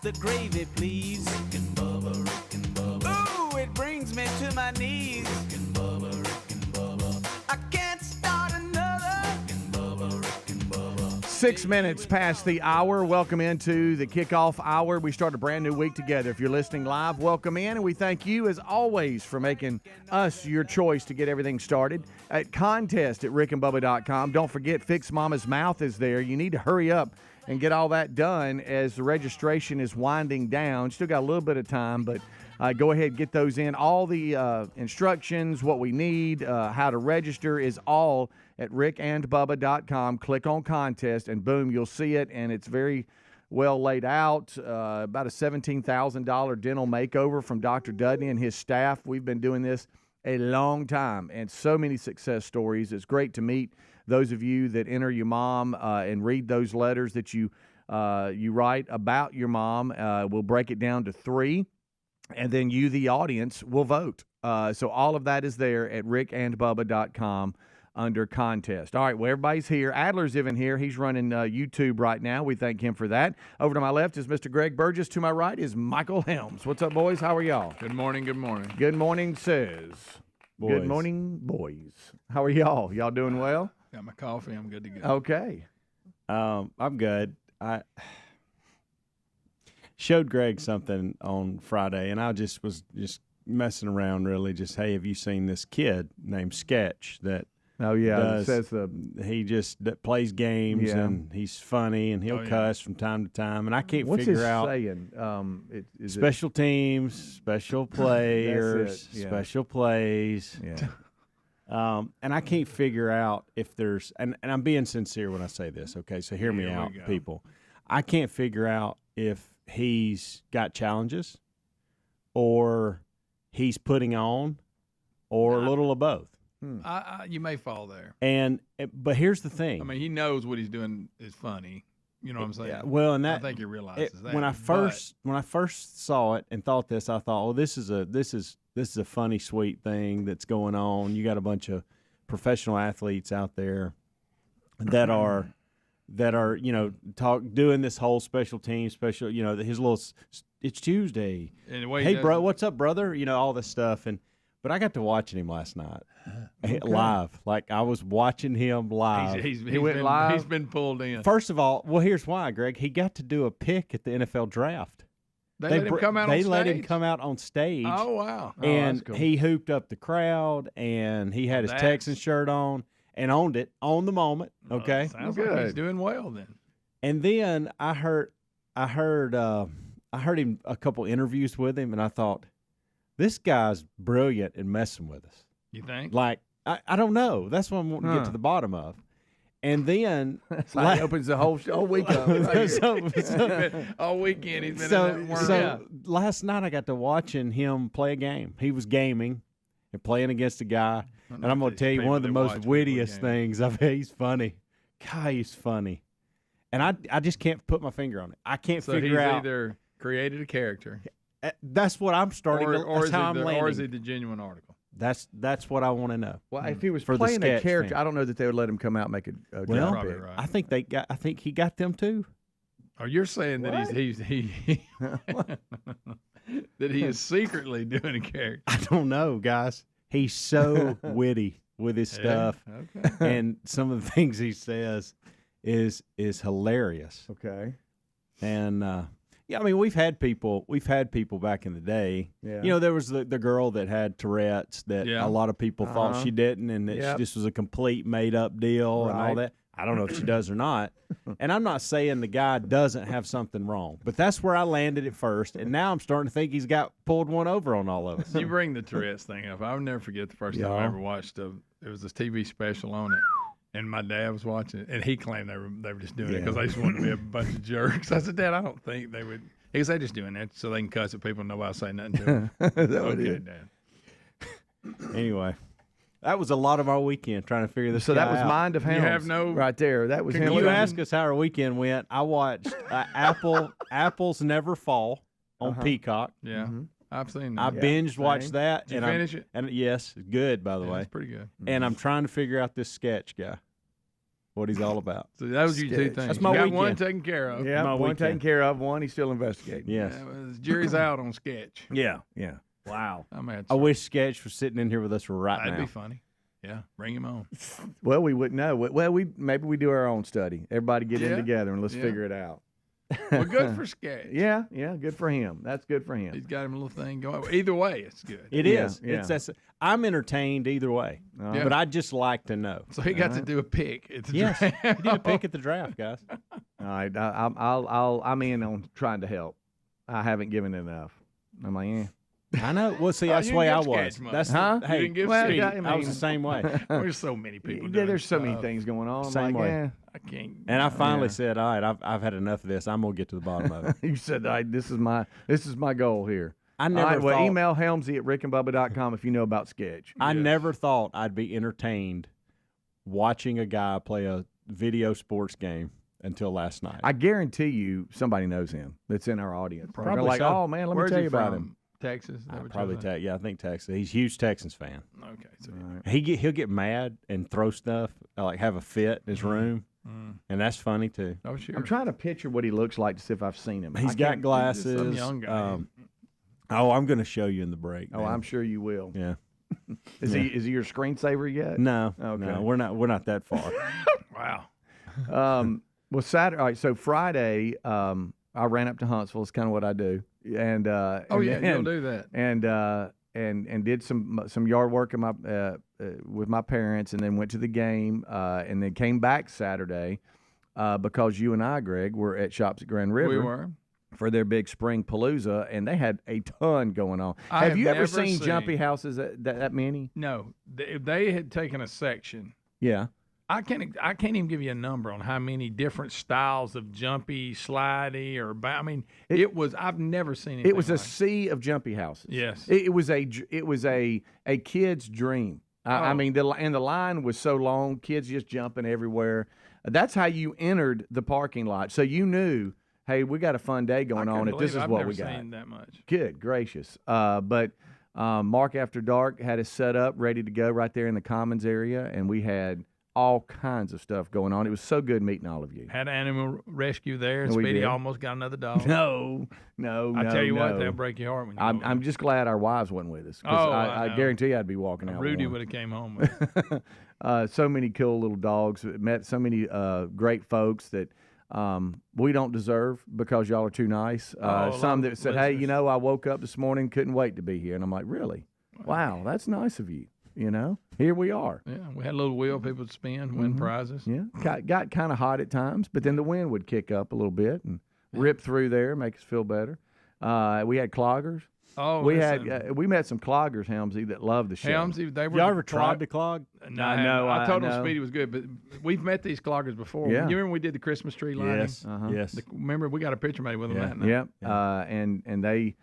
the gravy, please. Rick and Bubba. Ooh, it brings me to my knees. Rick and Bubba. I can't start another. Rick and Bubba. 6 minutes past the hour. Welcome into the kickoff hour. We start a brand new week together. If you're listening live, welcome in. And we thank you, as always, for making us your choice to get everything started. At contest at rickandbubba.com. Don't forget, Fix Mama's Mouth is there. You need to hurry up and get all that done as the registration is winding down. Still got a little bit of time, but go ahead, get those in. All the instructions, what we need, how to register is all at rickandbubba.com. Click on contest, and boom, you'll see it, and it's very well laid out. About a $17,000 dental makeover from Dr. Dudney and his staff. We've been doing this a long time, and so many success stories. It's great to meet those of you that enter your mom and read those letters that you write about your mom. We'll break it down to 3, and then you, the audience, will vote. So all of that is there at rickandbubba.com under contest. All right, well, everybody's here. Adler's even here. He's running YouTube right now. We thank him for that. Over to my left is Mr. Greg Burgess. To my right is Michael Helms. What's up, boys? How are y'all? Good morning, good morning. Good morning, says. Boys. Good morning, boys. How are y'all? Y'all doing well? Got my coffee. I'm good to go. Okay. I'm good. I showed Greg something on Friday, and I was messing around, really. Just, hey, have you seen this kid named Sketch that? Oh yeah, it says that plays games, and he's funny, and he'll cuss from time to time, and I can't figure out. What's his saying? Special teams, special players, special plays. Yeah. And I can't figure out if there's, and I'm being sincere when I say this, okay? So hear me out, people. I can't figure out if he's got challenges or he's putting on or a little of both. You may fall there. But here's the thing. I mean, he knows what he's doing is funny. You know what I'm saying? Yeah, well, and that I think he realizes that. When I first saw it and thought this, I thought, oh, this is a funny, sweet thing that's going on. You got a bunch of professional athletes out there that are doing this whole special team, his little it's Tuesday. Hey, bro, what's up, brother? All this stuff. But I got to watching him last night live. Like, I was watching him live. He went live? He's been pulled in. First of all, well, here's why, Greg. He got to do a pick at the NFL draft. They let him come out on stage? They let him come out on stage. Oh, wow. And cool. he hooped up the crowd, and he had his Texan shirt on and owned it on the moment, okay? Sounds good. Like he's doing well then. And then I heard him a couple interviews with him, and I thought, this guy's brilliant in messing with us. You think? Like, I don't know. That's what I'm wanting to get to the bottom of. And then he opens the whole week up. All weekend he's been in that So last night I got to watching him play a game. He was gaming and playing against a guy. And I'm going to tell you one of the most wittiest things. He's funny. God, he's funny. And I just can't put my finger on it. I can't figure out. So he's either created a character. That's what I'm starting to. Or is it it the genuine article? That's what I want to know. Well, if he was For playing a character, fan. I don't know that they would let him come out and make a Well, draft pick. Right. I think he got them too. Oh, you're saying that that he is secretly doing a character? I don't know, guys. He's so witty with his stuff, and some of the things he says is hilarious. Okay. And yeah, I mean, we've had people back in the day. Yeah. There was the girl that had Tourette's that a lot of people thought she didn't, and that she just was a complete made up deal and all that. I don't know if she does or not. And I'm not saying the guy doesn't have something wrong, but that's where I landed at first, and now I'm starting to think he's got pulled one over on all of us. You bring the Tourette's thing up. I'll never forget the first time I ever watched it was this TV special on it. And my dad was watching it, and he claimed they were just doing it because they just wanted to be a bunch of jerks. I said, Dad, I don't think they would. He goes, they're just doing that so they can cuss at people and nobody say nothing to them. Okay, Dad. Anyway, that was a lot of our weekend trying to figure this out. So that was Mind of Helms. You have no right there. That was him. You ask us how our weekend went. I watched Apples Never Fall on Peacock. Yeah. Mm-hmm. I've seen that. I binged watched that. Did you finish it? And yes, good, by the way. It's pretty good. And I'm trying to figure out this Sketch guy. what he's all about. So that was your two things. That's my you got weekend. one taken care of. Yeah, one taken care of. One he's still investigating. Yes. Jury's out on sketch. Yeah. Wow. I wish Sketch was sitting in here with us right now. That'd be funny. Yeah, bring him on. Well, we wouldn't know. Well, maybe we do our own study. Everybody get in together and let's figure it out. Well, good for Sketch. Yeah, good for him. That's good for him. He's got him a little thing going. Either way, it's good. It is. Yeah. I'm entertained either way, but I just like to know. So he got to do a pick at the draft. He did a pick at the draft, guys. All right, I'm in on trying to help. I haven't given enough. I'm like, I know. Well, see, that's the way I was. That's hey, you didn't give I was the same way. There's so many people. There's so many things going on. Same way. I can't. And I finally said, all right, I've had enough of this. I'm gonna get to the bottom of it. You said, all right, this is my goal here. I never thought. Email helmsy@rickandbubba.com if you know about sketch. I never thought I'd be entertained watching a guy play a video sports game until last night. I guarantee you, somebody knows him that's in our audience. Probably They're like, so. oh man, let me tell you about him. Texas? Probably Texas. Yeah, I think Texas. He's a huge Texans fan. Okay. So he'll get mad and throw stuff, like have a fit in his room, and that's funny too. Oh, sure. I'm trying to picture what he looks like to see if I've seen him. He's got glasses. Some young guy. I'm going to show you in the break. Oh, I'm sure you will. Yeah. Is he your screensaver yet? No. Okay. No, we're not that far. Wow. Well, Saturday. All right, so Friday, I ran up to Huntsville. It's kind of what I do. And you'll do that. And did some yard work with my parents, and then went to the game, and then came back Saturday because you and I, Greg, were at Shops at Grand River. We were. For their big Springpalooza, and they had a ton going on. Have you ever seen jumpy houses that many? No, they had taken a section. Yeah. I can't even give you a number on how many different styles of jumpy, slidey, or it was. I've never seen it. It was a sea of jumpy houses. Yes, it was a kid's dream. I mean, the line was so long, kids just jumping everywhere. That's how you entered the parking lot, so you knew, hey, we got a fun day going on. If this is what we got, I've never seen that much. Good gracious! But Mark After Dark had us set up, ready to go right there in the Commons area, and we had all kinds of stuff going on. It was so good meeting all of you. Had animal rescue there, and Speedy almost got another dog. No. I tell you what, they'll break your heart when you I'm just glad our wives wasn't with us. I guarantee you I'd be walking out. Rudy would have came home with so many cool little dogs. Met so many great folks that we don't deserve because y'all are too nice. Some that said, hey, I woke up this morning, couldn't wait to be here. And I'm like, really? Wow, that's nice of you. Here we are. Yeah, we had a little wheel people to spin, win prizes. Yeah, got kind of hot at times, but then the wind would kick up a little bit and rip through there, make us feel better. We had cloggers. Oh, we met some cloggers, Helmsy, that loved the show. Helmsy, they were. Y'all ever tried to clog? No, I told them Speedy was good, but we've met these cloggers before. Yeah. You remember we did the Christmas tree lighting? Yes. Yes. Remember we got a picture made with them that night. Yep. Yeah. And they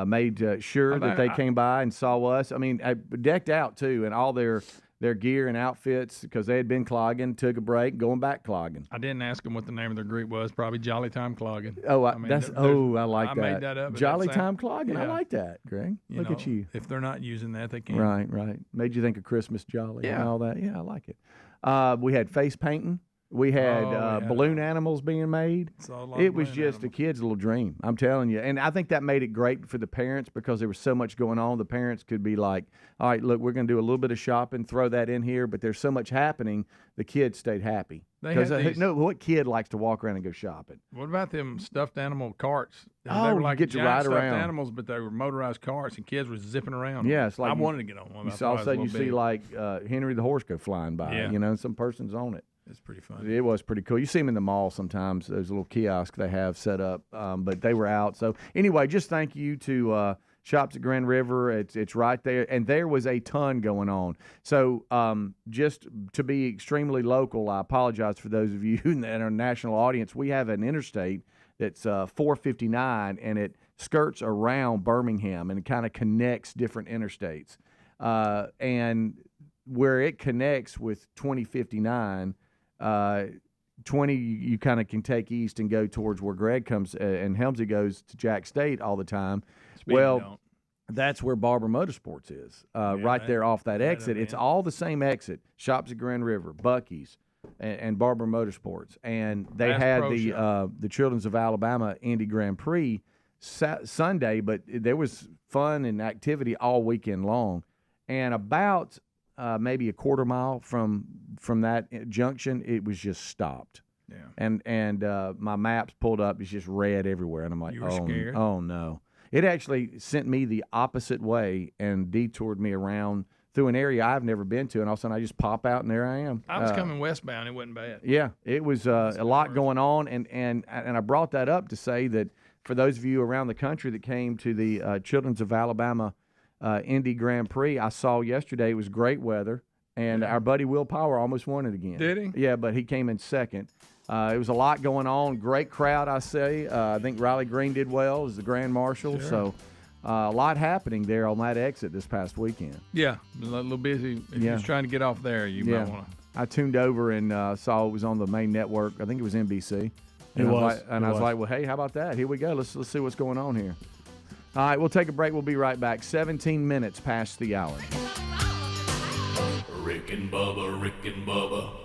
made sure that they came by and saw us. I mean, decked out too, and all their gear and outfits because they had been clogging, took a break, going back clogging. I didn't ask them what the name of their group was. Probably Jolly Time Clogging. Oh, I like that. I made that up. Jolly Time Clogging. Yeah. I like that, Greg. Look at you. If they're not using that, they can't. Right. Made you think of Christmas Jolly and all that. Yeah, I like it. We had face painting. We had balloon animals being made. It was just a kid's little dream, I'm telling you. And I think that made it great for the parents because there was so much going on. The parents could be like, all right, look, we're going to do a little bit of shopping, throw that in here, but there's so much happening, the kids stayed happy. What kid likes to walk around and go shopping? What about them stuffed animal carts? They were like get to ride stuffed around. Animals, but they were motorized carts, and kids were zipping around. Yeah, it's like I wanted to get on one. All of a sudden you see like Henry the horse go flying by, and some person's on it. It's pretty fun. It was pretty cool. You see them in the mall sometimes. There's a little kiosk they have set up, but they were out. So anyway, just thank you to Shops at Grand River. It's right there, and there was a ton going on. So just to be extremely local, I apologize for those of you in our national audience. We have an interstate that's 459, and it skirts around Birmingham, and it kind of connects different interstates. And where it connects with 2059, 20 you kind of can take east and go towards where Greg comes and Helmsy goes to Jack State all the time. That's where Barber Motorsports is, right there off that exit. It's all the same exit. Shops at Grand River, Buc-ee's, and Barber Motorsports, and they had the Children's of Alabama Indy Grand Prix Sunday, but there was fun and activity all weekend long. And about maybe a quarter mile from that junction, it was just stopped. Yeah. And my maps pulled up. It's just red everywhere, and I'm like, scared? Oh no! It actually sent me the opposite way and detoured me around through an area I've never been to, and all of a sudden I just pop out and there I am. I was coming westbound. It wasn't bad. Yeah, it was a lot going on, and I brought that up to say that for those of you around the country that came to the Children's of Alabama Indy Grand Prix, I saw yesterday it was great weather, and our buddy Will Power almost won it again. Did he? Yeah, but he came in second. It was a lot going on. Great crowd, I say. I think Riley Green did well as the Grand Marshal, Sure. So a lot happening there on that exit this past weekend. Yeah, a little busy. If you're trying to get off there, you might want to. I tuned over and saw it was on the main network. I think it was NBC. And I was like, well, hey, how about that? Here we go. Let's see what's going on here. All right, we'll take a break. We'll be right back. 17 minutes past the hour. Rick and Bubba, Rick and Bubba.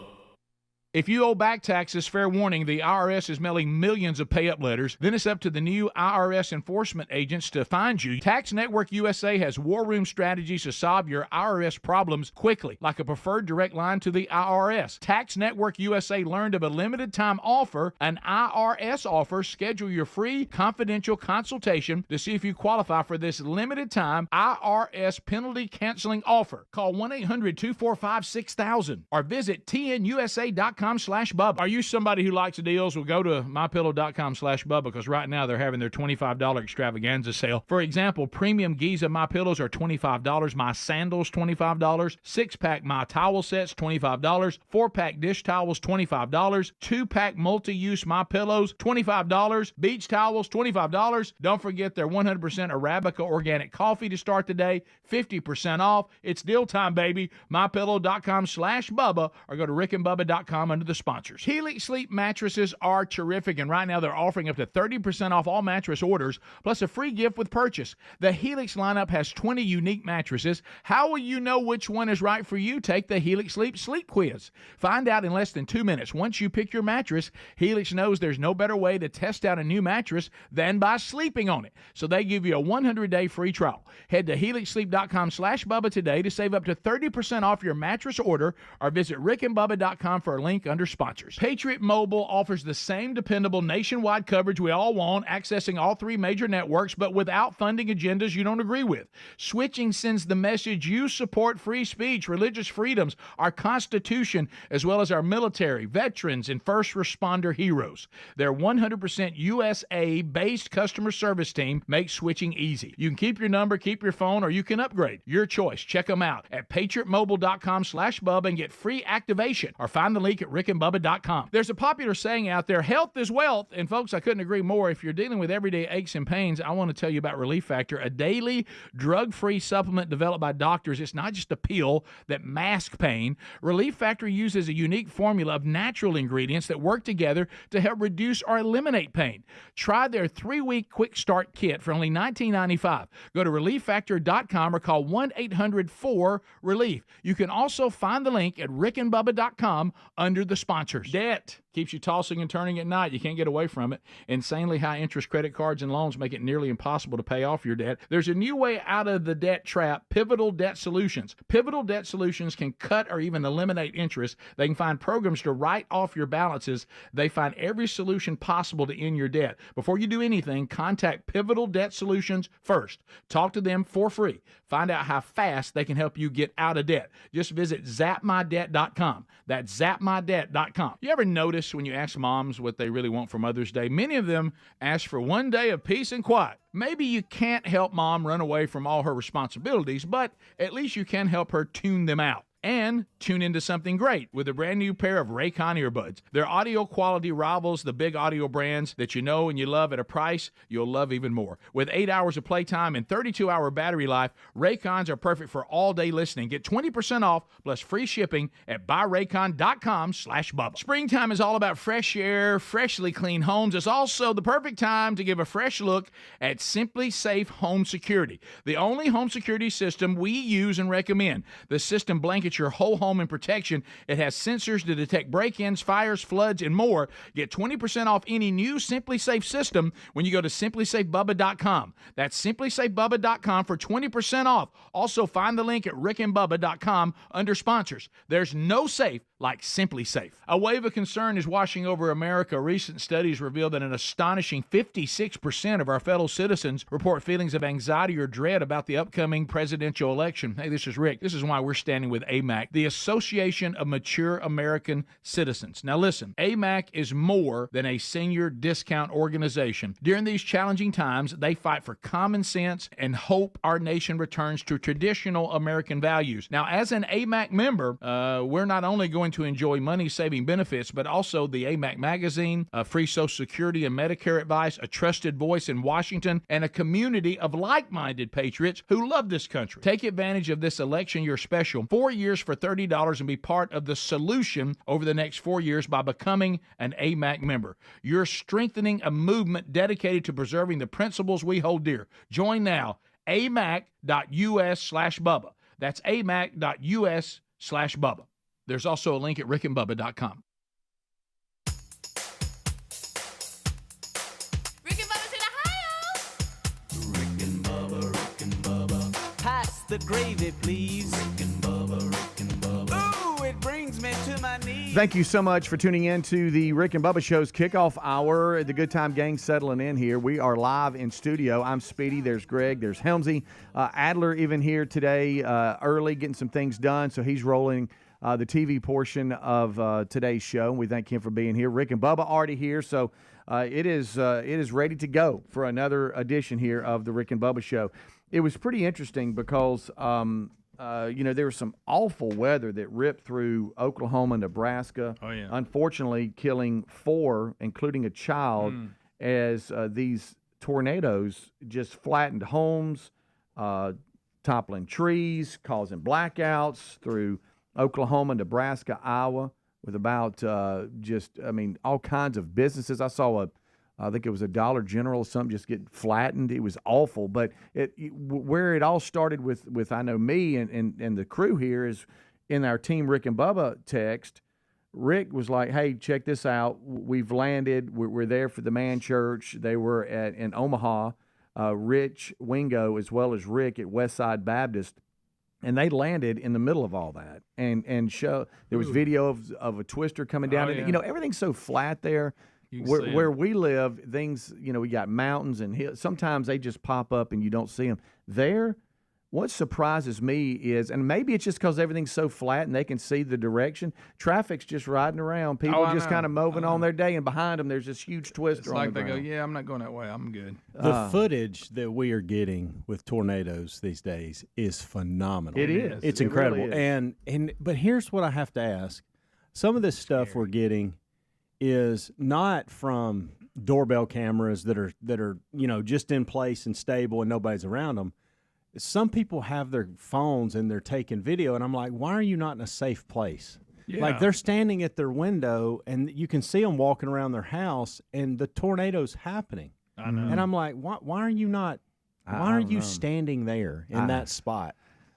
If you owe back taxes, fair warning, the IRS is mailing millions of pay-up letters. Then it's up to the new IRS enforcement agents to find you. Tax Network USA has war room strategies to solve your IRS problems quickly, like a preferred direct line to the IRS. Tax Network USA learned of a limited-time offer, an IRS offer. Schedule your free, confidential consultation to see if you qualify for this limited-time IRS penalty canceling offer. Call 1-800-245-6000 or visit tnusa.com/Bubba. Are you somebody who likes deals? Well, go to mypillow.com/Bubba because right now they're having their $25 extravaganza sale. For example, premium Giza My Pillows are $25, My Sandals $25, 6-pack My Towel sets $25, 4-pack dish towels $25, 2-pack multi-use My Pillows $25, beach towels $25. Don't forget their 100% Arabica organic coffee to start the day, 50% off. It's deal time, baby. mypillow.com/Bubba or go to rickandbubba.com under the sponsors. Helix Sleep mattresses are terrific, and right now they're offering up to 30% off all mattress orders, plus a free gift with purchase. The Helix lineup has 20 unique mattresses. How will you know which one is right for you? Take the Helix Sleep Sleep Quiz. Find out in less than 2 minutes. Once you pick your mattress, Helix knows there's no better way to test out a new mattress than by sleeping on it. So they give you a 100-day free trial. Head to helixsleep.com/Bubba today to save up to 30% off your mattress order, or visit rickandbubba.com for a link under sponsors. Patriot Mobile offers the same dependable nationwide coverage we all want, accessing all 3 major networks, but without funding agendas you don't agree with. Switching sends the message you support free speech, religious freedoms, our Constitution, as well as our military, veterans, and first responder heroes. Their 100% USA-based customer service team makes switching easy. You can keep your number, keep your phone, or you can upgrade. Your choice. Check them out at patriotmobile.com/Bubba and get free activation, or find the link at rickandbubba.com. There's a popular saying out there, health is wealth, and folks, I couldn't agree more. If you're dealing with everyday aches and pains, I want to tell you about Relief Factor, a daily drug-free supplement developed by doctors. It's not just a pill that masks pain. Relief Factor uses a unique formula of natural ingredients that work together to help reduce or eliminate pain. Try their 3-week quick start kit for only $19.95. Go to relieffactor.com or call 1-800-4-RELIEF. You can also find the link at rickandbubba.com under the sponsors. Debt keeps you tossing and turning at night. You can't get away from it. Insanely high interest credit cards and loans make it nearly impossible to pay off your debt. There's a new way out of the debt trap, Pivotal Debt Solutions. Pivotal Debt Solutions can cut or even eliminate interest. They can find programs to write off your balances. They find every solution possible to end your debt. Before you do anything, contact Pivotal Debt Solutions first. Talk to them for free. Find out how fast they can help you get out of debt. Just visit zapmydebt.com. That's zapmydebt.com. You ever notice when you ask moms what they really want for Mother's Day, many of them ask for one day of peace and quiet. Maybe you can't help mom run away from all her responsibilities, but at least you can help her tune them out. And tune into something great with a brand new pair of Raycon earbuds. Their audio quality rivals the big audio brands that you know and you love at a price you'll love even more. With 8 hours of playtime and 32-hour battery life, Raycons are perfect for all-day listening. Get 20% off plus free shipping at buyraycon.com/Bubba. Springtime is all about fresh air, freshly clean homes. It's also the perfect time to give a fresh look at Simply Safe Home Security, the only home security system we use and recommend. The system blankets get your whole home in protection. It has sensors to detect break-ins, fires, floods, and more. Get 20% off any new Simply Safe system when you go to simplysafebubba.com. That's simplysafebubba.com for 20% off. Also, find the link at rickandbubba.com under sponsors. There's no safe like Simply Safe. A wave of concern is washing over America. Recent studies reveal that an astonishing 56% of our fellow citizens report feelings of anxiety or dread about the upcoming presidential election. Hey, this is Rick. This is why we're standing with AMAC, the Association of Mature American Citizens. Now listen, AMAC is more than a senior discount organization. During these challenging times, they fight for common sense and hope our nation returns to traditional American values. Now, as an AMAC member, we're not only going to enjoy money-saving benefits, but also the AMAC magazine, free Social Security and Medicare advice, a trusted voice in Washington, and a community of like-minded patriots who love this country. Take advantage of this election year special, 4 years for $30, and be part of the solution over the next 4 years by becoming an AMAC member. You're strengthening a movement dedicated to preserving the principles we hold dear. Join now, amac.us/Bubba. That's amac.us/Bubba. There's also a link at rickandbubba.com. Rick and Bubba's in Ohio. Rick and Bubba. Pass the gravy, please. Rick and Bubba. Ooh, it brings me to my knees. Thank you so much for tuning in to the Rick and Bubba Show's kickoff hour. The Good Time Gang settling in here. We are live in studio. I'm Speedy. There's Greg. There's Helmsy. Adler even here today early, getting some things done. So he's rolling the TV portion of today's show. We thank him for being here. Rick and Bubba already here, so it is ready to go for another edition here of the Rick and Bubba Show. It was pretty interesting because there was some awful weather that ripped through Oklahoma, Nebraska. Oh yeah. Unfortunately, killing 4, including a child, as these tornadoes just flattened homes, toppling trees, causing blackouts through Oklahoma, Nebraska, Iowa, with about all kinds of businesses. I saw I think it was a Dollar General or something just get flattened. It was awful. But where it all started with I know me and the crew here is in our Team Rick and Bubba text. Rick was like, hey, check this out. We've landed. We're there for the Man Church. They were in Omaha. Rich Wingo as well as Rick at Westside Baptist. And they landed in the middle of all that, and show there was video of a twister coming down. Yeah. And, everything's so flat there. Where we live, things, we got mountains and hills. Sometimes they just pop up and you don't see them. There, what surprises me is, and maybe it's just because everything's so flat and they can see the direction, traffic's just riding around. People just kind of moving on their day, and behind them there's this huge twister it's on like the they ground. go, yeah, I'm not going that way. I'm good. The footage that we are getting with tornadoes these days is phenomenal. It is. It's It incredible. really is. But here's what I have to ask. Some of this stuff we're getting is not from doorbell cameras that are just in place and stable and nobody's around them. Some people have their phones and they're taking video, and I'm like, why are you not in a safe place? Yeah. Like, they're standing at their window and you can see them walking around their house and the tornado's happening. I know. And I'm like, why are you not? Why are you standing there in that spot?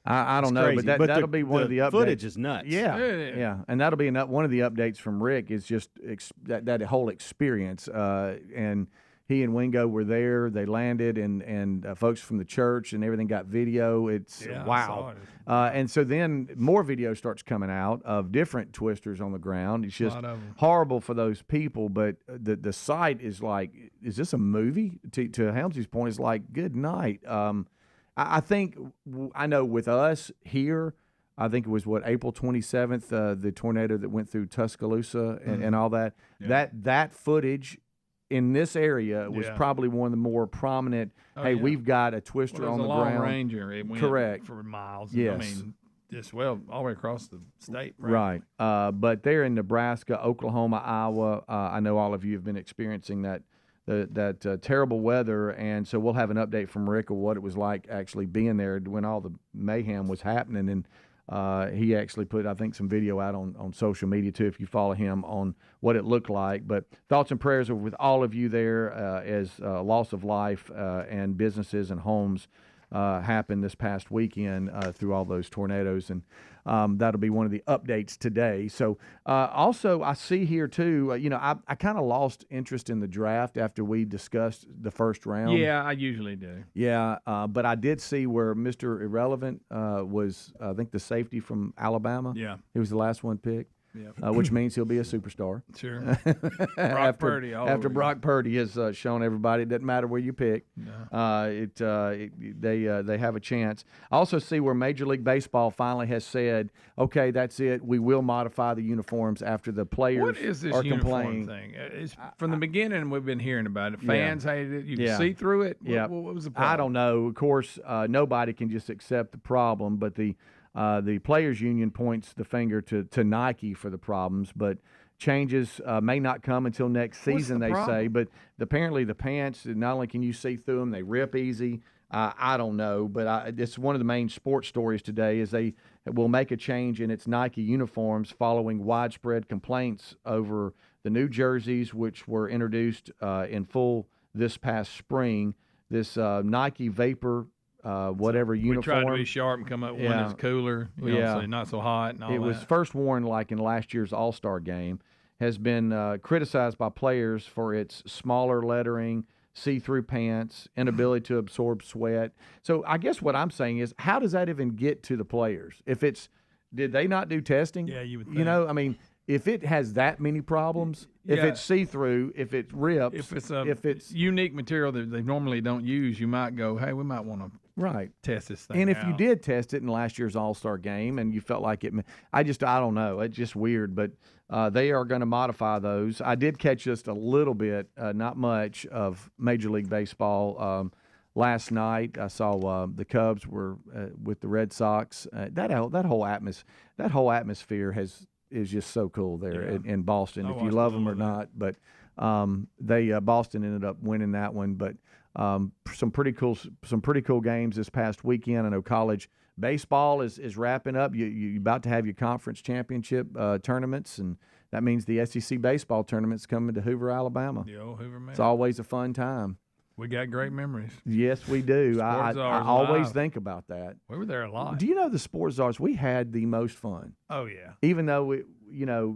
I don't know, crazy. but that'll be one of the updates. Footage is nuts. Yeah, and that'll be one of the updates from Rick is just that whole experience. And he and Wingo were there. They landed, and folks from the church and everything got video. It's wow. And so then more video starts coming out of different twisters on the ground. It's just horrible for those people. But the sight is like, is this a movie? To Helmsy's point, it's like, good night. I think, I know with us here, I think it was April 27th, the tornado that went through Tuscaloosa and all that. Yeah. That footage in this area was probably one of the more prominent. We've got a twister on the ground. Long Ranger. It went correct for miles. Yes. I mean, just all the way across the state. Right. But they're in Nebraska, Oklahoma, Iowa. I know all of you have been experiencing that terrible weather, and so we'll have an update from Rick of what it was like actually being there when all the mayhem was happening. And he actually put, I think, some video out on social media too, if you follow him, on what it looked like. But thoughts and prayers are with all of you there as loss of life and businesses and homes happened this past weekend through all those tornadoes, and that'll be one of the updates today. So also I see here too, I kind of lost interest in the draft after we discussed the first round. Yeah, I usually do. Yeah, but I did see where Mr. Irrelevant was, I think, the safety from Alabama. Yeah. He was the last one picked. Yep. Which means he'll be a superstar. Sure. after Brock Purdy has shown everybody it doesn't matter where you pick. No. They have a chance. I also see where Major League Baseball finally has said, okay, that's it. We will modify the uniforms after the players what is this are uniform complaining. Thing? It's, from the beginning, we've been hearing about it. Fans hated it. You can see through it. What was the problem? I don't know. Of course, nobody can just accept the problem, but the Players Union points the finger to Nike for the problems, but changes may not come until next season, they say. But apparently the pants, not only can you see through them, they rip easy. I don't know, but it's one of the main sports stories today is they will make a change in its Nike uniforms following widespread complaints over the new jerseys, which were introduced in full this past spring. This Nike Vapor whatever uniform. We tried to be sharp and come up with one that's cooler, so not so hot and all that. It was first worn like in last year's All-Star game, has been criticized by players for its smaller lettering, see-through pants, inability to absorb sweat. So I guess what I'm saying is, how does that even get to the players? Did they not do testing? Yeah, you would think. If it has that many problems, if it's see-through, if it rips, if it's unique material that they normally don't use, you might go, hey, we might want to test this thing And if out. you did test it in last year's All-Star game and you felt like it, I don't know. It's just weird, but they are going to modify those. I did catch just a little bit, not much, of Major League Baseball last night. I saw the Cubs were with the Red Sox. That whole atmosphere is just so cool there in Boston, if you love them or not. But Boston ended up winning that one. But some pretty cool games this past weekend. I know college baseball is wrapping up. You're about to have your conference championship tournaments, and that means the SEC baseball tournament's coming to Hoover, Alabama. The old Hoover man. It's always a fun time. We got great memories. Yes, we do. I always think about that. We were there a lot. Do you know the Sports Czars? We had the most fun. Oh, yeah. Even though we,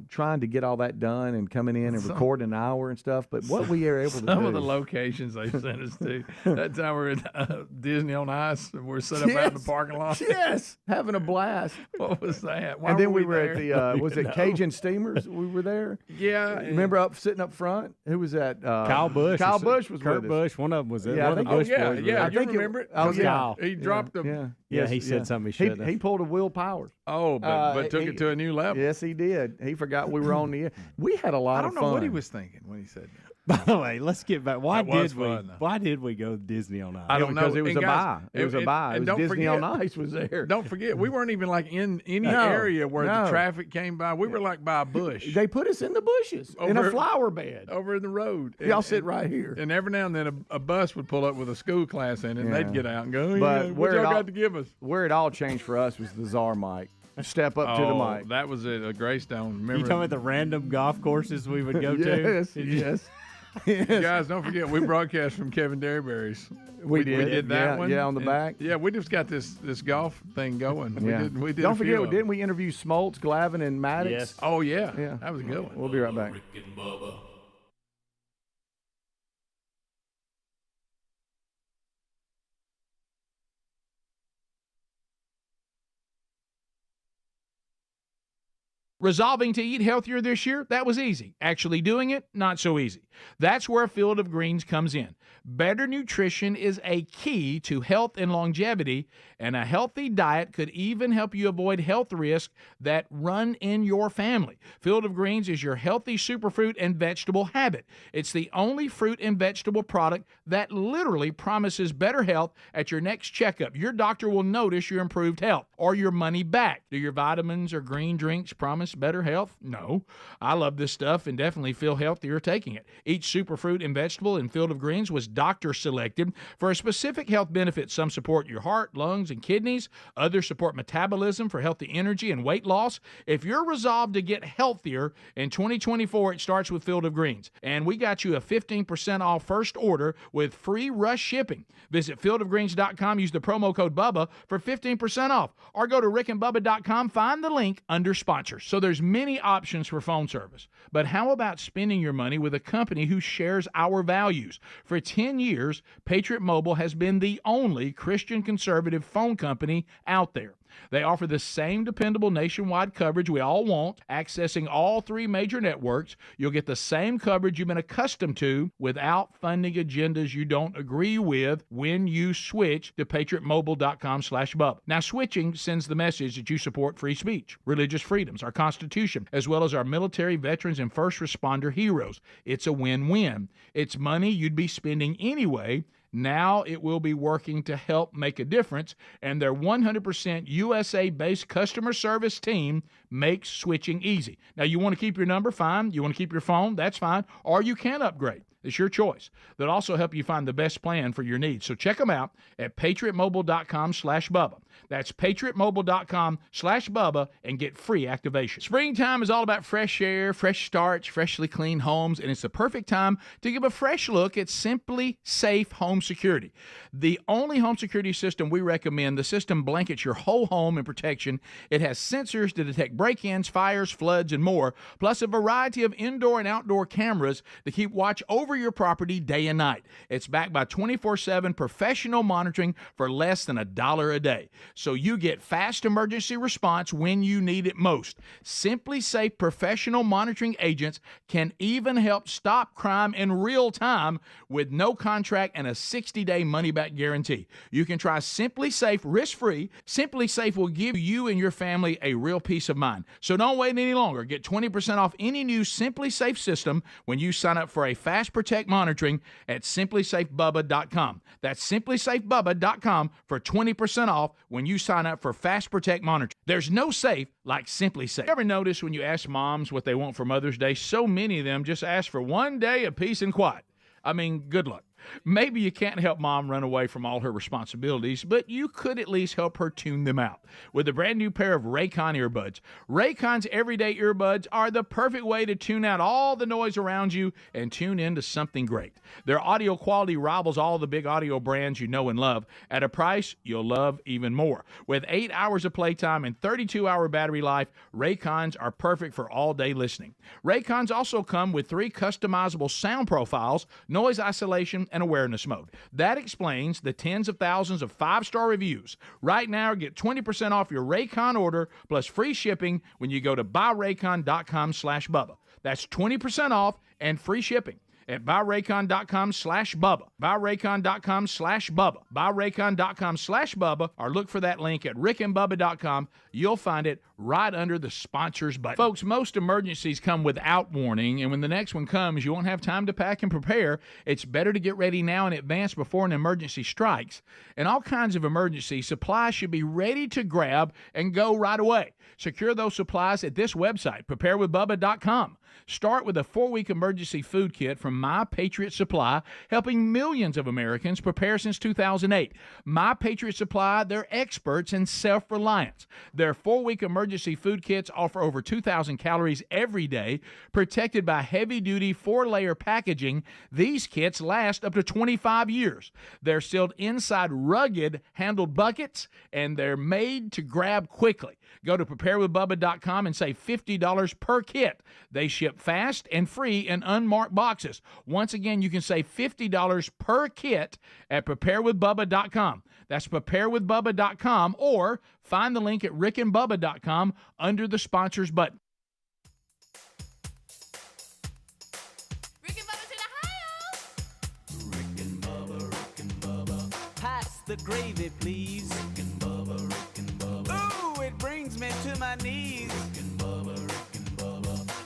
trying to get all that done and coming in and recording an hour and stuff, but what we are able to do. Some of the locations they sent us to. That time we were at Disney on Ice, and we're set up out in the parking lot. Yes, having a blast. What was that? And then we were at the, was it Cajun Steamers? We were there. Yeah. Remember sitting up front? Who was that? Kyle Busch. Kyle Busch was Kurt with us. Busch. One of them was there. Yeah, one of the Busch boys. Yeah, I you think remember it? Oh, yeah. Kyle. He dropped them. Yeah. Yeah, he said something he shouldn't have. He pulled a Will Powers. Oh, but took it to a new level. Yes, he did. He forgot we were on the air. We had a lot of fun. I don't know what he was thinking when he said that. By the way, let's get back. Why fun, did we go Disney on Ice? I don't know. Because it was And a guys, buy. It was a buy. and It don't was Disney forget- on Ice was there. Don't forget, we weren't even like in any area where the traffic came by. We were like by a bush. They put us in the bushes in a flower bed. Over in the road. Y'all sit right here. And every now and then a bus would pull up with a school class in it, and Yeah. they'd get out and go, But what y'all got to give us? Where it all changed for us was the Czar mic. Step up to the mic. That was at a Greystone. Remember? You talking about the random golf courses we would go to? Yes. Guys, don't forget, we broadcast from Kevin Derryberry's. We did that one. Yeah, on the And, back. Yeah, we just got this golf thing going. We did Don't a few forget, of them. didn't we interview Smoltz, Glavin, and Maddox? Yes. Oh, yeah. Yeah. That was a good one. We'll be right back. Rick and Bubba. Resolving to eat healthier this year? That was easy. Actually doing it? Not so easy. That's where Field of Greens comes in. Better nutrition is a key to health and longevity, and a healthy diet could even help you avoid health risks that run in your family. Field of Greens is your healthy superfruit and vegetable habit. It's the only fruit and vegetable product that literally promises better health at your next checkup. Your doctor will notice your improved health or your money back. Do your vitamins or green drinks promise happiness, better health? No. I love this stuff and definitely feel healthier taking it. Each superfruit and vegetable in Field of Greens was doctor selected for a specific health benefit. Some support your heart, lungs, and kidneys. Others support metabolism for healthy energy and weight loss. If you're resolved to get healthier in 2024, it starts with Field of Greens. And we got you a 15% off first order with free rush shipping. Visit fieldofgreens.com, use the promo code Bubba for 15% off, or go to rickandbubba.com, find the link under sponsors. So there's many options for phone service. But how about spending your money with a company who shares our values? For 10 years, Patriot Mobile has been the only Christian conservative phone company out there. They offer the same dependable nationwide coverage we all want, accessing all 3 major networks. You'll get the same coverage you've been accustomed to without funding agendas you don't agree with when you switch to patriotmobile.com/Bubba. Now, switching sends the message that you support free speech, religious freedoms, our Constitution, as well as our military, veterans, and first responder heroes. It's a win-win. It's money you'd be spending anyway. Now it will be working to help make a difference, and their 100% USA-based customer service team makes switching easy. Now, you want to keep your number? Fine. You want to keep your phone? That's fine. Or you can upgrade. It's your choice. They'll also help you find the best plan for your needs. So check them out at patriotmobile.com/Bubba. That's patriotmobile.com/Bubba and get free activation. Springtime is all about fresh air, fresh starts, freshly cleaned homes, and it's the perfect time to give a fresh look at Simply Safe Home Security. The only home security system we recommend. The system blankets your whole home in protection. It has sensors to detect break-ins, fires, floods, and more, plus a variety of indoor and outdoor cameras to keep watch over your property day and night. It's backed by 24/7 professional monitoring for less than $1 a day. So you get fast emergency response when you need it most. Simply Safe professional monitoring agents can even help stop crime in real time with no contract and a 60-day money-back guarantee. You can try Simply Safe risk-free. Simply Safe will give you and your family a real peace of mind. So don't wait any longer. Get 20% off any new Simply Safe system when you sign up for a Fast Protect monitoring at simplysafebubba.com. That's simplysafebubba.com for 20% off when you sign up for Fast Protect monitoring. There's no safe like Simply Safe. Ever notice when you ask moms what they want for Mother's Day, so many of them just ask for one day of peace and quiet? I mean, good luck. Maybe you can't help mom run away from all her responsibilities, but you could at least help her tune them out with a brand new pair of Raycon earbuds. Raycon's everyday earbuds are the perfect way to tune out all the noise around you and tune into something great. Their audio quality rivals all the big audio brands you know and love at a price you'll love even more. With 8 hours of playtime and 32-hour battery life, Raycons are perfect for all-day listening. Raycons also come with 3 customizable sound profiles, noise isolation, and awareness mode. That explains the tens of thousands of 5-star reviews. Right now, get 20% off your Raycon order plus free shipping when you go to buyraycon.com/Bubba. That's 20% off and free shipping at buyraycon.com/Bubba. Buyraycon.com/Bubba. Buyraycon.com/Bubba, or look for that link at rickandbubba.com. You'll find it right under the sponsors button. Folks, most emergencies come without warning, and when the next one comes, you won't have time to pack and prepare. It's better to get ready now in advance before an emergency strikes. In all kinds of emergencies, supplies should be ready to grab and go right away. Secure those supplies at this website, preparewithbubba.com. Start with a 4-week emergency food kit from My Patriot Supply, helping millions of Americans prepare since 2008. My Patriot Supply, they're experts in self-reliance. Their 4-week emergency food kits offer over 2,000 calories every day, protected by heavy-duty 4-layer packaging. These kits last up to 25 years. They're sealed inside rugged handled buckets, and they're made to grab quickly. Go to preparewithbubba.com and save $50 per kit. They ship fast and free in unmarked boxes. Once again, you can save $50 per kit at preparewithbubba.com. That's preparewithbubba.com, or find the link at rickandbubba.com under the sponsors button. Rick and Bubba's in Ohio. Rick and Bubba. Pass the gravy, please. Rick and Bubba. Ooh, it brings me to my knees. Rick and Bubba.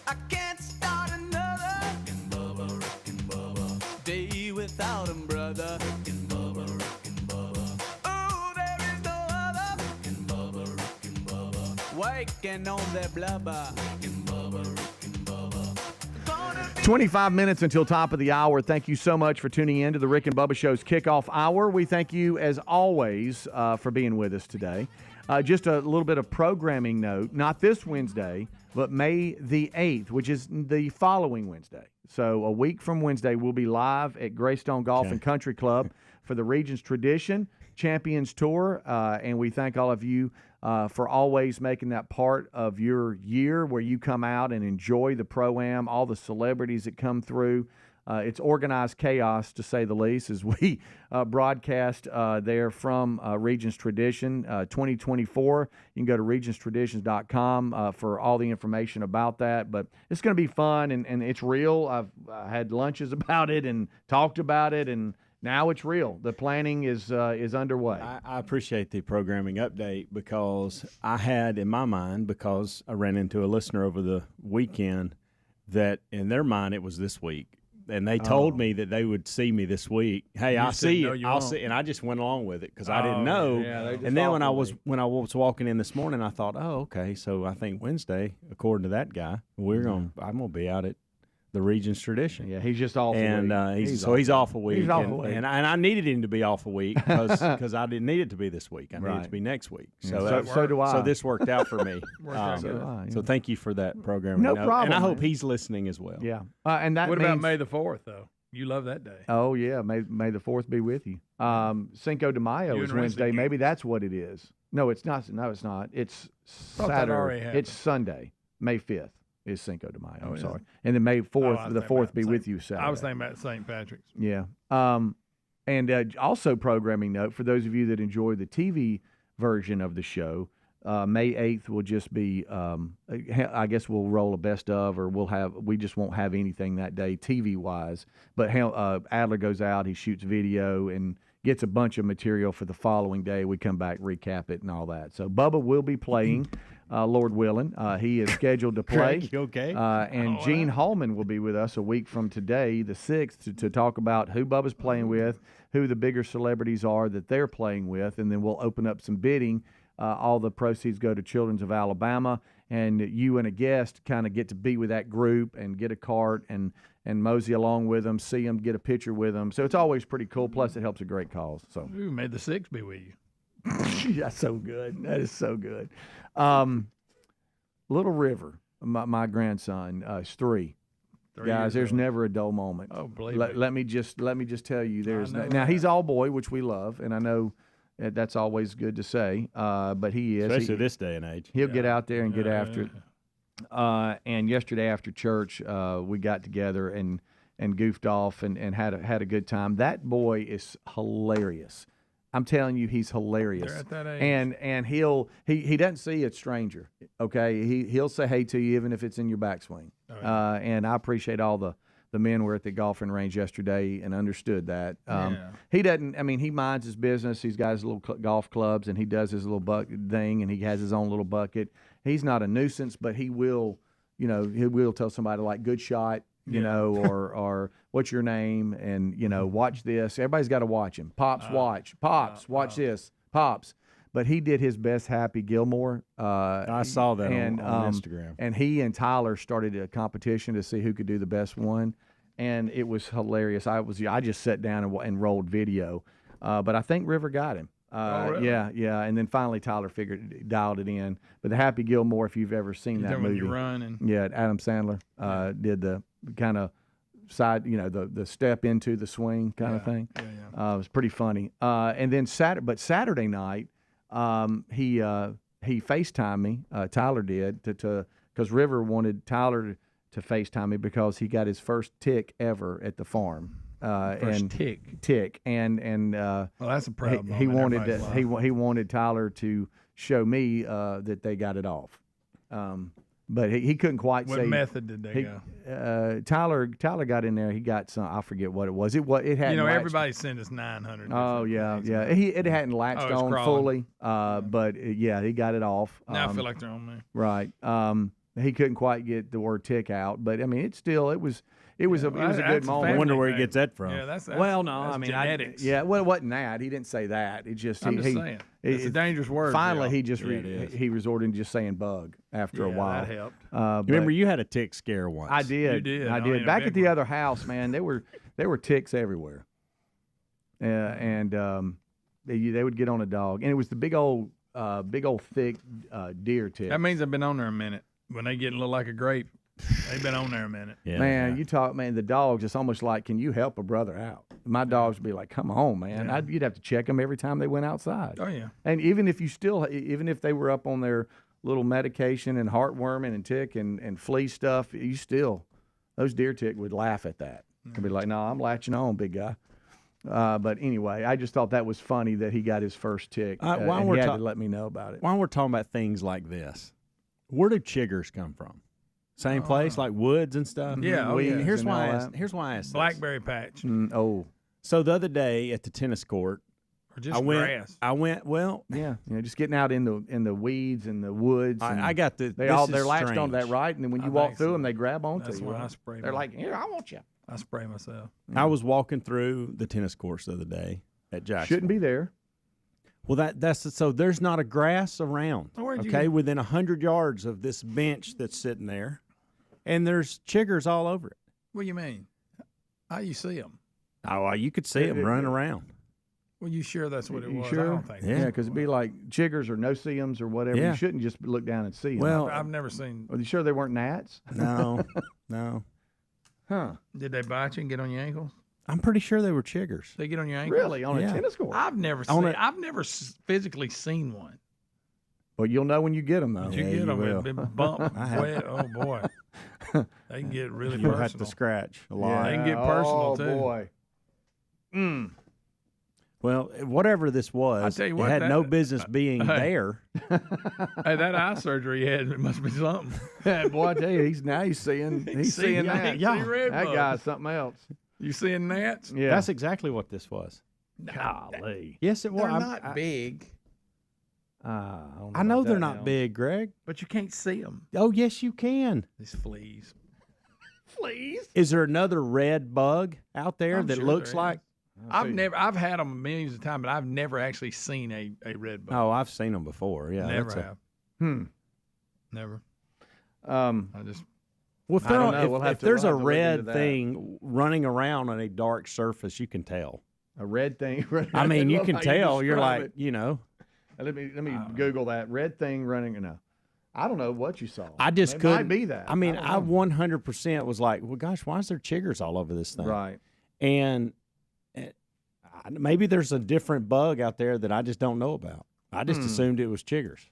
I can't start another day without him, brother. Rick and Bubba. Ooh, there is no other. Rick and Bubba. Why raking on their blubber. Rick and Bubba. 25 minutes until top of the hour. Thank you so much for tuning in to the Rick and Bubba Show's Kickoff Hour. We thank you, as always, for being with us today. Just a little bit of programming note, not this Wednesday, but May the 8th, which is the following Wednesday. So a week from Wednesday, we'll be live at Greystone Golf and Country Club for the Regions Tradition Champions Tour, and we thank all of you for always making that part of your year where you come out and enjoy the Pro-Am, all the celebrities that come through. It's organized chaos, to say the least, as we broadcast there from Regions Tradition 2024. You can go to regionstraditions.com for all the information about that. But it's going to be fun, and it's real. I've had lunches about it and talked about it, and now it's real. The planning is underway. I appreciate the programming update because I had in my mind, because I ran into a listener over the weekend, that in their mind it was this week. And they told me that they would see me this week. Hey, I'll see you. I'll see. And I just went along with it because I didn't know. Yeah, and then when I was walking in this morning, I thought, oh, okay. So I think Wednesday, according to that guy, I'm gonna be out at the Regions Tradition. Yeah, he's just off. And he's off a week. He's off a week. And I needed him to be off a week because I didn't need it to be this week. I needed it to be next week. So do I. So this worked out for me. So thank you for that program. No problem. And I hope he's listening as well. Yeah. And that what means, about May the 4th, though? You love that day. Oh, yeah. May the 4th be with you. Cinco de Mayo is Wednesday. Maybe that's what it is. No, it's not. No, it's not. It's Saturday. It's Sunday, May 5th. Is Cinco de Mayo. I'm sorry. And then May 4th, the 4th be with you Saturday. I was thinking about St. Patrick's. Yeah. And also programming note, for those of you that enjoy the TV version of the show, May 8th will just be, I guess we'll roll a best of, or we just won't have anything that day TV-wise. But Adler goes out, he shoots video, and gets a bunch of material for the following day. We come back, recap it, and all that. So Bubba will be playing. Lord willing, he is scheduled to play. Greg, you okay? And Gene Hallman will be with us a week from today, the 6th, to talk about who Bubba's playing with, who the bigger celebrities are that they're playing with, and then we'll open up some bidding. All the proceeds go to Children's of Alabama, and you and a guest kind of get to be with that group and get a cart and mosey along with them, see them, get a picture with them. So it's always pretty cool. Plus, it helps a great cause. So Ooh, may the 6th be with you. That's so good. That is so good. Little River, my grandson, is 3. Guys, there's never a dull moment. Oh, believe me. Let me just tell you, now he's all boy, which we love, and I know that's always good to say. But he is, especially this day and age. He'll get out there and get after it. And yesterday after church, we got together and goofed off and had a good time. That boy is hilarious. I'm telling you, he's hilarious. They're at that age. And he doesn't see a stranger. Okay, he'll say hey to you even if it's in your backswing. Oh, yeah. And I appreciate all the men were at the golfing range yesterday and understood that. He doesn't. I mean, he minds his business. He's got his little golf clubs and he does his little bucket thing and he has his own little bucket. He's not a nuisance, but he will tell somebody like good shot. Or what's your name? And, watch this. Everybody's got to watch him. Pops, watch this. Pops. But he did his best Happy Gilmore. I saw that on Instagram. And he and Tyler started a competition to see who could do the best one. And it was hilarious. I just sat down and rolled video. But I think River got him. Really? Yeah. And then finally Tyler dialed it in. But the Happy Gilmore, if you've ever seen that movie. You run Adam Sandler did the kind of side, the step into the swing kind of thing. It was pretty funny. And then Saturday night, he FaceTimed me. Tyler did because River wanted Tyler to FaceTime me because he got his first tick ever at the farm. Tick, and well, that's a proud he wanted he wanted Tyler to show me that they got it off. But he couldn't quite say. What method did they go? Tyler got in there. He got some. I forget what it was. It had. Everybody sent us 900. Oh yeah. It hadn't latched on fully. But he got it off. Now I feel like they're on me. Right. He couldn't quite get the word tick out, but I mean, it it was a good moment. I wonder where he gets that from. Yeah, that's well, no, that's I mean, genetics. well, it wasn't that. He didn't say that. It just I'm just saying. It's a dangerous word. Finally, he just he resorted to just saying bug after a while. That helped. Remember, you had a tick scare once. I did. You did. I did. Back at the other house, man, there were ticks everywhere, and they would get on a dog, and it was the big old thick deer tick. That means I've been on there a minute. When they get a little like a grape, they've been on there a minute. Yeah, man, the dogs, it's almost like, can you help a brother out? My dogs would be like, come on, man. Yeah. You'd have to check them every time they went outside. Oh, yeah. And even if they were up on their little medication and heartworming and tick and flea stuff, those deer tick would laugh at that. And be like, no, I'm latching on, big guy. But anyway, I just thought that was funny that he got his first tick. And he had to let me know about it. While we're talking about things like this, where do chiggers come from? Same place, like woods and stuff? Yeah. Here's why I asked Blackberry patch. So the other day at the tennis court, or just grass. I went, just getting out in the weeds and the woods. I got they're latched onto that, right? And then when you walk through them, they grab onto That's you. why I spray. They're like, here, I want you. I spray myself. I was walking through the tennis course the other day at Jacksonville. Shouldn't be there. Well, so there's not a grass around. Okay, within 100 yards of this bench that's sitting there, and there's chiggers all over it. What do you mean? How you see them? Oh, you could see them running around. Well, you sure that's what it was? Sure? I don't think. Yeah, because it'd be like chiggers or no-see-ums or whatever. Yeah. You shouldn't just look down and see them. Well, I've never seen. Are you sure they weren't gnats? No. Huh? Did they bite you and get on your ankles? I'm pretty sure they were chiggers. They get on your ankles? Really? On a tennis court? I've never physically seen one. Well, you'll know when you get them, though. You get them, it's been bumped, wet. Oh boy, they can get really You'll personal. have to scratch a lot. They can get personal too. Oh boy. Well, whatever this was, I tell you what, it had no business being there. Hey, that eye surgery he had, it must be something. Yeah, boy, I tell you, he's seeing that. That guy's something else. You seeing gnats? Yeah, that's exactly what this was. Golly. Yes, it was. They're not big. I know they're not big, Greg. But you can't see them. Oh, yes, you can. These fleas. Fleas? Is there another red bug out there that sure looks there like? I've had them millions of times, but I've never actually seen a red bug. Oh, I've seen them before. Yeah, never have. Never. I just. Well, if there's a red thing running around on a dark surface, you can tell. A red thing. I mean, you can tell. You're like, Let me Google that red thing running. No, I don't know what you saw. I just couldn't. Might be that. I mean, I 100% was like, well, gosh, why is there chiggers all over this thing? Right. And maybe there's a different bug out there that I just don't know about. I just assumed it was chiggers.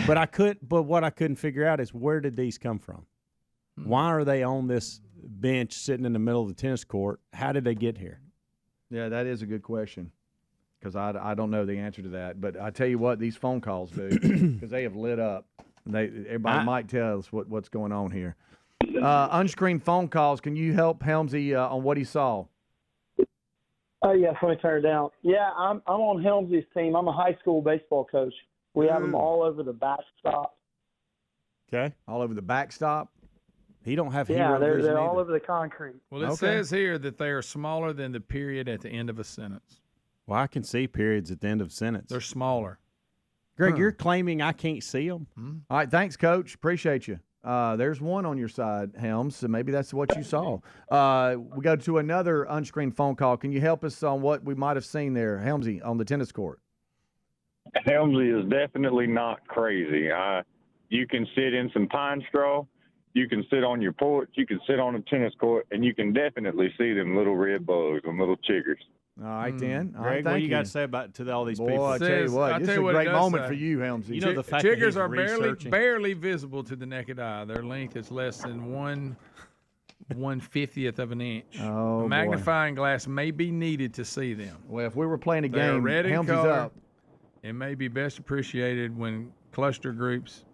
But what I couldn't figure out is, where did these come from? Why are they on this bench sitting in the middle of the tennis court? How did they get here? Yeah, that is a good question, because I don't know the answer to that. But I tell you what, these phone calls do, because they have lit up. Everybody might tell us what's going on here. Unscreened phone calls. Can you help Helmsy on what he saw? Yes, let me turn it down. Yeah, I'm on Helmsy's team. I'm a high school baseball coach. We have them all over the backstop. Okay. All over the backstop? He don't have hero vision. Yeah, they're all either. over the concrete. Well, it says here that they are smaller than the period at the end of a sentence. Well, I can see periods at the end of a sentence. They're smaller. Greg, you're claiming I can't see them? All right, thanks, Coach. Appreciate you. There's one on your side, Helms, so maybe that's what you saw. We go to another unscreened phone call. Can you help us on what we might have seen there, Helmsy, on the tennis court? Helmsy is definitely not crazy. You can sit in some pine straw. You can sit on your porch. You can sit on a tennis court, and you can definitely see them little red bugs and little chiggers. All right, then. Greg, what do you got to say to all these people? I tell you what, this is a great moment for you, Helmsy. You know, the fact chiggers are barely visible to the naked eye. Their length is less than 1/50th of an inch. Oh, a magnifying glass may be needed to see them. Well, if we were playing a game, red in Helmsy's color, up. It may be best appreciated when cluster groups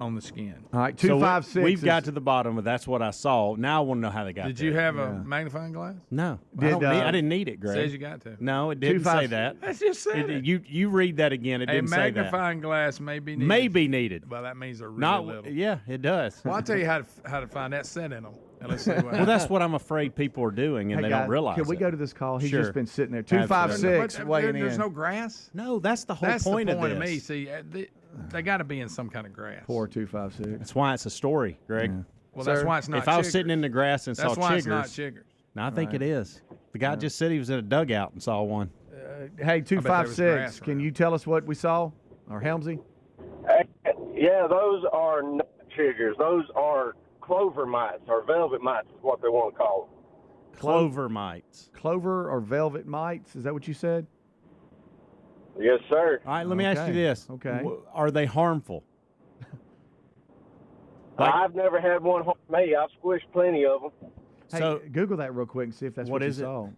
on the skin. All right, 256. We've got to the bottom of that's what I saw. Now I want to know how they got there. Did you have a magnifying glass? No. I didn't need it, Greg. It says you got to. No, it didn't say that. That's just said it. You read that again. It didn't say that. A magnifying glass may be needed. May be needed. Well, that means they're really little. Yeah, it does. Well, I'll tell you how to find that set in them. Let's see what Well, that's what I'm afraid people are doing, and Hey, they guys, don't realize Can we it. go to this call? He's Sure. just been sitting there. Absolutely. 256 weighing There's in. no grass. No, that's the whole That's point the point of of this. me. See, they got to be in some kind of grass. Poor 256. That's why it's a story, Greg. Well, Sir, that's why it's not. If I was chiggers. sitting in the grass and that's saw why chiggers, it's not chiggers. no, I think it is. The guy just said he was at a dugout and saw one. Hey, there was 256, grass can around. you tell us what we saw? Or Helmsy? Yeah, those are not chiggers. Those are clover mites or velvet mites is what they want to call them. Clover mites. Clover or velvet mites? Is that what you said? Yes, sir. All right, let me ask you Okay. this. Okay. Are they harmful? I've never had one harm me. I've squished plenty of them. Hey, So- Google that real quick and see if that's what you is it? saw.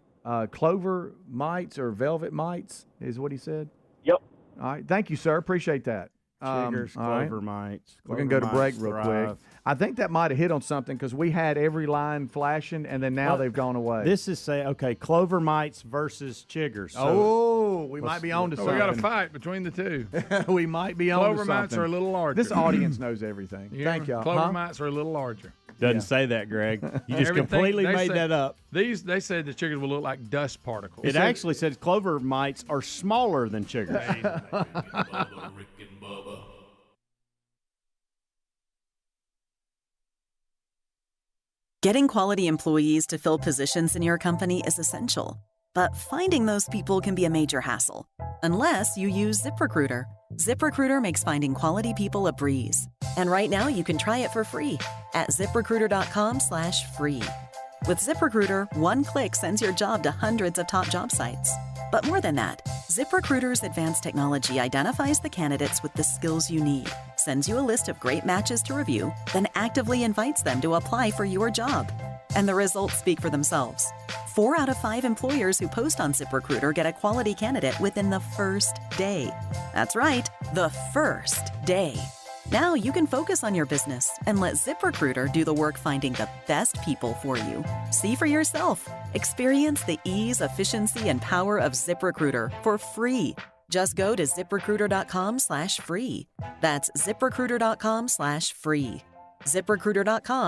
Clover mites or velvet mites is what he said. Yep. All right. Thank you, sir. Appreciate that. Chiggers, all right. clover mites. We're going to go to Clover break mites real thrive. quick. I think that might have hit on something because we had every line flashing, and then now Well, they've gone away. This is clover mites versus chiggers. So oh, we might be on to So something. we got a fight between the two. We might be on to Clover something. mites are a little larger. This audience knows everything. You Thank hear me? y'all. Clover Huh? mites are a little larger. doesn't say that, Greg. You just Everything- completely they made say- that up. They said the chiggers will look like dust particles. It actually said clover mites are smaller than chiggers. Getting quality employees to fill positions in your company is essential, but finding those people can be a major hassle, unless you use ZipRecruiter. ZipRecruiter makes finding quality people a breeze. And right now you can try it for free at ziprecruiter.com/free. With ZipRecruiter, one click sends your job to hundreds of top job sites. But more than that, ZipRecruiter's advanced technology identifies the candidates with the skills you need, sends you a list of great matches to review, then actively invites them to apply for your job. And the results speak for themselves. 4 out of 5 employers who post on ZipRecruiter get a quality candidate within the first day. That's right, the first day. Now you can focus on your business and let ZipRecruiter do the work finding the best people for you. See for yourself. Experience the ease, efficiency, and power of ZipRecruiter for free. Just go to ziprecruiter.com/free. That's ziprecruiter.com/free.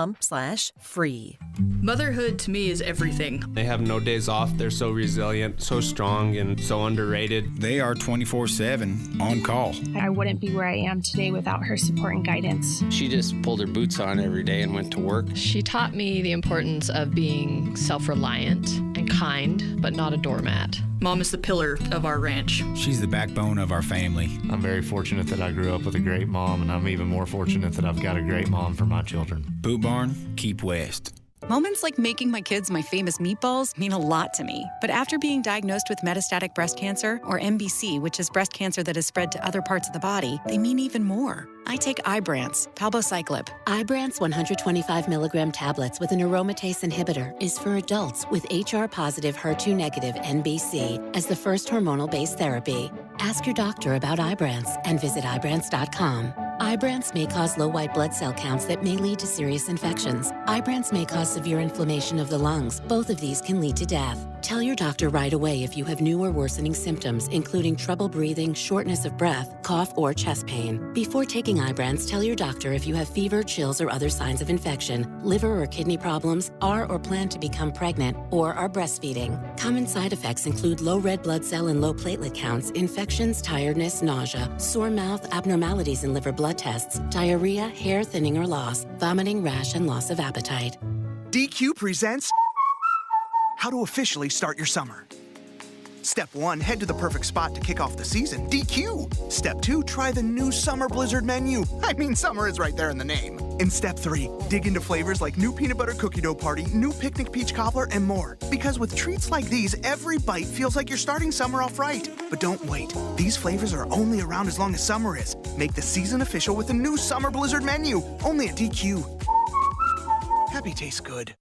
ZipRecruiter.com/free. Motherhood to me is everything. They have no days off. They're so resilient, so strong, and so underrated. They are 24/7 on call. I wouldn't be where I am today without her support and guidance. She just pulled her boots on every day and went to work. She taught me the importance of being self-reliant and kind, but not a doormat. Mom is the pillar of our ranch. She's the backbone of our family. I'm very fortunate that I grew up with a great mom, and I'm even more fortunate that I've got a great mom for my children. Boot Barn, keep west. Moments like making my kids my famous meatballs mean a lot to me. But after being diagnosed with metastatic breast cancer, or MBC, which is breast cancer that has spread to other parts of the body, they mean even more. I take Ibrance, palbociclib. Ibrance 125 milligram tablets with an aromatase inhibitor is for adults with HR-positive, HER2-negative MBC as the first hormonal-based therapy. Ask your doctor about Ibrance and visit Ibrance.com. Ibrance may cause low white blood cell counts that may lead to serious infections. Ibrance may cause severe inflammation of the lungs. Both of these can lead to death. Tell your doctor right away if you have new or worsening symptoms, including trouble breathing, shortness of breath, cough, or chest pain. Before taking Ibrance, tell your doctor if you have fever, chills, or other signs of infection, liver or kidney problems, are or plan to become pregnant, or are breastfeeding. Common side effects include low red blood cell and low platelet counts, infections, tiredness, nausea, sore mouth, abnormalities in liver blood tests, diarrhea, hair thinning or loss, vomiting, rash, and loss of appetite. DQ presents How to Officially Start Your Summer. Step 1, head to the perfect spot to kick off the season, DQ. Step 2, try the new Summer Blizzard menu. I mean, summer is right there in the name. In Step 3, dig into flavors like new peanut butter cookie dough party, new picnic peach cobbler, and more. Because with treats like these, every bite feels like you're starting summer off right. But don't wait. These flavors are only around as long as summer is. Make the season official with the new Summer Blizzard menu, only at DQ. Happy tastes good.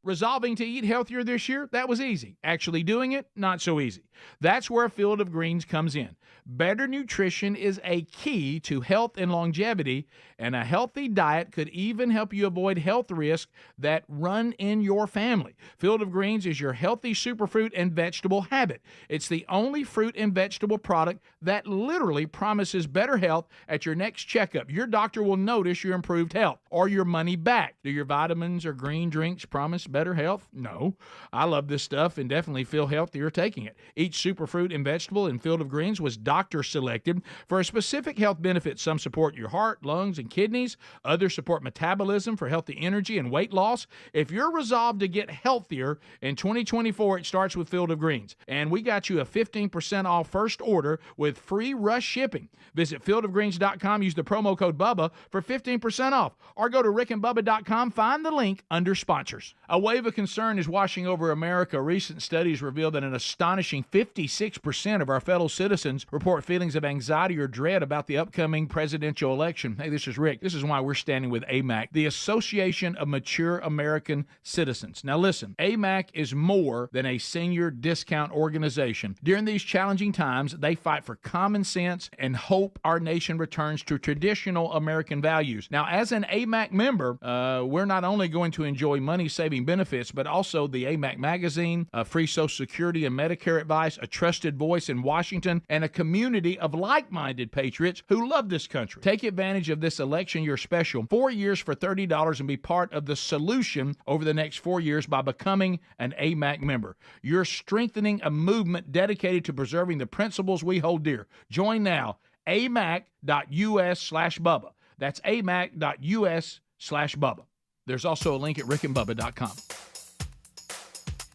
Resolving to eat healthier this year, that was easy. Actually doing it, not so easy. That's where Field of Greens comes in. Better nutrition is a key to health and longevity, and a healthy diet could even help you avoid health risks that run in your family. Field of Greens is your healthy superfruit and vegetable habit. It's the only fruit and vegetable product that literally promises better health at your next checkup. Your doctor will notice your improved health or your money back. Do your vitamins or green drinks promise better health? No. I love this stuff and definitely feel healthier taking it. Each superfruit and vegetable in Field of Greens was doctor selected for a specific health benefit. Some support your heart, lungs, and kidneys. Others support metabolism for healthy energy and weight loss. If you're resolved to get healthier in 2024, it starts with Field of Greens. And we got you a 15% off first order with free rush shipping. Visit fieldofgreens.com, use the promo code Bubba for 15% off, or go to rickandbubba.com, find the link under sponsors. A wave of concern is washing over America. Recent studies reveal that an astonishing 56% of our fellow citizens report feelings of anxiety or dread about the upcoming presidential election. Hey, this is Rick. This is why we're standing with AMAC, the Association of Mature American Citizens. Now listen, AMAC is more than a senior discount organization. During these challenging times, they fight for common sense and hope our nation returns to traditional American values. Now, as an AMAC member, we're not only going to enjoy money-saving benefits, but also the AMAC magazine, free Social Security and Medicare advice, a trusted voice in Washington, and a community of like-minded patriots who love this country. Take advantage of this election year special, 4 years for $30, and be part of the solution over the next 4 years by becoming an AMAC member. You're strengthening a movement dedicated to preserving the principles we hold dear. Join now, amac.us/Bubba. That's amac.us/Bubba. There's also a link at rickandbubba.com.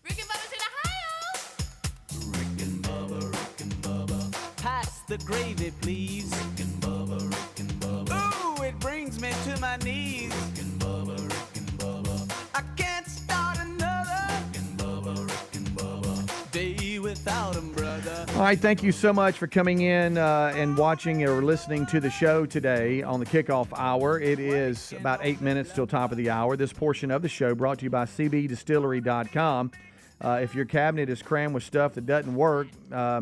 Rick and Bubba. Pass the gravy, please. Rick and Bubba. Ooh, it brings me to my knees. Rick and Bubba. I can't start another Rick and Bubba. Day without 'em, brother. All right, thank you so much for coming in and watching or listening to the show today on the Kickoff Hour. It is about 8 minutes till top of the hour. This portion of the show brought to you by cbdistillery.com. If your cabinet is crammed with stuff that doesn't work,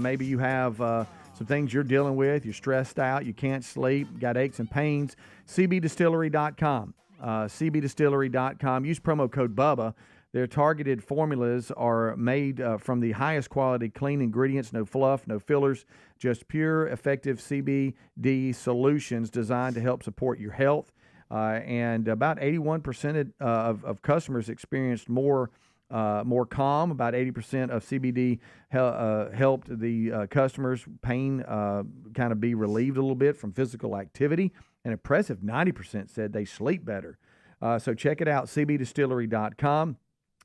maybe you have some things you're dealing with, you're stressed out, you can't sleep, got aches and pains, cbdistillery.com. cbdistillery.com. Use promo code Bubba. Their targeted formulas are made from the highest quality clean ingredients, no fluff, no fillers, just pure, effective CBD solutions designed to help support your health. And about 81% of customers experienced more calm. About 80% of CBD helped the customers' pain kind of be relieved a little bit from physical activity. An impressive 90% said they sleep better. So check it out, cbdistillery.com.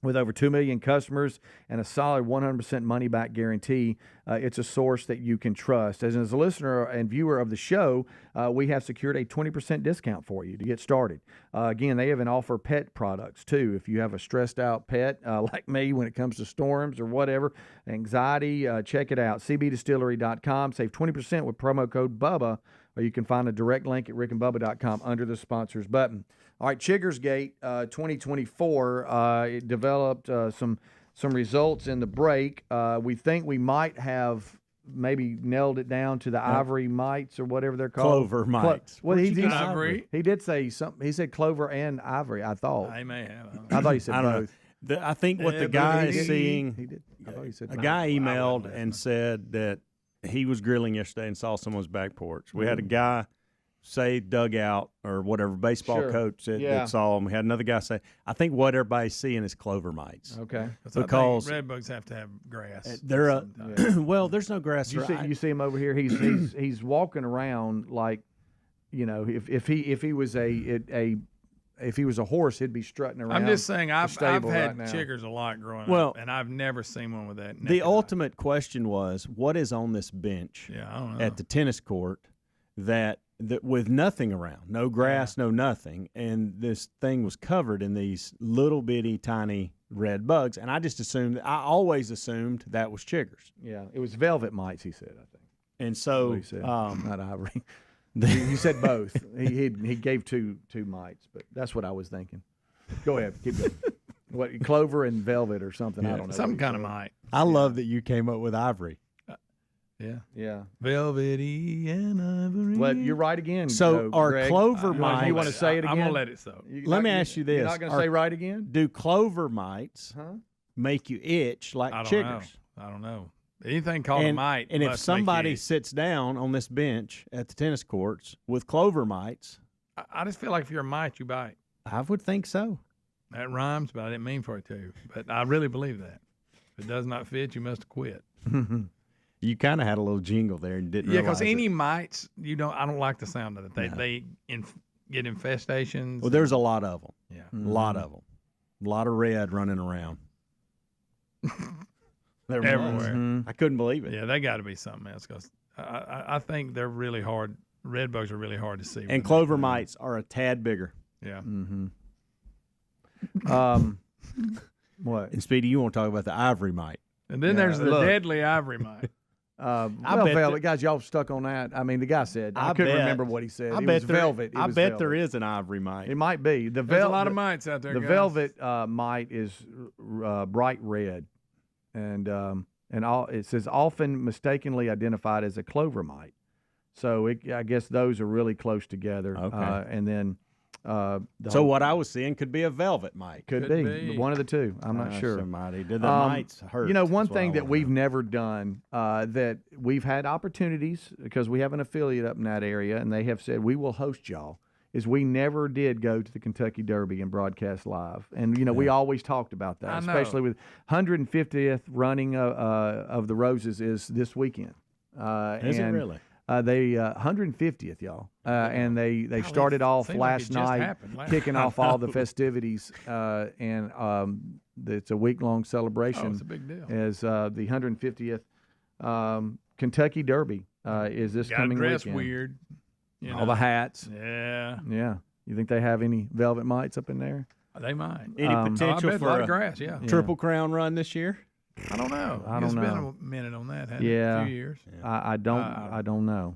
With over 2 million customers and a solid 100% money-back guarantee, it's a source that you can trust. As a listener and viewer of the show, we have secured a 20% discount for you to get started. Again, they even offer pet products, too. If you have a stressed-out pet, like me, when it comes to storms or whatever, anxiety, check it out, cbdistillery.com. Save 20% with promo code Bubba, or you can find a direct link at rickandbubba.com under the sponsors button. All right, Chiggersgate 2024, it developed some results in the break. We think we might have maybe nailed it down to the ivory mites or whatever they're called. Clover mites. Well, he did say something. He said clover and ivory, I thought. I may have. I thought he said both. I think what the guy is seeing, he did. I thought he said a guy emailed and said that he was grilling yesterday and saw someone's back porch. We had a guy say dugout or whatever, baseball coach that saw him. We had another guy say, I think what everybody's seeing is clover mites. Okay. Because red bugs have to have grass. They're well, there's no grass. You see him over here. He's walking around like, you know, if he was a horse, he'd be strutting around. I'm just saying, I've had right chiggers a lot growing up, and I've never seen one with that. The ultimate question was, what is on this bench I don't know. at the tennis court that with nothing around, no grass, no nothing, and this thing was covered in these little bitty tiny red bugs, and I always assumed that was chiggers. Yeah, it was velvet mites, he said, I think. And so, he said. Not ivory. He said both. He gave two mites, but that's what I was thinking. Go ahead, keep going. What, clover and velvet or something? I don't know. Some kind of mite. I love that you came up with ivory. Yeah. Velvety and ivory. Well, you're right again. So are Greg. clover mites? You want to say it again? I'm gonna let it so. Let me ask you this: You're not going to say right again? Do clover mites make you itch like chiggers? I don't know. Anything called a mite. And if must somebody make you sits down on this bench at the tennis courts with clover mites, I just feel like if you're a mite, you bite. I would think so. That rhymes, but I didn't mean for it to. But I really believe that. If it does not fit, you must have quit. You kind of had a little jingle there and didn't. Yeah, because realize any it. mites, I don't like the sound of it. They get infestations. Well, there's a lot of them. Yeah, a lot of them. A lot of red running around. Everywhere. I couldn't believe it. Yeah, they got to be something else because I think they're really hard. Red bugs are really hard to see. And clover mites are a tad bigger. Yeah. What? And Speedy, you want to talk about the ivory mite? And then there's the deadly ivory mite. Velvet, guys, y'all stuck on that. I mean, the guy said, I couldn't remember what he said. It was velvet. I bet there is an ivory mite. It might be. There's a lot of mites out there, The guys. velvet mite is bright red. And it says often mistakenly identified as a clover mite. So I guess those are really close together. Okay. And then so what I was seeing could be a velvet mite. Could be one of the two. I'm not sure. Somebody did the mites hurt? You know, one thing that we've never done that we've had opportunities because we have an affiliate up in that area, and they have said we will host y'all. Is we never did go to the Kentucky Derby and broadcast live, and we always talked about that, especially with 150th running of the Roses is this weekend. Is it really? They 150th, y'all, and they started off last night, kicking off all the festivities, and it's a week-long celebration. Oh, it's a big deal. As the 150th Kentucky Derby is this coming dress weekend. Weird. All the hats. Yeah. Yeah. You think they have any velvet mites up in there? They might. Any potential for a grass? Yeah. Triple Crown run this year? I don't know. It's been a minute on that, hasn't it? A few years. I don't know.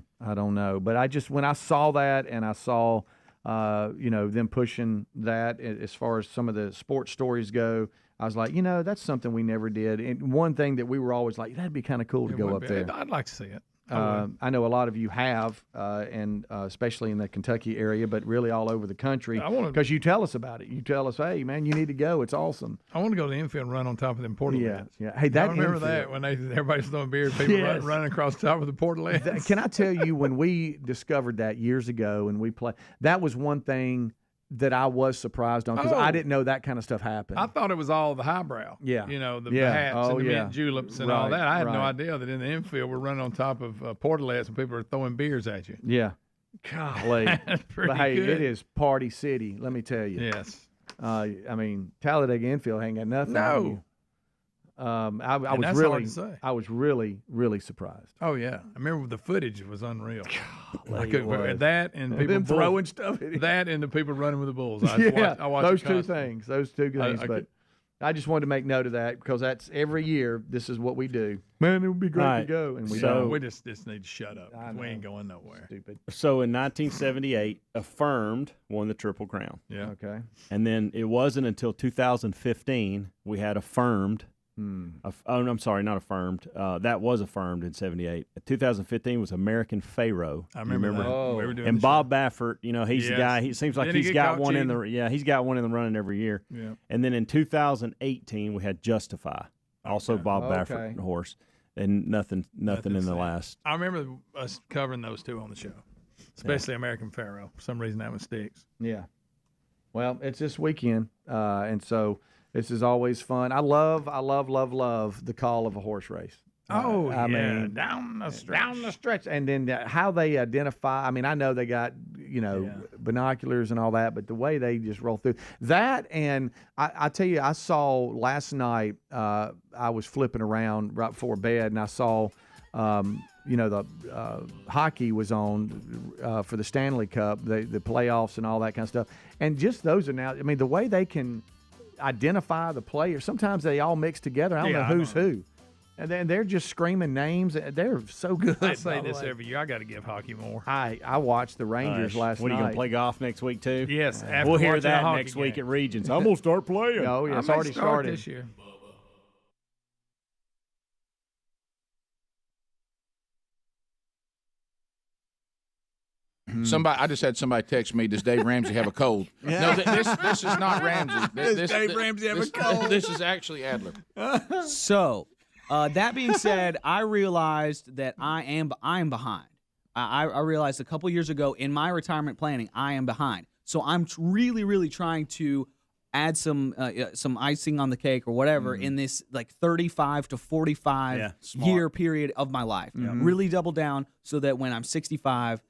But when I saw that and I saw, them pushing that as far as some of the sports stories go, I was like, that's something we never did. And one thing that we were always like, that'd be kind of cool to go up there. I'd like to see it. I know a lot of you have, and especially in the Kentucky area, but really all over the country, because you tell us about it. You tell us, hey, man, you need to go. It's awesome. I want to go to the infield and run on top of them portalets. Yeah. Hey, I remember that when everybody's throwing beer, people running across the top of the portalets. Can I tell you, when we discovered that years ago and we played, that was one thing that I was surprised on because I didn't know that kind of stuff happened. I thought it was all the highbrow. Yeah. The hats and the mint juleps and all that. I had no idea that in the infield we're running on top of portalets and people are throwing beers at you. Yeah. Golly. That's pretty but hey, good. it is Party City, let me tell you. Yes. I mean, Talladega infield ain't got nothing on you. I was really, really surprised. Oh yeah, I remember the footage was unreal. I couldn't that and people them throwing stuff. That and the people running with the bulls. I watched those two things. Those two things. But I just wanted to make note of that because that's every year. This is what we do. Man, it would be great to go, and we don't. We just need to shut up. We ain't going nowhere. Stupid. So in 1978, Affirmed won the Triple Crown. Yeah. Okay. And then it wasn't until 2015 we had Affirmed. I'm sorry, not Affirmed. That was Affirmed in '78. 2015 was American Pharaoh. I remember that. We were doing and Bob Baffert, he's the guy. He seems like he's got one in the he's got one in the running every year. Yeah. And then in 2018 we had Justify, also Bob Baffert horse, and nothing in the last. I remember us covering those two on the show, especially American Pharaoh. For some reason that one sticks. Yeah. Well, it's this weekend, and so. This is always fun. I love the call of a horse race. I mean, down the stretch. And then how they identify. I mean, I know they got, binoculars and all that, but the way they just roll through that. And I tell you, I saw last night, I was flipping around right before bed and I saw, the hockey was on for the Stanley Cup, the playoffs and all that kind of stuff. And just those are now, I mean, the way they can identify the players. Sometimes they all mix together. I don't know who's who. And then they're just screaming names. They're so good. I say this every year. I got to give hockey more. I watched the Rangers last night. What, are you going to play golf next week, too? Yes. We'll hear that next week at Regions. I'm going to start playing. Oh, yeah, it's already started. This year. I just had somebody text me, does Dave Ramsey have a cold? No, this is not Ramsey. Does Dave Ramsey have a cold? This is actually Adler. So, that being said, I realized that I am behind. I realized a couple years ago in my retirement planning, I am behind. So I'm really, really trying to add some icing on the cake or whatever in this like 35 to 45 year period of my life. Really double down so that when I'm 65,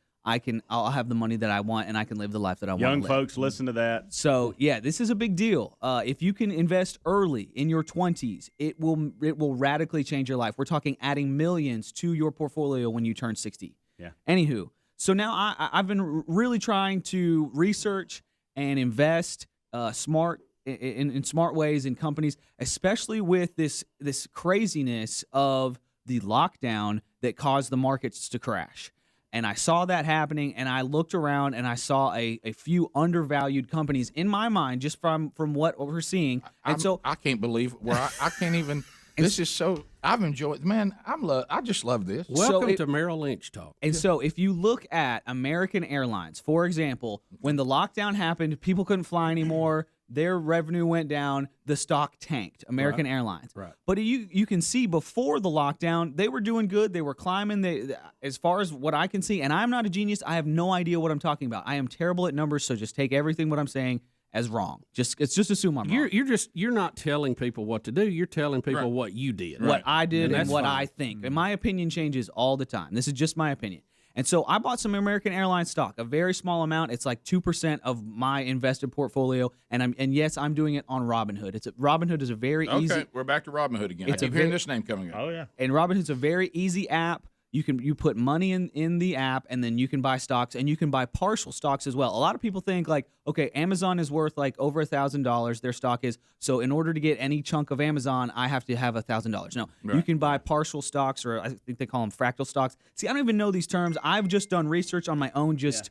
I'll have the money that I want and I can live the life that I want to live. Young folks, listen to that. So yeah, this is a big deal. If you can invest early in your 20s, it will radically change your life. We're talking adding millions to your portfolio when you turn 60. Yeah. Anywho, so now I've been really trying to research and invest smart in smart ways in companies, especially with this craziness of the lockdown that caused the markets to crash. And I saw that happening, and I looked around, and I saw a few undervalued companies in my mind, just from what we're seeing. And I can't believe where I can't even. This is so. I've enjoyed. Man, I just love this. Welcome to Merrill Lynch talk. And so, if you look at American Airlines, for example, when the lockdown happened, people couldn't fly anymore. Their revenue went down. The stock tanked. American Airlines. Right. But you can see before the lockdown, they were doing good. They were climbing. As far as what I can see, and I'm not a genius. I have no idea what I'm talking about. I am terrible at numbers, so just take everything what I'm saying as wrong. Just assume I'm wrong. You're not telling people what to do. You're telling people what you did. What I did and what fine. I think. And my opinion changes all the time. This is just my opinion. And so I bought some American Airlines stock, a very small amount. It's like 2% of my invested portfolio, and yes, I'm doing it on Robinhood. Robinhood is a very easy. Okay, we're back to Robinhood again. I keep hearing this name coming up. Oh yeah. And Robinhood's a very easy app. You put money in the app, and then you can buy stocks, and you can buy partial stocks as well. A lot of people think like, okay, Amazon is worth like over $1,000. Their stock is, so in order to get any chunk of Amazon, I have to have $1,000. No, you can buy partial stocks, or I think they call them fractal stocks. See, I don't even know these terms. I've just done research on my own, just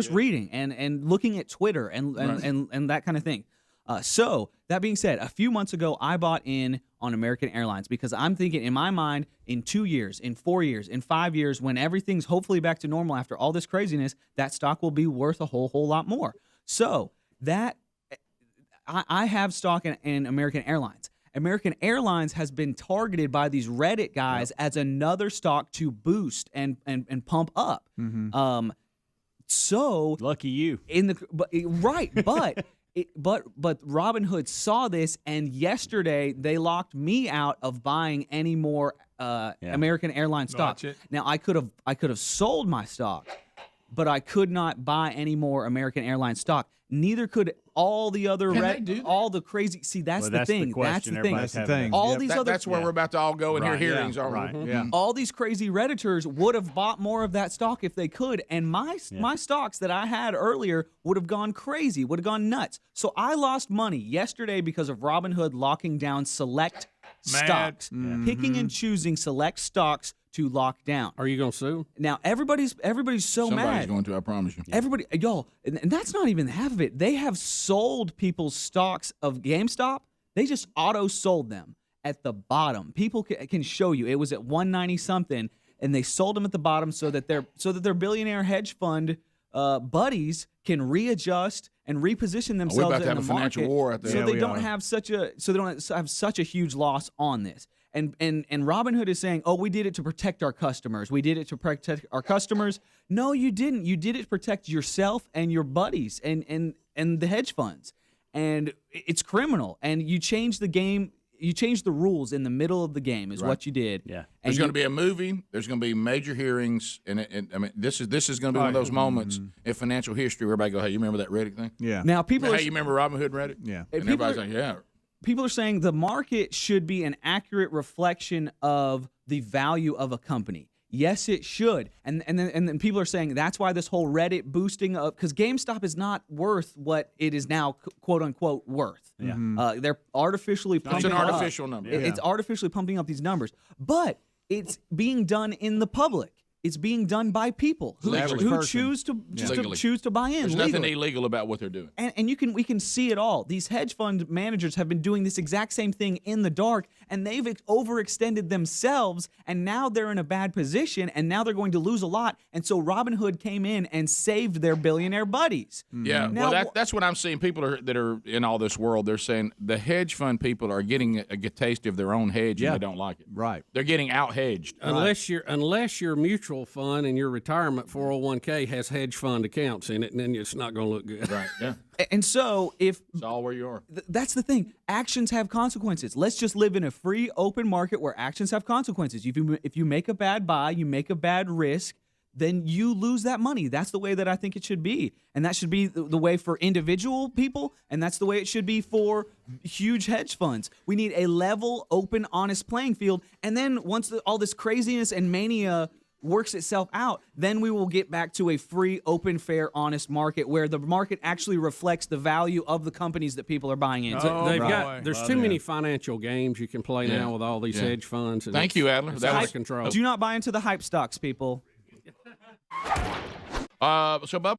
reading and looking at Twitter and that kind of thing. So that being said, a few months ago, I bought in on American Airlines because I'm thinking in my mind, in 2 years, in 4 years, in 5 years, when everything's hopefully back to normal after all this craziness, that stock will be worth a whole lot more. So that I have stock in American Airlines. American Airlines has been targeted by these Reddit guys as another stock to boost and pump up. Mm-hmm. So lucky you. But Robinhood saw this, and yesterday they locked me out of buying any more American Airlines stock. Now I could have sold my stock, but I could not buy any more American Airlines stock. Neither could all the other all the crazy. See, that's the thing. That's the thing. All these other. That's where we're about to all go and hear hearings. All right. Yeah. All these crazy Redditors would have bought more of that stock if they could, and my stocks that I had earlier would have gone crazy, would have gone nuts. So I lost money yesterday because of Robinhood locking down select stocks, picking and choosing select stocks to lock down. Are you going to sue? Now everybody's so Somebody's mad. Somebody's going to. I promise you. Everybody, y'all, and that's not even half of it. They have sold people's stocks of GameStop. They just auto sold them at the bottom. People can show you it was at 190 something, and they sold them at the bottom so that their billionaire hedge fund buddies can readjust and reposition themselves. We're about to in have the a financial market war out there. so they don't have such a huge loss on this. And Robinhood is saying, oh, we did it to protect our customers. We did it to protect our customers. No, you didn't. You did it to protect yourself and your buddies and the hedge funds. And it's criminal. And you changed the game. You changed the rules in the middle of the game is what you did. Yeah. There's going to be a movie. There's going to be major hearings. And I mean, this is going to be one of those moments in financial history where everybody go, hey, you remember that Reddit thing? Yeah. Now people you remember Robinhood Reddit? Yeah. And everybody's like, yeah. People are saying the market should be an accurate reflection of the value of a company. Yes, it should. And then people are saying that's why this whole Reddit boosting of, because GameStop is not worth what it is now, quote unquote, worth. Yeah. They're artificially pumping It's an up. artificial number. It's artificially pumping up these numbers. But it's being done in the public. It's being done by people who choose to choose to buy in. There's legally. nothing illegal about what they're doing. And we can see it all. These hedge fund managers have been doing this exact same thing in the dark, and they've overextended themselves, and now they're in a bad position, and now they're going to lose a lot. And so Robinhood came in and saved their billionaire buddies. Yeah, now, well, that's what I'm seeing. People that are in all this world, they're saying the hedge fund people are getting a taste of their own hedge, and they don't like it. Right. They're getting out hedged. Unless your mutual fund and your retirement 401k has hedge fund accounts in it, and then it's not going to look good. Right. Yeah. And so it's all where you are. That's the thing. Actions have consequences. Let's just live in a free, open market where actions have consequences. If you make a bad buy, you make a bad risk, then you lose that money. That's the way that I think it should be. And that should be the way for individual people, and that's the way it should be for huge hedge funds. We need a level, open, honest playing field. And then once all this craziness and mania works itself out, then we will get back to a free, open, fair, honest market where the market actually reflects the value of the companies that people are buying into. There's too many financial games you can play now with all these hedge funds. And Thank you, Adler. It's That out was of control. Do not buy into the hype stocks, people. So, Bubba.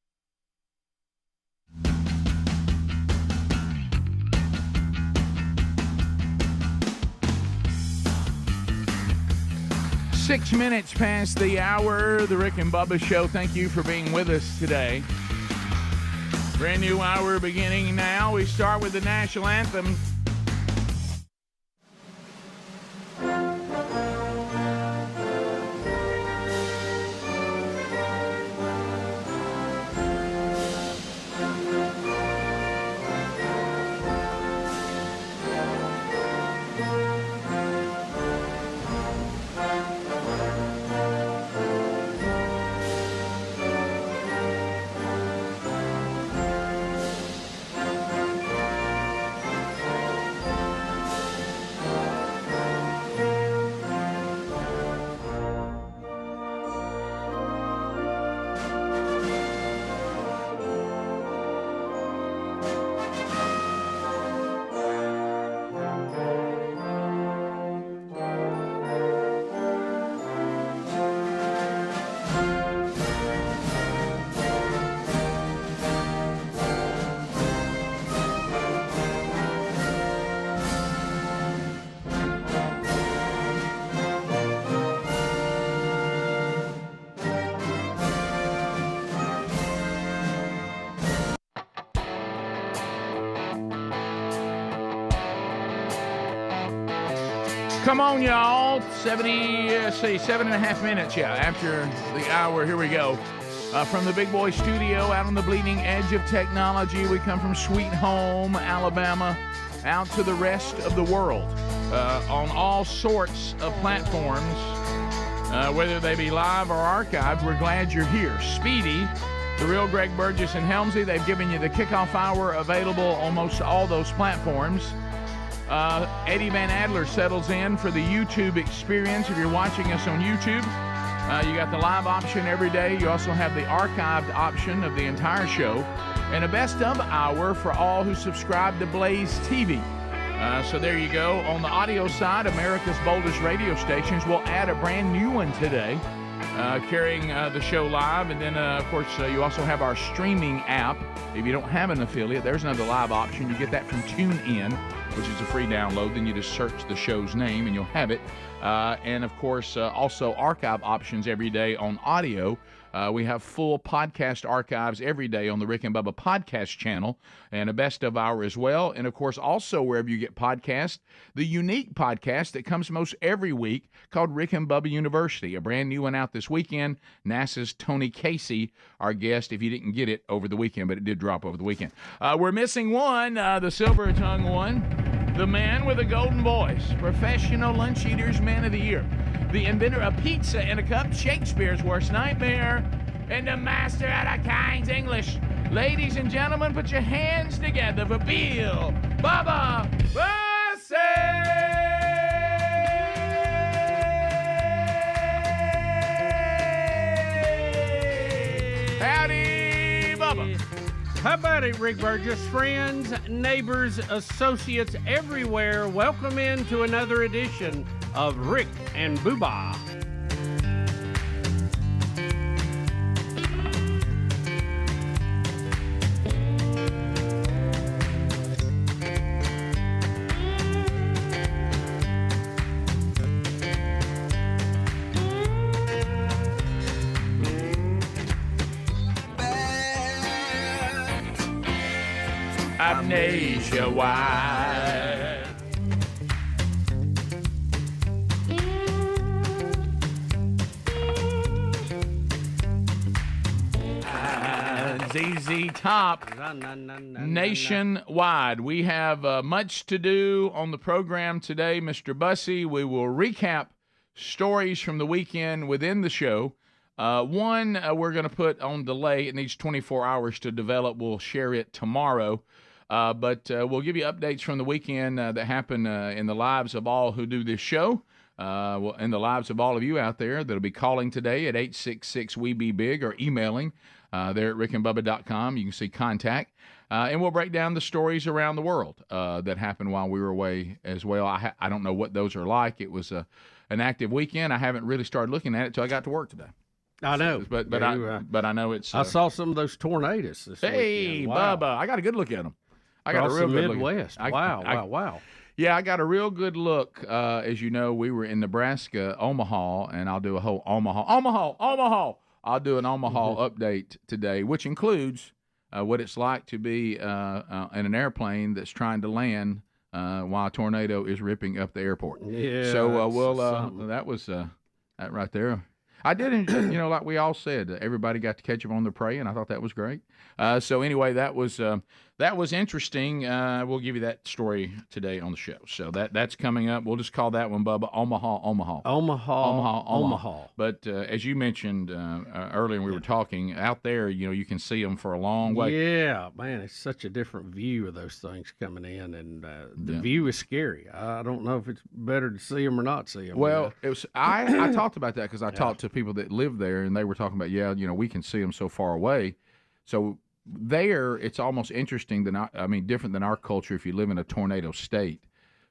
Six minutes past the hour, the Rick and Bubba Show. Thank you for being with us today. Brand new hour beginning now. We start with the national anthem. Come on, y'all. 7.5 minutes, after the hour. Here we go. From the Big Boy Studio out on the bleeding edge of technology, we come from Sweet Home, Alabama, out to the rest of the world on all sorts of platforms, whether they be live or archived. We're glad you're here. Speedy, the real Greg Burgess and Helmsy, they've given you the kickoff hour available on almost all those platforms. Eddie Van Adler settles in for the YouTube experience. If you're watching us on YouTube, you got the live option every day. You also have the archived option of the entire show, and a best of hour for all who subscribe to Blaze TV. So there you go. On the audio side, America's boldest radio stations will add a brand new one today, carrying the show live. And then, of course, you also have our streaming app. If you don't have an affiliate, there's another live option. You get that from TuneIn, which is a free download. Then you just search the show's name and you'll have it. And, of course, also archive options every day on audio. We have full podcast archives every day on the Rick and Bubba podcast channel, and a best of hour as well. And, of course, also wherever you get podcasts, the unique podcast that comes most every week called Rick and Bubba University, a brand new one out this weekend. NASA's Tony Casey, our guest, if you didn't get it over the weekend, but it did drop over the weekend. We're missing one, the silver tongue one, the man with a golden voice, Professional Lunch Eaters Man of the Year, the inventor of pizza in a cup, Shakespeare's worst nightmare, and the master out of King's English. Ladies and gentlemen, put your hands together for Bill Bubba Bussey! How about it, Rick Burgess? Friends, neighbors, associates everywhere, welcome into another edition of Rick and Bubba. I'm nationwide. ZZ Top, nationwide. We have much to do on the program today, Mr. Bussey. We will recap stories from the weekend within the show. One we're going to put on delay. It needs 24 hours to develop. We'll share it tomorrow. But we'll give you updates from the weekend that happen in the lives of all who do this show, in the lives of all of you out there that'll be calling today at 866-WE-BE-BIG or emailing there at rickandbubba.com. You can see contact. And we'll break down the stories around the world that happened while we were away as well. I don't know what those are like. It was an active weekend. I haven't really started looking at it until I got to work today. I know, but I know it's. I saw some of those tornadoes this weekend. Hey, Wow. Bubba, I got a good look at them. I got a real good Midwest. Look. Wow. Yeah, I got a real good look. As you know, we were in Nebraska, Omaha, and I'll do a whole Omaha. I'll do an Omaha update today, which includes what it's like to be in an airplane that's trying to land while a tornado is ripping up the airport. Yeah. So that was that right there. I did enjoy, like we all said, everybody got to catch up on the Prix, and I thought that was great. So anyway, that was interesting. We'll give you that story today on the show. So that's coming up. We'll just call that one, Bubba, Omaha. But as you mentioned earlier when we were talking, out there, you can see them for a long way. Yeah, man, it's such a different view of those things coming in, and the view is scary. I don't know if it's better to see them or not see them. Well, it was. I talked about that because I talked to people that live there, and they were talking about, we can see them so far away. So there, it's almost interesting different than our culture. If you live in a tornado state,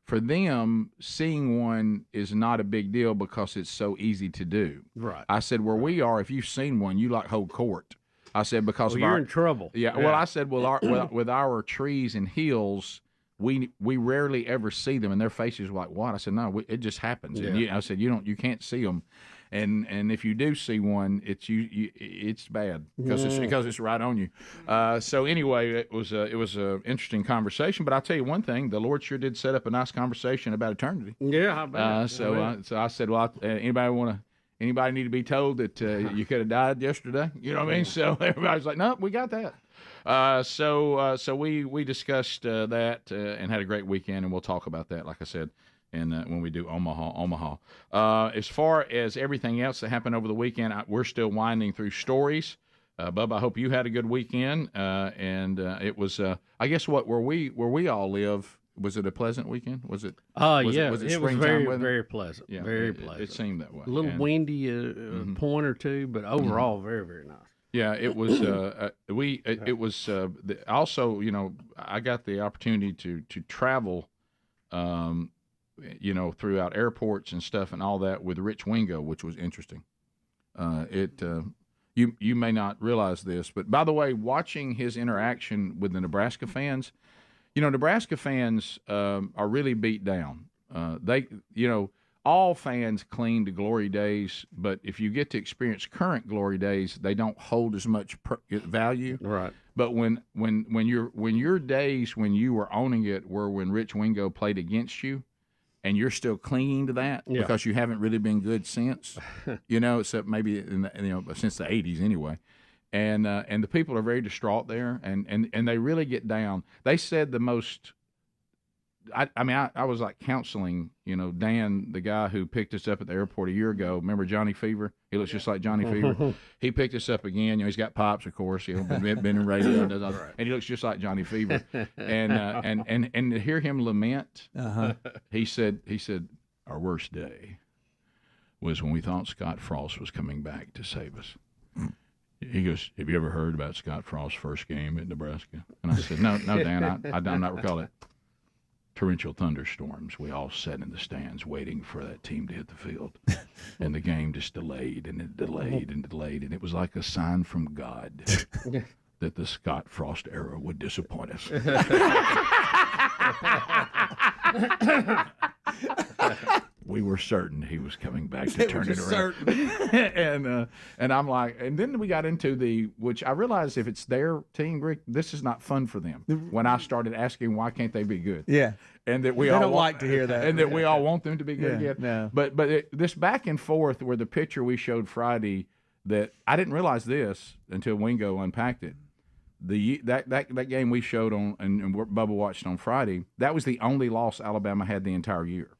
for them, seeing one is not a big deal because it's so easy to do. Right. I said, where we are, if you've seen one, you hold court. I said because you're in trouble. Yeah. Well, I said, with our trees and hills, we rarely ever see them, and their faces were like, what? I said, no, it just happens. Yeah. And I said, you can't see them. And if you do see one, it's bad because it's right on you. So anyway, it was a interesting conversation. But I'll tell you one thing: the Lord sure did set up a nice conversation about eternity. Yeah, I bet. So I said, well, anybody need to be told that you could have died yesterday? You know what I mean? So everybody's like, no, we got that. So we discussed that and had a great weekend, and we'll talk about that, like I said. And when we do Omaha. As far as everything else that happened over the weekend, we're still winding through stories. Bubba, I hope you had a good weekend. And it was, I guess, where we all live. Was it a pleasant weekend? Was it? Yeah, was it was very, very pleasant. Yeah, very pleasant. It seemed that way. A little windy, point or two, but overall, very, very nice. Yeah, it was. It was also. I got the opportunity to travel. Throughout airports and stuff and all that with Rich Wingo, which was interesting. You may not realize this, but by the way, watching his interaction with the Nebraska fans, Nebraska fans are really beat down. All fans cling to glory days, but if you get to experience current glory days, they don't hold as much value. Right. But when your days when you were owning it were when Rich Wingo played against you, and you're still clinging to that because you haven't really been good since, except maybe since the 80s anyway. And the people are very distraught there, and they really get down. They said the most. I was like counseling, Dan, the guy who picked us up at the airport a year ago. Remember Johnny Fever? He looks just like Johnny Fever. He picked us up again. He's got pops, of course. Been in radio, and he looks just like Johnny Fever. And to hear him lament, he said, our worst day was when we thought Scott Frost was coming back to save us. He goes, "Have you ever heard about Scott Frost's first game at Nebraska?" And I said, "No, Dan, I do not recall it." Torrential thunderstorms. We all sat in the stands waiting for that team to hit the field, and the game just delayed and it delayed and delayed, and it was like a sign from God that the Scott Frost era would disappoint us. We were certain he was coming back to turn it around. And I'm like, and then we got into which I realized if it's their team, Rick, this is not fun for them. When I started asking why can't they be good? Yeah. And that we they all don't like to hear that. And that we all want them to be good again. No. But this back and forth where the picture we showed Friday, that I didn't realize this until Wingo unpacked it. That game we showed on and Bubba watched on Friday, that was the only loss Alabama had the entire year.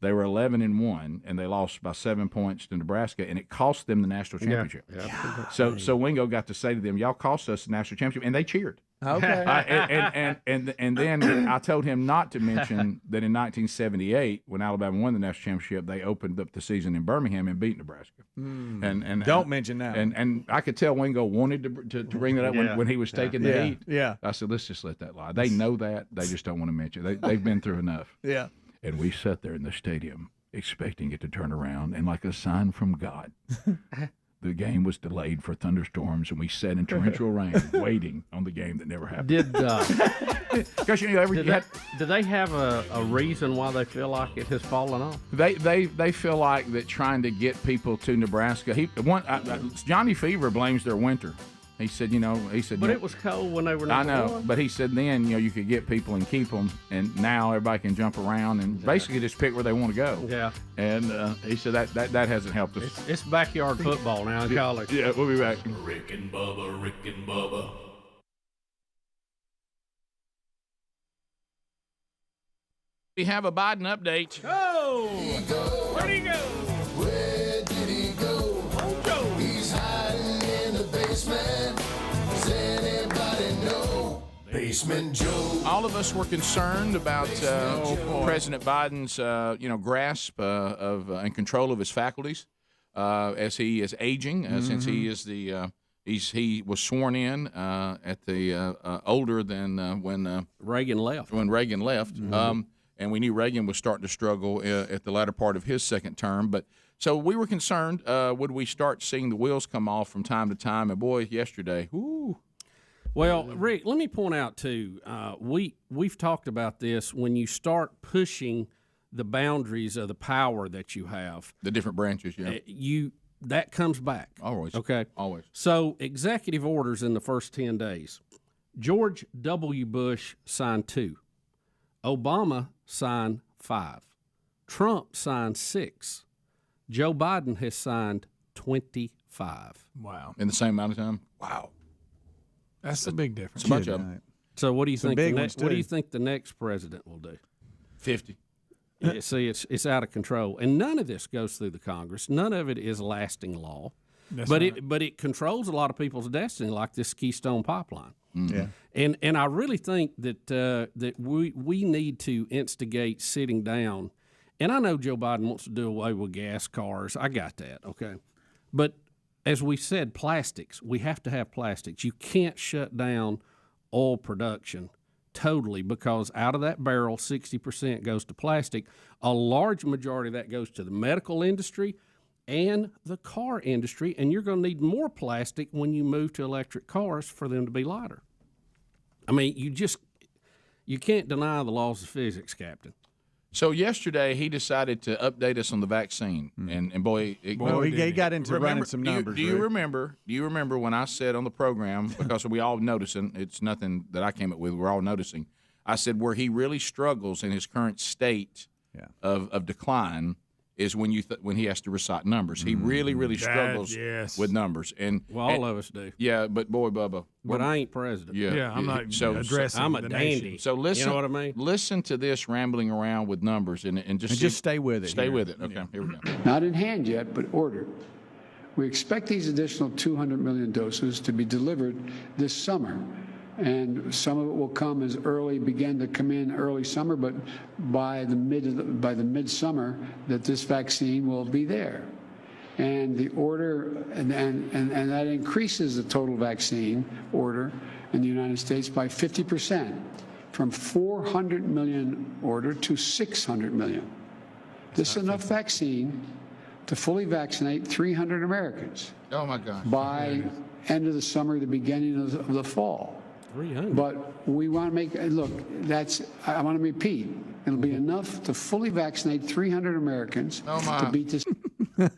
They were 11-1, and they lost by 7 points to Nebraska, and it cost them the national championship. Yeah. So Wingo got to say to them, "Y'all cost us the national championship," and they cheered. Okay. And then I told him not to mention that in 1978, when Alabama won the national championship, they opened up the season in Birmingham and beat Nebraska. And don't mention that. And I could tell Wingo wanted to bring that up when he was taking the heat. Yeah. I said, let's just let that lie. They know that. They just don't want to mention it. They've been through enough. Yeah. And we sat there in the stadium expecting it to turn around, and like a sign from God, the game was delayed for thunderstorms, and we sat in torrential rain waiting on the game that never happened. Did Because do they have a reason why they feel like it has fallen off? They feel like that trying to get people to Nebraska. Johnny Fever blames their winter. He said, But it was cold when they were number I know, one. but he said then, you could get people and keep them, and now everybody can jump around and basically just pick where they want to go. Yeah. And he said that hasn't helped us. It's backyard football now in college. Yeah, we'll be back. Rick and Bubba, Rick and Bubba. We have a Biden update. Oh! Where'd he go? Where did he go? Oh, Joe. He's hiding in the basement. Does anybody know? Basement Joe. All of us were concerned about President Biden's, grasp of and control of his faculties as he is aging, since he is he was sworn in at the older than when Reagan left. When Reagan left, and we knew Reagan was starting to struggle at the latter part of his second term. But so we were concerned: would we start seeing the wheels come off from time to time? And boy, yesterday, whoo. Well, Rick, let me point out too. We've talked about this. When you start pushing the boundaries of the power that you have, the different branches, that comes back. Always. Okay. Always. So executive orders in the first 10 days. George W. Bush signed 2. Obama signed 5. Trump signed 6. Joe Biden has signed 25. Wow. In the same amount of time? Wow. That's a big difference. It's a bunch of them. So what do you think? What do you think the next president will do? 50. Yeah, see, it's out of control, and none of this goes through the Congress. None of it is lasting law, but it controls a lot of people's destiny, like this Keystone Pipeline. Yeah, and I really think that we need to instigate sitting down. And I know Joe Biden wants to do away with gas cars. I got that, okay, but as we said, plastics. We have to have plastics. You can't shut down oil production totally, because out of that barrel, 60% goes to plastic. A large majority of that goes to the medical industry and the car industry, and you're going to need more plastic when you move to electric cars for them to be lighter. I mean, you can't deny the laws of physics, Captain. So yesterday he decided to update us on the vaccine, and boy, he got into running some numbers. Do you remember when I said on the program, because we all noticing, it's nothing that I came up with, we're all noticing. I said where he really struggles in his current state of decline is when he has to recite numbers. He really struggles with numbers, and all of us do. Yeah, but boy, Bubba. But I ain't president. Yeah, I'm not addressing. I'm a the dandy. nation. So listen, you know what I mean? Listen to this rambling around with numbers, and just stay with it. Stay with it. Okay, here we go. Not in hand yet, but ordered. We expect these additional 200 million doses to be delivered this summer. And some of it will begin to come in early summer, but by the midsummer that this vaccine will be there. And the order, and that increases the total vaccine order in the United States by 50%, from 400 million order to 600 million. This is enough vaccine to fully vaccinate 300 Americans. Oh my God! By end of the summer, the beginning of the fall. 300. But we want to make look. I want to repeat. It'll be enough to fully vaccinate 300 Americans to beat this.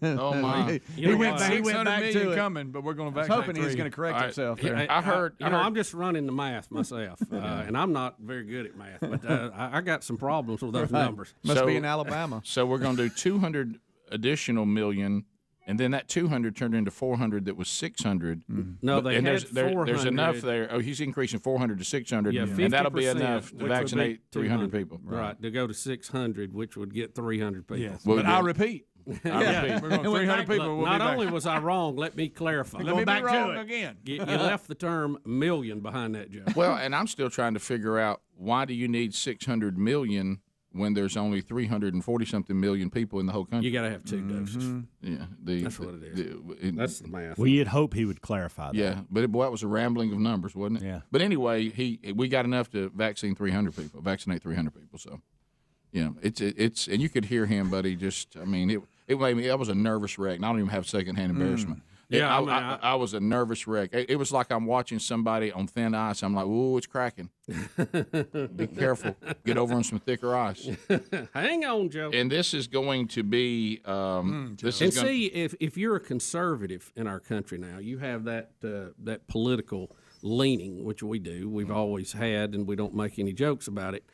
Oh my! He went back to it. Coming, but we're going to I was vaccinate hoping he was going to correct himself there. I heard. I'm just running the math myself, and I'm not very good at math, but I got some problems with those numbers. Must be in Alabama. So we're going to do 200 additional million, and then that 200 turned into 400. That was 600. No, they had 400. There's enough there. Oh, he's increasing 400 to 600, Yeah, and that'll be enough to vaccinate 300 people. Right, to go to 600, which would get 300 people. Yes. But I repeat. We're going 300 people. We'll not only was I wrong, let me clarify. Let me be wrong again. You left the term million behind that joke. Well, and I'm still trying to figure out why do you need 600 million when there's only 340-something million people in the whole country? You got to have 2 doses. Yeah, that's what it is. That's the math. Well, you'd hope he would clarify that. Yeah, but boy, that was a rambling of numbers, wasn't it? Yeah. But anyway, we got enough to vaccinate 300 people. So, you know, it's and you could hear him, buddy. Just, I mean, it made me. I was a nervous wreck. And I don't even have secondhand embarrassment. Yeah, I was a nervous wreck. It was like I'm watching somebody on thin ice. I'm like, ooh, it's cracking. Be careful. Get over on some thicker ice. Hang on, Joe. And this is going to be. See, if you're a conservative in our country now, you have that political leaning, which we do. We've always had, and we don't make any jokes about it.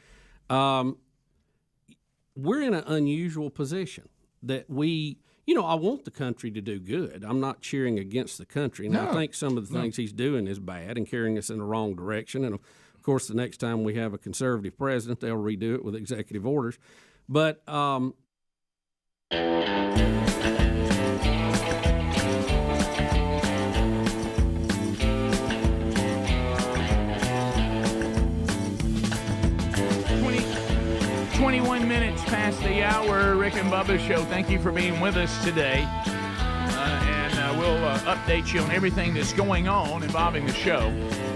We're in an unusual position that we. You know, I want the country to do good. I'm not cheering against the country. And I think some of the things he's doing is bad and carrying us in the wrong direction. And, of course, the next time we have a conservative president, they'll redo it with executive orders. But Past the hour, Rick and Bubba Show. Thank you for being with us today. And we'll update you on everything that's going on involving the show.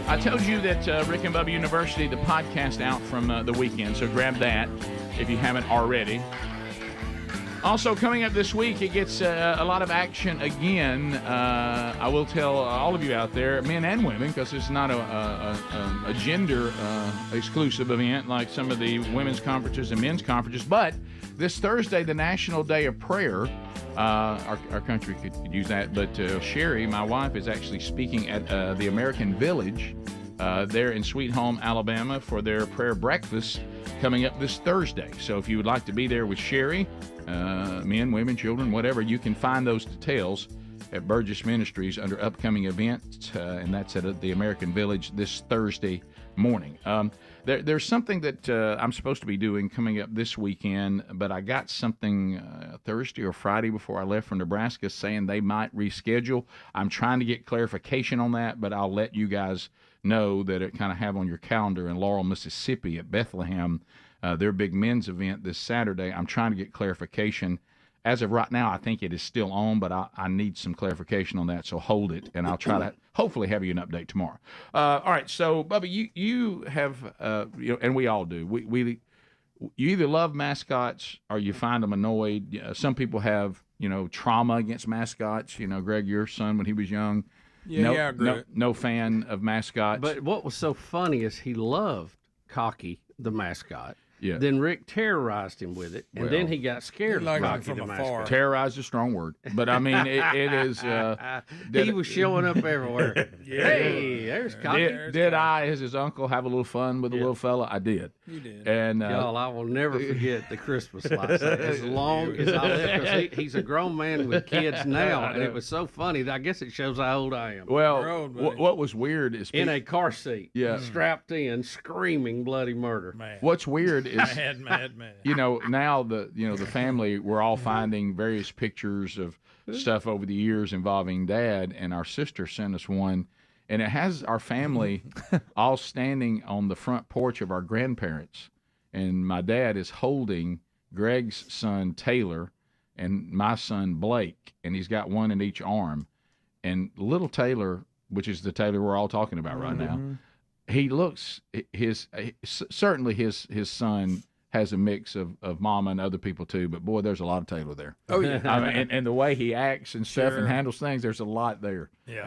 I told you that Rick and Bubba University, the podcast out from the weekend, so grab that if you haven't already. Also, coming up this week, it gets a lot of action again. I will tell all of you out there, men and women, because it's not a gender-exclusive event like some of the women's conferences and men's conferences. But this Thursday, the National Day of Prayer, our country could use that. But Sherry, my wife, is actually speaking at the American Village there in Sweet Home, Alabama, for their prayer breakfast coming up this Thursday. So if you would like to be there with Sherry, men, women, children, whatever, you can find those details at Burgess Ministries under upcoming events, and that's at the American Village this Thursday morning. There's something that I'm supposed to be doing coming up this weekend, but I got something Thursday or Friday before I left from Nebraska saying they might reschedule. I'm trying to get clarification on that, but I'll let you guys know that it kind of have on your calendar in Laurel, Mississippi at Bethlehem, their big men's event this Saturday. I'm trying to get clarification. As of right now, I think it is still on, but I need some clarification on that, so hold it, and I'll try to hopefully have you an update tomorrow. All right, so, Bubba, you have, and we all do. You either love mascots or you find them annoyed. Some people have, trauma against mascots. Greg, your son, when he was young, no fan of mascots. But what was so funny is he loved Cocky, the mascot. Yeah. Then Rick terrorized him with it, and then he got scared of Rocky the mascot. Terrorized is a strong word, but I mean it is. He was showing up everywhere. Hey, there's Cocky. Did I, as his uncle, have a little fun with the little fella? I did. You did. And y'all, I will never forget the Christmas lights. As long as I live, because he's a grown man with kids now, and it was so funny. I guess it shows how old I am. Well, what was weird is in a car seat, strapped in, screaming bloody murder. Man. What's weird is mad. Now the family, we're all finding various pictures of stuff over the years involving Dad, and our sister sent us one, and it has our family all standing on the front porch of our grandparents, and my dad is holding Greg's son Taylor, and my son Blake, and he's got one in each arm. And little Taylor, which is the Taylor we're all talking about right now, he looks certainly his son has a mix of mama and other people too, but boy, there's a lot of Taylor there. Oh yeah, I mean, and the way he acts and stuff and handles things, there's a lot there. Yeah.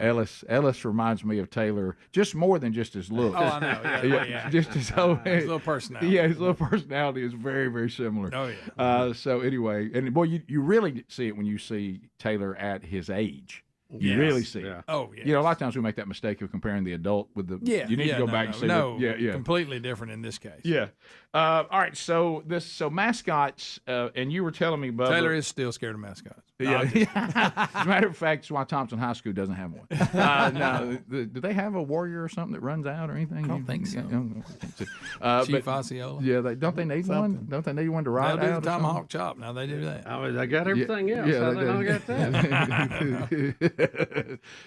Ellis reminds me of Taylor just more than just his look. Oh, I know. Yeah. Just his little personality. Yeah, his little personality is very, very similar. Oh yeah. So anyway, and boy, you really see it when you see Taylor at his age. You Yes. really see it. Yeah. Oh, yes. You know, a lot of times we make that mistake of comparing the adult with the. Yeah. You need to go back and see. Yeah. Completely different in this case. Yeah. All right. So mascots, and you were telling me, Bubba. Taylor is still scared of mascots. Yeah. As a matter of fact, that's why Thompson High School doesn't have one. No. Do they have a warrior or something that runs out or anything? I don't think so. Chief Osceola. Yeah. Don't they need one? Don't they need one to ride They'll out? do the tomahawk chop. Now they do that. I mean, they got everything else. Yeah, How they don't got that?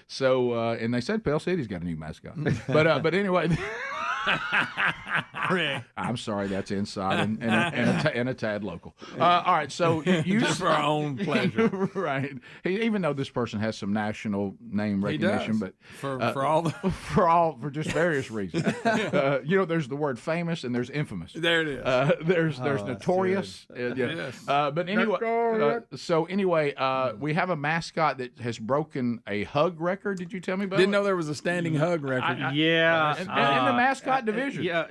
So, and they said Pell City's got a new mascot. But anyway. I'm sorry, that's inside and a tad local. All right, so you just for our own pleasure, right? Even though this person has some national name recognition, but for just various reasons. There's the word famous and there's infamous. There it is. There's notorious. Yes. But anyway, we have a mascot that has broken a hug record. Did you tell me about? Didn't know there was a standing hug record. In the mascot division. Yeah,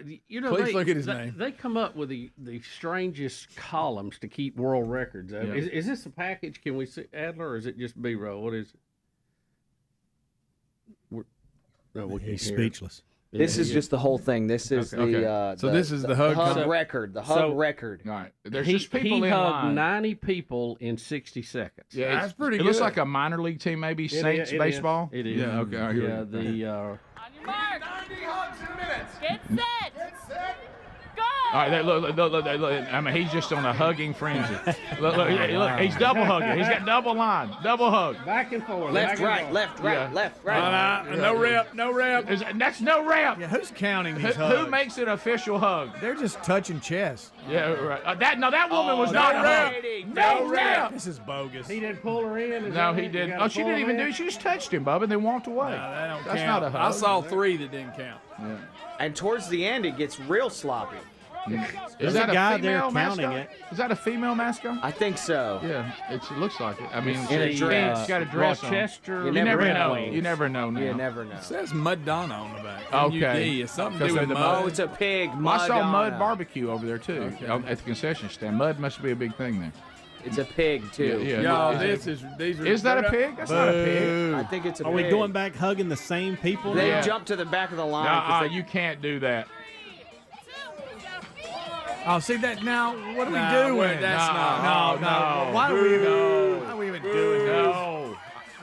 Please look at his name. They come up with the strangest columns to keep world records. Yeah. Is this a package? Can we see Adler, or is it just B-roll? What is it? He's speechless. This is just the whole thing. This is this is the hug record. The hug record. All right. There's just people he in hugged line. 90 people in 60 seconds. Yeah, that's pretty It good. looks like a minor league team, maybe Saints baseball. It is. Yeah. Okay. All right, here we go. The On your mark. 90 hugs in minutes. Get set. Get set. Go. All right, look. I mean, he's just on a hugging frenzy. Look, he's double hugging. He's got double line, double hug. Back and forth. Left, right. No rep. That's no rep. Yeah, who's counting these Who hugs? makes it official hug? They're just touching chest. Yeah, right. That woman was not a hug. No rep. This is bogus. He didn't pull her in. No, he didn't. Oh, she didn't even do it. She just touched him, Bubba, and then walked away. No, that don't That's count. not a hug. I saw 3 that didn't count. Yeah. And towards the end, it gets real sloppy. Is that a guy female there mascot? counting it. Is that a female mascot? I think so. Yeah, it looks like it. I mean, In a dress. She's got a dress Rochester. on. You never know. know. You never know now. You never know. It says Madonna on the back. Okay. It's something to do with the mud. Oh, it's a pig. I saw Mud Madonna. Barbecue over there too at the concession stand. Mud must be a big thing there. It's a pig too. Yeah. Is that a pig? That's not a pig. I think it's a Are pig. we going back hugging the same people? They now? jump to the back of the line. 'cause they- You can't do that. Oh, see that now? What are we No, doing? wait, that's not- No. Why are we even doing this? No.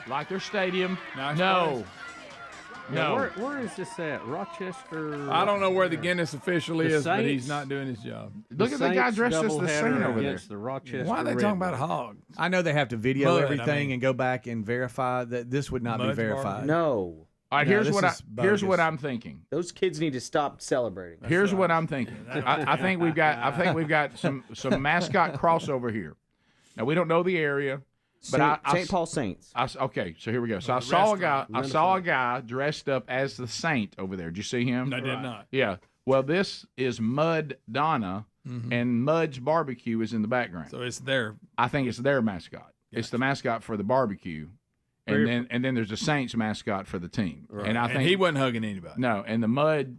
Like their stadium. No. Where is this at? Rochester. I don't know where the Guinness official is, but he's Saints. not doing his job. Look at the guy dressed as the Saint over there. The Rochester Why are they Red talking about Bulls. hogs? I know they have to video Mud, everything I mean. and go back and verify that this would not be Mud's verified. No. All right, No, here's this what is here's what bogus. I'm thinking. Those kids need to stop celebrating. Here's what I'm thinking. I think we've got some mascot crossover here. Now we don't know the area, but St. Paul Saints. Okay, so here we go. So I saw a guy dressed up as the Saint over there. Did you see him? I did not. Yeah. Well, this is Mud Donna, and Mud's Barbecue is in the background. So it's there. I think it's their mascot. It's the mascot for the barbecue. And then there's a Saints mascot for the team, Right. and I think he wasn't hugging anybody. No, and the Mud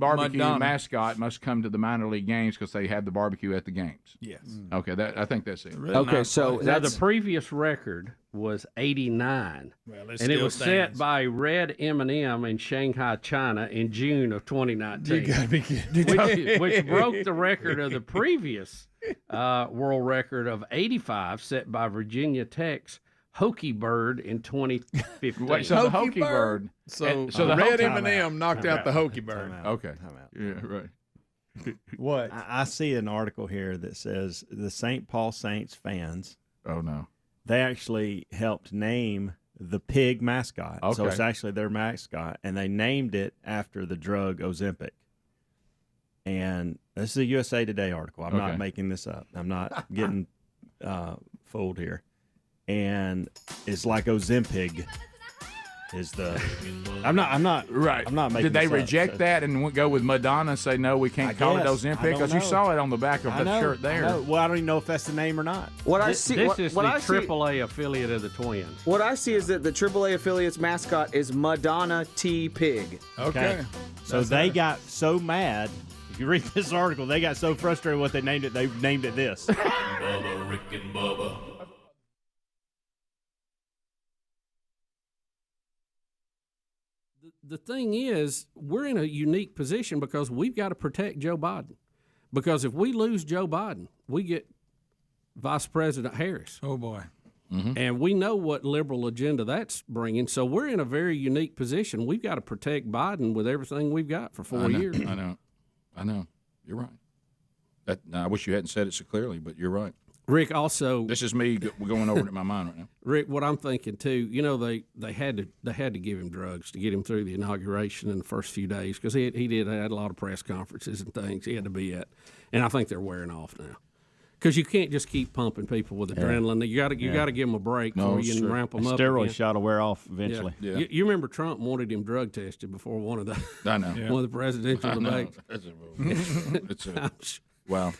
Barbecue Donna. mascot must come to the minor league games because they have the barbecue at the games. Yes. Okay, I think that's it. Really Okay, nice so place. Now, that's the previous record was 89. Well, And it still was stands. set by Red M&M in Shanghai, China in June of 2019. You gotta be kidding. which broke the record of the previous world record of 85 set by Virginia Tech's Hokey Bird in 2015. Wait, so the Hokey Bird. So the Red Hokey- M&M knocked out the Hokey Bird. Okay. Yeah, right. What? I see an article here that says the St. Paul Saints fans. Oh no. They actually helped name the pig mascot. So Okay. it's actually their mascot, and they named it after the drug Ozempic. And this is a USA Today article. I'm Okay. not making this up. I'm not getting fooled here, and it's like Ozempic is the. I'm not right. I'm not making. Did they this reject up, that and go with Madonna? And say no, we can't call it Ozempic because you saw it on the back of the shirt there. Well, I don't even know if that's the name or not. What I see, this is the AAA affiliate of the Twins. What I see is that the AAA affiliate's mascot is Madonna T Pig. Okay. So they got so mad. If you read this article, they got so frustrated with what they named it. They named it this. Bubba, Rick and Bubba. The thing is, we're in a unique position because we've got to protect Joe Biden. Because if we lose Joe Biden, we get Vice President Harris. Oh, boy. And we know what liberal agenda that's bringing. So we're in a very unique position. We've got to protect Biden with everything we've got for 4 years. I know. You're right. I wish you hadn't said it so clearly, but you're right. Rick, also, this is me going over it in my mind right now. Rick, what I'm thinking too, they had to give him drugs to get him through the inauguration in the first few days because he had a lot of press conferences and things he had to be at, and I think they're wearing off now. Because you can't just keep pumping people with adrenaline. You got to give them a break before you can ramp them up. Steroid shot will wear off eventually. Yeah. You remember Trump wanted him drug tested before one of the one of the presidential debates. Wow.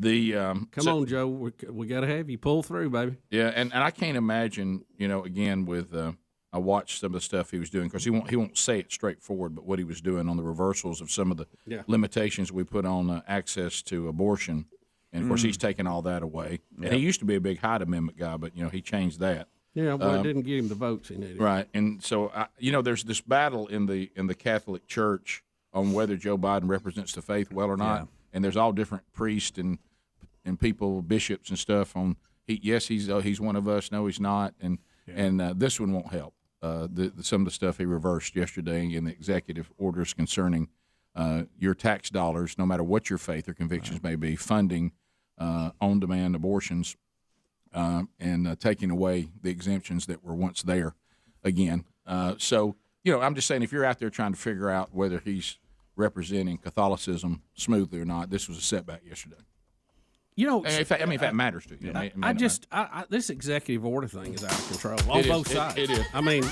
Come on, Joe. We got to have you pull through, baby. Yeah, and I can't imagine. Again with I watched some of the stuff he was doing because he won't say it straightforward, but what he was doing on the reversals of some of the limitations we put on access to abortion. And, of course, he's taken all that away. And he used to be a big Hyde Amendment guy, but, he changed that. Yeah, but it didn't get him the votes he needed. Right. And so, there's this battle in the Catholic Church on whether Joe Biden represents the faith well or not. Yeah. And there's all different priests and people, bishops and stuff on, he's one of us, no, he's not. And this one won't help. Some of the stuff he reversed yesterday in the executive orders concerning your tax dollars, no matter what your faith or convictions may be, funding on-demand abortions and taking away the exemptions that were once there again. So, I'm just saying if you're out there trying to figure out whether he's representing Catholicism smoothly or not, this was a setback yesterday. If that matters to you. This executive order thing is out of control on both sides. It is. I mean,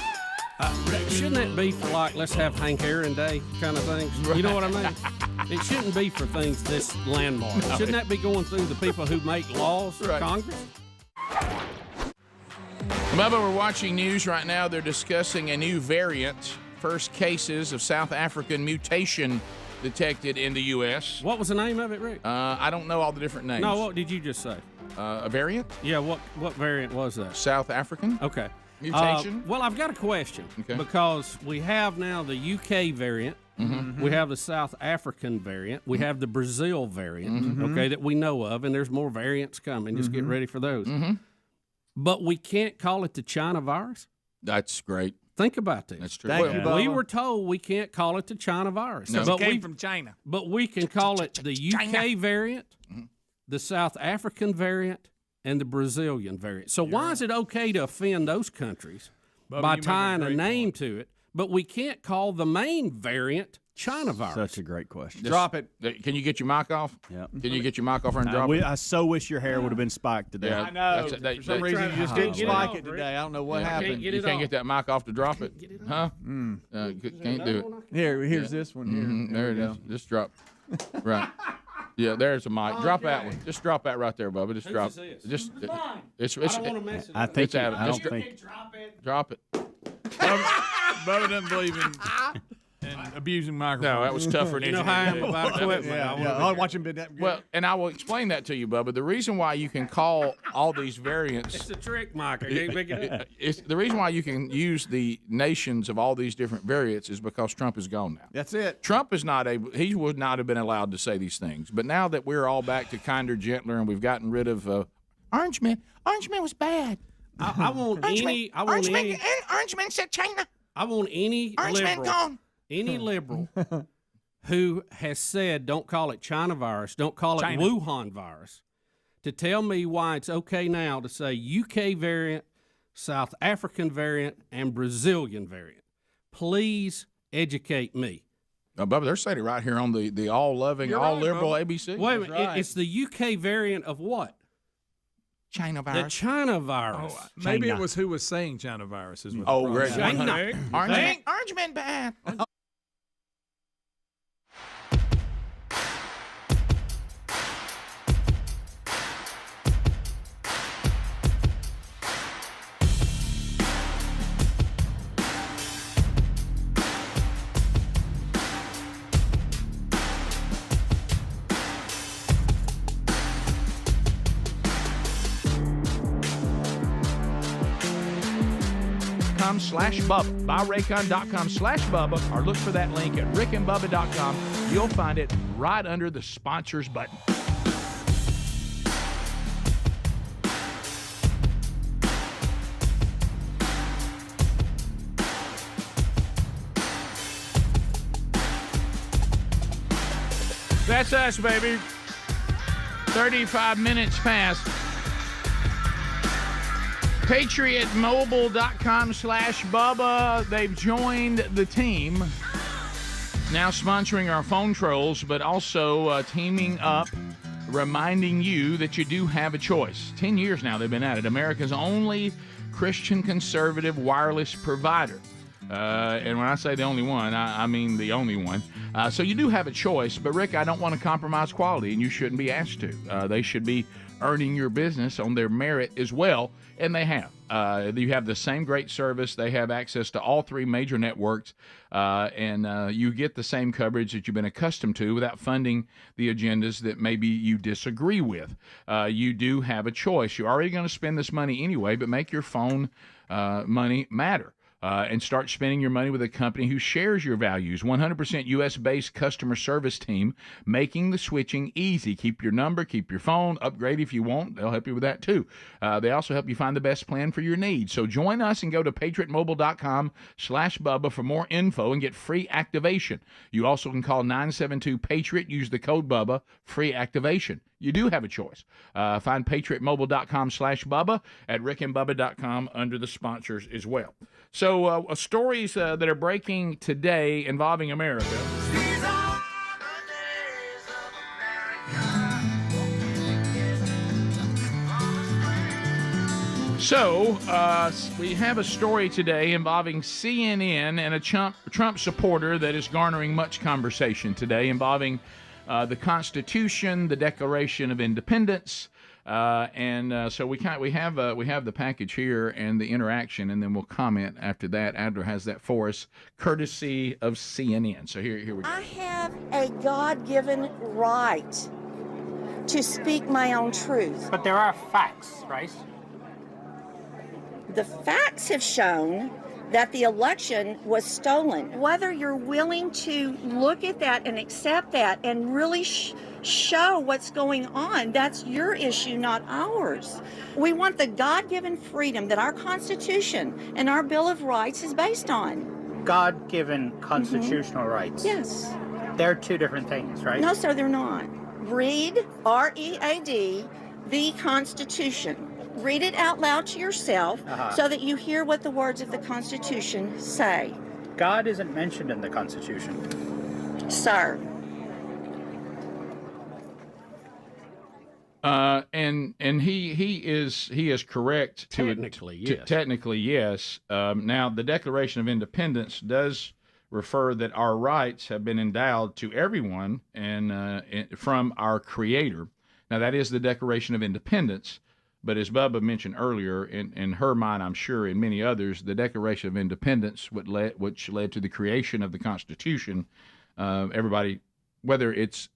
shouldn't that be for let's have Hank Aaron Day kind of things? You know what I mean? It shouldn't be for things this landmark. Shouldn't that be going through the people who make laws, Congress? Bubba, we're watching news right now. They're discussing a new variant. First cases of South African mutation detected in the U.S. What was the name of it, Rick? I don't know all the different names. No, what did you just say? A variant? Yeah, what variant was that? South African. Okay. Mutation? Well, I've got a question because we have now the UK variant. Mm-hmm. We have the South African variant. We have the Brazil variant, that we know of, and there's more variants coming. Just get ready for those. Mm-hmm. But we can't call it the China virus? That's great. Think about this. That's true. Thank you, we were told we can't call it the China virus. No. It came from China. But we can call it the UK variant, the South African variant, and the Brazilian variant. So why is it okay to offend those countries by tying a name to it, but we can't call the main variant China virus? Such a great question. Drop it. Can you get your mic off? Yeah. Can you get your mic off and drop it? I so wish your hair would have been spiked today. Yeah, I know. For some reason, you just didn't spike it today. I don't know what happened. You can't get that mic off to drop it. Huh? Can't do it. Here's this one. There it is. Just drop. Right. Yeah, there's a mic. Drop that one. Just drop that right there, Bubba. Just drop it. Just it's I don't want to mess it I up. think it's out. I Just don't think. drop it. Bubba doesn't believe in abusing microphones. No, that was tougher than You know how I am about equipment. I'll watch him. Well, and I will explain that to you, Bubba. The reason why you can call all these variants. It's a trick, Mike. I can't pick it up. It's the reason why you can use the nations of all these different variants is because Trump is gone now. That's it. Trump is not able. He would not have been allowed to say these things. But now that we're all back to kinder, gentler, and we've gotten rid of Orange Man. Orange Man was bad. I want any. Orange Man said China. I want any Orange liberal. Man gone. Any liberal who has said don't call it China virus, don't call it Wuhan virus, to tell me why it's okay now to say UK variant, South African variant, and Brazilian variant. Please educate me. Bubba, they're saying it right here on the all-loving, all-liberal ABC. Wait a minute. It's the UK variant of what? China The virus. China virus. Oh, maybe it was who was saying China virus. Is what Oh, the great. problem is. China. Orange man bad. Bubba. Buyraycon.com/Bubba or look for that link at rickandbubba.com. You'll find it right under the sponsors button. That's us, baby. 35 minutes past. PatriotMobile.com/Bubba. They've joined the team. Now sponsoring our phone trolls, but also teaming up, reminding you that you do have a choice. 10 years now they've been at it. America's only Christian conservative wireless provider. And when I say the only one, I mean the only one. So you do have a choice, but Rick, I don't want to compromise quality, and you shouldn't be asked to. They should be earning your business on their merit as well, and they have. You have the same great service. They have access to all three major networks, and you get the same coverage that you've been accustomed to without funding the agendas that maybe you disagree with. You do have a choice. You're already going to spend this money anyway, but make your phone money matter. And start spending your money with a company who shares your values. 100% U.S.-based customer service team, making the switching easy. Keep your number, keep your phone, upgrade if you want. They'll help you with that too. They also help you find the best plan for your needs. So join us and go to PatriotMobile.com/Bubba for more info and get free activation. You also can call 972-PATRIOT. Use the code Bubba, free activation. You do have a choice. Find PatriotMobile.com/Bubba at rickandbubba.com under the sponsors as well. So stories that are breaking today involving America. So we have a story today involving CNN and a Trump supporter that is garnering much conversation today involving the Constitution, the Declaration of Independence, so we have the package here and the interaction, and then we'll comment after that. Adler has that for us, courtesy of CNN. So here we go. I have a God-given right to speak my own truth. But there are facts, right? The facts have shown that the election was stolen. Whether you're willing to look at that and accept that and really show what's going on, that's your issue, not ours. We want the God-given freedom that our Constitution and our Bill of Rights is based on. God-given constitutional rights? Yes. They're two different things, right? No, sir, they're not. Read, R-E-A-D, the Constitution. Read it out loud to yourself so that you hear what the words of the Constitution say. God isn't mentioned in the Constitution. Sir. And he is correct. Technically, yes. Now, the Declaration of Independence does refer that our rights have been endowed to everyone and from our Creator. Now, that is the Declaration of Independence. But as Bubba mentioned earlier, in her mind, I'm sure, and many others, the Declaration of Independence, which led to the creation of the Constitution, everybody, whether it's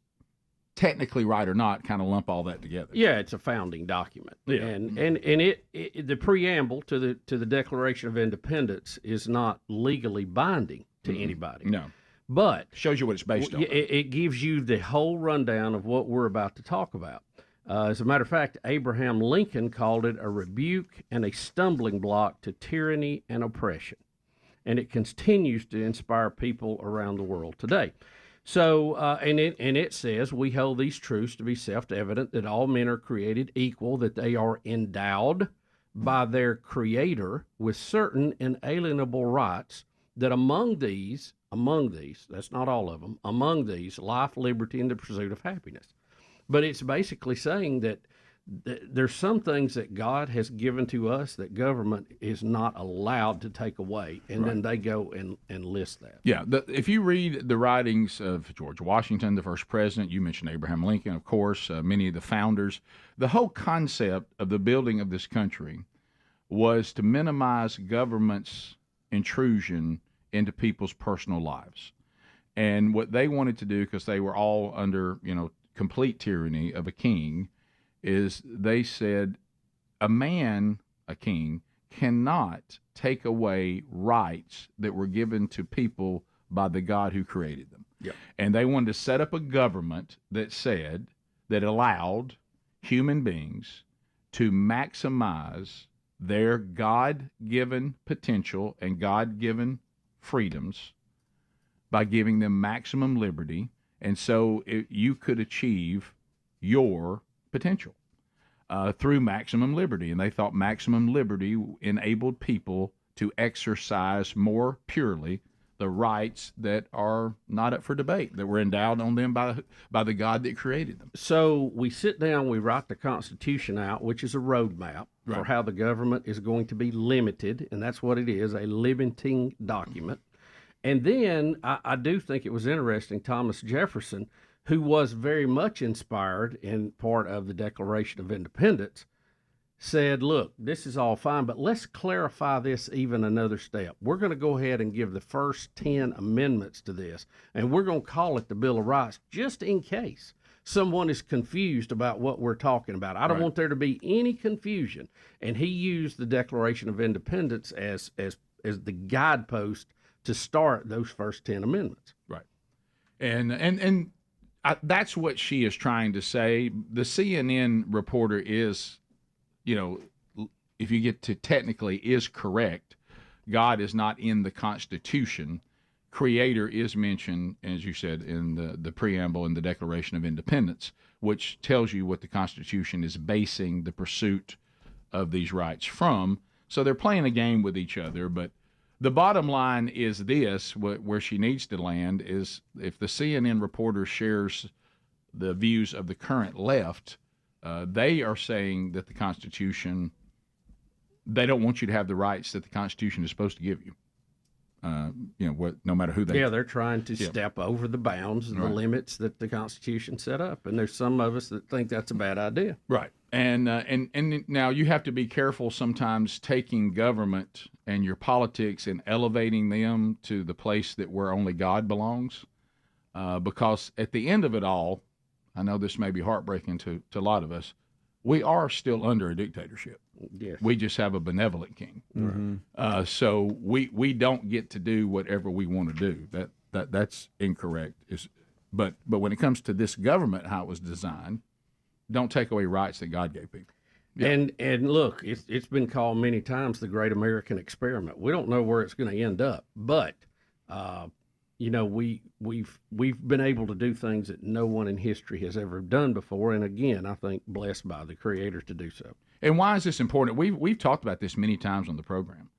technically right or not, kind of lump all that together. Yeah, it's a founding document. Yeah. And it the preamble to the Declaration of Independence is not legally binding to anybody. No. But shows you what it's based on. It gives you the whole rundown of what we're about to talk about. As a matter of fact, Abraham Lincoln called it a rebuke and a stumbling block to tyranny and oppression. And it continues to inspire people around the world today. So, and it says, we hold these truths to be self-evident, that all men are created equal, that they are endowed by their Creator with certain inalienable rights, that among these, that's not all of them, among these, life, liberty, and the pursuit of happiness. But it's basically saying that there's some things that God has given to us that government is not allowed to take away, and then they go and list that. Yeah, if you read the writings of George Washington, the first president, you mentioned Abraham Lincoln, of course, many of the founders, the whole concept of the building of this country was to minimize government's intrusion into people's personal lives. And what they wanted to do, because they were all under, complete tyranny of a king, is they said a king, cannot take away rights that were given to people by the God who created them. Yep. And they wanted to set up a government that allowed human beings to maximize their God-given potential and God-given freedoms by giving them maximum liberty, and so you could achieve your potential through maximum liberty. And they thought maximum liberty enabled people to exercise more purely the rights that are not up for debate, that were endowed on them by the God that created them. So we sit down, we write the Constitution out, which is a roadmap for how the government is going to be limited, and that's what it is, a limiting document. And then I do think it was interesting, Thomas Jefferson, who was very much inspired in part of the Declaration of Independence, said, look, this is all fine, but let's clarify this even another step. We're going to go ahead and give the first 10 amendments to this, and we're going to call it the Bill of Rights, just in case someone is confused about what we're talking about. I don't want there to be any confusion. And he used the Declaration of Independence as the guidepost to start those first 10 amendments. Right. And that's what she is trying to say. The CNN reporter is, if you get to technically, is correct. God is not in the Constitution. Creator is mentioned, as you said, in the preamble in the Declaration of Independence, which tells you what the Constitution is basing the pursuit of these rights from. So they're playing a game with each other, but the bottom line is this, where she needs to land, is if the CNN reporter shares the views of the current left, they are saying that the Constitution, they don't want you to have the rights that the Constitution is supposed to give you. No matter who they they're trying to step over the bounds and the limits that the Constitution set up, and there's some of us that think that's a bad idea. Right, and now you have to be careful sometimes taking government and your politics and elevating them to the place where only God belongs, because at the end of it all, I know this may be heartbreaking to a lot of us, we are still under a dictatorship. Yes. We just have a benevolent king. Mm-hmm. So we don't get to do whatever we want to do. That's incorrect. But when it comes to this government, how it was designed, don't take away rights that God gave people. Yeah. And look, it's been called many times the Great American Experiment. We don't know where it's going to end up, but we've been able to do things that no one in history has ever done before, and again, I think blessed by the Creator to do so. And why is this important? We've talked about this many times on the program.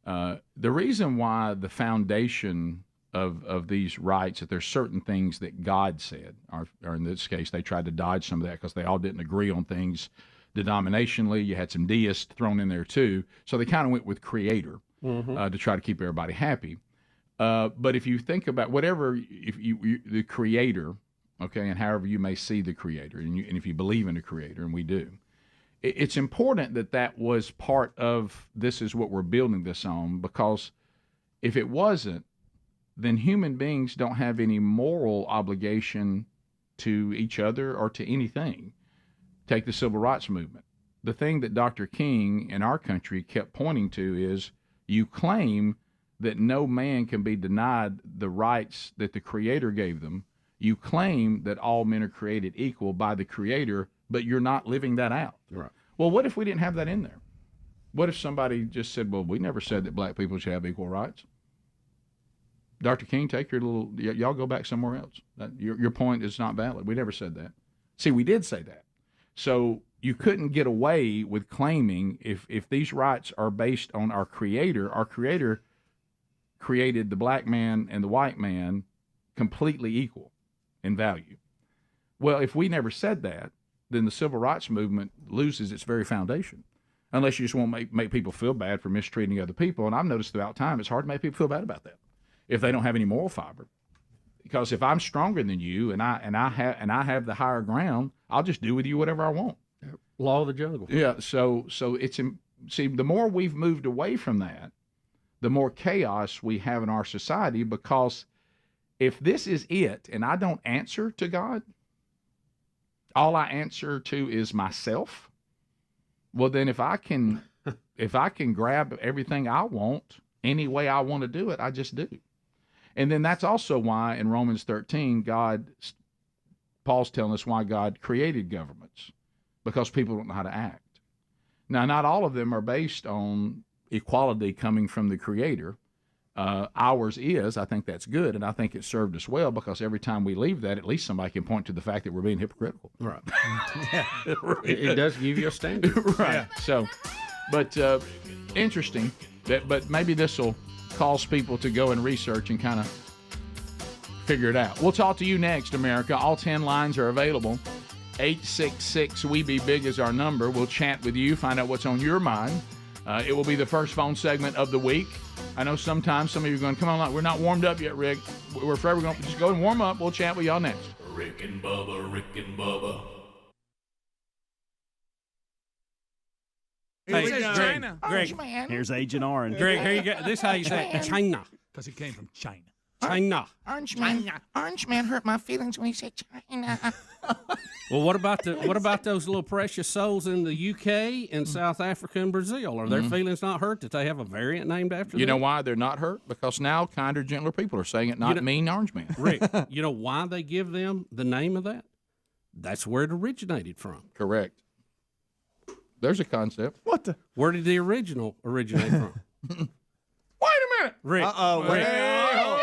The reason why the foundation of these rights, that there's certain things that God said, or in this case, they tried to dodge some of that because they all didn't agree on things denominationally. You had some deists thrown in there too, so they kind of went with Creator to try to keep everybody happy. But if you think about the Creator, okay, and however you may see the Creator, and if you believe in the Creator, and we do, it's important that was part of this is what we're building this on, because if it wasn't, then human beings don't have any moral obligation to each other or to anything. Take the civil rights movement. The thing that Dr. King in our country kept pointing to is you claim that no man can be denied the rights that the Creator gave them. You claim that all men are created equal by the Creator, but you're not living that out. Right. Well, what if we didn't have that in there? What if somebody just said, well, we never said that black people should have equal rights? Dr. King, take y'all go back somewhere else. Your point is not valid. We never said that. See, we did say that. So you couldn't get away with claiming if these rights are based on our Creator created the black man and the white man completely equal in value. Well, if we never said that, then the civil rights movement loses its very foundation. Unless you just want to make people feel bad for mistreating other people. And I've noticed throughout time it's hard to make people feel bad about that if they don't have any moral fiber. Because if I'm stronger than you and I have the higher ground, I'll just do with you whatever I want. Law of the jungle. Yeah. So the more we've moved away from that, the more chaos we have in our society. Because if this is it, and I don't answer to God, all I answer to is myself. Well, then if I can grab everything I want any way I want to do it, I just do. And then that's also why in Romans 13, Paul's telling us why God created governments, because people don't know how to act. Now, not all of them are based on equality coming from the Creator. Ours is. I think that's good, and I think it served us well, because every time we leave that, at least somebody can point to the fact that we're being hypocritical. Right. It does give you a standard. Right. Yeah. So, but interesting. But maybe this will cause people to go and research and kind of figure it out. We'll talk to you next, America. All 10 lines are available. 866-WE-BE-BIG is our number. We'll chat with you, find out what's on your mind. It will be the first phone segment of the week. I know sometimes some of you are going, come on, we're not warmed up yet, Rick. We're forever going to just go and warm up. We'll chat with y'all next. Rick and Bubba, Rick and Bubba. Hey, Greg, here's Agent Orange. Greg, here you go. This is how you say it. China. Because he came from China. China. Orange man hurt my feelings when he said China. Well, what about those little precious souls in the UK and South Africa and Brazil? Are their feelings not hurt that they have a variant named after them? You know why they're not hurt? Because now kinder, gentler people are saying it, not mean orange man. Rick, you know why they give them the name of that? That's where it originated from. Correct. There's a concept. What the? Where did the original originate from? Wait a minute. Rick. Uh-oh. Rick.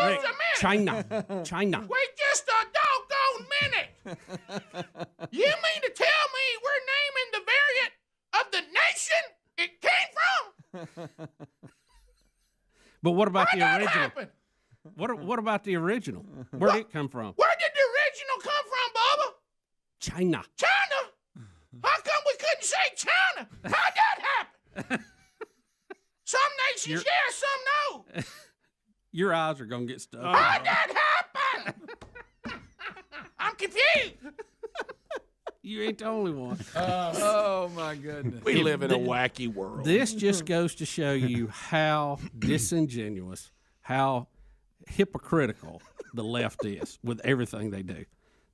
Rick. China. Wait just a doggone minute. You mean to tell me we're naming the variant of the nation it came from? But what about the original? Happen? What about the original? Where did it come from? Where did the original come from, Bubba? China. China? How come we couldn't say China? How'd that happen? Some nations yes, some no. Your eyes are going to get stuck. How'd that happen? I'm confused. You ain't the only one. Oh, my goodness. We live in a wacky world. This just goes to show you how disingenuous, how hypocritical the left is with everything they do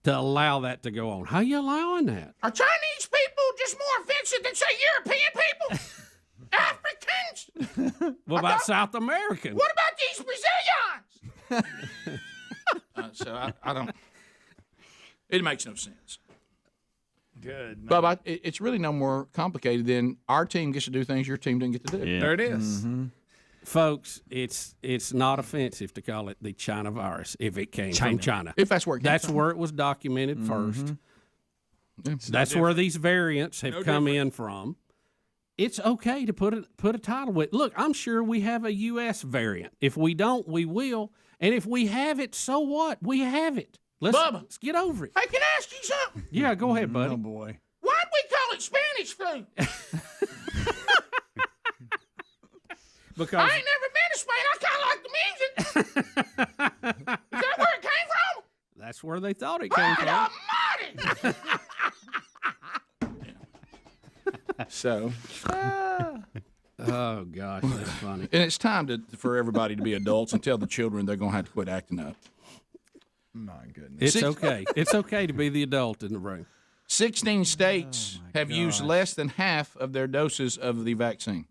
to allow that to go on. How are you allowing that? Are Chinese people just more offensive than, say, European people? Africans? What about South Americans? What about these Brazilians? So I don't. It makes no sense. Good. But it's really no more complicated than our team gets to do things your team didn't get to do. Yeah. There it is. Mm-hmm. Folks, it's not offensive to call it the China virus if it came from China. If that's where it came that's from. where it was documented first. Yeah. That's where these variants have come in from. It's okay to put a title with. Look, I'm sure we have a U.S. variant. If we don't, we will. And if we have it, so what? We have it. Let's get over it. I can ask you something. Yeah, go ahead, buddy. Oh, boy. Why'd we call it Spanish flu? Because I ain't never been to Spain. I kind of like the music. Is that where it came from? That's where they thought it came from. Almighty! So. Oh, gosh, that's funny. And it's time for everybody to be adults and tell the children they're going to have to quit acting up. My goodness. It's okay. It's okay to be the adult in the room. 16 states have used less than half of their doses of the vaccine.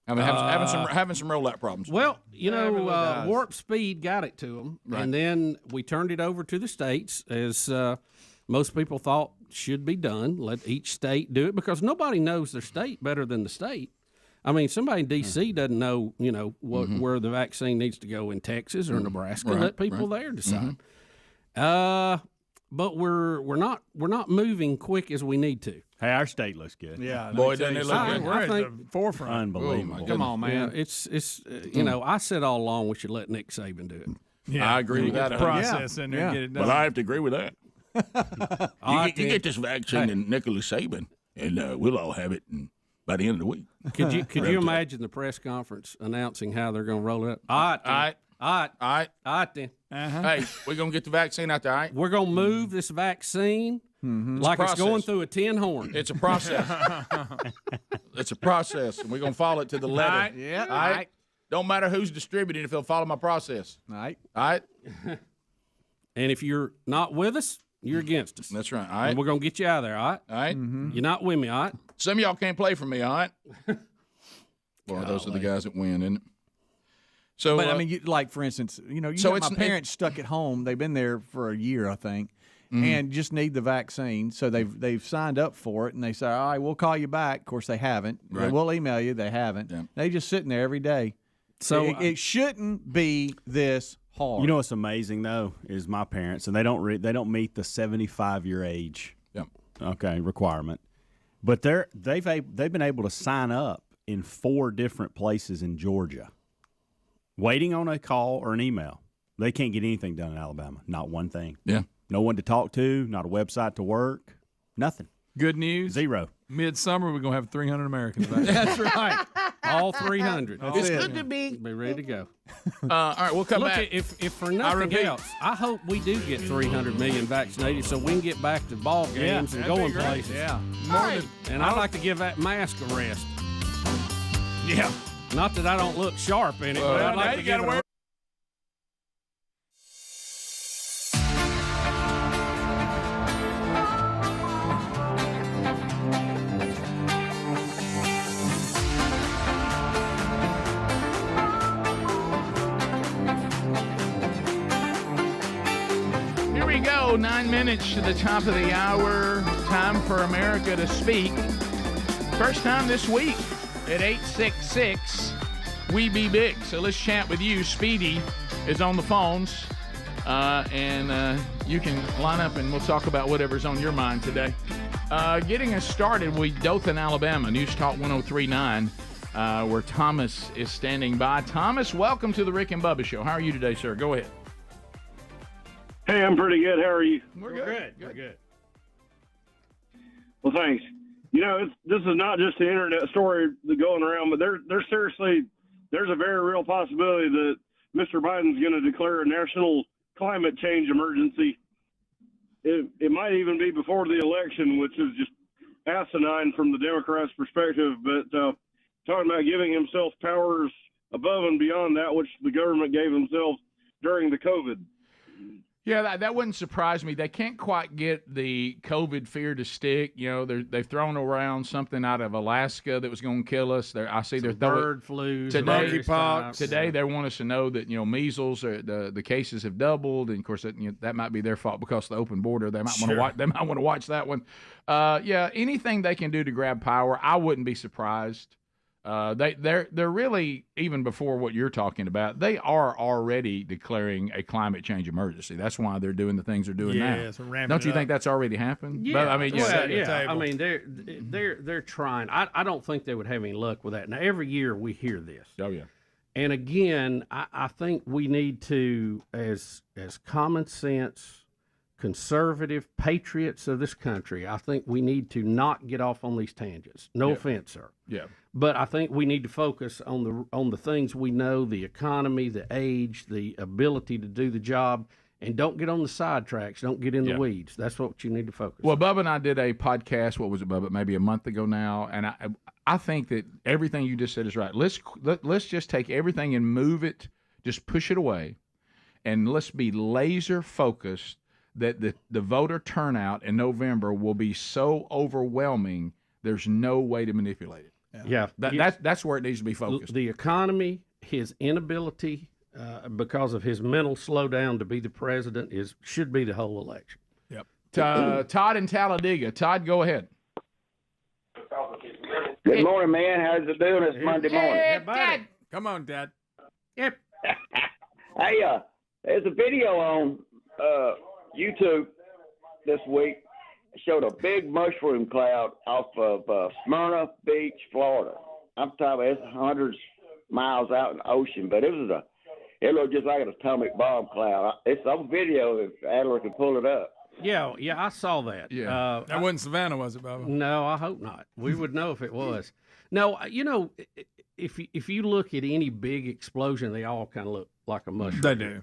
I mean, having some rollout problems. Well, you know, Warp Speed got it to them, and then we turned it over to the states, as most people thought should be done. Let each state do it, because nobody knows their state better than the state. I mean, somebody in D.C. doesn't know, where the vaccine needs to go in Texas or Nebraska. Let people there decide. But we're not moving quick as we need to. Hey, our state looks good. Yeah, boy, doesn't it look good? We're at the forefront. Unbelievable. Come on, man. Yeah, it's I said all along we should let Nick Saban do it. Yeah, I agree with that. Process in there and get it done. But I have to agree with that. You get this vaccine and Nicholas Saban, and we'll all have it by the end of the week. Could you imagine the press conference announcing how they're going to roll it up? All right, then. Hey, we're going to get the vaccine out there, all right? We're going to move this vaccine like it's going through a tin horn. It's a process. It's a process, and we're going to follow it to the letter. All right. Yeah. All right? Don't matter who's distributing if they'll follow my process. All right. All right? And if you're not with us, you're against us. That's right. All right. And we're going to get you out of there, all right? All right. You're not with me, all right? Some of y'all can't play for me, all right? Boy, those are the guys that win, isn't it? So, but I mean, like for instance, you got my parents stuck at home. They've been there for a year, I think, and just need the vaccine. So they've signed up for it, and they say, "All right, we'll call you back." Of course, they haven't. Right. We'll email you. They haven't. Yeah. They just sitting there every day. So it shouldn't be this hard. You know what's amazing though is my parents, and they don't meet the 75-year age. Yep. Okay, requirement, but they've been able to sign up in 4 different places in Georgia, waiting on a call or an email. They can't get anything done in Alabama. Not one thing. Yeah. No one to talk to. Not a website to work. Nothing. Good news. 0. Midsummer, we're going to have 300 Americans back. That's right. All 300. It's good to be ready to go. All right, we'll come Look, back. If for nothing else, I hope we do get 300 million vaccinated so we can get back to ball games and going places. Yeah. And I'd like to give that mask a rest. Yeah. Not that I don't look sharp in it, but I'd like to give it a rest. Here we go, 9 minutes to the top of the hour. Time for America to speak. First time this week at 866 We Be Big. So let's chat with you. Speedy is on the phones, and you can line up and we'll talk about whatever's on your mind today. Getting us started with Dothan, Alabama, News Talk 103.9, where Thomas is standing by. Thomas, welcome to the Rick and Bubba Show. How are you today, sir? Go ahead. Hey, I'm pretty good. How are you? We're good. Good. Well, thanks. You know, this is not just an internet story that's going around, but there's a very real possibility that Mr. Biden's going to declare a national climate change emergency. It might even be before the election, which is just asinine from the Democrats' perspective. But talking about giving himself powers above and beyond that which the government gave themselves during the COVID. Yeah, that wouldn't surprise me. They can't quite get the COVID fear to stick. You know, they've thrown around something out of Alaska that was going to kill us. I see they're throwing bird flu, monkeypox. Today they want us to know that measles the cases have doubled, and of course that might be their fault because of the open border. They might want to watch that one. Yeah, anything they can do to grab power, I wouldn't be surprised. They're really, even before what you're talking about, they are already declaring a climate change emergency. That's why they're doing the things they're doing now. So don't you think that's already happened? Yeah, but, I mean, I mean, they're trying. I don't think they would have any luck with that. Now, every year we hear this. Oh yeah. And again, I think we need to, as common sense, conservative patriots of this country, I think we need to not get off on these tangents. No offense, sir. Yeah. But I think we need to focus on the things we know, the economy, the age, the ability to do the job, and don't get on the sidetracks. Don't get in the weeds. That's what you need to focus on. Well, Bubba and I did a podcast, what was it, Bubba, maybe a month ago now, and I think that everything you just said is right. Let's just take everything and move it, just push it away, and let's be laser focused that the voter turnout in November will be so overwhelming, there's no way to manipulate it. Yeah. That's where it needs to be focused. The economy, his inability, because of his mental slowdown to be the president, should be the whole election. Yep. Todd in Talladega. Todd, go ahead. Good morning, man. How's it doing this Monday morning? Hey, Dad. Come on, Dad. Yep. Hey, there's a video on YouTube this week. It showed a big mushroom cloud off of Smyrna Beach, Florida. I'm talking about it's hundreds miles out in the ocean, but it looked just like an atomic bomb cloud. It's on video if Adler can pull it up. Yeah, I saw that. Yeah, that wasn't Savannah, was it, Bubba? No, I hope not. We would know if it was. No, if you look at any big explosion, they all kind of look like a mushroom. They do.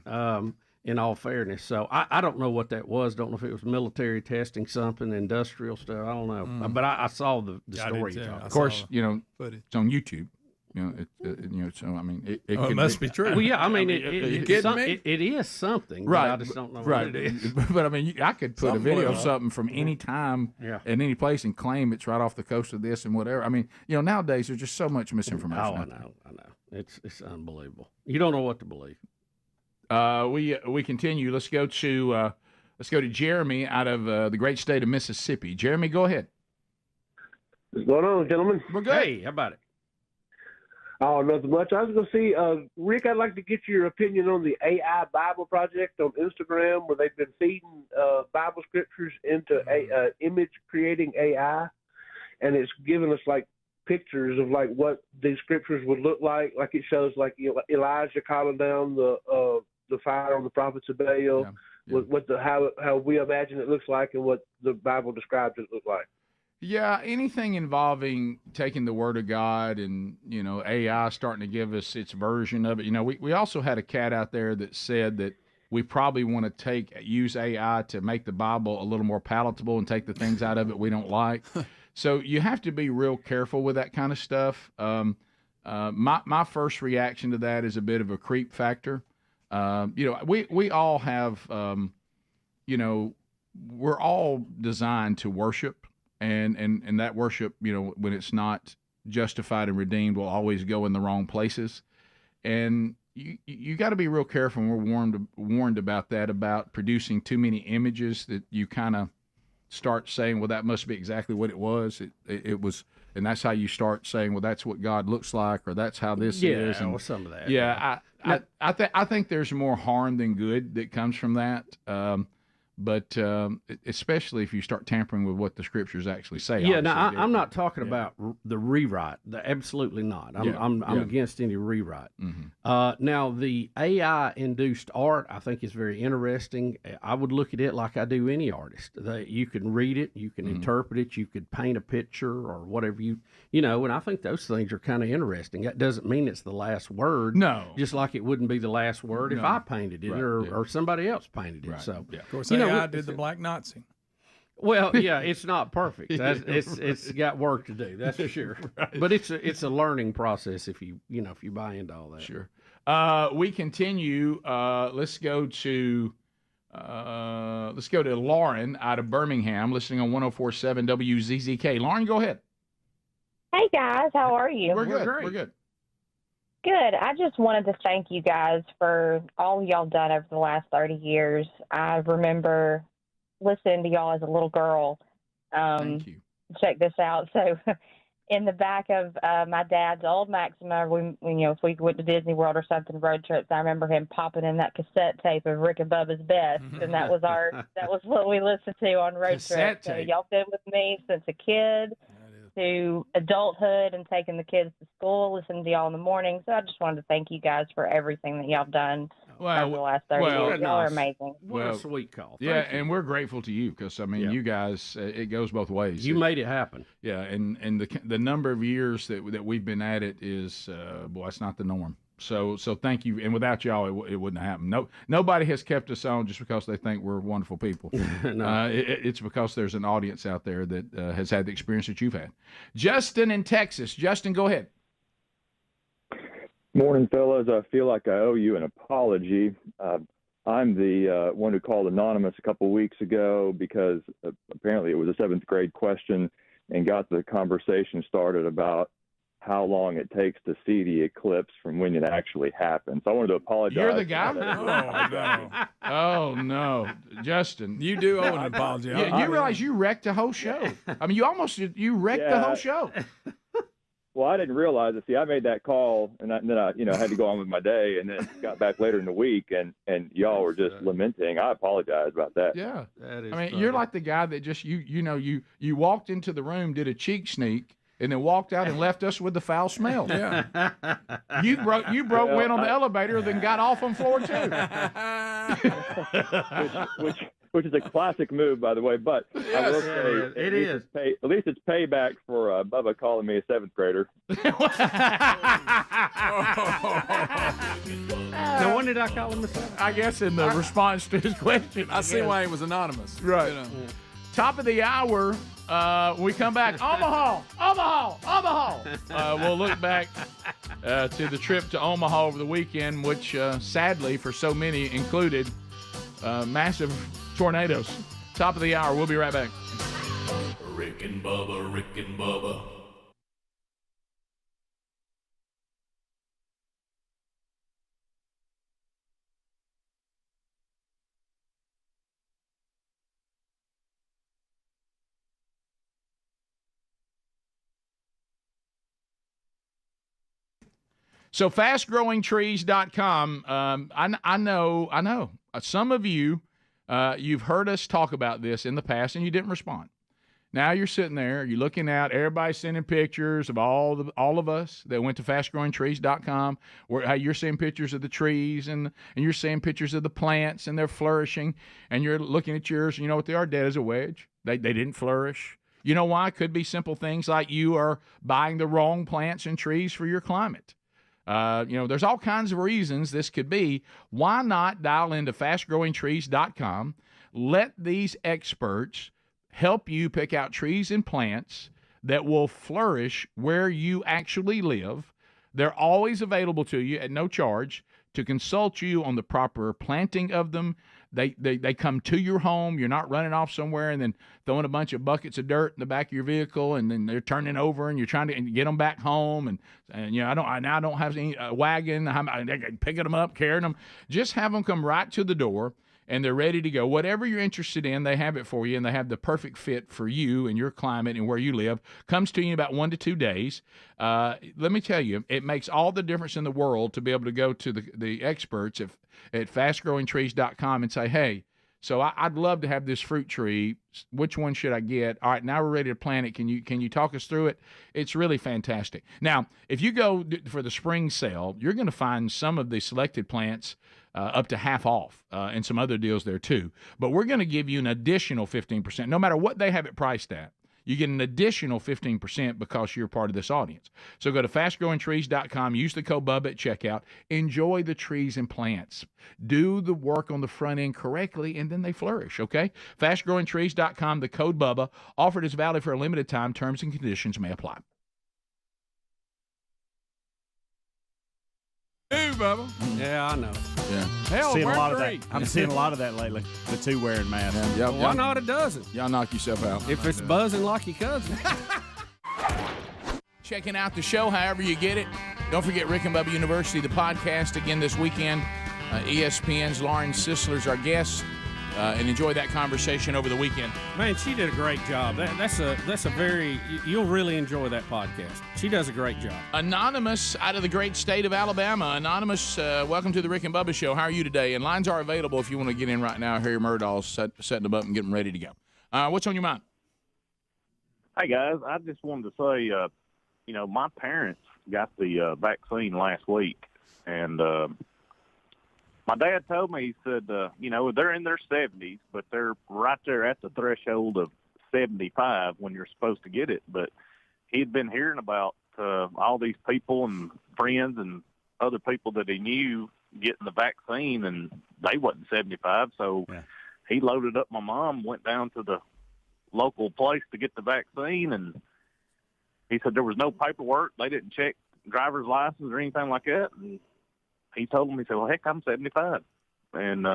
In all fairness, so I don't know what that was. Don't know if it was military testing something, industrial stuff. I don't know. But I saw the story. Of course, it's on YouTube. So I mean, it must be true. Well, yeah, I mean, it is something, right? But I just don't know what it is. But I mean, I could put a video of something from any time, in any place, and claim it's right off the coast of this and whatever. I mean, nowadays there's just so much misinformation. Oh, I know. It's unbelievable. You don't know what to believe. We continue. Let's go to Jeremy out of the great state of Mississippi. Jeremy, go ahead. What's going on, gentlemen? We're good. Hey, how about it? Oh, nothing much. I was going to see, Rick, I'd like to get your opinion on the AI Bible project on Instagram, where they've been feeding Bible scriptures into image-creating AI, and it's giving us like pictures of like what these scriptures would look like. Like it shows like Elijah calling down the fire on the prophets of Baal, with how we imagine it looks like and what the Bible describes it look like. Yeah, anything involving taking the Word of God and, AI starting to give us its version of it. We also had a cat out there that said that we probably want to use AI to make the Bible a little more palatable and take the things out of it we don't like. So you have to be real careful with that kind of stuff. My first reaction to that is a bit of a creep factor. We all have, we're all designed to worship. And that worship, when it's not justified and redeemed, will always go in the wrong places. And you got to be real careful. And we're warned about that, about producing too many images that you kind of start saying, well, that must be exactly what it was. It was, and that's how you start saying, well, that's what God looks like, or that's how this is. And some of that. Yeah, I think there's more harm than good that comes from that. But especially if you start tampering with what the scriptures actually say. Yeah, now I'm not talking about the rewrite. Absolutely not. I'm against any rewrite. Mm-hmm. Now, the AI-induced art, I think, is very interesting. I would look at it like I do any artist. You can read it, you can interpret it, you could paint a picture or whatever and I think those things are kind of interesting. That doesn't mean it's the last word. No. Just like it wouldn't be the last word if I painted it or somebody else painted it. Right. So, of course, AI did the Black Nazi. Well, yeah, it's not perfect. It's got work to do. That's for sure. Right. But it's a learning process if you buy into all that. Sure. We continue. Let's go to Lauren out of Birmingham, listening on 104.7 WZZK. Lauren, go ahead. Hey guys, how are you? We're good. Great. We're good. Good. I just wanted to thank you guys for all y'all done over the last 30 years. I remember listening to y'all as a little girl. Thank you. Check this out. So in the back of my dad's old Maxima, if we went to Disney World or something, road trips, I remember him popping in that cassette tape of Rick and Bubba's Best, and that was what we listened to on road trips. So y'all been with me since a kid to adulthood and taking the kids to school, listening to y'all in the morning. So I just wanted to thank you guys for everything that y'all done over the last 30 years. Y'all are amazing. What a sweet call. Yeah, and we're grateful to you because, you guys, it goes both ways. You made it happen. Yeah, and the number of years that we've been at it is, it's not the norm. So thank you. And without y'all, it wouldn't have happened. Nobody has kept us on just because they think we're wonderful people. No. It's because there's an audience out there that has had the experience that you've had. Justin in Texas. Justin, go ahead. Morning, fellas. I feel like I owe you an apology. I'm the one who called anonymous a couple weeks ago because apparently it was a 7th grade question and got the conversation started about how long it takes to see the eclipse from when it actually happens. So I wanted to apologize. You're the guy? Oh, no. Justin. You do owe an apology. You realize you wrecked the whole show. I mean, you wrecked the whole show. Well, I didn't realize it. See, I made that call, and then I had to go on with my day, and then got back later in the week, and y'all were just lamenting. I apologize about that. Yeah. That is funny. You're like the guy that just, you walked into the room, did a cheek sneak, and then walked out and left us with the foul smell. Yeah. You went on the elevator, then got off on floor 2. which is a classic move, by the way. But I will say, at least it's payback for Bubba calling me a seventh grader. Now, when did I call him a seventh? I guess in the response to his question. I see why he was anonymous. Right. You know. Top of the hour, we come back. Omaha. We'll look back to the trip to Omaha over the weekend, which sadly for so many included massive tornadoes. Top of the hour. We'll be right back. Rick and Bubba, Rick and Bubba. So fastgrowingtrees.com, I know. Some of you, you've heard us talk about this in the past and you didn't respond. Now you're sitting there, you're looking out, everybody's sending pictures of all of us that went to fastgrowingtrees.com, where how you're seeing pictures of the trees and you're seeing pictures of the plants and they're flourishing, and you're looking at yours, and you know what they are? Dead as a wedge. They didn't flourish. You know why? Could be simple things like you are buying the wrong plants and trees for your climate. There's all kinds of reasons this could be. Why not dial into fastgrowingtrees.com? Let these experts help you pick out trees and plants that will flourish where you actually live. They're always available to you at no charge to consult you on the proper planting of them. They come to your home. You're not running off somewhere and then throwing a bunch of buckets of dirt in the back of your vehicle, and then they're turning over, and you're trying to get them back home. And I don't have any wagon. I'm picking them up, carrying them. Just have them come right to the door, and they're ready to go. Whatever you're interested in, they have it for you, and they have the perfect fit for you and your climate and where you live. Comes to you in about 1 to 2 days. Let me tell you, it makes all the difference in the world to be able to go to the experts at fastgrowingtrees.com and say, hey, so I'd love to have this fruit tree. Which one should I get? All right, now we're ready to plant it. Can you talk us through it? It's really fantastic. Now, if you go for the spring sale, you're going to find some of the selected plants up to half off, and some other deals there too. But we're going to give you an additional 15%. No matter what they have it priced at, you get an additional 15% because you're part of this audience. So go to fastgrowingtrees.com, use the code Bubba at checkout, enjoy the trees and plants. Do the work on the front end correctly, and then they flourish, okay? Fastgrowingtrees.com, the code Bubba. Offered is valid for a limited time. Terms and conditions may apply. Hey, Bubba. Yeah, I know. Yeah. Hell, seeing a we're lot three. of that. I'm seeing a lot of that lately. The two wearing masks. Yep, Why not a dozen? Y'all knock yourself out. If it's buzzing like your cousin. Checking out the show however you get it. Don't forget Rick and Bubba University, the podcast, again this weekend. ESPN's Lauren Sisler's our guest. And enjoy that conversation over the weekend. Man, she did a great job. That's a very, you'll really enjoy that podcast. She does a great job. Anonymous out of the great state of Alabama. Anonymous, welcome to the Rick and Bubba Show. How are you today? And lines are available if you want to get in right now. Harry Murdahl's setting them up and get them ready to go. What's on your mind? Hey, guys. I just wanted to say, my parents got the vaccine last week, and my dad told me, he said, they're in their 70s, but they're right there at the threshold of 75 when you're supposed to get it. But he'd been hearing about all these people and friends and other people that he knew getting the vaccine, and they wasn't 75. So he loaded up my mom, went down to the local place to get the vaccine, and he said there was no paperwork. They didn't check driver's license or anything like that. And he told him, he said, well, heck, I'm 75. And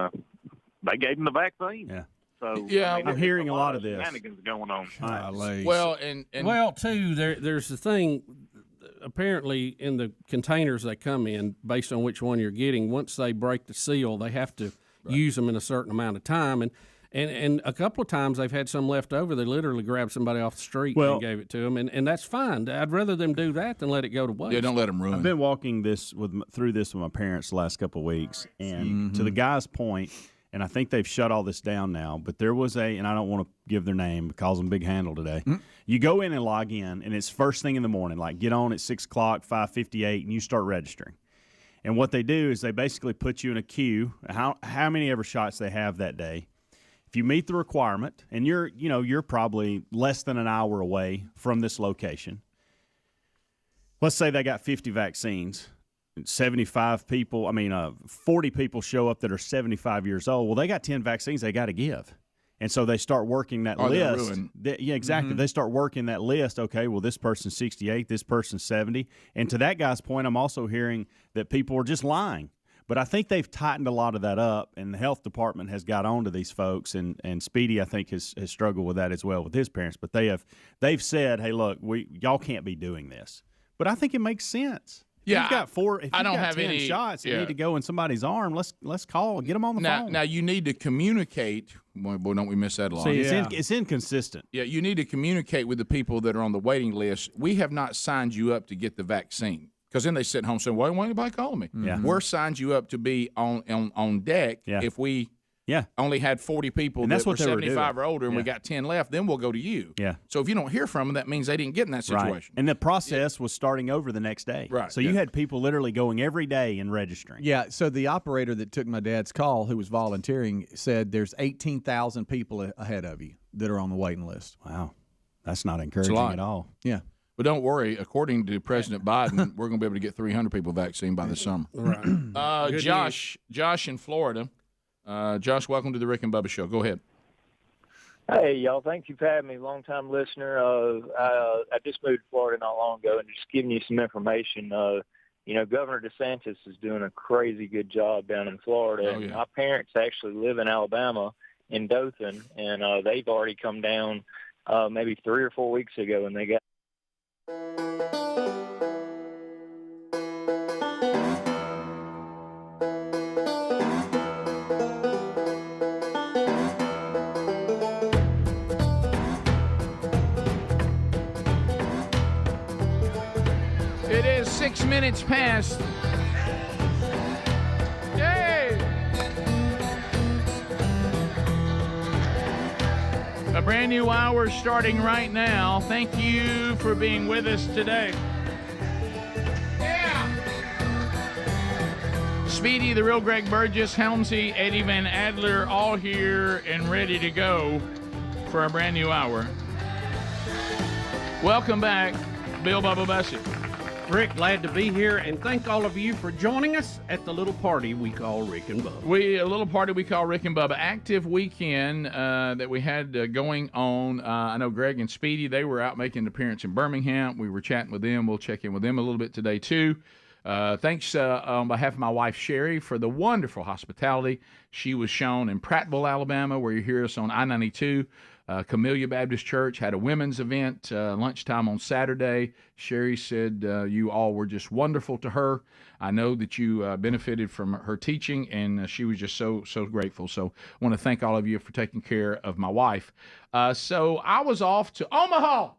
they gave him the vaccine. Yeah. So yeah, I'm hearing a lot of this. Shenanigans going on. Well, well, too, there's the thing. Apparently, in the containers they come in, based on which one you're getting, once they break the seal, they have to use them in a certain amount of time. And a couple of times they've had some left over. They literally grabbed somebody off the street and gave it to them, and that's fine. I'd rather them do that than let it go to waste. Yeah, don't let them ruin. I've been walking through this with my parents the last couple of weeks, and to the guy's point, and I think they've shut all this down now, but there was and I don't want to give their name, calls them Big Handle today. You go in and log in, and it's first thing in the morning, like get on at 6 o'clock, 5:58, and you start registering. And what they do is they basically put you in a queue, how many ever shots they have that day. If you meet the requirement, and you're probably less than an hour away from this location. Let's say they got 50 vaccines. 75 people, 40 people show up that are 75 years old. Well, they got 10 vaccines they got to give. And so they start working that list. Yeah, exactly. They start working that list. Okay, well, this person's 68, this person's 70. And to that guy's point, I'm also hearing that people are just lying. But I think they've tightened a lot of that up, and the health department has got on to these folks. And Speedy, I think, has struggled with that as well with his parents. But they've said, hey, look, y'all can't be doing this. But I think it makes sense. If you've got 10 shots that need to go in somebody's arm, let's call and get them on the phone. Now, you need to communicate. Boy, don't we miss that a lot. See, it's inconsistent. Yeah, you need to communicate with the people that are on the waiting list. We have not signed you up to get the vaccine. Because then they sit home saying, why anybody calling me? Yeah. We're signed you up to be on deck if we only had 40 people and that's that what were 75 or older and we got 10 left, then we'll go to you. Yeah. So if you don't hear from them, that means they didn't get in that situation. Right. And the process was starting over the next day. Right. So you had people literally going every day and registering. Yeah, so the operator that took my dad's call, who was volunteering, said there's 18,000 people ahead of you that are on the waiting list. Wow. That's not encouraging at all. Yeah. But don't worry, according to President Biden, we're going to be able to get 300 people vaccinated by the summer. Right. Josh in Florida. Josh, welcome to the Rick and Bubba Show. Go ahead. Hey, y'all. Thank you for having me. Long-time listener. I just moved to Florida not long ago, and just giving you some information. Governor DeSantis is doing a crazy good job down in Florida. Oh, yeah. My parents actually live in Alabama, in Dothan, and they've already come down maybe 3 or 4 weeks ago, and they got It is 6 minutes past. Yay! A brand new hour starting right now. Thank you for being with us today. Yeah! Speedy, the real Greg Burgess, Helmsy, Eddie Van Adler, all here and ready to go for a brand new hour. Welcome back, Bill Bubba Bussett. Rick, glad to be here, and thank all of you for joining us at the little party we call Rick and Bubba. A little party we call Rick and Bubba. Active weekend that we had going on. I know Greg and Speedy, they were out making an appearance in Birmingham. We were chatting with them. We'll check in with them a little bit today, too. Thanks on behalf of my wife, Sherry, for the wonderful hospitality she was shown in Prattville, Alabama, where you hear us on I-92. Camellia Baptist Church had a women's event lunchtime on Saturday. Sherry said you all were just wonderful to her. I know that you benefited from her teaching, and she was just so grateful. So I want to thank all of you for taking care of my wife. So I was off to Omaha,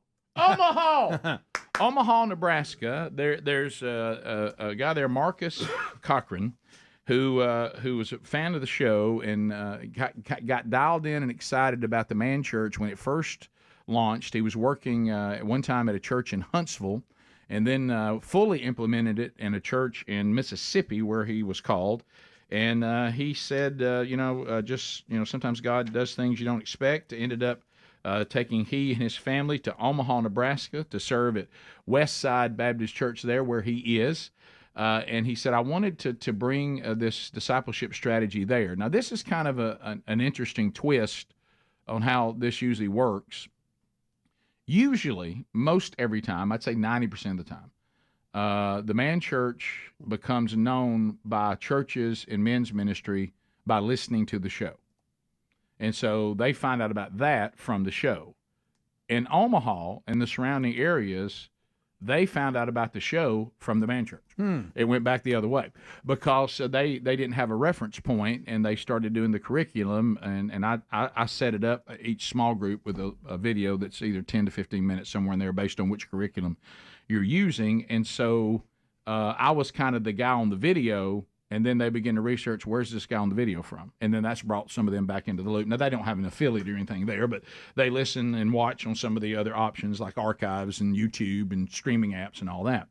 Omaha, Nebraska. There's a guy there, Marcus Cochran, who was a fan of the show and got dialed in and excited about the Man Church when it first launched. He was working at one time at a church in Huntsville, and then fully implemented it in a church in Mississippi where he was called. And he said, sometimes God does things you don't expect. Ended up taking he and his family to Omaha, Nebraska to serve at Westside Baptist Church there where he is. And he said, I wanted to bring this discipleship strategy there. Now, this is kind of an interesting twist on how this usually works. Usually, most every time, I'd say 90% of the time, the Man Church becomes known by churches and men's ministry by listening to the show. And so they find out about that from the show. In Omaha and the surrounding areas, they found out about the show from the Man Church. It went back the other way because they didn't have a reference point, and they started doing the curriculum, and I set it up, each small group, with a video that's either 10 to 15 minutes, somewhere in there, based on which curriculum you're using. And so I was kind of the guy on the video, and then they begin to research, where's this guy on the video from? And then that's brought some of them back into the loop. Now, they don't have an affiliate or anything there, but they listen and watch on some of the other options like archives and YouTube and streaming apps and all that.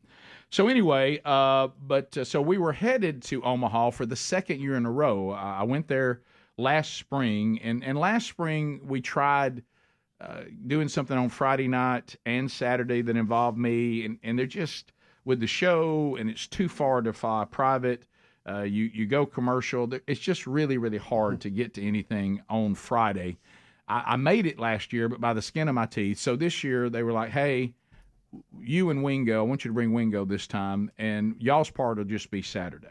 So anyway, so we were headed to Omaha for the second year in a row. I went there last spring, and last spring we tried doing something on Friday night and Saturday that involved me, and they're just with the show, and it's too far to fly private. You go commercial. It's just really, really hard to get to anything on Friday. I made it last year, but by the skin of my teeth. So this year they were like, hey, you and Wingo, I want you to bring Wingo this time, and y'all's part will just be Saturday.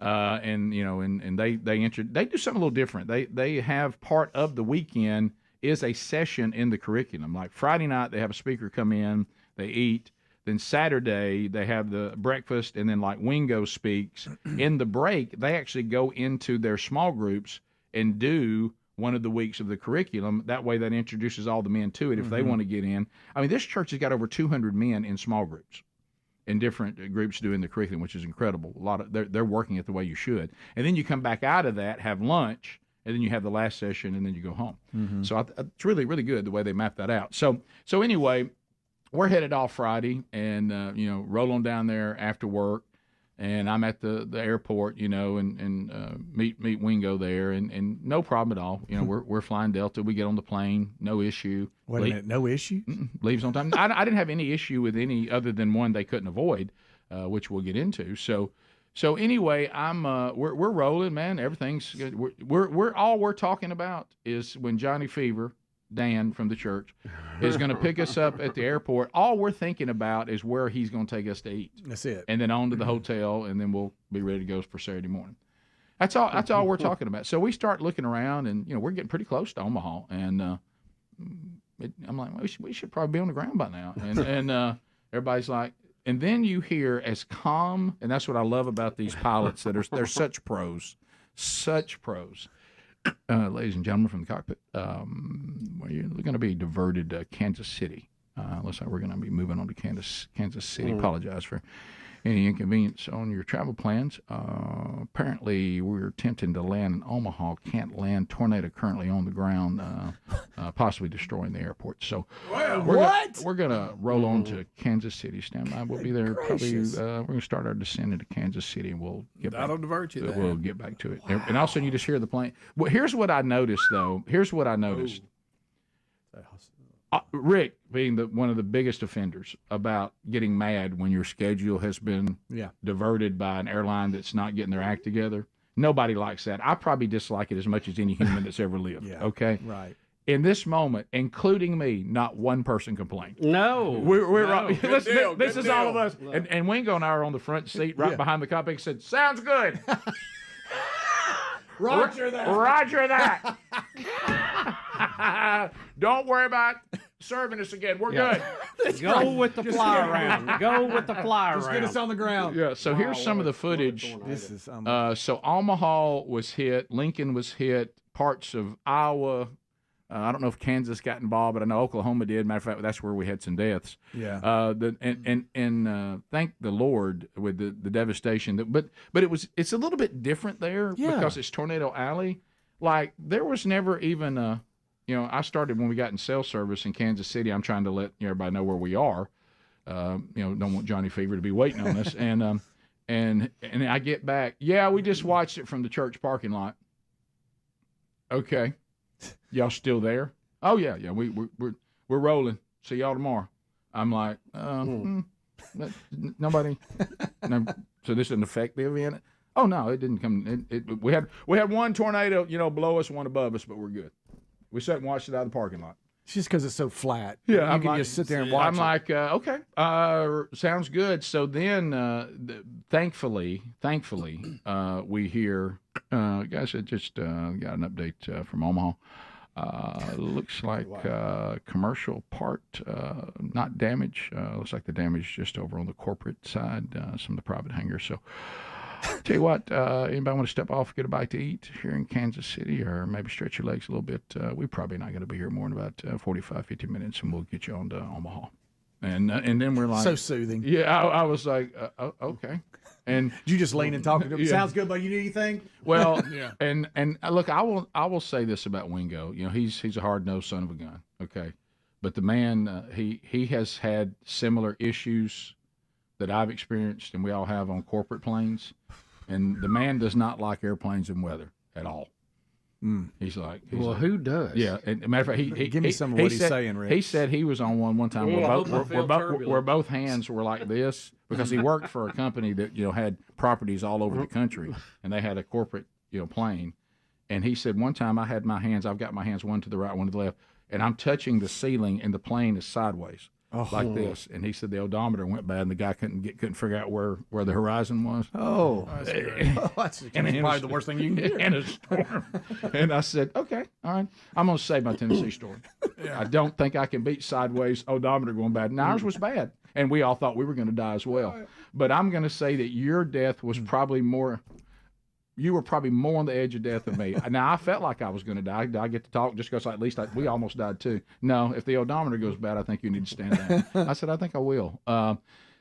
And they do something a little different. They have part of the weekend is a session in the curriculum. Like Friday night, they have a speaker come in, they eat. Then Saturday, they have the breakfast, and then like Wingo speaks. In the break, they actually go into their small groups and do one of the weeks of the curriculum. That way that introduces all the men to it if they want to get in. I mean, this church has got over 200 men in small groups, in different groups doing the curriculum, which is incredible. A lot of they're working it the way you should. And then you come back out of that, have lunch, and then you have the last session, and then you go home. So it's really, really good the way they map that out. So anyway, we're headed off Friday, and roll on down there after work, and I'm at the airport, and meet Wingo there, and no problem at all. We're flying Delta. We get on the plane, no issue. Wait a minute, no issue? Leaves on time. I didn't have any issue with any other than one they couldn't avoid, which we'll get into. So anyway, we're rolling, man. Everything's good. We're talking about is when Johnny Fever, Dan from the church, is going to pick us up at the airport. All we're thinking about is where he's going to take us to eat. That's it. And then on to the hotel, and then we'll be ready to go for Saturday morning. That's all we're talking about. So we start looking around, and we're getting pretty close to Omaha, and I'm like, we should probably be on the ground by now. And everybody's like, and then you hear as calm, and that's what I love about these pilots that they're such pros. Ladies and gentlemen from the cockpit, we're going to be diverted to Kansas City. Looks like we're going to be moving on to Kansas City. Apologize for any inconvenience on your travel plans. Apparently, we're attempting to land in Omaha. Can't land. Tornado currently on the ground, possibly destroying the airport. So we're going to roll on to Kansas City. Stand by. We'll be there probably. We're going to start our descent into Kansas City, and we'll get That'll back. divert you. We'll get back to it. And all of a sudden, you just hear the plane. Well, here's what I noticed, though. Rick being one of the biggest offenders about getting mad when your schedule has been diverted by an airline that's not getting their act together. Nobody likes that. I probably dislike it as much as any human that's ever lived. Okay? Right. In this moment, including me, not one person complained. No. We're no. This is all of us. And Wingo and I are on the front seat right behind the cockpit. Said, sounds good. Roger that. Roger that. Don't worry about serving us again. We're good. Go with the fly around. Go with the fly Just around. get us on the ground. Yeah. So here's some of the footage. This is so Omaha was hit. Lincoln was hit. Parts of Iowa. I don't know if Kansas got involved, but I know Oklahoma did. Matter of fact, that's where we had some deaths. Yeah. Thank the Lord with the devastation. But it's a little bit different there because it's Tornado Alley. Like there was never even I started when we got in cell service in Kansas City. I'm trying to let everybody know where we are. Don't want Johnny Fever to be waiting on us. And I get back. Yeah, we just watched it from the church parking lot. Okay. Y'all still there? Oh yeah. We're rolling. See y'all tomorrow. I'm like, nobody. No, so this didn't affect the event. Oh no, it didn't come. We had one tornado, below us, one above us, but we're good. We sat and watched it out of the parking lot. It's just because it's so flat. Yeah, you can just sit there and watch. I'm like, okay, sounds good. So then, thankfully, we hear, guys, I just got an update from Omaha. Looks like commercial part, not damage. Looks like the damage just over on the corporate side, some of the private hangars. So, tell you what, anybody want to step off, get a bite to eat here in Kansas City, or maybe stretch your legs a little bit? We're probably not going to be here more than about 45, 50 minutes, and we'll get you on to Omaha. And then we're like, so soothing. Yeah, I was like, okay. And you just lean and talk to him. Sounds good, but you need anything? Well, and look, I will say this about Wingo. He's a hard-nosed son of a gun. Okay, but the man, he has had similar issues that I've experienced, and we all have on corporate planes. And the man does not like airplanes and weather at all. He's like, well, who does? Yeah, and matter of fact, give me some of what he's saying, Rick. He said he was on one time where both hands were like this because he worked for a company that had properties all over the country, and they had a corporate plane, and he said one time I've got my hands one to the right, one to the left, and I'm touching the ceiling, and the plane is sideways. Like this, and he said the odometer went bad, and the guy couldn't figure out where the horizon was. That's probably the worst thing you can do in a storm. And I said, okay, all right, I'm going to say my Tennessee story. I don't think I can beat sideways odometer going bad. And ours was bad, and we all thought we were going to die as well. But I'm going to say that your death was probably more. You were probably more on the edge of death than me. Now, I felt like I was going to die. I get to talk just because at least we almost died too. No, if the odometer goes bad, I think you need to stand down. I said, I think I will.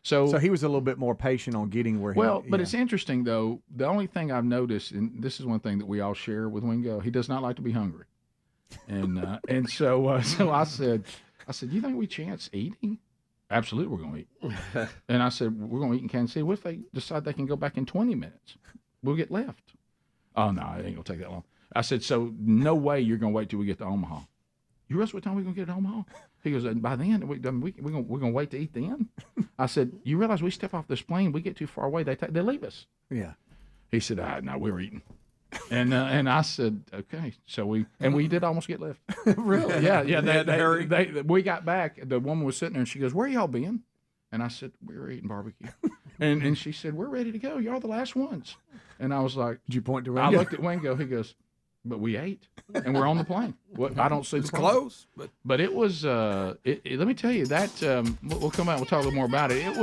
So he was a little bit more patient on getting where he... Well, but it's interesting, though. The only thing I've noticed, and this is one thing that we all share with Wingo, he does not like to be hungry. And so I said, you think we chance eating? Absolutely, we're going to eat. And I said, we're going to eat in Kansas City. What if they decide they can go back in 20 minutes? We'll get left. Oh, no, it ain't going to take that long. I said, so no way you're going to wait till we get to Omaha. You realize what time we're going to get to Omaha? He goes, and by then, we're going to wait to eat then? I said, you realize we step off this plane, we get too far away, they leave us. Yeah. He said, no, we were eating. And I said, okay. So we did almost get left. Really? Yeah. We got back. The woman was sitting there, and she goes, where y'all been? And I said, we were eating barbecue. And she said, we're ready to go. Y'all the last ones. And I was like, did you point to Wingo? I looked at Wingo. He goes, but we ate, and we're on the plane. I don't see it's close. But it was, let me tell you, that, we'll come out and we'll talk a little more about it. It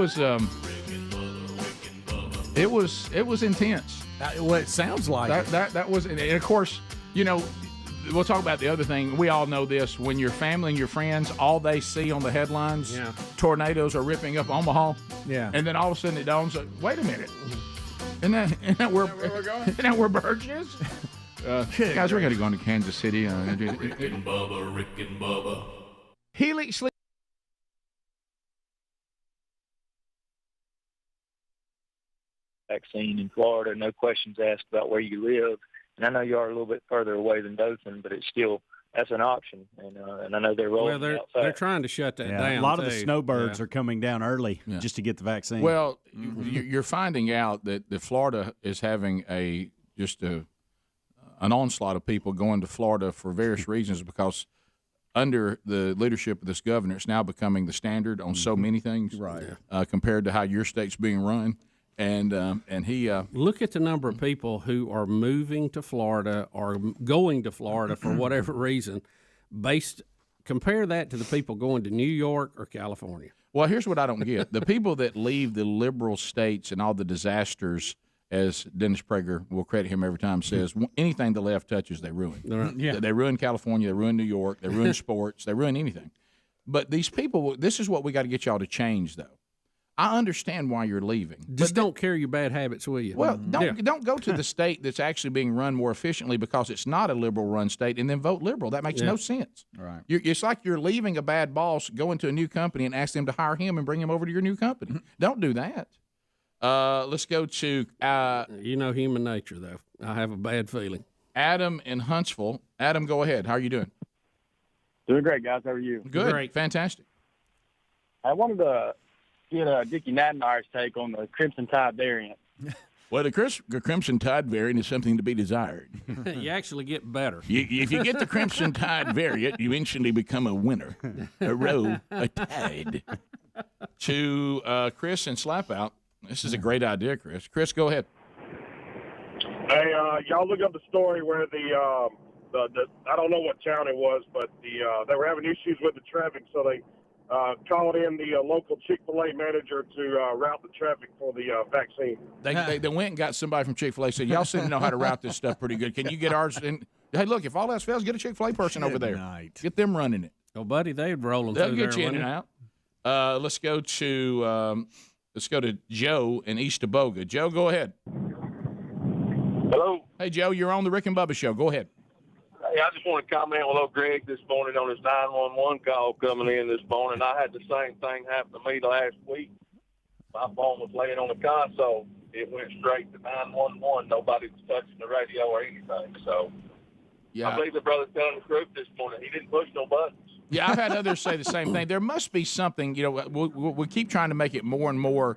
was intense. Well, it sounds like that was, and of course, we'll talk about the other thing. We all know this. When your family and your friends, all they see on the headlines, tornadoes are ripping up Omaha. Yeah. And then all of a sudden it dawns, wait a minute. Isn't that where Burgess? Guys, we're going to go into Kansas City. Rick and Bubba. Healy sleep. Vaccine in Florida, no questions asked about where you live. And I know you are a little bit further away than Dothan, but it's still, that's an option. And I know they're rolling out fast. They're trying to shut that down. A lot of the snowbirds are coming down early just to get the vaccine. Well, you're finding out that Florida is having an onslaught of people going to Florida for various reasons because under the leadership of this governor, it's now becoming the standard on so many things, right? Compared to how your state's being run. And he look at the number of people who are moving to Florida or going to Florida for whatever reason. Compare that to the people going to New York or California. Well, here's what I don't get: the people that leave the liberal states and all the disasters, as Dennis Prager will credit him every time, says anything the left touches, they ruin. They ruin California, they ruin New York, they ruin sports, they ruin anything. But these people, this is what we got to get y'all to change, though. I understand why you're leaving. Just don't carry your bad habits with you. Well, don't go to the state that's actually being run more efficiently because it's not a liberal-run state, and then vote liberal. That makes no sense. Right. It's like you're leaving a bad boss, go into a new company, and ask them to hire him and bring him over to your new company. Don't do that. Let's go to... human nature, though. I have a bad feeling. Adam in Huntsville. Adam, go ahead. How are you doing? Doing great, guys. How are you? Good. Great. Fantastic. I wanted to get Dickie Nadeneyer's take on the Crimson Tide variant. Well, the Crimson Tide variant is something to be desired. You actually get better. If you get the Crimson Tide variant, you instantly become a winner, a row, a tide. To Chris and Slapout. This is a great idea, Chris. Chris, go ahead. Hey, y'all look up the story where the I don't know what town it was, but they were having issues with the traffic, so they called in the local Chick-fil-A manager to route the traffic for the vaccine. They went and got somebody from Chick-fil-A, said, y'all seem to know how to route this stuff pretty good. Can you get ours? And hey, look, if all else fails, get a Chick-fil-A person over there. Get them running it. Oh, buddy, they'd roll them They'll through get there, you in and out. Let's go to Joe in East Aboga. Joe, go ahead. Hello. Hey, Joe, you're on the Rick and Bubba Show. Go ahead. Hey, I just want to comment with old Greg this morning on his 911 call coming in this morning. I had the same thing happen to me last week. My phone was laying on the console. It went straight to 911. Nobody was touching the radio or anything. So Yeah. I believe the brother's telling the truth this morning. He didn't push no buttons. Yeah, I've had others say the same thing. There must be something, we keep trying to make it more and more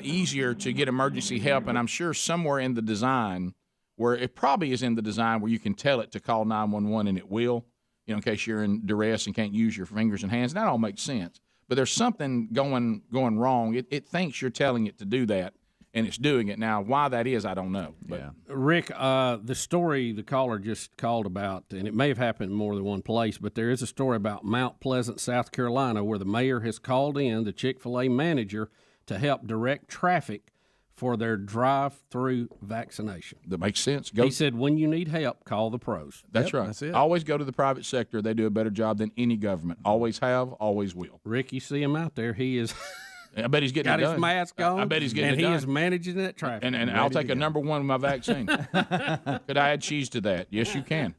easier to get emergency help, and I'm sure somewhere in the design, where it probably is in the design where you can tell it to call 911 and it will, in case you're in duress and can't use your fingers and hands. That all makes sense. But there's something going wrong. It thinks you're telling it to do that, and it's doing it. Now, why that is, I don't know. But. Yeah. Rick, the story the caller just called about, and it may have happened in more than one place, but there is a story about Mount Pleasant, South Carolina, where the mayor has called in the Chick-fil-A manager to help direct traffic for their drive-through vaccination. That makes sense. He said, when you need help, call the pros. That's right. That's it. Always go to the private sector. They do a better job than any government. Always have, always will. Rick, you see him out there. He is... I bet he's getting got it done. His mask on. I bet he's getting and it done. And he is managing that traffic. And I'll take a number one with my vaccine. Could I add cheese to that? Yes, you can.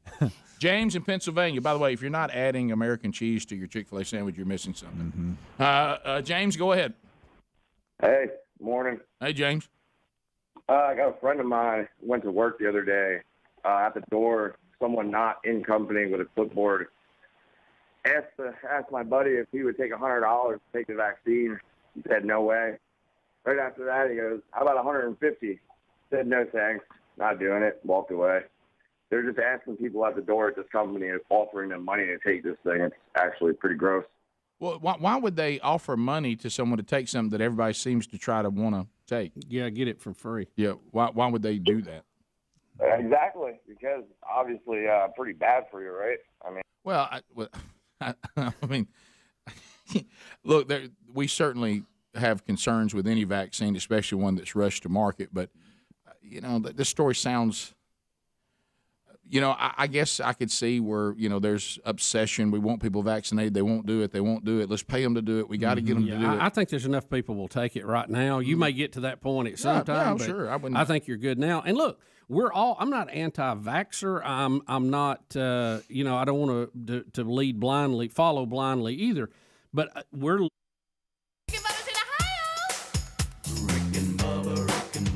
James in Pennsylvania. By the way, if you're not adding American cheese to your Chick-fil-A sandwich, you're missing something. James, go ahead. Hey, morning. Hey, James. I got a friend of mine went to work the other day. At the door, someone not in company with a clipboard asked my buddy if he would take $100 to take the vaccine. He said, no way. Right after that, he goes, how about $150? Said, no thanks, not doing it, walked away. They're just asking people at the door at this company, offering them money to take this thing. It's actually pretty gross. Well, why would they offer money to someone to take something that everybody seems to try to want to take? Yeah, get it for free. Yeah, why would they do that? Exactly, because obviously pretty bad for you, right? I mean, I mean, look, we certainly have concerns with any vaccine, especially one that's rushed to market. But this story sounds. I guess I could see where, there's obsession. We want people vaccinated. They won't do it. They won't do it. Let's pay them to do it. We got to get them to do it. I think there's enough people will take it right now. You may get to that point at some time. Yeah, sure. I think you're good now. And look, I'm not anti-vaxxer. I'm not, I don't want to lead blindly, follow blindly either. But we're. Rick and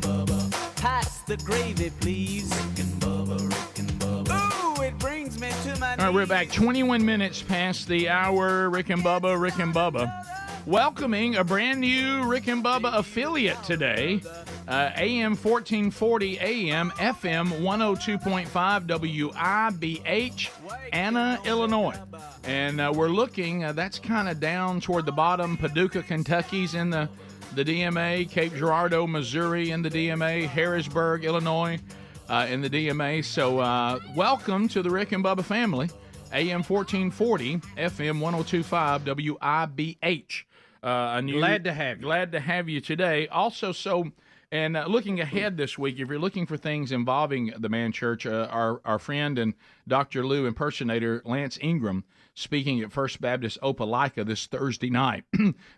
Bubba. Pass the gravy, please. Rick and Bubba. Ooh, it brings me to my knees. All right, we're back 21 minutes past the hour. Rick and Bubba. Welcoming a brand new Rick and Bubba affiliate today. AM 1440 AM, FM 102.5 WIBH, Anna, Illinois. And we're looking, that's kind of down toward the bottom. Paducah, Kentucky's in the DMA, Cape Girardeau, Missouri in the DMA, Harrisburg, Illinois in the DMA. So welcome to the Rick and Bubba family. AM 1440, FM 102.5 WIBH. Glad to have you. Glad to have you today. Also, looking ahead this week, if you're looking for things involving the Man Church, our friend and Dr. Lou impersonator Lance Ingram speaking at First Baptist Opelika this Thursday night.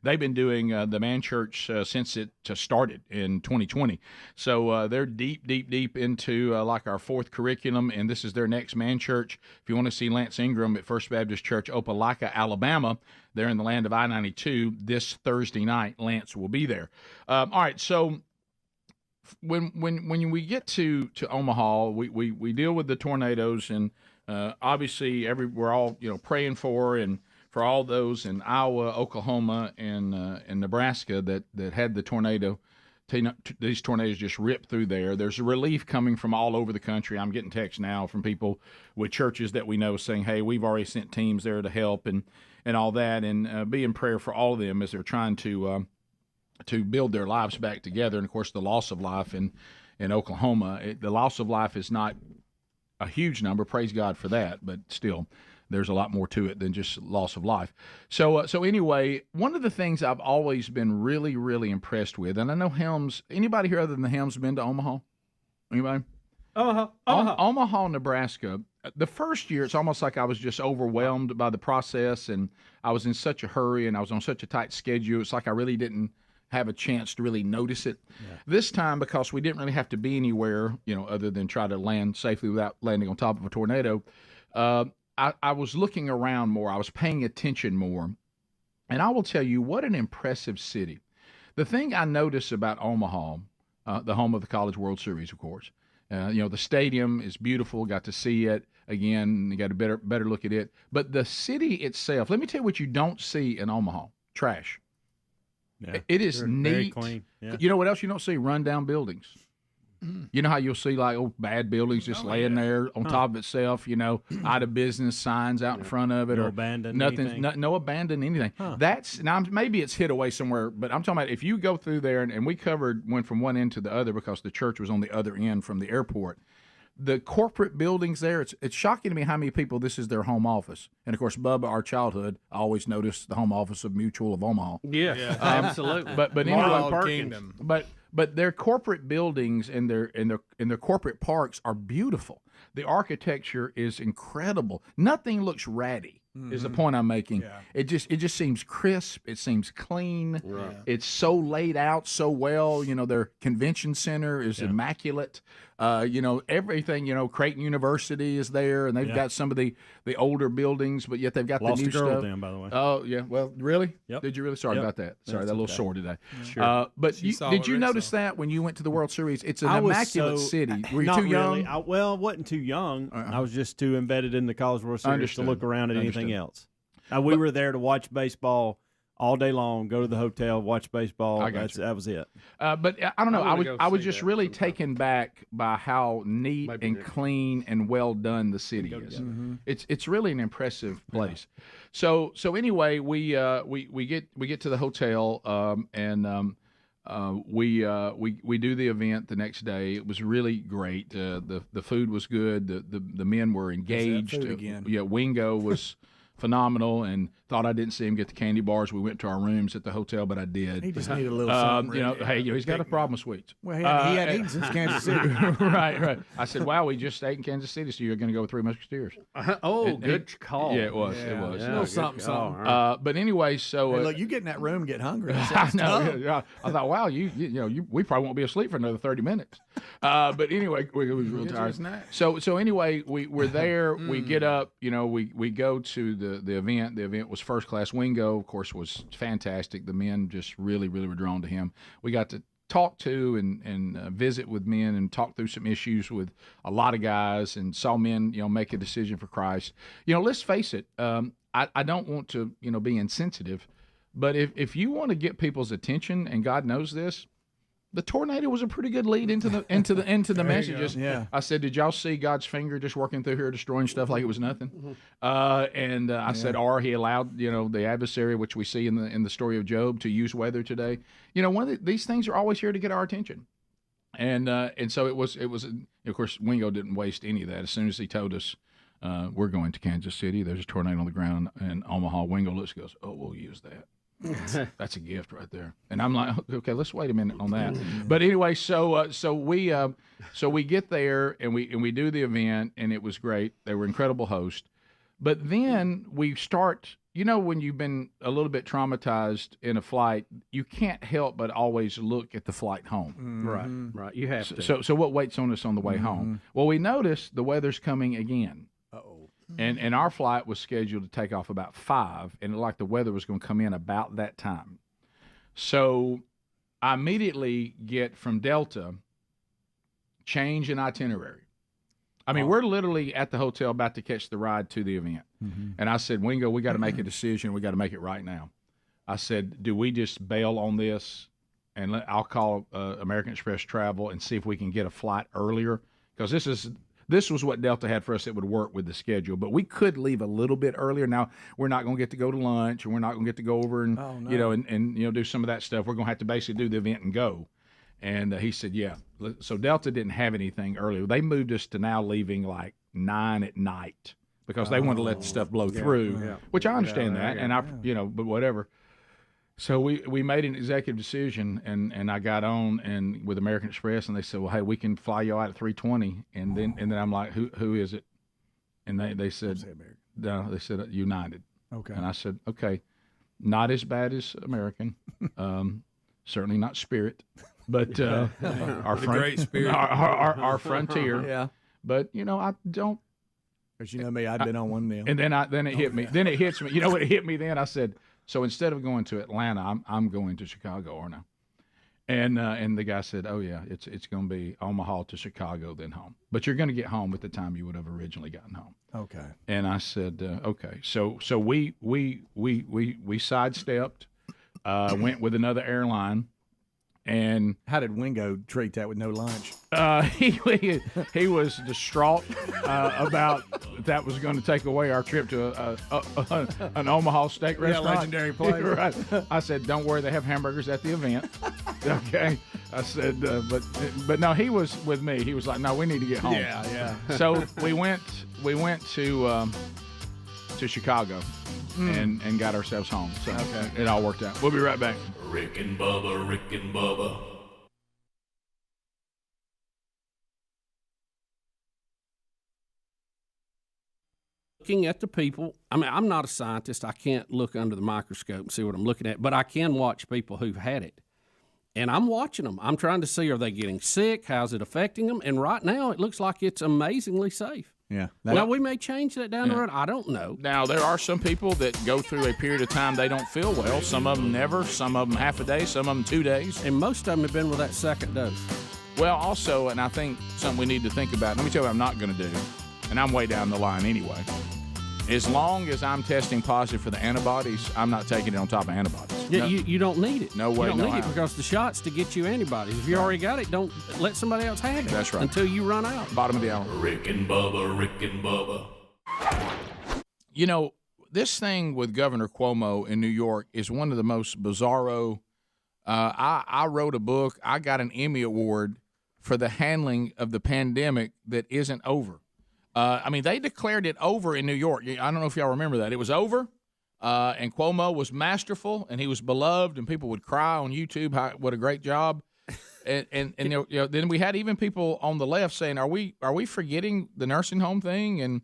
They've been doing the Man Church since it started in 2020. So they're deep into like our fourth curriculum, and this is their next Man Church. If you want to see Lance Ingram at First Baptist Church Opelika, Alabama, they're in the land of I-92 this Thursday night. Lance will be there. All right, so when we get to Omaha, we deal with the tornadoes, and obviously we're all praying for all those in Iowa, Oklahoma, and Nebraska that had the tornado. These tornadoes just ripped through there. There's relief coming from all over the country. I'm getting texts now from people with churches that we know saying, "Hey, we've already sent teams there to help and all that," and be in prayer for all of them as they're trying to build their lives back together. And of course, the loss of life in Oklahoma, the loss of life is not a huge number. Praise God for that, but still, there's a lot more to it than just loss of life. So anyway, one of the things I've always been really, really impressed with, and I know Helms. Anybody here other than the Helms been to Omaha? Anybody? Omaha, Nebraska. The first year, it's almost like I was just overwhelmed by the process, and I was in such a hurry, and I was on such a tight schedule. It's like I really didn't have a chance to really notice it. Yeah. This time, because we didn't really have to be anywhere, other than try to land safely without landing on top of a tornado, I was looking around more. I was paying attention more. And I will tell you, what an impressive city. The thing I notice about Omaha, the home of the College World Series, of course, The stadium is beautiful. Got to see it again. You got a better look at it. But the city itself, let me tell you what you don't see in Omaha: trash. Yeah. It is They're neat. very clean. Yeah. You know what else you don't see? Rundown buildings. You know how you'll see like bad buildings just laying there on top of itself, out of business signs out in front of it, No or abandoned nothing, anything. no abandoned anything. That's now maybe it's hid away somewhere, but I'm talking about if you go through there, and we went from one end to the other because the church was on the other end from the airport. The corporate buildings there, it's shocking to me how many people this is their home office. And of course, Bubba, our childhood, I always noticed the home office of Mutual of Omaha. Yeah, absolutely. But Marlon anyway, Kingdom. But their corporate buildings and their corporate parks are beautiful. The architecture is incredible. Nothing looks ratty. Is the point I'm making? Yeah. It just seems crisp. It seems clean. Right. It's so laid out so well. Their convention center is immaculate. Everything. Creighton University is there, and they've got some of the older buildings, but yet they've got Lost the new a girl stuff. then, by the way. Oh yeah. Well, really? Yep. Did you really? Sorry Yep. about that. Sorry, That's that little okay. sore today. Sure. But She saw did what you Rick notice saw. that when you went to the World Series? It's an I was immaculate so- city. Were you not too young? really. I wasn't too young. I was just too embedded in the College World Series Understood. to look around at anything Understood. else. We were there to watch baseball all day long, go to the hotel, watch baseball. I got you. That was it. But I don't know. I wanna I was go see just that really taken back by how neat and clean and well done the city is. Mm-hmm. It's really an impressive place. So anyway, we get to the hotel and we do the event the next day. It was really great. The food was good. The men were engaged. food again. Wingo was phenomenal, and thought I didn't see him get the candy bars. We went to our rooms at the hotel, but I did. He just needed a little something. He's got a problem with sweets. Well, he hadn't eaten since Kansas City. right. I said, wow, we just ate in Kansas City, so you're going to go with Three Musketeers. Good call. Yeah, it was. Yeah, It was. a little something. But anyway, so Hey, look, you get in that room and get hungry. I know. Yeah. I thought, wow, we probably won't be asleep for another 30 minutes. But anyway, we was real tired. So anyway, we're there. We get up. We go to the event. The event was first class. Wingo, of course, was fantastic. The men just really, really were drawn to him. We got to talk to and visit with men and talk through some issues with a lot of guys, and saw men make a decision for Christ. Let's face it. I don't want to be insensitive, but if you want to get people's attention, and God knows this, the tornado was a pretty good lead into the messages. Yeah. I said, did y'all see God's finger just working through here, destroying stuff like it was nothing? I said, or he allowed the adversary, which we see in the story of Job, to use weather today. These things are always here to get our attention. And so it was. Of course, Wingo didn't waste any of that. As soon as he told us we're going to Kansas City, there's a tornado on the ground in Omaha, Wingo looks and goes, oh, we'll use that. That's a gift right there. And I'm like, okay, let's wait a minute on that. But anyway, so we get there and we do the event, and it was great. They were incredible hosts. But then we start, when you've been a little bit traumatized in a flight, you can't help but always look at the flight home. Right. You have to. So what waits on us on the way home? Well, we noticed the weather's coming again. And our flight was scheduled to take off about 5, and it looked like the weather was going to come in about that time. So I immediately get from Delta, change in itinerary. I mean, we're literally at the hotel about to catch the ride to the event. And I said, Wingo, we got to make a decision. We got to make it right now. I said, do we just bail on this? And I'll call American Express Travel and see if we can get a flight earlier, because this was what Delta had for us that would work with the schedule. But we could leave a little bit earlier. Now, we're not going to get to go to lunch, and we're not going to get to go over and do some of that stuff. We're going to have to basically do the event and go. And he said, yeah. So Delta didn't have anything earlier. They moved us to now leaving like 9 at night because they wanted to let the stuff blow through, which I understand that. And but whatever. So we made an executive decision, and I got on and with American Express, and they said, well, hey, we can fly you out at 3:20. And then I'm like, who is it? And they said, no, they said United. Okay. And I said, okay, not as bad as American, certainly not Spirit, but our great Spirit. our Frontier. Yeah. But I don't. Because me, I'd been on one of them. And then it hit me. Then it hits me. You know what it hit me then? I said, so instead of going to Atlanta, I'm going to Chicago, or no. And the guy said, "Oh yeah, it's going to be Omaha to Chicago, then home. But you're going to get home at the time you would have originally gotten home." Okay. And I said, "Okay." So we sidestepped, went with another airline. And how did Wingo treat that with no lunch? He was distraught about that was going to take away our trip to an Omaha steak restaurant. Legendary place. Right. I said, "Don't worry, they have hamburgers at the event." Okay. I said, but no, he was with me. He was like, "No, we need to get home." Yeah. So we went to Chicago and got ourselves home. So it all worked out. We'll be right back. Rick and Bubba, Rick and Bubba. Looking at the people, I mean, I'm not a scientist. I can't look under the microscope and see what I'm looking at, but I can watch people who've had it. And I'm watching them. I'm trying to see, are they getting sick? How's it affecting them? And right now, it looks like it's amazingly safe. Yeah. Now, we may change that down the road. I don't know. Now, there are some people that go through a period of time they don't feel well. Some of them never. Some of them half a day. Some of them 2 days. And most of them have been with that second dose. Well, also, and I think something we need to think about, let me tell you what I'm not going to do, and I'm way down the line anyway. As long as I'm testing positive for the antibodies, I'm not taking it on top of antibodies. Yeah, No. you don't need it. No way, You don't no need it how. because the shot's to get you antibodies. If you already got it, don't let somebody else have it. That's right. Until you run out. Bottom of the hour. Rick and Bubba, Rick and Bubba. You know, this thing with Governor Cuomo in New York is one of the most bizarro. I wrote a book. I got an Emmy Award for the handling of the pandemic that isn't over. I mean, they declared it over in New York. I don't know if y'all remember that. It was over, and Cuomo was masterful, and he was beloved, and people would cry on YouTube, what a great job. And you know, then we had even people on the left saying, are we forgetting the nursing home thing and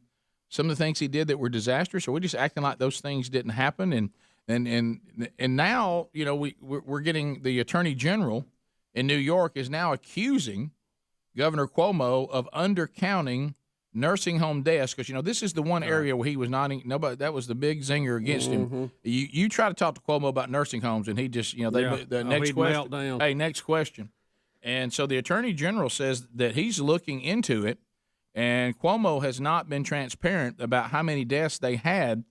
some of the things he did that were disastrous? Or are we just acting like those things didn't happen? And now, you know, we're getting the Attorney General in New York is now accusing Governor Cuomo of undercounting nursing home deaths, because, you know, this is the one area where he was not nobody. That was the big zinger against him. You try to talk to Cuomo about nursing homes, and he just, you know, the next question. Hey, next question. And so the Attorney General says that he's looking into it, and Cuomo has not been transparent about how many deaths they had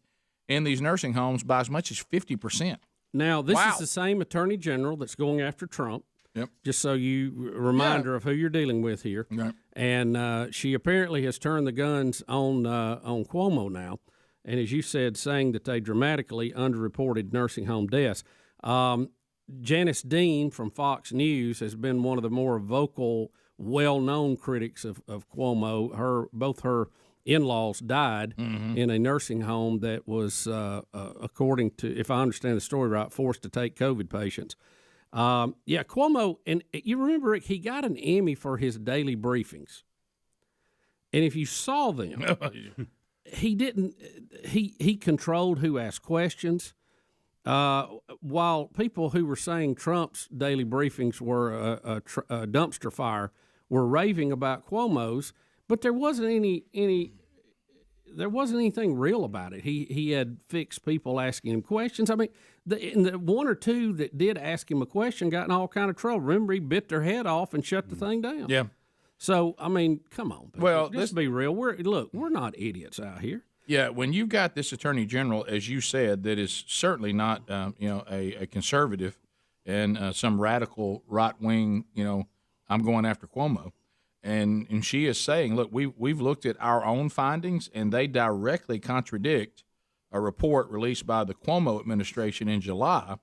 in these nursing homes by as much as 50%. Now, this is the same Attorney General that's going after Trump. Yep. Just so you reminder of who you're dealing with here. Right. And she apparently has turned the guns on Cuomo now, and as you said, saying that they dramatically underreported nursing home deaths. Janice Dean from Fox News has been one of the more vocal, well-known critics of Cuomo. Both her in-laws died in a nursing home that was, according to, if I understand the story right, forced to take COVID patients. Cuomo, and you remember, Rick, he got an Emmy for his daily briefings. And if you saw them, he didn't, he controlled who asked questions. While people who were saying Trump's daily briefings were a dumpster fire were raving about Cuomo's, but there wasn't anything real about it. He had fixed people asking him questions. I mean, the one or two that did ask him a question got in all kind of trouble. Remember, he bit their head off and shut the thing down. Yeah. So, I mean, come on. People. Well, let's be real. We're not idiots out here. Yeah, when you've got this Attorney General, as you said, that is certainly not, a conservative and some radical right-wing, I'm going after Cuomo. And she is saying, look, we've looked at our own findings, and they directly contradict a report released by the Cuomo administration in July,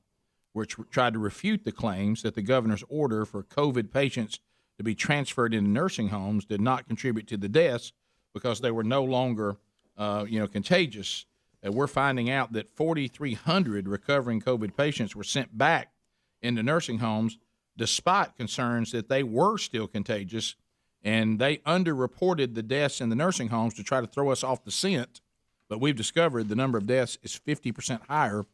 which tried to refute the claims that the governor's order for COVID patients to be transferred into nursing homes did not contribute to the deaths because they were no longer contagious. We're finding out that 4,300 recovering COVID patients were sent back into nursing homes despite concerns that they were still contagious, and they underreported the deaths in the nursing homes to try to throw us off the scent. But we've discovered the number of deaths is 50% higher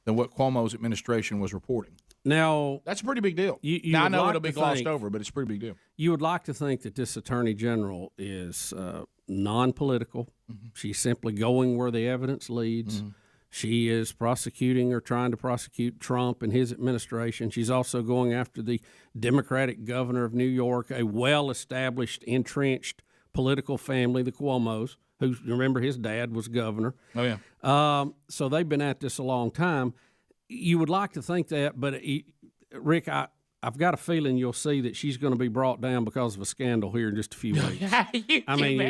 than what Cuomo's administration was reporting. Now, that's a pretty big deal. I know it'll be glossed over, but it's a pretty big deal. You would like to think that this Attorney General is non-political. She's simply going where the evidence leads. She is prosecuting or trying to prosecute Trump and his administration. She's also going after the Democratic governor of New York, a well-established, entrenched political family, the Cuomos, who, remember, his dad was governor. Oh, yeah. So they've been at this a long time. You would like to think that, but Rick, I've got a feeling you'll see that she's going to be brought down because of a scandal here in just a few weeks. I mean,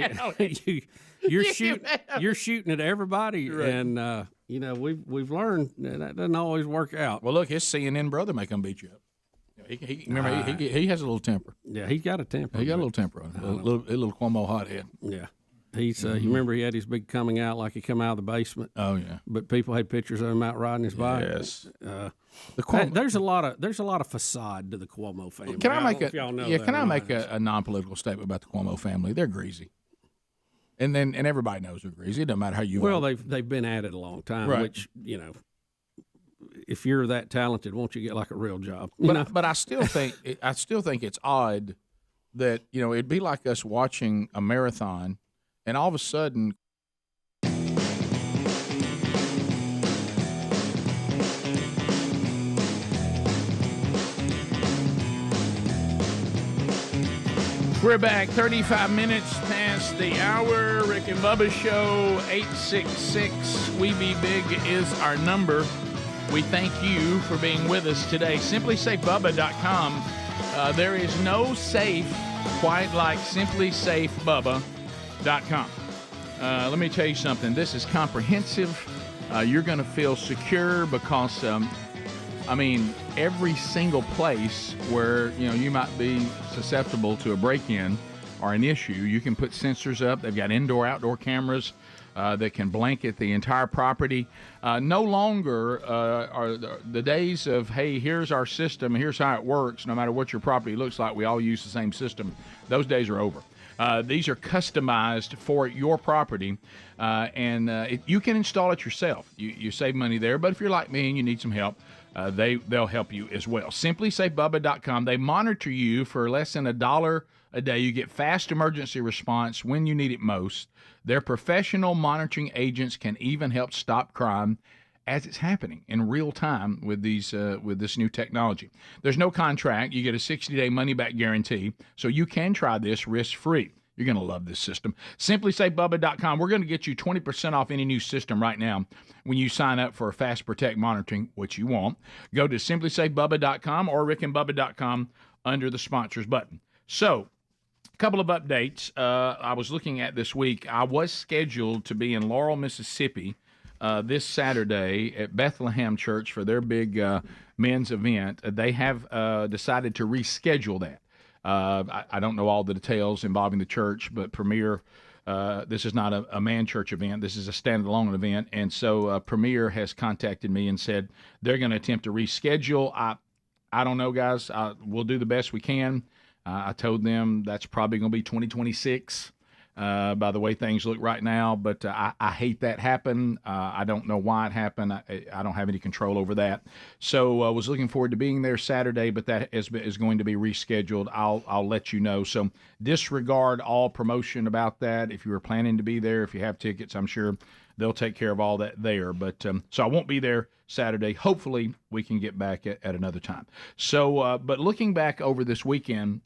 you're shooting at everybody, right. And we've learned that doesn't always work out. Well, look, his CNN brother may come beat you up. He has a little temper. Yeah, he's got a temper. He got a little temper on him. A little Cuomo hothead. Yeah. He's, you remember he had his big coming out like he come out of the basement. Oh yeah. But people had pictures of him out riding his bike. Yes. There's a lot of facade to the Cuomo family. Can I make a non-political statement about the Cuomo family? They're greasy. And everybody knows they're greasy. It doesn't matter how you. Well, they've been at it a long time. Right. Which if you're that talented, won't you get like a real job? But I still think it's odd that it'd be like us watching a marathon. And all of a sudden, we're back 35 minutes past the hour. Rick and Bubba Show, 866 We Be Big is our number. We thank you for being with us today. SimplySafeBubba.com. There is no safe quite like SimplySafeBubba.com. Let me tell you something. This is comprehensive. You're going to feel secure because, every single place where you might be susceptible to a break-in or an issue, you can put sensors up. They've got indoor, outdoor cameras that can blanket the entire property. No longer are the days of, hey, here's our system, here's how it works. No matter what your property looks like, we all use the same system. Those days are over. These are customized for your property, and you can install it yourself. You save money there, but if you're like me and you need some help, they'll help you as well. SimplySafeBubba.com. They monitor you for less than $1 a day. You get fast emergency response when you need it most. Their professional monitoring agents can even help stop crime as it's happening in real time with this new technology. There's no contract. You get a 60-day money-back guarantee, so you can try this risk-free. You're going to love this system. SimplySafeBubba.com. We're going to get you 20% off any new system right now when you sign up for Fast Protect monitoring, which you want. Go to SimplySafeBubba.com or RickandBubba.com under the sponsors button. So, a couple of updates I was looking at this week. I was scheduled to be in Laurel, Mississippi, this Saturday at Bethlehem Church for their big men's event. They have decided to reschedule that. I don't know all the details involving the church, but Premier, this is not a man church event. This is a standalone event. And so Premier has contacted me and said they're going to attempt to reschedule. I don't know, guys. We'll do the best we can. I told them that's probably going to be 2026. By the way things look right now, but I hate that happen. I don't know why it happened. I don't have any control over that. So I was looking forward to being there Saturday, but that is going to be rescheduled. I'll let you know. So disregard all promotion about that. If you were planning to be there, if you have tickets, I'm sure they'll take care of all that there. But so I won't be there Saturday. Hopefully we can get back at another time. So, but looking back over this weekend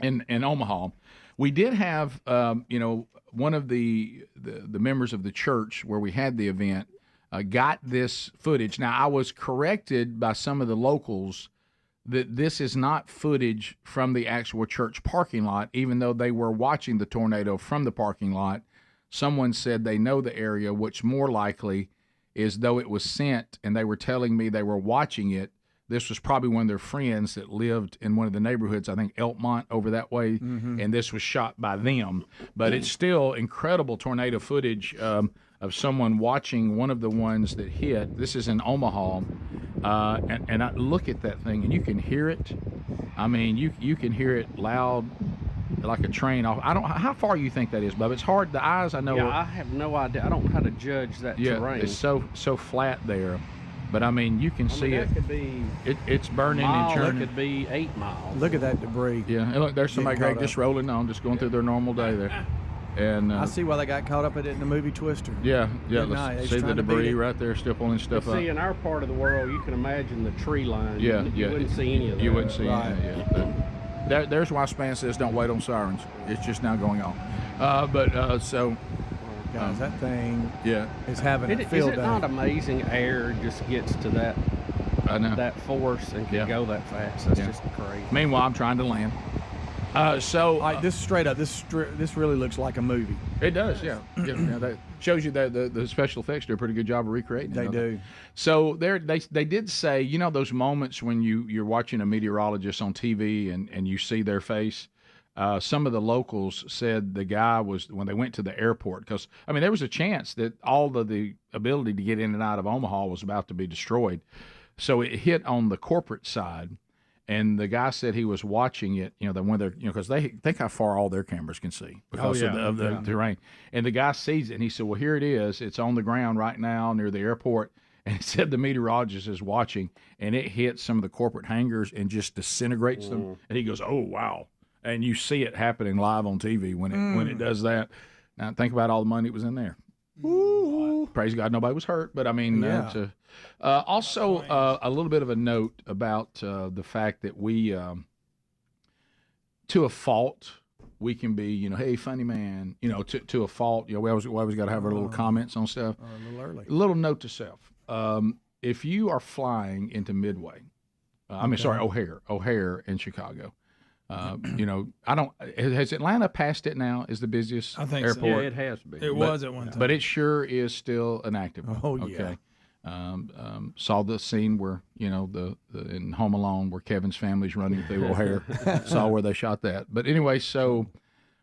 in Omaha, we did have, one of the members of the church where we had the event got this footage. Now, I was corrected by some of the locals that this is not footage from the actual church parking lot, even though they were watching the tornado from the parking lot. Someone said they know the area, which more likely is though it was sent and they were telling me they were watching it. This was probably one of their friends that lived in one of the neighborhoods, I think Elkmont over that way, and this was shot by them. But it's still incredible tornado footage of someone watching one of the ones that hit. This is in Omaha, and I look at that thing, and you can hear it. I mean, you can hear it loud like a train off. How far you think that is, Bubba? It's hard. The eyes, I know. Yeah, I have no idea. I don't know how to judge that terrain. It's so flat there. But, I mean, you can see it. Could be it's burning and churning. It could be 8 miles. Look at that debris. Yeah, and look, there's somebody great just rolling on, just going through their normal day there. And I see why they got caught up in it in the movie Twister. Yeah. Didn't Let's I? They see was the trying to beat debris it. right there, still pulling stuff up. See, in our part of the world, you can imagine the tree line. Yeah, You wouldn't see any of that. You wouldn't see Right. any. Yeah. There's why Span says don't wait on sirens. It's just now going on. Guys, that thing yeah. is having a Is field it day. not amazing air just gets to that that force and can go that fast? That's just crazy. Meanwhile, I'm trying to land. This straight up, this really looks like a movie. It does, yeah. That shows you that the special effects do a pretty good job of recreating. They do. So they did say, those moments when you're watching a meteorologist on TV and you see their face. Some of the locals said the guy was, when they went to the airport, because there was a chance that all of the ability to get in and out of Omaha was about to be destroyed. So it hit on the corporate side. And the guy said he was watching it, when they're, because they think how far all their cameras can see because of the terrain. And the guy sees it, and he said, well, here it is. It's on the ground right now near the airport. And he said the meteorologist is watching, and it hits some of the corporate hangars and just disintegrates them. And he goes, oh, wow. And you see it happening live on TV when it does that. Now, think about all the money that was in there. Ooh. Praise God, nobody was hurt. But, also a little bit of a note about the fact that we, to a fault, we can be, hey, funny man, to a fault. We always got to have our little comments on stuff. A little early. A little note to self. If you are flying into Midway, O'Hare in Chicago, I don't. Has Atlanta passed it now? Is the busiest I think airport? so. Yeah, it has been. It was at one time, but it sure is still an active one. Oh okay. Saw the scene where the in Home Alone where Kevin's family's running through O'Hare. Saw where they shot that. But anyway, so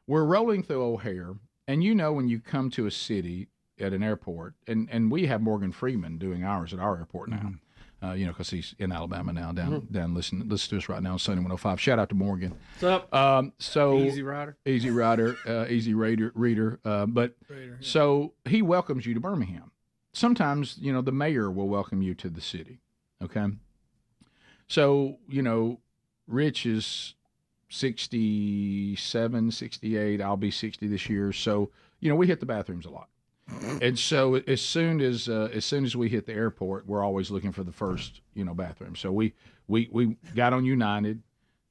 we're rolling through O'Hare, and when you come to a city at an airport, and we have Morgan Freeman doing ours at our airport now. Because he's in Alabama now, down listen to us right now on Sunday 105. Shout out to Morgan. What's up? Easy rider, easy reader. So he welcomes you to Birmingham. Sometimes the mayor will welcome you to the city. Okay. So Rich is 67, 68. I'll be 60 this year. So we hit the bathrooms a lot. And so as soon as we hit the airport, we're always looking for the first bathroom. So we got on United,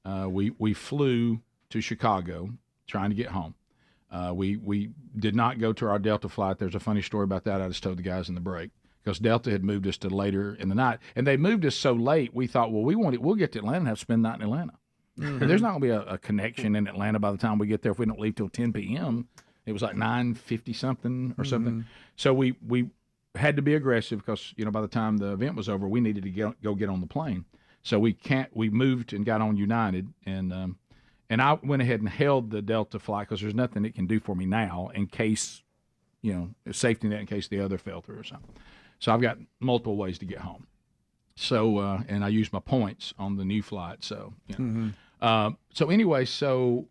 we flew to Chicago trying to get home. We did not go to our Delta flight. There's a funny story about that. I just told the guys in the break because Delta had moved us to later in the night, and they moved us so late. We thought, well, we'll get to Atlanta and have to spend the night in Atlanta. Mm-hmm. And there's not going to be a connection in Atlanta by the time we get there if we don't leave till 10 p.m. It was like 9:50 something or something. So we had to be aggressive because by the time the event was over, we needed to go get on the plane. So we moved and got on United, and I went ahead and held the Delta flight because there's nothing it can do for me now in case a safety net in case the other fell through or something. So I've got multiple ways to get home. So and I used my points on the new flight. So so anyway, so.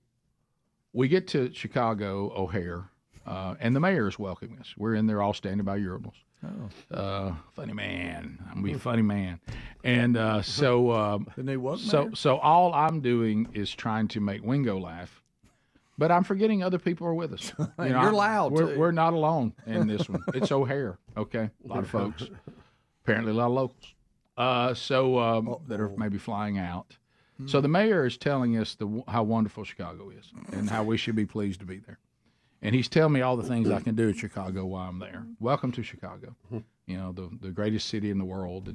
We get to Chicago O'Hare, and the mayor is welcoming us. We're in there all standing by urinals. Oh, funny man! I'm gonna be a funny man, and so the new woke mayor? So all I'm doing is trying to make Wingo laugh, but I'm forgetting other people are with us. You're loud. We're not alone in this one. It's O'Hare, okay? A lot of folks, apparently a lot of locals, that are maybe flying out. So the mayor is telling us how wonderful Chicago is and how we should be pleased to be there. And he's telling me all the things I can do in Chicago while I'm there. Welcome to Chicago, the greatest city in the world.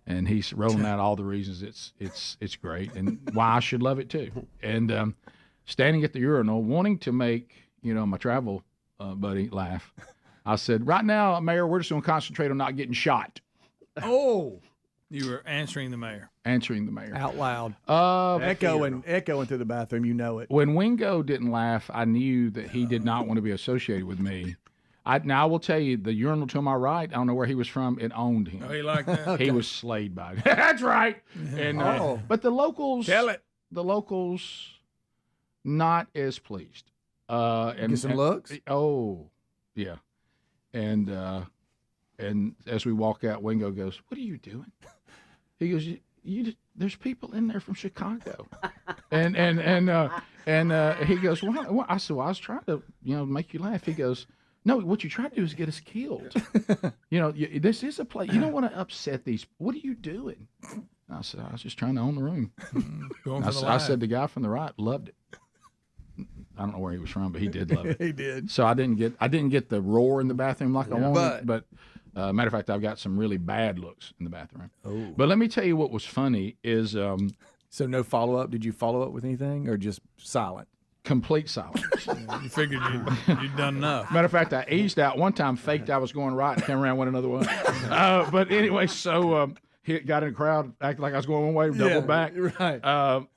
And he's rolling out all the reasons it's great and why I should love it too. And standing at the urinal, wanting to make, my travel buddy laugh, I said, right now, Mayor, we're just going to concentrate on not getting shot. Oh. You were answering the mayor. Answering the mayor. Out loud. Echoing through the bathroom, it. When Wingo didn't laugh, I knew that he did not want to be associated with me. Now I will tell you, the urinal to my right, I don't know where he was from, it owned him. Oh, he liked that? Okay. He was slayed by it. That's right. And but the locals... Tell it. The locals, not as pleased. Get some looks? Oh, yeah. And as we walk out, Wingo goes, what are you doing? He goes, there's people in there from Chicago, and And he goes, well, I said, well, I was trying to, make you laugh. He goes, no, what you tried to do is get us killed. This is a play. You don't want to upset these. What are you doing? I said, I was just trying to own the room. I said, the guy from the right loved it. I don't know where he was from, but he did love it. He did. So I didn't get the roar in the bathroom like I wanted. But matter of fact, I've got some really bad looks in the bathroom. Oh. But let me tell you what was funny is. So no follow up. Did you follow up with anything, or just silent? Complete silence. You figured you'd done enough. Matter of fact, I eased out one time, faked I was going right, and came around went another way. But anyway, so he got in the crowd, acted like I was going one way, double back. Right.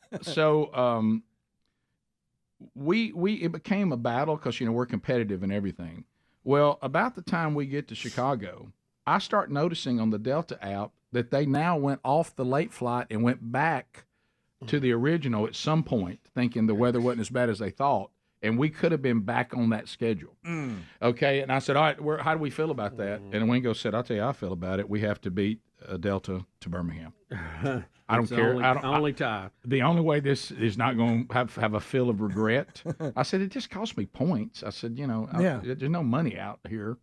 It became a battle because we're competitive and everything. Well, about the time we get to Chicago, I start noticing on the Delta app that they now went off the late flight and went back to the original at some point, thinking the weather wasn't as bad as they thought, and we could have been back on that schedule. Okay, and I said, all right, how do we feel about that? And Wingo said, I'll tell you how I feel about it. We have to beat Delta to Birmingham. I don't care. Only tie. The only way this is not going to have a feel of regret. I said, it just cost me points. I said, there's no money out here.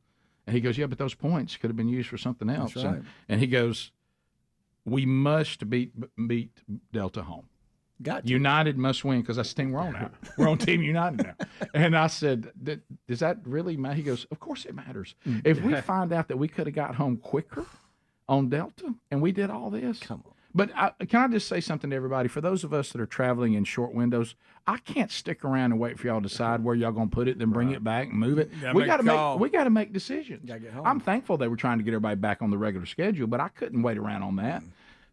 And he goes, yeah, but those points could have been used for something else. That's right. And he goes, we must beat Delta home. Got United must win because that's the team we're on now. We're on Team United now. And I said, does that really matter? He goes, of course it matters. If we find out that we could have got home quicker on Delta and we did all this. Come on. But can I just say something to everybody? For those of us that are traveling in short windows, I can't stick around and wait for y'all to decide where y'all going to put it, then bring it back and move it. We got to make decisions. Gotta get home. I'm thankful they were trying to get everybody back on the regular schedule, but I couldn't wait around on that.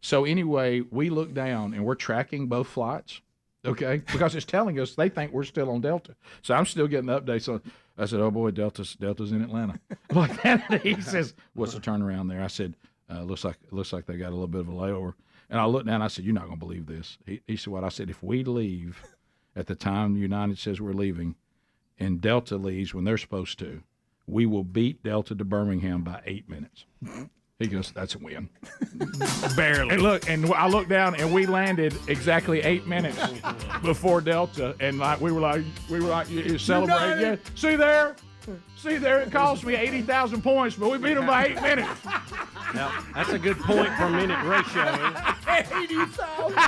So anyway, we look down and we're tracking both flights, okay? Because it's telling us they think we're still on Delta. So I'm still getting the updates. So I said, oh boy, Delta's in Atlanta. Like that. He says, what's the turnaround there? I said, looks like they got a little bit of a layover. And I looked down and I said, you're not going to believe this. He said, what? I said, if we leave at the time United says we're leaving and Delta leaves when they're supposed to, we will beat Delta to Birmingham by 8 minutes. He goes, that's a win. Barely. And I looked down and we landed exactly 8 minutes before Delta. And we were like you celebrating. Yeah. See there? It cost me 80,000 points, but we beat them by 8 minutes. Now, that's a good point per minute ratio. 80,000 points.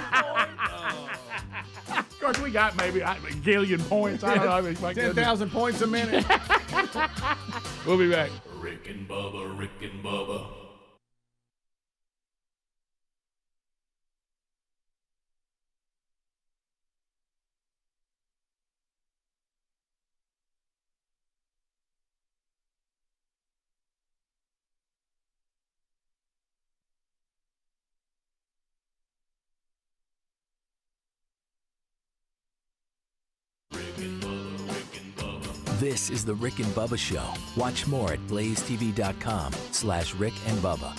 Of course, we got maybe a gillion points. I don't know. 10,000 points a minute. We'll be back. Rick and Bubba. This is the Rick and Bubba Show. Watch more at blazetv.com/Rick and Bubba.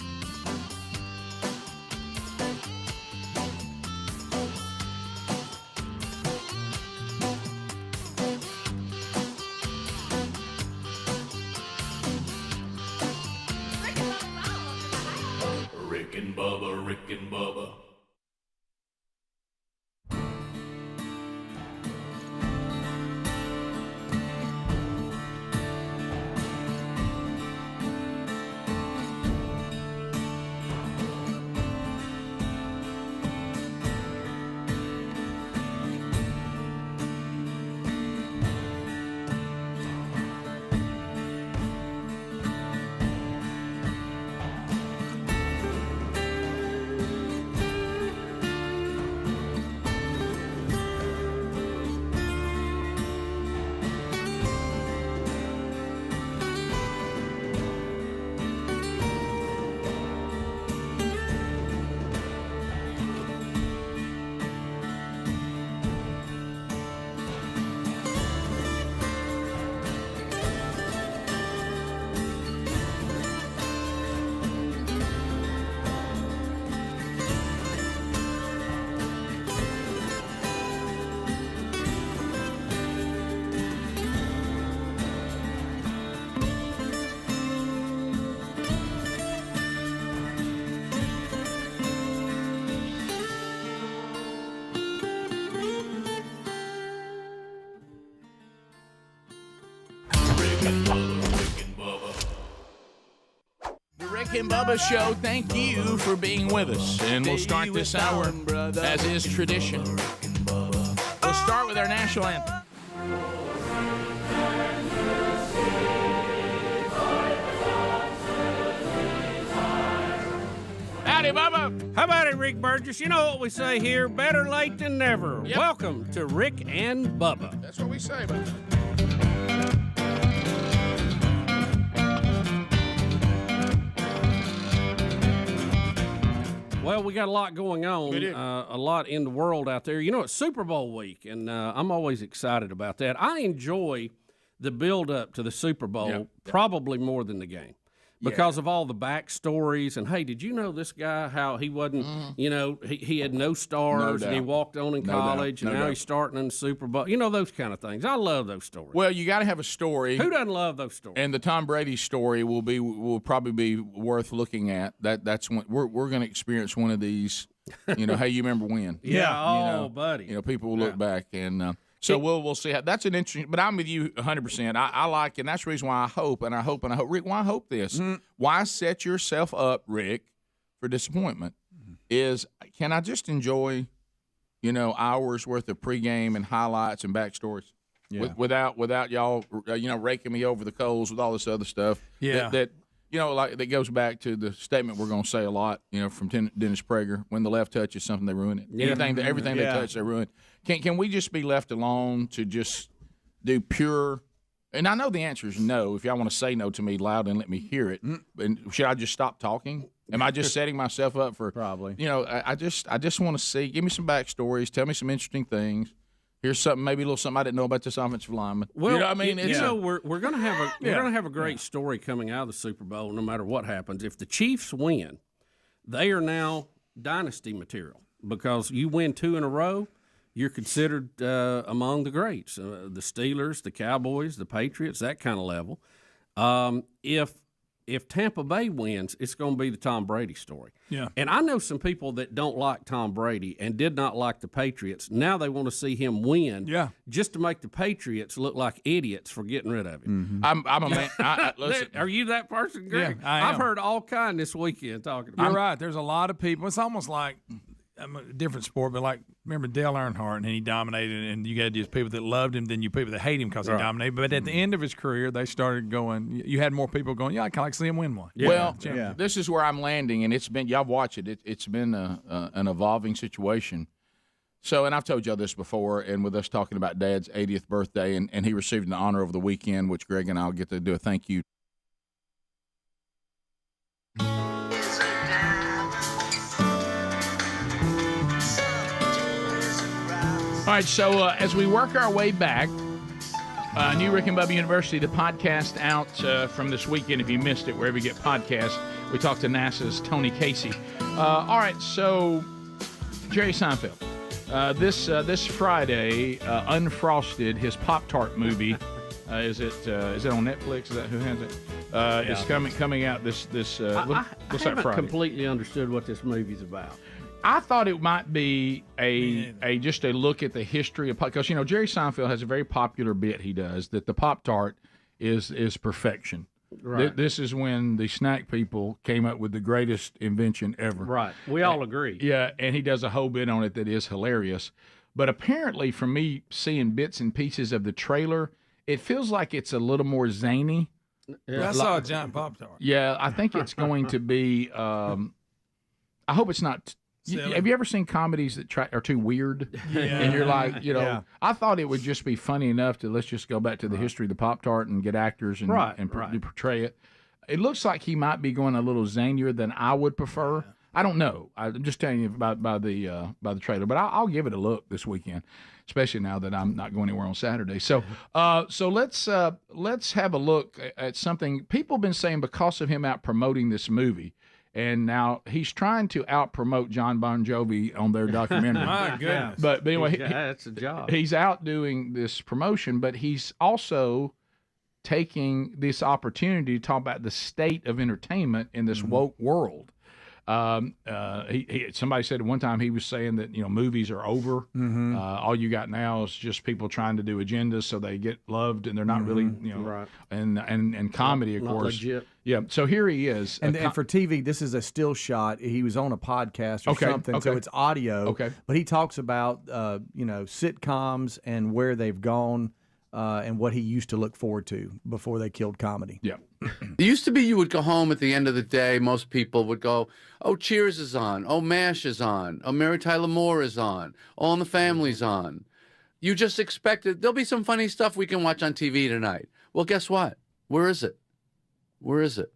Rick and Bubba. The Rick and Bubba Show, thank you for being with us. And we'll start this hour, as is tradition. We'll start with our national anthem. Howdy, Bubba. How about it, Rick Burgess? You know what we say here, better late than never. Yep. Welcome to Rick and Bubba. That's what we say about that. Well, we got a lot going on, a lot in the world out there. You know, it's Super Bowl week, and I'm always excited about that. I enjoy the build-up to the Super Bowl probably more than the game because of all the backstories. And, hey, did you know this guy, how he wasn't, you know, he had no stars and he walked on in college and now he's starting in the Super Bowl. You know, those kind of things. I love those stories. Well, you got to have a story. Who doesn't love those stories? And the Tom Brady story will probably be worth looking at. That's when we're going to experience one of these. You know, hey, you remember when? Buddy. You know, people will look back and. So we'll see how that's an interesting. But I'm with you 100%. I like, and that's the reason why I hope. Rick, why I hope this? Why set yourself up, Rick, for disappointment? Is can I just enjoy, you know, hours worth of pregame and highlights and backstories, without y'all, you know, raking me over the coals with all this other stuff. That you know, like that goes back to the statement we're going to say a lot, you know, from Dennis Prager: when the left touches something, they ruin it. Everything they touch, they ruin. Can we just be left alone to just do pure? And I know the answer is no. If y'all want to say no to me loud and let me hear it, and should I just stop talking? Am I just setting myself up for probably? You know, I just want to see. Give me some backstories. Tell me some interesting things. Here's something, maybe a little something I didn't know about this offensive lineman. Well, you know what I mean? We're going to have a great story coming out of the Super Bowl, no matter what happens. If the Chiefs win, they are now dynasty material because you win 2 in a row. You're considered among the greats, the Steelers, the Cowboys, the Patriots, that kind of level. If Tampa Bay wins, it's going to be the Tom Brady story. Yeah. And I know some people that don't like Tom Brady and did not like the Patriots. Now they want to see him win just to make the Patriots look like idiots for getting rid of him. I'm a man. Listen. Are you that person, Greg? Yeah, I am. I've heard all kind this weekend talking about You're right. There's a lot of people. It's almost like a different sport, but like remember Dale Earnhardt, and he dominated, and you had these people that loved him, then you people that hate him because he dominated. But at the end of his career, they started going. You had more people going. Yeah, I kind of like to see him win one. Well, this is where I'm landing, and it's been y'all watch it. It's been an evolving situation. So, and I've told y'all this before, and with us talking about Dad's 80th birthday, and he received an honor over the weekend, which Greg and I'll get to do a thank you. All right, so as we work our way back, New Rick and Bubba University, the podcast out from this weekend, if you missed it, wherever you get podcasts, we talked to NASA's Tony Casey. All right, so Jerry Seinfeld. This Friday, Unfrosted, his Pop-Tart movie, is it on Netflix? Is that who has it? It's coming out this I haven't Friday. completely understood what this movie's about. I thought it might be just a look at the history of because you know Jerry Seinfeld has a very popular bit he does that the Pop-Tart is perfection. Right. This is when the snack people came up with the greatest invention ever. Right. We all agree. Yeah, and he does a whole bit on it that is hilarious. But apparently, from me seeing bits and pieces of the trailer, it feels like it's a little more zany. I saw a giant Pop-Tart. Yeah, I think it's going to be. I hope it's not. Have you ever seen comedies that are too weird? Yeah. And you're like, you know, I thought it would just be funny enough to let's just go back to the history of the Pop-Tart and get actors and portray it. It looks like he might be going a little zanier than I would prefer. Yeah. I don't know. I'm just telling you by the trailer, but I'll give it a look this weekend, especially now that I'm not going anywhere on Saturday. So let's have a look at something people have been saying because of him out promoting this movie. And now he's trying to out-promote John Bon Jovi on their documentary. My goodness. But anyway, that's a job. He's out doing this promotion, but he's also taking this opportunity to talk about the state of entertainment in this woke world. Somebody said at one time he was saying that movies are over. Mm-hmm. All you got now is just people trying to do agendas so they get loved, and they're not really Right. And comedy, of Not course. legit. Yeah. So here he is. And for TV, this is a still shot. He was on a podcast or something, so it's audio. Okay. But he talks about sitcoms and where they've gone and what he used to look forward to before they killed comedy. Yeah. It used to be you would go home at the end of the day. Most people would go, oh, Cheers is on. Oh, MASH is on. Oh, Mary Tyler Moore is on. All in the Family's on. You just expected there'll be some funny stuff we can watch on TV tonight. Well, guess what? Where is it? Where is it?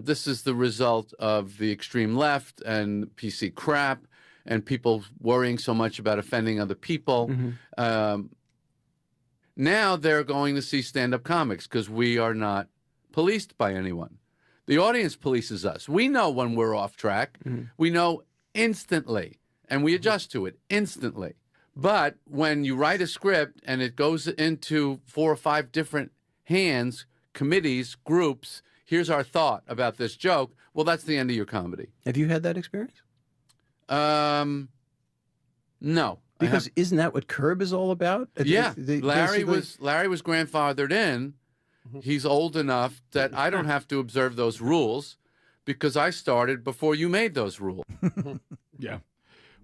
This is the result of the extreme left and PC crap and people worrying so much about offending other people. Mm-hmm. Now they're going to see stand-up comics because we are not policed by anyone. The audience polices us. We know when we're off track. Mm-hmm. We know instantly, and we adjust to it instantly. But when you write a script and it goes into 4 or 5 different hands, committees, groups, here's our thought about this joke, well, that's the end of your comedy. Have you had that experience? No. Because isn't that what Curb is all about? Yeah, Larry basically- was grandfathered in. He's old enough that I don't have to observe those rules because I started before you made those rules. Yeah.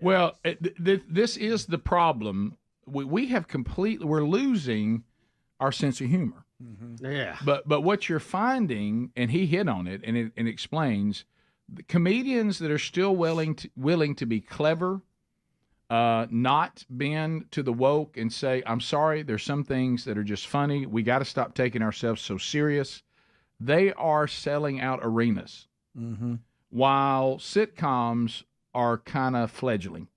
Well, this is the problem. We have we're losing our sense of humor. Mm-hmm. Yeah. But what you're finding, and he hit on it, and it explains, the comedians that are still willing to be clever, not bend to the woke and say, I'm sorry, there's some things that are just funny. We got to stop taking ourselves so serious. They are selling out arenas, while sitcoms are kind of fledgling.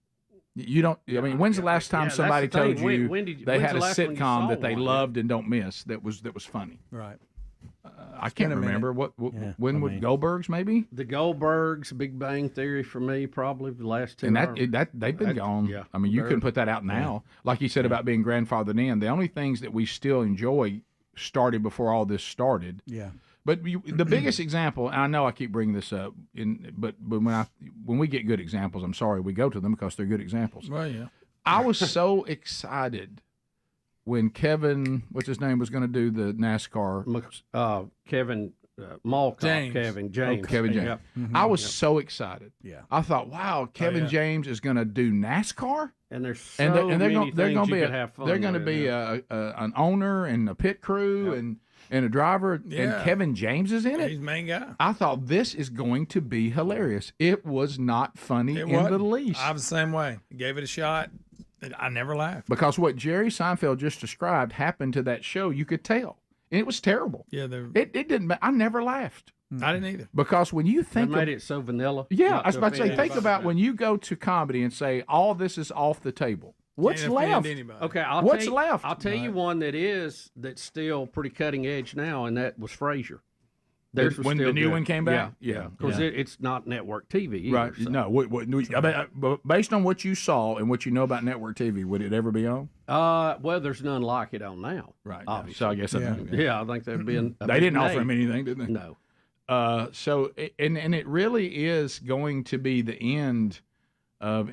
You don't. I mean, when's the last time somebody told you they had a sitcom that they loved and don't miss that was funny? Right. I can't remember when would Goldbergs maybe? The Goldbergs, Big Bang Theory for me, probably the last 10. And they've been gone. Yeah. I mean, you couldn't put that out now. Like you said about being grandfathered in. The only things that we still enjoy started before all this started. Yeah. But the biggest example, and I know I keep bringing this up, but when we get good examples, I'm sorry we go to them because they're good examples. Well, yeah. I was so excited when Kevin, what's his name, was going to do the NASCAR. Kevin Malkoff. James. Kevin James. Oh, Kevin James. Yep. I was so excited. Yeah. I thought, wow, Kevin James is going to do NASCAR. And there's and they're many they're things going to be you could have fun they're going to with, be an owner and a pit crew and a driver, and Kevin James is in it. He's the main guy. I thought this is going to be hilarious. It was not funny in the least. I was the same way. Gave it a shot. I never laughed. Because what Jerry Seinfeld just described happened to that show, you could tell. And it was terrible. Yeah, it didn't. I never laughed. I didn't either. Because when you think made it so vanilla. Yeah, I was about to say, think about when you go to comedy and say all this is off the table. What's left? Okay, What's left? I'll tell you one that's still pretty cutting edge now, and that was Frasier. Theirs was When still the new good. one came back? Yeah. Because it's not network TV either. Right. So. No. But based on what you saw and what you know about network TV, would it ever be on? Well, there's none like it on now. Right. Obviously. So I guess I think there'd be they didn't offer him anything, did they? No. So it really is going to be the end of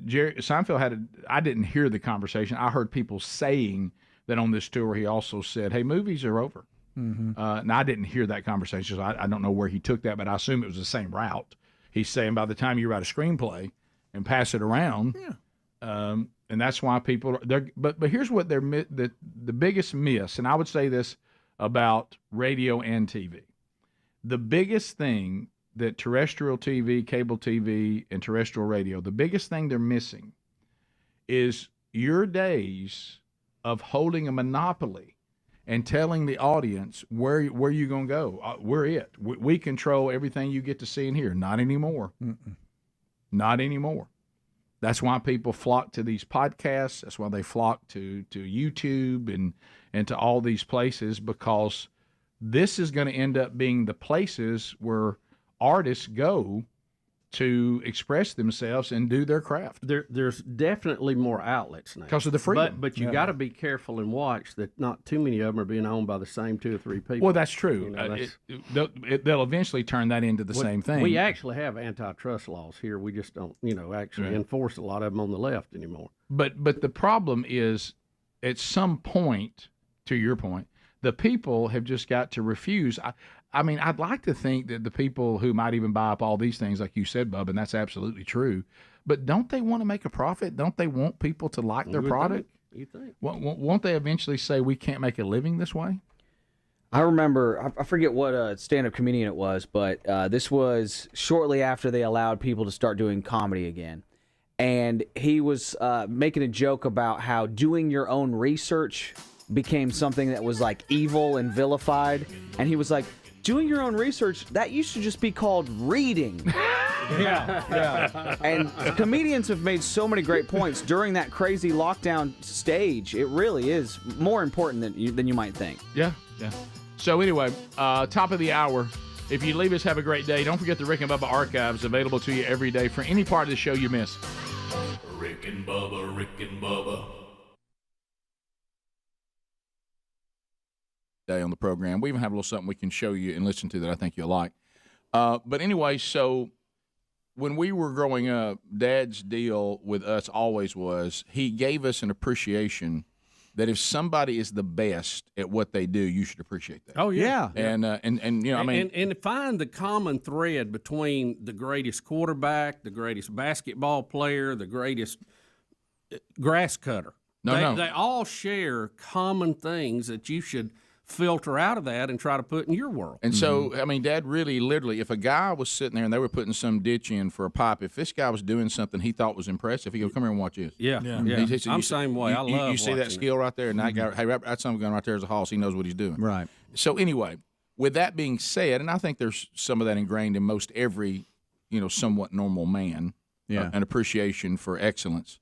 Jerry Seinfeld I didn't hear the conversation. I heard people saying that on this tour he also said, "Hey, movies are over." And I didn't hear that conversation, so I don't know where he took that, but I assume it was the same route. He's saying by the time you write a screenplay and pass it around, and that's why people are. But here's what the biggest miss, and I would say this about radio and TV. The biggest thing that terrestrial TV, cable TV, and terrestrial radio, the biggest thing they're missing is your days of holding a monopoly and telling the audience where you're going to go. We're it. We control everything you get to see and hear. Not anymore. Not anymore. That's why people flock to these podcasts. That's why they flock to YouTube and to all these places, because this is going to end up being the places where artists go to express themselves and do their craft. There's definitely more outlets now because of the freedom. But you got to be careful and watch that not too many of them are being owned by the same 2 or 3 people. Well, that's true. They'll eventually turn that into the same thing. We actually have antitrust laws here. We just don't, actually enforce a lot of them on the left anymore. But the problem is, at some point, to your point, the people have just got to refuse. I mean, I'd like to think that the people who might even buy up all these things, like you said, Bub, and that's absolutely true, but don't they want to make a profit? Don't they want people to like their product? You think? Won't they eventually say, we can't make a living this way? I remember, I forget what stand-up comedian it was, but this was shortly after they allowed people to start doing comedy again. And he was making a joke about how doing your own research became something that was like evil and vilified. And he was like, doing your own research, that used to just be called reading. Yeah. And comedians have made so many great points during that crazy lockdown stage. It really is more important than you might think. Yeah. So anyway, top of the hour. If you leave us, have a great day. Don't forget the Rick and Bubba archives available to you every day for any part of the show you miss. Rick and Bubba, Rick and Bubba. Day on the program. We even have a little something we can show you and listen to that I think you'll like. But anyway, so when we were growing up, Dad's deal with us always was he gave us an appreciation that if somebody is the best at what they do, you should appreciate that. Oh yeah. And I mean, and find the common thread between the greatest quarterback, the greatest basketball player, the greatest grass cutter. They all share common things that you should filter out of that and try to put in your world. And so, I mean, Dad really, literally, if a guy was sitting there and they were putting some ditch in for a pipe, if this guy was doing something he thought was impressive, he'd go, come here and watch this. Yeah. I'm same way. I love you see that skill right there? And that guy, hey, that son of a gun right there is a hoss. He knows what he's doing. Right. So anyway, with that being said, and I think there's some of that ingrained in most every, somewhat normal man, an appreciation for excellence.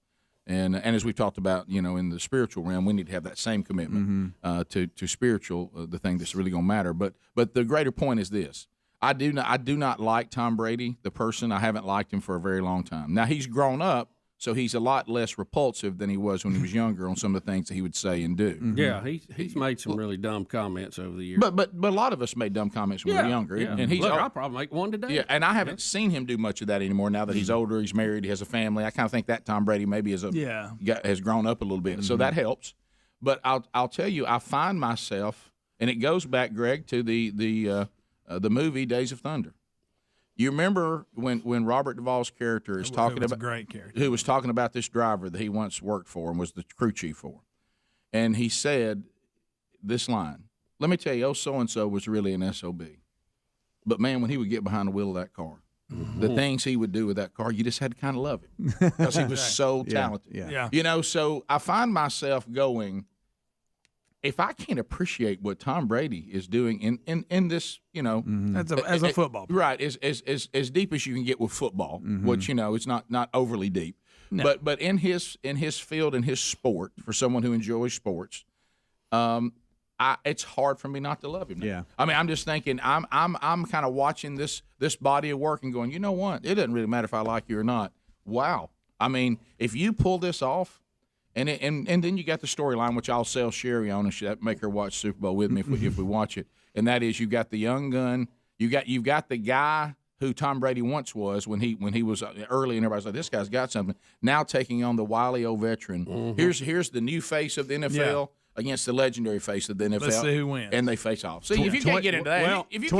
And as we've talked about, in the spiritual realm, we need to have that same commitment to spiritual, the thing that's really going to matter. But the greater point is this: I do not like Tom Brady, the person. I haven't liked him for a very long time. Now he's grown up, so he's a lot less repulsive than he was when he was younger on some of the things that he would say and do. Yeah, he's made some really dumb comments over the years. But a lot of us made dumb comments when we were younger. Yeah. And I'll probably make one today. Yeah, and I haven't seen him do much of that anymore now that he's older, he's married, he has a family. I kind of think that Tom Brady maybe has grown up a little bit. So that helps. But I'll tell you, I find myself, and it goes back, Greg, to the movie Days of Thunder. You remember when Robert Duvall's character is talking about, great character, who was talking about this driver that he once worked for and was the crew chief for, and he said this line: "Let me tell you, so-and-so was really an SOB, but man, when he would get behind the wheel of that car, the things he would do with that car, you just had to kind of love him because he was so talented." Yeah. So I find myself going, if I can't appreciate what Tom Brady is doing in this, as a football player. Right, as deep as you can get with football, which it's not overly deep, but in his field, in his sport, for someone who enjoys sports, it's hard for me not to love him now. Yeah. I mean, I'm just thinking, I'm kind of watching this body of work and going, you know what? It doesn't really matter if I like you or not. Wow. I mean, if you pull this off. And then you got the storyline, which I'll sell Sherry on, and make her watch Super Bowl with me if we watch it. And that is, you got the young gun, you've got the guy who Tom Brady once was when he was early, and everybody's like, this guy's got something. Now taking on the wily old veteran. Here's the new face of the NFL against the legendary face of the NFL. Let's see who wins. And they face off. See, if you can't get into that, if you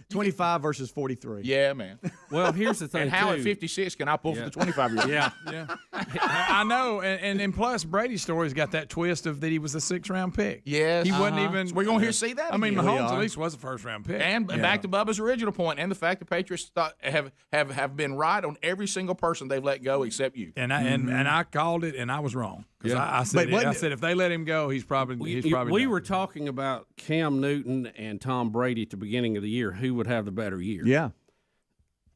25 versus 43. Yeah, man. Well, here's the thing. And how at 56 can I pull for the 25-year-old? Yeah. I know. And plus, Brady's story's got that twist of that he was a 6th-round pick. Yes. He wasn't even. So we're going to see that. I mean, again. Mahomes at least was a 1st-round pick. And back to Bubba's original point, and the fact the Patriots have been right on every single person they've let go except you. And I called it, and I was wrong. Because I said if they let him go, he's probably we were talking about Cam Newton and Tom Brady at the beginning of the year. Who would have the better year? Yeah.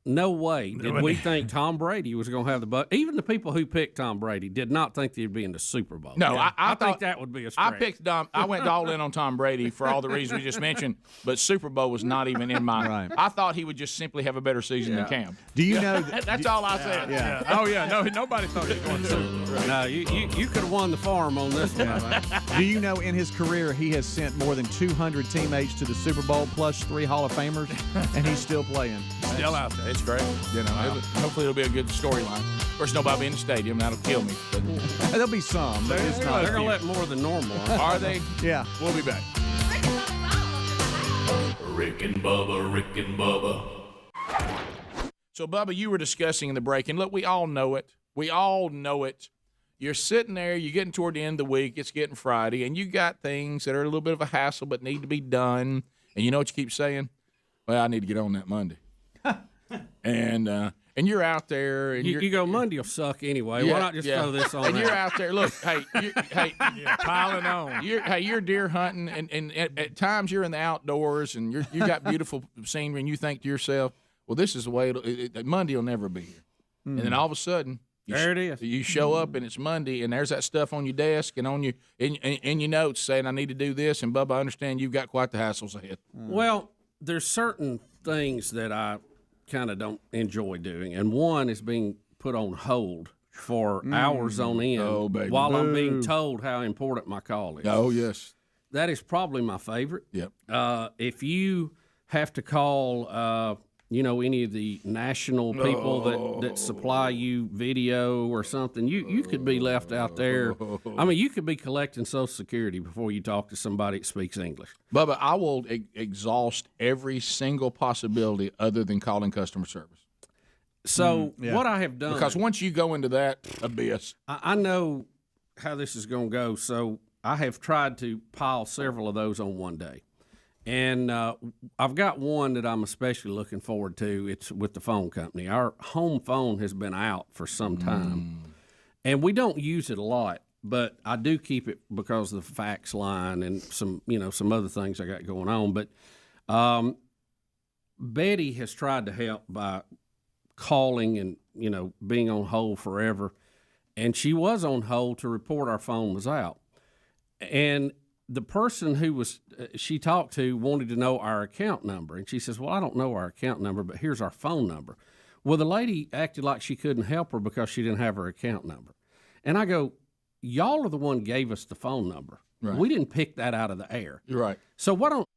no way did we think Tom Brady was going to have the buck. Even the people who picked Tom Brady did not think they'd be in the Super Bowl. No, I think that would be a stretch. I went all in on Tom Brady for all the reasons we just mentioned, but Super Bowl was not even in my. Right. I thought he would just simply have a better season than Cam. Do you know? That's all I said. Yeah. Oh yeah. No, nobody thought he was going to Super Bowl. Right. No, you could have won the farm on this one. Do you know in his career he has sent more than 200 teammates to the Super Bowl plus 3 Hall of Famers, and he's still playing. Still out there. It's great. Hopefully it'll be a good storyline. Of course, nobody will be in the stadium. That'll kill me. But there'll be some. But it's not. They're going to let more than normal. Are they? Yeah. We'll be back. Rick and Bubba, Rick and Bubba. So, Bubba, you were discussing in the break, and look, we all know it. We all know it. You're sitting there, you're getting toward the end of the week, it's getting Friday, and you got things that are a little bit of a hassle but need to be done. And you know what you keep saying? Well, I need to get on that Monday. And you're out there, and you go, Monday will suck anyway. Why not just throw this on? And you're out there. Look, hey, piling on. You're deer hunting, and at times you're in the outdoors, and you got beautiful scenery, and you think to yourself, well, this is the way Monday will never be here. And then all of a sudden, there it is. You show up, and it's Monday, and there's that stuff on your desk and on your in your notes saying, I need to do this. And Bubba, I understand you've got quite the hassles ahead. Well, there's certain things that I kind of don't enjoy doing, and one is being put on hold for hours on end while I'm being told how important my call is. Oh, yes. That is probably my favorite. Yep. If you have to call, any of the national people that supply you video or something, you could be left out there. I mean, you could be collecting Social Security before you talk to somebody that speaks English. Bubba, I will exhaust every single possibility other than calling customer service. So what I have done, because once you go into that abyss, I know how this is going to go. So I have tried to pile several of those on one day. And I've got one that I'm especially looking forward to. It's with the phone company. Our home phone has been out for some time, and we don't use it a lot, but I do keep it because of the fax line and some other things I got going on. But Betty has tried to help by calling and, being on hold forever, and she was on hold to report our phone was out. And the person who she talked to wanted to know our account number. And she says, well, I don't know our account number, but here's our phone number. Well, the lady acted like she couldn't help her because she didn't have her account number. And I go, y'all are the one gave us the phone number. Right. We didn't pick that out of the air. You're right. So why don't...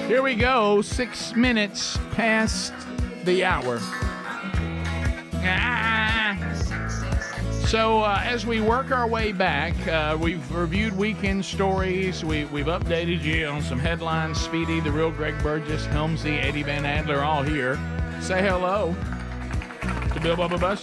Here we go, 6 minutes past the hour. So as we work our way back, we've reviewed weekend stories. We've updated you on some headlines. Speedy, the real Greg Burgess, Helmsy, Eddie Van Adler, all here. Say hello to Bill Bubba Bus.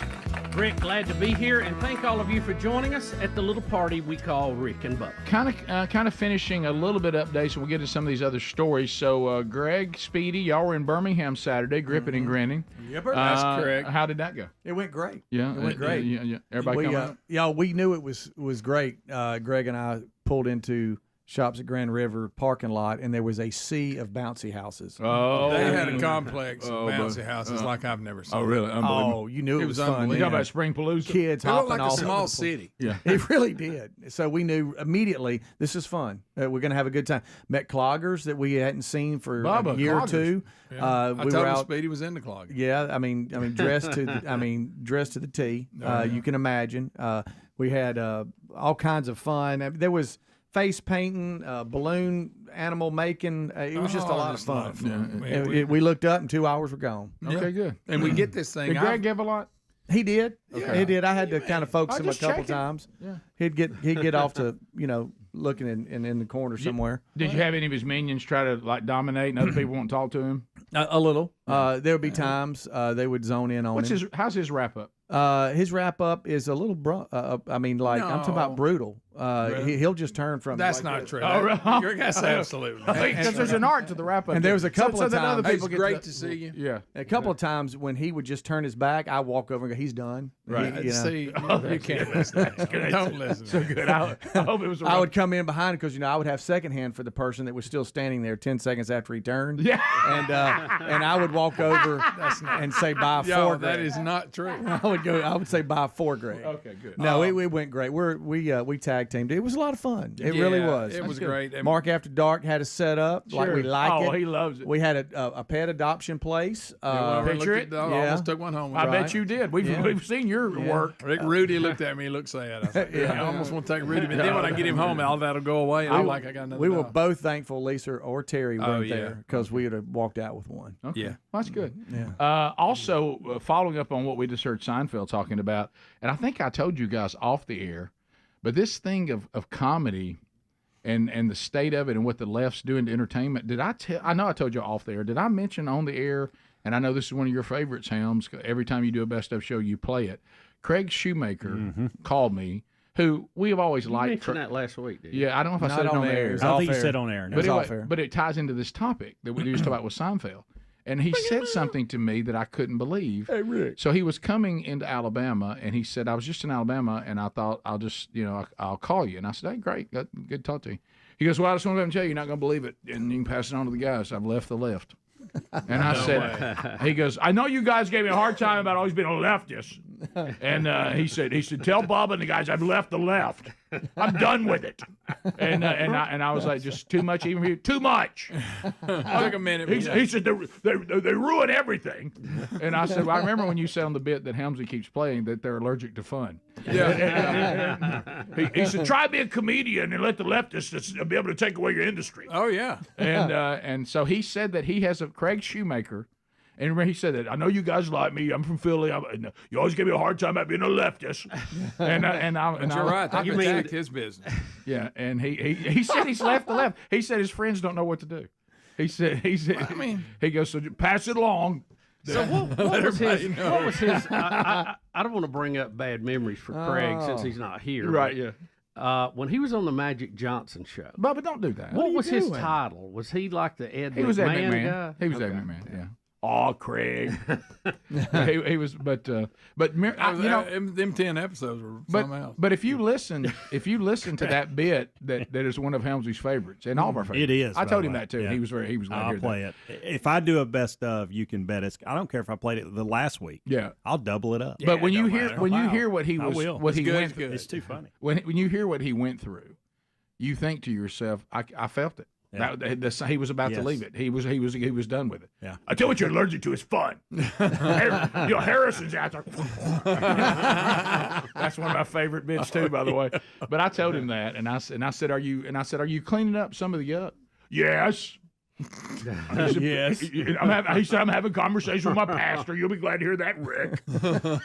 Rick, glad to be here, and thank all of you for joining us at the little party we call Rick and Bubba. Kind of finishing a little bit of updates, and we'll get to some of these other stories. So, Greg, Speedy, y'all were in Birmingham Saturday, gripping and grinning. Yep, that's correct. How did that go? It went great. Yeah, it went great. Yeah. Everybody come out? Yeah, we knew it was great. Greg and I pulled into Shops at Grand River parking lot, and there was a sea of bouncy houses. Oh, they had a complex of bouncy houses like I've never seen. Oh, really? Oh, you knew it was fun. You talking about Springpalooza? Kids it hopping looked like off a small city. Yeah, it really did. So we knew immediately this is fun. We're going to have a good time. Met cloggers that we hadn't seen for a year or two. Yeah. We were out. Speedy was into clogging. Yeah, I mean, dressed to the T. You can imagine. We had all kinds of fun. There was face painting, balloon animal making. It was just a lot of fun. Yeah. We looked up and 2 hours were gone. Okay, good. And we get this thing. Did Greg give a lot? He did. Okay. He did. I had to kind of focus him a couple times. Yeah. He'd get off to looking in the corner somewhere. Did you have any of his minions try to dominate and other people won't talk to him? A little. There would be times they would zone in on him. How's his wrap up? His wrap up is a little I'm talking about brutal. He'll just turn from. That's like not this. true. Oh, really? That's absolutely. Because there's an art to the wrap up. And there was a couple of that other times. people It's get great to see you. Yeah, a couple of times when he would just turn his back, I walk over and go, "He's done." Right. He, See, you can't listen. Don't listen. So good. I hope it was. I would come in behind because I would have second hand for the person that was still standing there 10 seconds after he turned. Yeah. And I would walk over and say bye for that Greg. is not true. I would say bye for Greg. Okay, good. No, it went great. We tag teamed. It was a lot of fun. It really was. It was great. And Mark After Dark had us set up like we like it. Oh, he loves it. We had a pet adoption place. Picture it. I almost took one home. I bet you did. We've seen your work. Rudy looked at me. He looked sad. I was like, I almost want to take Rudy, but then when I get him home, all that'll go away. And I got another. We were dog. both thankful Lisa or Terry weren't there because we would have walked out with one. Okay. Yeah. Well, that's good. Yeah. Also, following up on what we just heard Seinfeld talking about, and I think I told you guys off the air, but this thing of comedy and the state of it and what the left's doing to entertainment, I know I told you off the air. Did I mention on the air, and I know this is one of your favorites, Helms, every time you do a best of show, you play it. Craig Shoemaker called me, who we have always liked. You mentioned that last week, did you? Yeah, I don't know if I said it on the air. I don't think you said on air. No. But it ties into this topic that we just talked about with Seinfeld. And he said something to me that I couldn't believe. Hey, Rick. So he was coming into Alabama, and he said, I was just in Alabama, and I thought I'll just, I'll call you. And I said, hey, great. Good to talk to you. He goes, well, I just want to tell you, you're not going to believe it. And you can pass it on to the guys. I've left the left. And I said, he goes, I know you guys gave me a hard time about always being a leftist. And he said, tell Bubba and the guys I've left the left. I'm done with it. And I was like, just too much even for you? Too much. Took a minute. He said, they ruin everything. And I said, well, I remember when you said on the bit that Helmsley keeps playing that they're allergic to fun. Yeah. He said, try to be a comedian and let the leftists be able to take away your industry. Oh, yeah. And so he said that he has a Craig Shoemaker. And he said that I know you guys like me. I'm from Philly. You always give me a hard time about being a leftist. You're right. That could attack his business. Yeah, and he said he's left the left. He said his friends don't know what to do. He said he goes, so pass it along. So what was his? I don't want to bring up bad memories for Craig since he's not here. Right? Yeah. When he was on the Magic Johnson show, Bubba, don't do that. What was his title? Was he like the Ed? He was Ed McMahon McMahon. guy? He was Ed McMahon. Yeah. Oh, Craig. he was, but them 10 episodes were something else. But if you listen to that bit, that is one of Helmsley's favorites and all of our favorites. It is. I told him that too. Yeah. He was glad to hear I'll play it. If I do a best of, you can bet it's. I don't care if I played it the last week. Yeah, I'll double it up. But when you hear what he was, what he went through, it's too funny. When you hear what he went through, you think to yourself, I felt it. Yeah. He was about to leave it. He was done with it. Yeah. I tell you what you're allergic to is fun. Harrison's out there. That's one of my favorite bits too, by the way. But I told him that, and I said, are you cleaning up some of the yuck? Yes. Yes. He said, I'm having a conversation with my pastor. You'll be glad to hear that, Rick.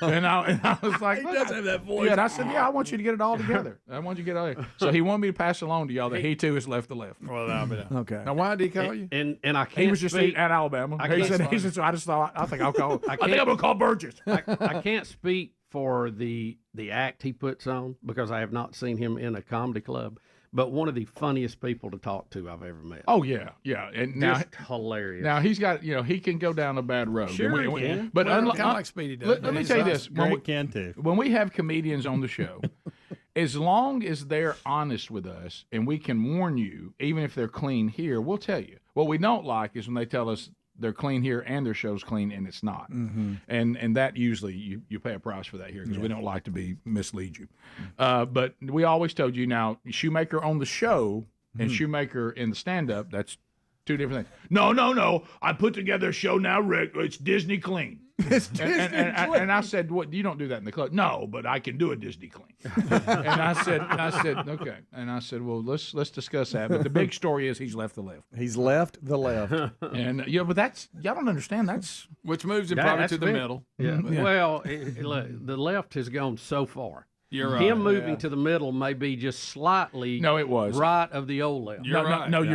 And I was like, he does have that voice. Yeah, and I said, yeah, I want you to get it all together. I want you to get it all together. So he wanted me to pass along to y'all that he too has left the left. Well, that'll be that. Okay. Now, why did he call you? And I can't. He was just speak, at Alabama. He said, so I just thought, I think I'll call. I think I'm gonna call Burgess. I can't speak for the act he puts on because I have not seen him in a comedy club. But one of the funniest people to talk to I've ever met. Oh yeah, and now just hilarious. Now he's got, he can go down a bad road. Sure, he can. But kind of like Speedy does. Let me tell you this: Greg can too. When we have comedians on the show, as long as they're honest with us and we can warn you, even if they're clean here, we'll tell you. What we don't like is when they tell us they're clean here and their show's clean and it's not. Mm-hmm. And that usually you pay a price for that here because we don't like to mislead you. But we always told you now, Shoemaker on the show and Shoemaker in the stand-up, that's two different things. No. I put together a show now, Rick. It's Disney clean. And I said, "What? You don't do that in the club?" No, but I can do a Disney clean. And I said, okay. And I said, well, let's discuss that. But the big story is he's left the left. He's left the left. And but that's y'all don't understand. That's which moves him probably to the middle. Yeah. Well, the left has gone so far. You're right. Him moving to the middle may be just slightly right of the old left. You're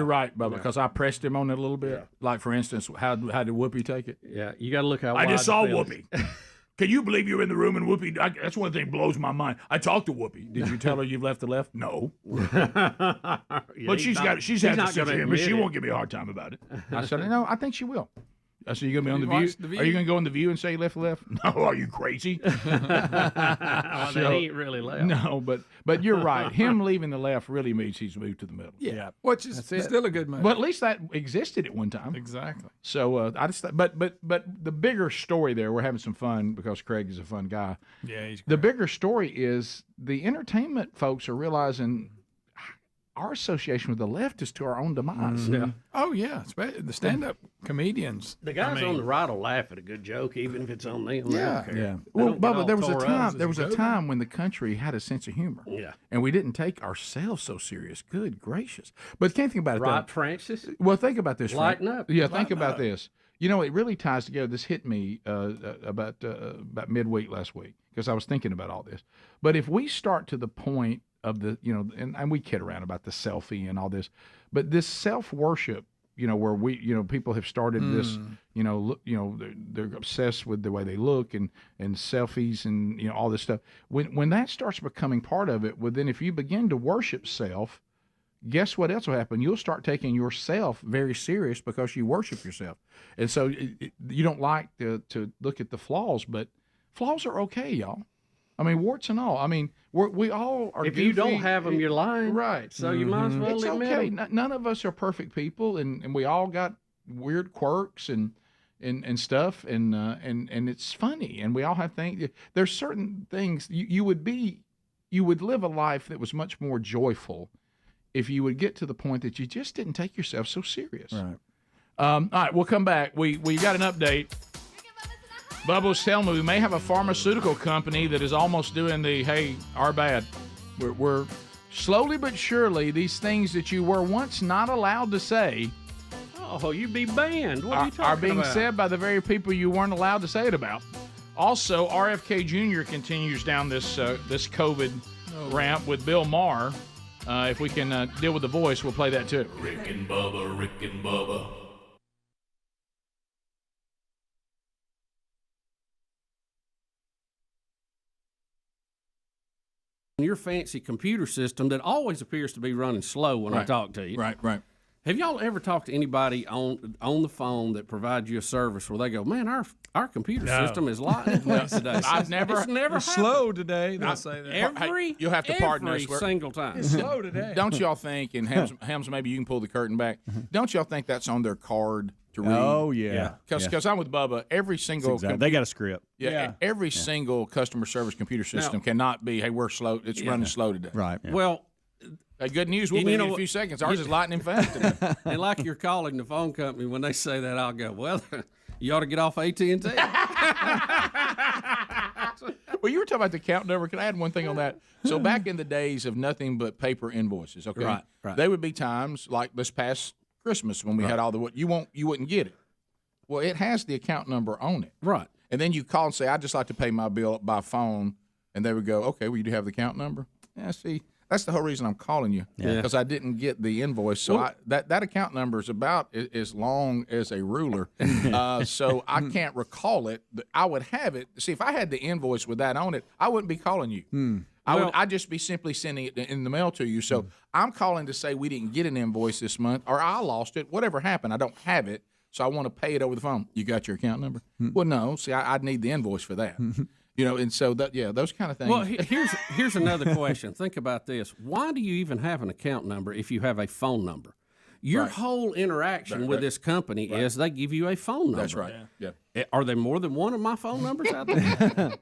right, Bubba, because I pressed him on it a little bit. Yeah. Like, for instance, how did Whoopi take it? Yeah, you got to look how I just saw Whoopi. Can you believe you're in the room and Whoopi? That's one thing that blows my mind. I talked to Whoopi. Did you tell her you've left the left? No. But she's had a sense of humor. She won't give me a hard time about it. I said, no, I think she will. I said, you going to be on The View? Are you going to go on The View and say you left the left? No, are you crazy? They ain't really left. No, but you're right. Him leaving the left really means he's moved to the middle. Yeah. Which is still a good move. But at least that existed at one time. Exactly. So but the bigger story there, we're having some fun because Craig is a fun guy. Yeah, he's great. The bigger story is the entertainment folks are realizing our association with the left is to our own demise. Yeah. Oh, yeah. The stand-up comedians. The guys on the right will laugh at a good joke, even if it's on them. Yeah. Well, Bubba, there was a time when the country had a sense of humor. Yeah. And we didn't take ourselves so serious. Good gracious. But can't think about it. Right, Francis? Well, think about this. Lighten up. Yeah, think about this. You know, it really ties together. This hit me about midweek last week because I was thinking about all this. But if we start to the point of the, and we kid around about the selfie and all this, but this self-worship, where we, people have started this, they're obsessed with the way they look and selfies and, all this stuff. When that starts becoming part of it, well, then if you begin to worship self, guess what else will happen? You'll start taking yourself very serious because you worship yourself. And so you don't like to look at the flaws, but flaws are okay, y'all. I mean, warts and all. I mean, we all are. If you don't have them, you're lying. Right. So you might as well admit okay. them. None of us are perfect people, and we all got weird quirks and stuff, and it's funny, and we all have things. There's certain things you would live a life that was much more joyful if you would get to the point that you just didn't take yourself so serious. Right. All right, we'll come back. We got an update. Bubba was telling me we may have a pharmaceutical company that is almost doing the, hey, our bad. We're slowly but surely, these things that you were once not allowed to say. Oh, you'd be banned. What are you talking about? Are being said by the very people you weren't allowed to say it about. Also, RFK Jr. continues down this COVID ramp with Bill Maher. If we can deal with the voice, we'll play that too. Rick and Bubba, Rick and Bubba. Your fancy computer system that always appears to be running slow when I talk to you. Right. Have y'all ever talked to anybody on the phone that provides you a service where they go, man, our computer system is lightning today? I've never. It's never It's slow today. They'll say that. You'll have to pardon us. Every single time. It's slow today. Don't y'all think? And Hams, maybe you can pull the curtain back. Don't y'all think that's on their card to read? Oh yeah. Because I'm with Bubba. Every single they got a script. Every single customer service computer system cannot be. Hey, we're slow. It's running slow today. Right. Yeah. Well. Good news. We'll be in a few seconds. Ours is lightning fast today. And like you're calling the phone company, when they say that, I'll go, well, you ought to get off AT&T. Well, you were talking about the account number. Can I add one thing on that? So back in the days of nothing but paper invoices, okay, right. There would be times like this past Christmas when we had all the you wouldn't get it. Well, it has the account number on it, right? And then you call and say, I'd just like to pay my bill by phone, and they would go, okay, well, you do have the account number? Yeah, see. That's the whole reason I'm calling you, because I didn't get the invoice. So that account number is about as long as a ruler, so I can't recall it. I would have it. See, if I had the invoice with that on it, I wouldn't be calling you. I'd just be simply sending it in the mail to you. So I'm calling to say we didn't get an invoice this month, or I lost it. Whatever happened, I don't have it, so I want to pay it over the phone. You got your account number? Well, no. See, I'd need the invoice for that. And so those kind of things. Well, here's another question. Think about this. Why do you even have an account number if you have a phone number? Your whole interaction with this company is they give you a phone number. That's right. Yeah. Are there more than one of my phone numbers out there?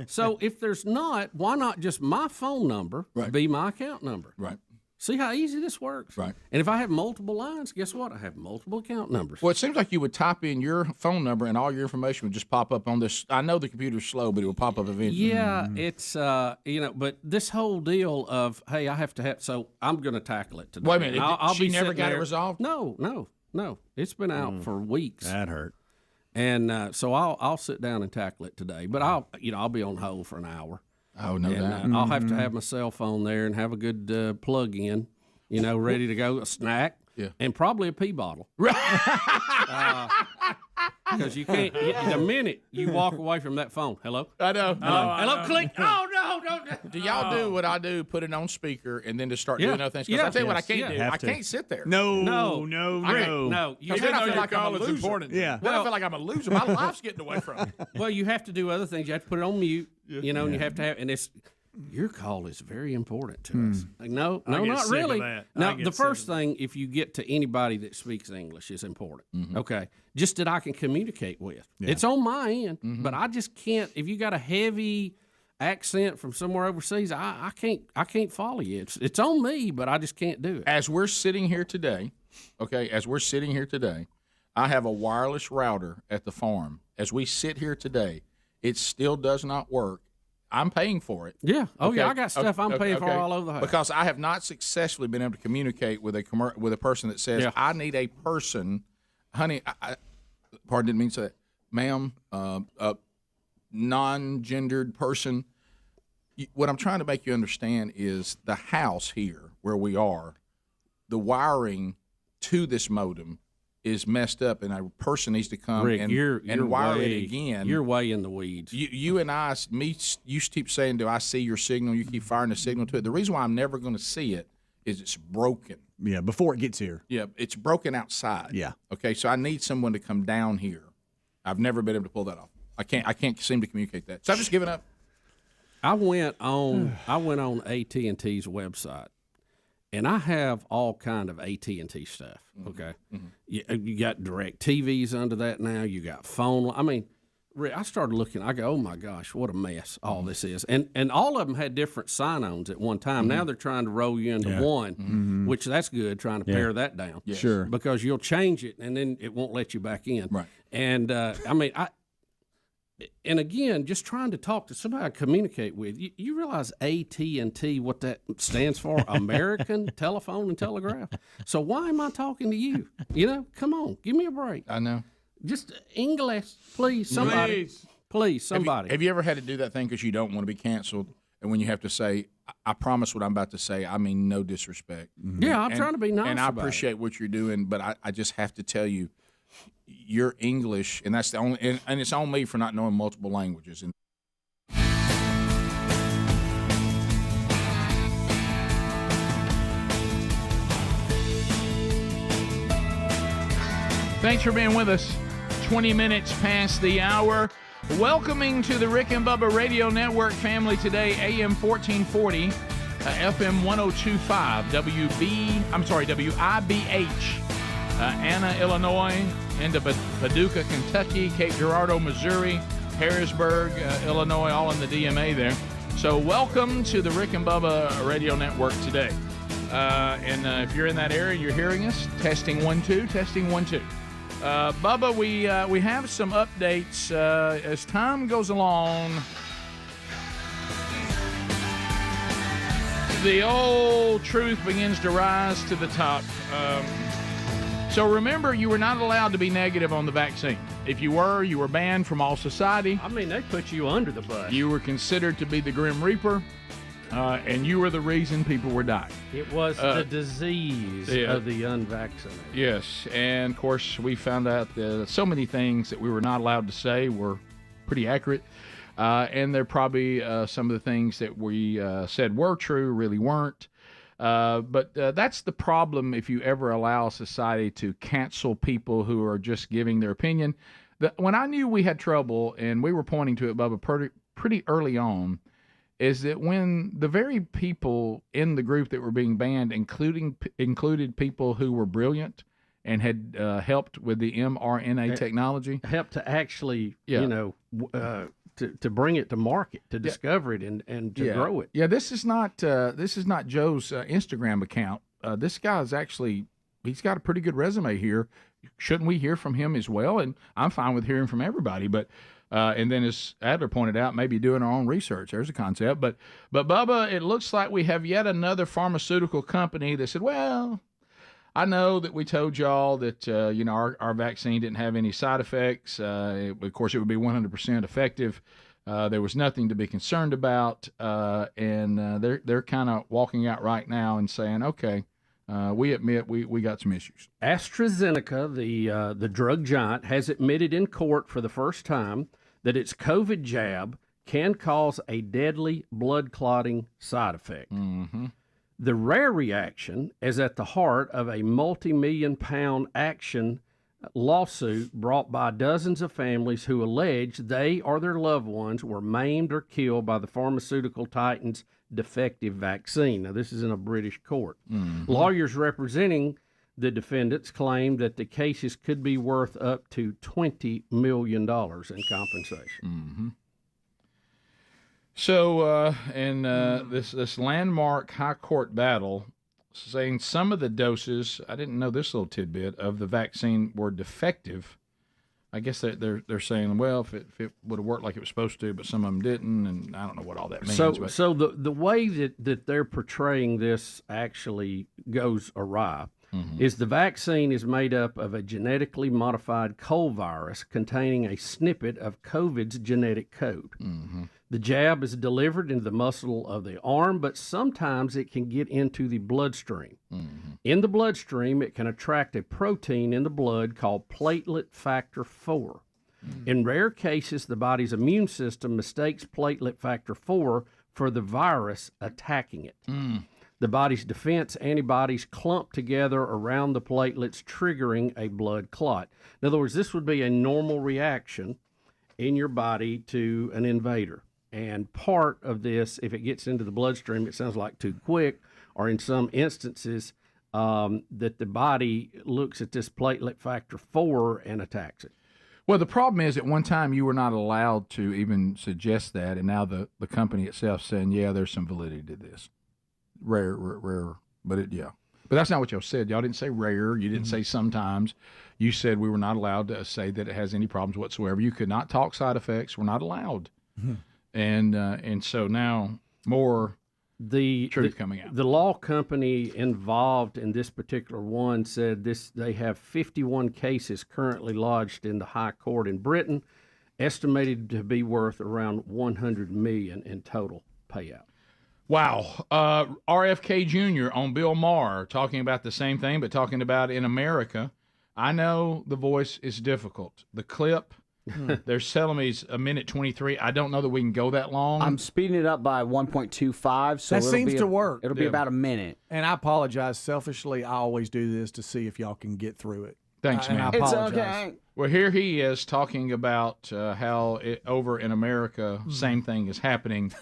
So if there's not, why not just my phone number be my account number? Right. See how easy this works? Right. And if I have multiple lines, guess what? I have multiple account numbers. Well, it seems like you would type in your phone number and all your information would just pop up on this. I know the computer's slow, but it will pop up eventually. Yeah, it's, but this whole deal of, hey, I have to have, so I'm going to tackle it today. Wait a minute. She never got it resolved? No. It's been out for weeks. That hurt. And so I'll sit down and tackle it today. But I'll be on hold for an hour. Oh, no doubt. I'll have to have my cell phone there and have a good plug in, ready to go, a snack, and probably a pee bottle. Because you can't. The minute you walk away from that phone, hello, I know. hello, click. Oh no, don't. Do y'all do what I do? Put it on speaker and then just start doing other things. Because I tell you what I can't do. I can't sit there. No. Because then I feel like I'm a loser. Important. Yeah. Then I feel like I'm a loser. My life's getting away from me. Well, you have to do other things. You have to put it on mute. And you have to have, and it's. Your call is very important to us. Like, no, not really. Now, the first thing, if you get to anybody that speaks English, is important. Okay, just that I can communicate with. It's on my end, but I just can't. If you got a heavy accent from somewhere overseas, I can't follow you. It's on me, but I just can't do it. As we're sitting here today, I have a wireless router at the farm. As we sit here today, it still does not work. I'm paying for it. Yeah. Oh, yeah. I got stuff I'm paying for all over the house. Because I have not successfully been able to communicate with a person that says, I need a person, honey, pardon, didn't mean to say that, ma'am, a non-gendered person. What I'm trying to make you understand is the house here where we are, the wiring to this modem is messed up, and a person needs to come Rick, and wire it again. You're way in the weeds. You and I, you keep saying, do I see your signal? You keep firing the signal to it. The reason why I'm never going to see it is it's broken. Yeah, before it gets here. Yeah, it's broken outside. Yeah. Okay, so I need someone to come down here. I've never been able to pull that off. I can't seem to communicate that. So I've just given up. I went on AT&T's website. And I have all kind of AT&T stuff, okay? You got direct TVs under that now. You got phone. I mean, I started looking. I go, oh, my gosh, what a mess all this is. And all of them had different sign-ons at one time. Now they're trying to roll you into one, which that's good, trying to pare that down. Yes. Sure. Because you'll change it, and then it won't let you back in. Right. And, and again, just trying to talk to somebody I communicate with. You realize AT&T, what that stands for? American Telephone and Telegraph. So why am I talking to you? Come on, give me a break. I know. Just English, please, somebody. Please, somebody. Have you ever had to do that thing because you don't want to be canceled, and when you have to say, I promise what I'm about to say, I mean no disrespect. Yeah, I'm trying to be nice. And I appreciate what you're doing, but I just have to tell you, your English, and that's the only, and it's on me for not knowing multiple languages. And Thanks for being with us. 20 minutes past the hour. Welcoming to the Rick and Bubba Radio Network family today, AM 1440, FM 1025, WIBH. Anna, Illinois, into Paducah, Kentucky, Cape Girardeau, Missouri, Harrisburg, Illinois, all in the DMA there. So welcome to the Rick and Bubba Radio Network today. And if you're in that area and you're hearing us, testing 1 2, testing 1 2. Bubba, we have some updates as time goes along. The old truth begins to rise to the top. So remember, you were not allowed to be negative on the vaccine. If you were banned from all society. I mean, they put you under the bus. You were considered to be the Grim Reaper, and you were the reason people were dying. It was the disease of the unvaccinated. Yes, and of course, we found out that so many things that we were not allowed to say were pretty accurate, and they're probably some of the things that we said were true really weren't. But that's the problem if you ever allow society to cancel people who are just giving their opinion. When I knew we had trouble, and we were pointing to it, Bubba, pretty early on, is that when the very people in the group that were being banned, included people who were brilliant and had helped with the mRNA technology. Helped to actually, to bring it to market, to discover it and to grow it. Yeah, this is not Joe's Instagram account. This guy's actually, he's got a pretty good resume here. Shouldn't we hear from him as well? And I'm fine with hearing from everybody, but and then as Adler pointed out, maybe doing our own research. There's a concept, but Bubba, it looks like we have yet another pharmaceutical company that said, well, I know that we told y'all that our vaccine didn't have any side effects. Of course, it would be 100% effective. There was nothing to be concerned about, and they're kind of walking out right now and saying, okay, we admit we got some issues. AstraZeneca, the drug giant, has admitted in court for the first time that its COVID jab can cause a deadly blood clotting side effect. Mm-hmm. The rare reaction is at the heart of a multi-million-pound action lawsuit brought by dozens of families who allege they or their loved ones were maimed or killed by the pharmaceutical titan's defective vaccine. Now, this is in a British court. Mm-hmm. Lawyers representing the defendants claim that the cases could be worth up to $20 million in compensation. Mm-hmm. So, this landmark high court battle, saying some of the doses, I didn't know this little tidbit, of the vaccine were defective. I guess they're saying, well, if it would have worked like it was supposed to, but some of them didn't, and I don't know what all that means. So the way that they're portraying this actually goes awry. Mm-hmm. Is the vaccine is made up of a genetically modified cold virus containing a snippet of COVID's genetic code. Mm-hmm. The jab is delivered into the muscle of the arm, but sometimes it can get into the bloodstream. Mm-hmm. In the bloodstream, it can attract a protein in the blood called platelet factor 4. Mm-hmm. In rare cases, the body's immune system mistakes platelet factor 4 for the virus attacking it. Mm. The body's defense antibodies clump together around the platelets, triggering a blood clot. In other words, this would be a normal reaction in your body to an invader. And part of this, if it gets into the bloodstream, it sounds like too quick, or in some instances, that the body looks at this platelet factor 4 and attacks it. Well, the problem is at one time you were not allowed to even suggest that, and now the company itself saying, yeah, there's some validity to this. Rare, but yeah. But that's not what y'all said. Y'all didn't say rare. You didn't say sometimes. You said we were not allowed to say that it has any problems whatsoever. You could not talk side effects. We're not allowed. Mm-hmm. And so now more truth coming out. The law company involved in this particular one said they have 51 cases currently lodged in the High Court in Britain, estimated to be worth around $100 million in total payout. Wow. RFK Jr. on Bill Maher talking about the same thing, but talking about in America. I know the voice is difficult. The clip, they're telling me it's 1:23. I don't know that we can go that long. I'm speeding it up by 1.25. So that seems to work. It'll be about a minute. And I apologize. Selfishly, I always do this to see if y'all can get through it. Thanks, man. I apologize. It's okay. Well, here he is talking about how over in America, same thing is happening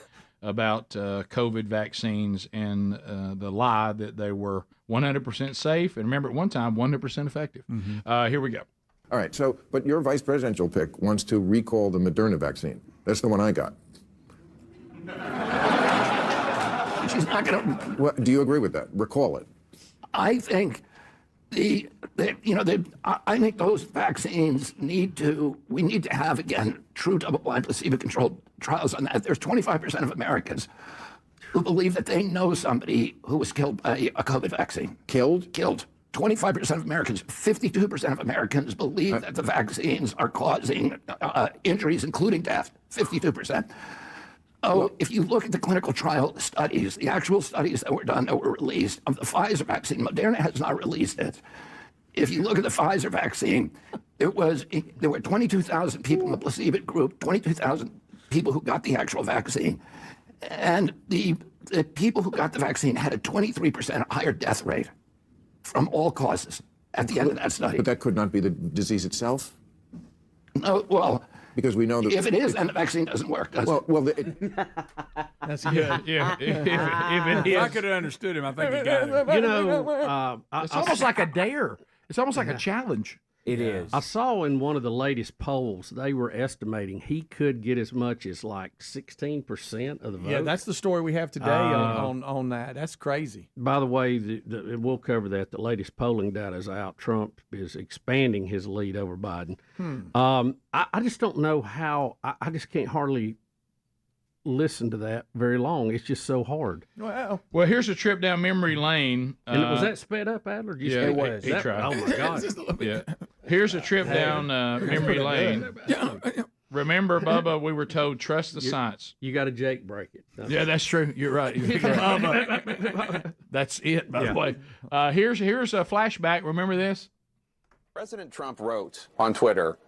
about COVID vaccines and the lie that they were 100% safe. And remember, at one time, 100% effective. Mm-hmm. Here we go. All right, but your vice presidential pick wants to recall the Moderna vaccine. That's the one I got. She's not going to. Well, do you agree with that? Recall it. I think I think those vaccines we need to have, again, true double-blind placebo-controlled trials on that. There's 25% of Americans who believe that they know somebody who was killed by a COVID vaccine. Killed? Killed. 25% of Americans, 52% of Americans believe that the vaccines are causing injuries, including death. 52%. If you look at the clinical trial studies, the actual studies that were done that were released of the Pfizer vaccine, Moderna has not released it. If you look at the Pfizer vaccine, there were 22,000 people in the placebo group, 22,000 people who got the actual vaccine, and the people who got the vaccine had a 23% higher death rate from all causes at the end of that study. But that could not be the disease itself? No, well, because we know that if it is, then the vaccine doesn't work, does it? Well, that's good. Yeah, if I could have understood him, I think he got it. You know, it's almost like a dare. It's almost like a challenge. It is. I saw in one of the latest polls, they were estimating he could get as much as like 16% of the vote. Yeah, that's the story we have today on that. That's crazy. By the way, we'll cover that. The latest polling data is out. Trump is expanding his lead over Biden. I just don't know how. I just can't hardly listen to that very long. It's just so hard. Well, here's a trip down memory lane. And was that sped up, Adler? Yeah, it was. He tried. Oh my God! Yeah. Here's a trip down memory lane. Remember, Bubba, we were told trust the science. You got to Jake break it. Yeah, that's true. You're right. That's it, by the way. Here's a flashback. Remember this? President Trump wrote on Twitter,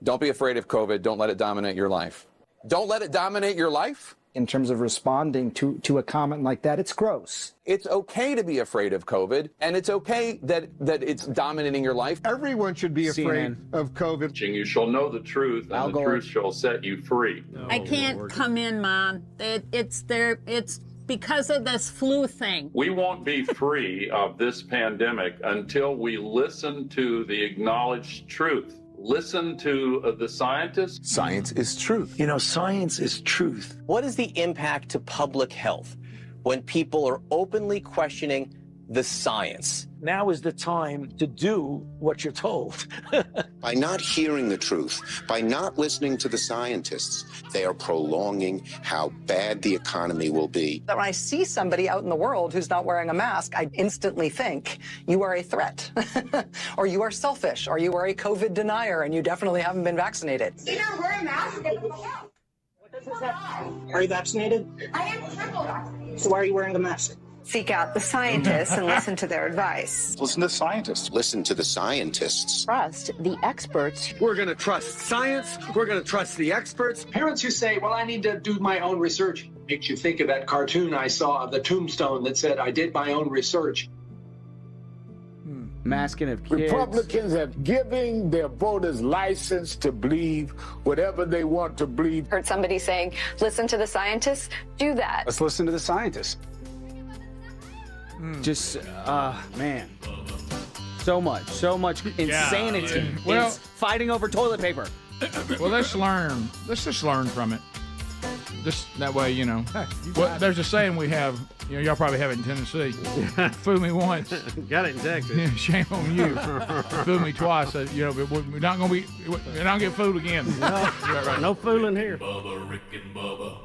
"Don't be afraid of COVID. Don't let it dominate your life." Don't let it dominate your life? In terms of responding to a comment like that, it's gross. It's okay to be afraid of COVID, and it's okay that it's dominating your life. Everyone should be afraid of COVID. You shall know the truth, and the truth shall set you free. I can't come in, Mom. It's because of this flu thing. We won't be free of this pandemic until we listen to the acknowledged truth. Listen to the scientists. Science is truth. You know, science is truth. What is the impact to public health when people are openly questioning the science? Now is the time to do what you're told. By not hearing the truth, by not listening to the scientists, they are prolonging how bad the economy will be. When I see somebody out in the world who's not wearing a mask, I instantly think you are a threat, or you are selfish, or you are a COVID denier, and you definitely haven't been vaccinated. Either wear a mask. Are you vaccinated? I am triple vaccinated. So why are you wearing the mask? Seek out the scientists and listen to their advice. Listen to scientists. Listen to the scientists. Trust the experts. We're going to trust science. We're going to trust the experts. Parents who say, well, I need to do my own research. Makes you think of that cartoon I saw of the tombstone that said, I did my own research. Masking of kids. Republicans have given their voters license to believe whatever they want to believe. Heard somebody saying, listen to the scientists. Do that. Let's listen to the scientists. Just, man. So much insanity. Well, it's fighting over toilet paper. Well, let's learn. Let's just learn from it. Just that way, you know. Well, there's a saying we have. You know, y'all probably have it in Tennessee. Fool me once. Got it in Texas. Shame on you. Fool me twice. You know, but we're not gonna be. We're not gonna get fooled again. No, no fooling here. Bubba, Rick and Bubba.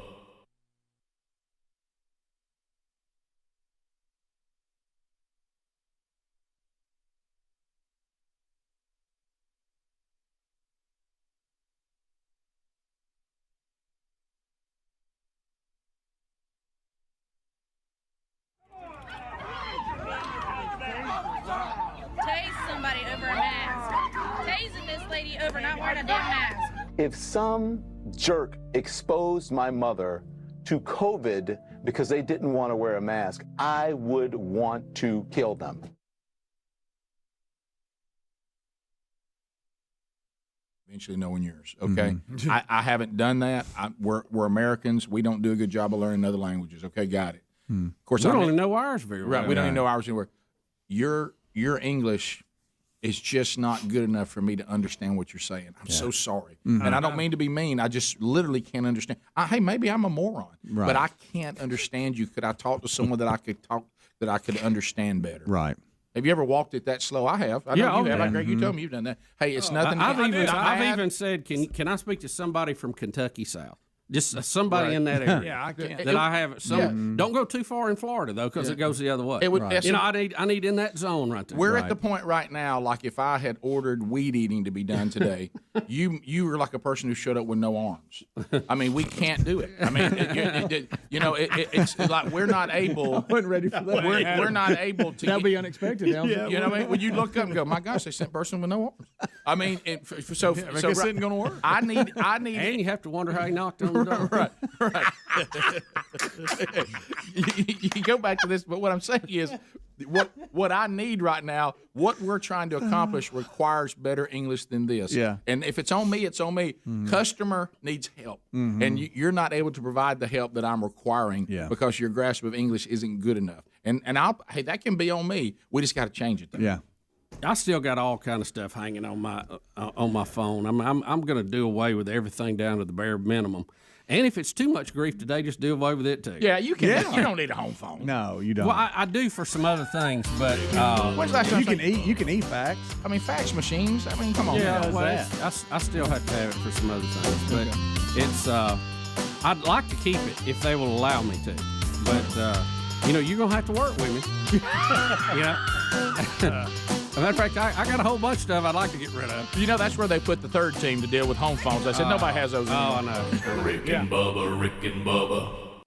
Tase somebody over a mask. Tasing this lady over not wearing a damn mask. If some jerk exposed my mother to COVID because they didn't want to wear a mask, I would want to kill them. Eventually knowing yours, okay? I haven't done that. We're Americans. We don't do a good job of learning other languages, okay? Got it. Of course, we don't even know ours very well. Right, we don't even know ours anywhere. Your English is just not good enough for me to understand what you're saying. I'm so sorry. And I don't mean to be mean. I just literally can't understand. Hey, maybe I'm a moron, but I can't understand you. Could I talk to someone that I could understand better? Right. Have you ever walked it that slow? I have. I know you have. I agree. You told me you've done that. Hey, it's nothing. I've even said, can I speak to somebody from Kentucky South? Just somebody in that area. Yeah, I can. That I have some. Don't go too far in Florida though, because it goes the other way. You know, I need in that zone right there. We're at the point right now. Like if I had ordered weed eating to be done today, you were like a person who showed up with no arms. I mean, we can't do it. I mean, it's like we're not able. I wasn't ready for that. We're not able to. That'll be unexpected. You know what I mean? When you look up and go, my gosh, they sent a person with no arms. I mean, so this isn't going to work. I need, and you have to wonder how he knocked on the door. Right. You go back to this, but what I'm saying is, what I need right now, what we're trying to accomplish requires better English than this. Yeah. And if it's on me, it's on me. Customer needs help, and you're not able to provide the help that I'm requiring because your grasp of English isn't good enough. And hey, that can be on me. We just got to change it, though. Yeah. I still got all kind of stuff hanging on my phone. I'm going to do away with everything down to the bare minimum. And if it's too much grief today, just do away with it too. Yeah, you can. Yeah. You don't need a home phone. No, you don't. Well, I do for some other things, but you can eat fax. I mean, fax machines. I mean, come on. Yeah, well, I still have to have it for some other things, but it's. I'd like to keep it if they will allow me to, but you're gonna have to work with me. As a matter of fact, I got a whole bunch of stuff I'd like to get rid of. You know, that's where they put the third team to deal with home phones. I said nobody has those anymore. Oh, I know. Rick and Bubba.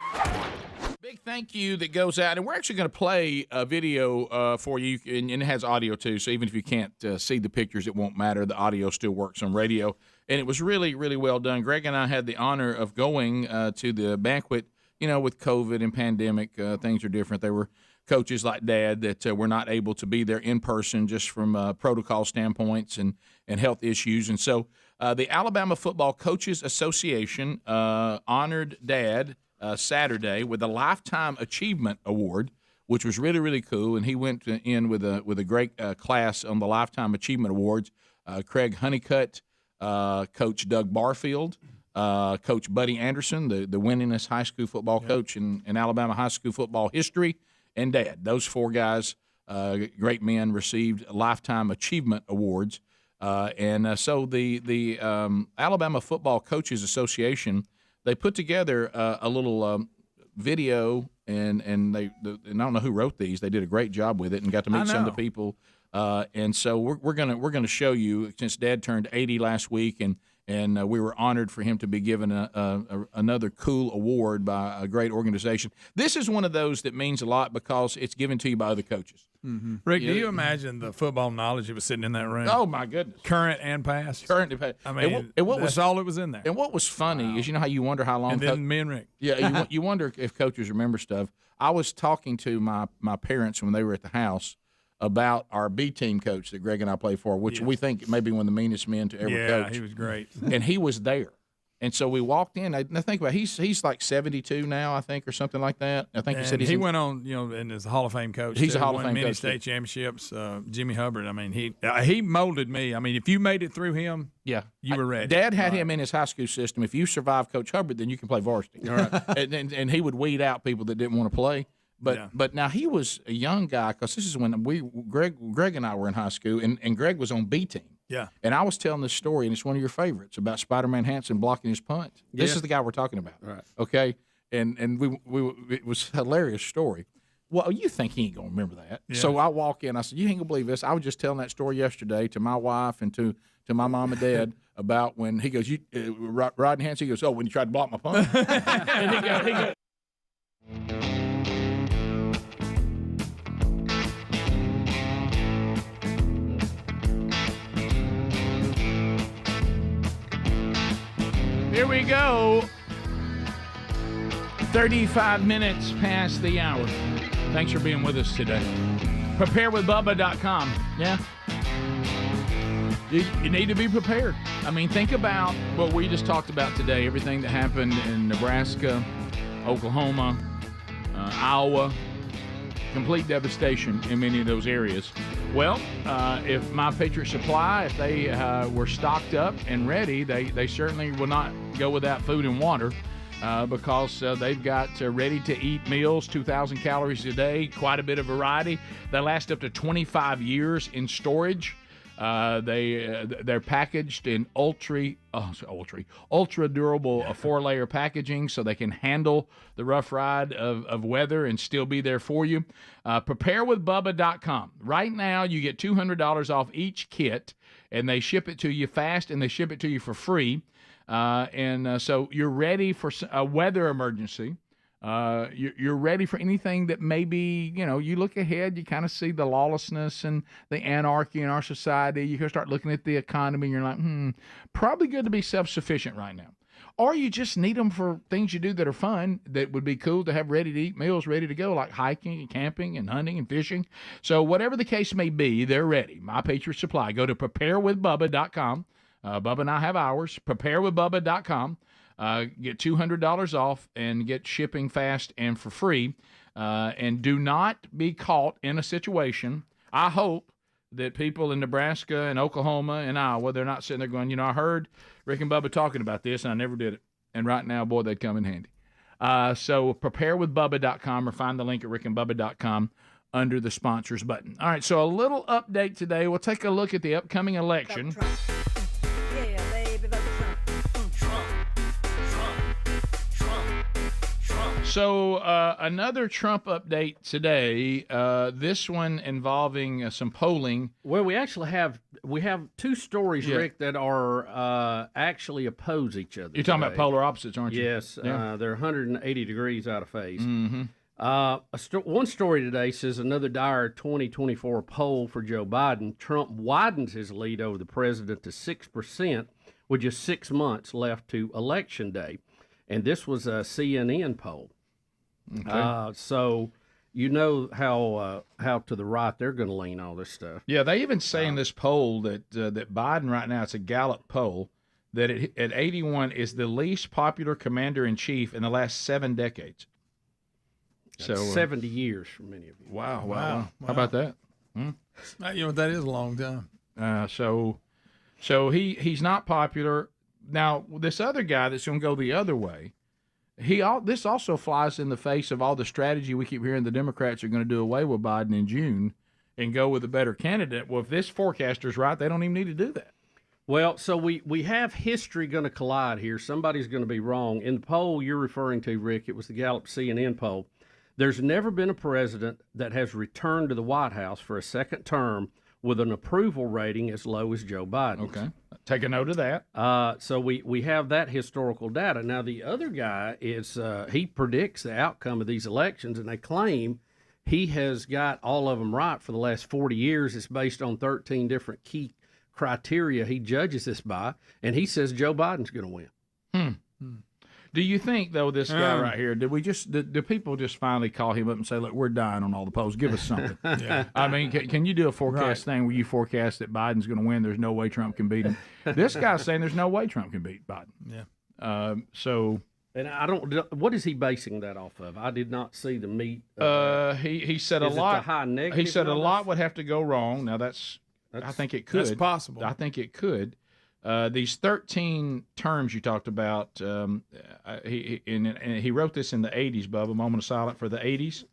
Big thank you that goes out, and we're actually going to play a video for you, and it has audio too. So even if you can't see the pictures, it won't matter. The audio still works on radio, and it was really, really well done. Greg and I had the honor of going to the banquet. You know, with COVID and pandemic, things are different. There were coaches like Dad that were not able to be there in person just from protocol standpoints and health issues. And so the Alabama Football Coaches Association honored Dad Saturday with a Lifetime Achievement Award, which was really, really cool. And he went in with a great class on the Lifetime Achievement Awards. Craig Honeycutt, Coach Doug Barfield, Coach Buddy Anderson, the winningest high school football coach in Alabama high school football history, and Dad. Those four guys, great men, received Lifetime Achievement Awards. So the Alabama Football Coaches Association, they put together a little video, and I don't know who wrote these. They did a great job with it and got to meet some of the people. And so we're gonna show you, since Dad turned 80 last week, and we were honored for him to be given another cool award by a great organization. This is one of those that means a lot because it's given to you by other coaches. Mm-hmm. Rick, do you imagine the football knowledge that was sitting in that room? Oh, my goodness. Current and past. Current and past. I mean, that's all that was in there. And what was funny is, you know how you wonder how long. And then me and Rick. Yeah, you wonder if coaches remember stuff. I was talking to my parents when they were at the house about our B team coach that Greg and I play for, which we think may be one of the meanest men to ever coach. Yeah, he was great. And he was there. And so we walked in. I think about he's like 72 now, I think, or something like that. I think he said he went on, and is a Hall of Fame coach. He's a Hall of won Fame many coach. state championships. Jimmy Hubbard. I mean, he molded me. I mean, if you made it through him, you were ready. Dad had him in his high school system. If you survive Coach Hubbard, then you can play varsity. All right. and he would weed out people that didn't want to play. But now he was a young guy, because this is when Greg and I were in high school, and Greg was on B team. Yeah. And I was telling this story, and it's one of your favorites, about Spider-Man Hansen blocking his punt. This is the guy we're talking about. Right. Okay? And we it was a hilarious story. Well, you think he ain't going to remember that. Yeah. So I walk in. I said, you ain't going to believe this. I was just telling that story yesterday to my wife and to my mom and dad about when he goes, Rodney Hansen, he goes, when you tried to block my punt. And he goes, here we go. 35 minutes past the hour. Thanks for being with us today. Preparewithbubba.com. Yeah. You need to be prepared. I mean, think about what we just talked about today, everything that happened in Nebraska, Oklahoma, Iowa. Complete devastation in many of those areas. Well, if My Patriot Supply, if they were stocked up and ready, they certainly will not go without food and water because they've got ready-to-eat meals, 2,000 calories a day, quite a bit of variety. They last up to 25 years in storage. They're packaged in ultra durable 4-layer packaging, so they can handle the rough ride of weather and still be there for you. Preparewithbubba.com. Right now, you get $200 off each kit, and they ship it to you fast, and they ship it to you for free. So you're ready for a weather emergency. You're ready for anything that maybe, you look ahead, you kind of see the lawlessness and the anarchy in our society. You can start looking at the economy and you're like, probably good to be self-sufficient right now. Or you just need them for things you do that are fun, that would be cool to have ready-to-eat meals ready to go, like hiking and camping and hunting and fishing. So whatever the case may be, they're ready. My Patriot Supply. Go to preparewithbubba.com. Bubba and I have ours. Preparewithbubba.com. Get $200 off and get shipping fast and for free. And do not be caught in a situation. I hope that people in Nebraska and Oklahoma and Iowa, they're not sitting there going, I heard Rick and Bubba talking about this and I never did it. And right now, boy, they'd come in handy. So preparewithbubba.com or find the link at rickandbubba.com under the sponsors button. All right, so a little update today. We'll take a look at the upcoming election. So another Trump update today. This one involving some polling. Well, we actually have two stories, Rick, that are actually oppose each other. You're talking about polar opposites, aren't you? Yes, Yeah. they're 180 degrees out of phase. Mm-hmm. One story today says another dire 2024 poll for Joe Biden. Trump widens his lead over the president to 6% with just 6 months left to Election Day. And this was a CNN poll. Okay. So you know how to the right they're going to lean all this stuff. Yeah, they even say in this poll that Biden right now, it's a Gallup poll, that at 81 is the least popular commander-in-chief in the last 7 decades. So 70 years for many of you. Wow. How about that? You know, that is a long time. So he's not popular. Now, this other guy that's going to go the other way, this also flies in the face of all the strategy we keep hearing the Democrats are going to do away with Biden in June and go with a better candidate. Well, if this forecaster's right, they don't even need to do that. Well, so we have history going to collide here. Somebody's going to be wrong. In the poll you're referring to, Rick, it was the Gallup CNN poll. There's never been a president that has returned to the White House for a second term with an approval rating as low as Joe Biden. Okay. Take a note of that. So we have that historical data. Now, the other guy is he predicts the outcome of these elections, and they claim he has got all of them right for the last 40 years. It's based on 13 different key criteria he judges this by, and he says Joe Biden's going to win. Do you think, though, this guy right here, do people just finally call him up and say, look, we're dying on all the polls, give us something? Yeah. I mean, can you do a forecast thing where you forecast that Biden's going to win, there's no way Trump can beat him? This guy's saying there's no way Trump can beat Biden. Yeah. And I don't. What is he basing that off of? I did not see the meat. He said Is a it lot. the high negative He said a numbers? lot would have to go wrong. Now I think it could. That's possible. I think it could. These 13 terms you talked about, he wrote this in the 80s, Bubba, moment of silence for the 80s.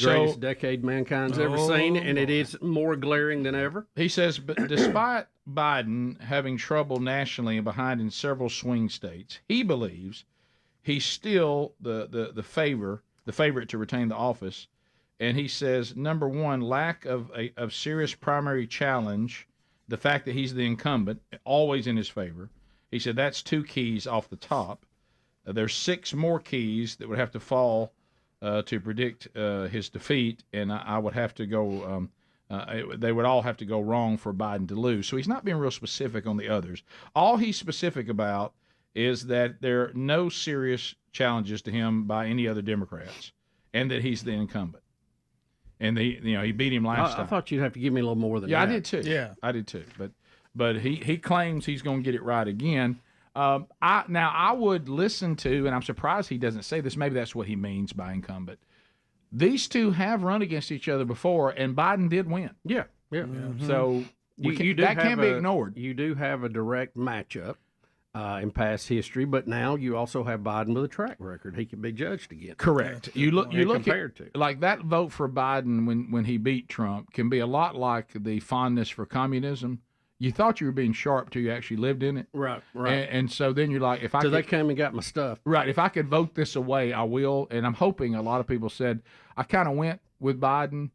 Greatest decade mankind's ever seen, and it is more glaring than ever. He says, but despite Biden having trouble nationally and behind in several swing states, he believes he's still the favorite to retain the office. And he says, number one, lack of serious primary challenge. The fact that he's the incumbent, always in his favor. He said that's 2 keys off the top. There's 6 more keys that would have to fall to predict his defeat, and I would have to go. They would all have to go wrong for Biden to lose. So he's not being real specific on the others. All he's specific about is that there are no serious challenges to him by any other Democrats, and that he's the incumbent. And he beat him last time. I thought you'd have to give me a little more than that. Yeah, I did too. Yeah, I did too. But he claims he's going to get it right again. I would listen to, and I'm surprised he doesn't say this. Maybe that's what he means by incumbent. These two have run against each other before, and Biden did win. Yeah. Mm-hmm. So that can't be ignored. You do have a direct matchup in past history, but now you also have Biden with a track record. He can be judged again. Correct. You look compared at, to like that vote for Biden when he beat Trump can be a lot like the fondness for communism. You thought you were being sharp till you actually lived in it. Right. And so then you're like, if I they came and got my stuff. Right. If I could vote this away, I will. And I'm hoping a lot of people said, I kind of went with Biden.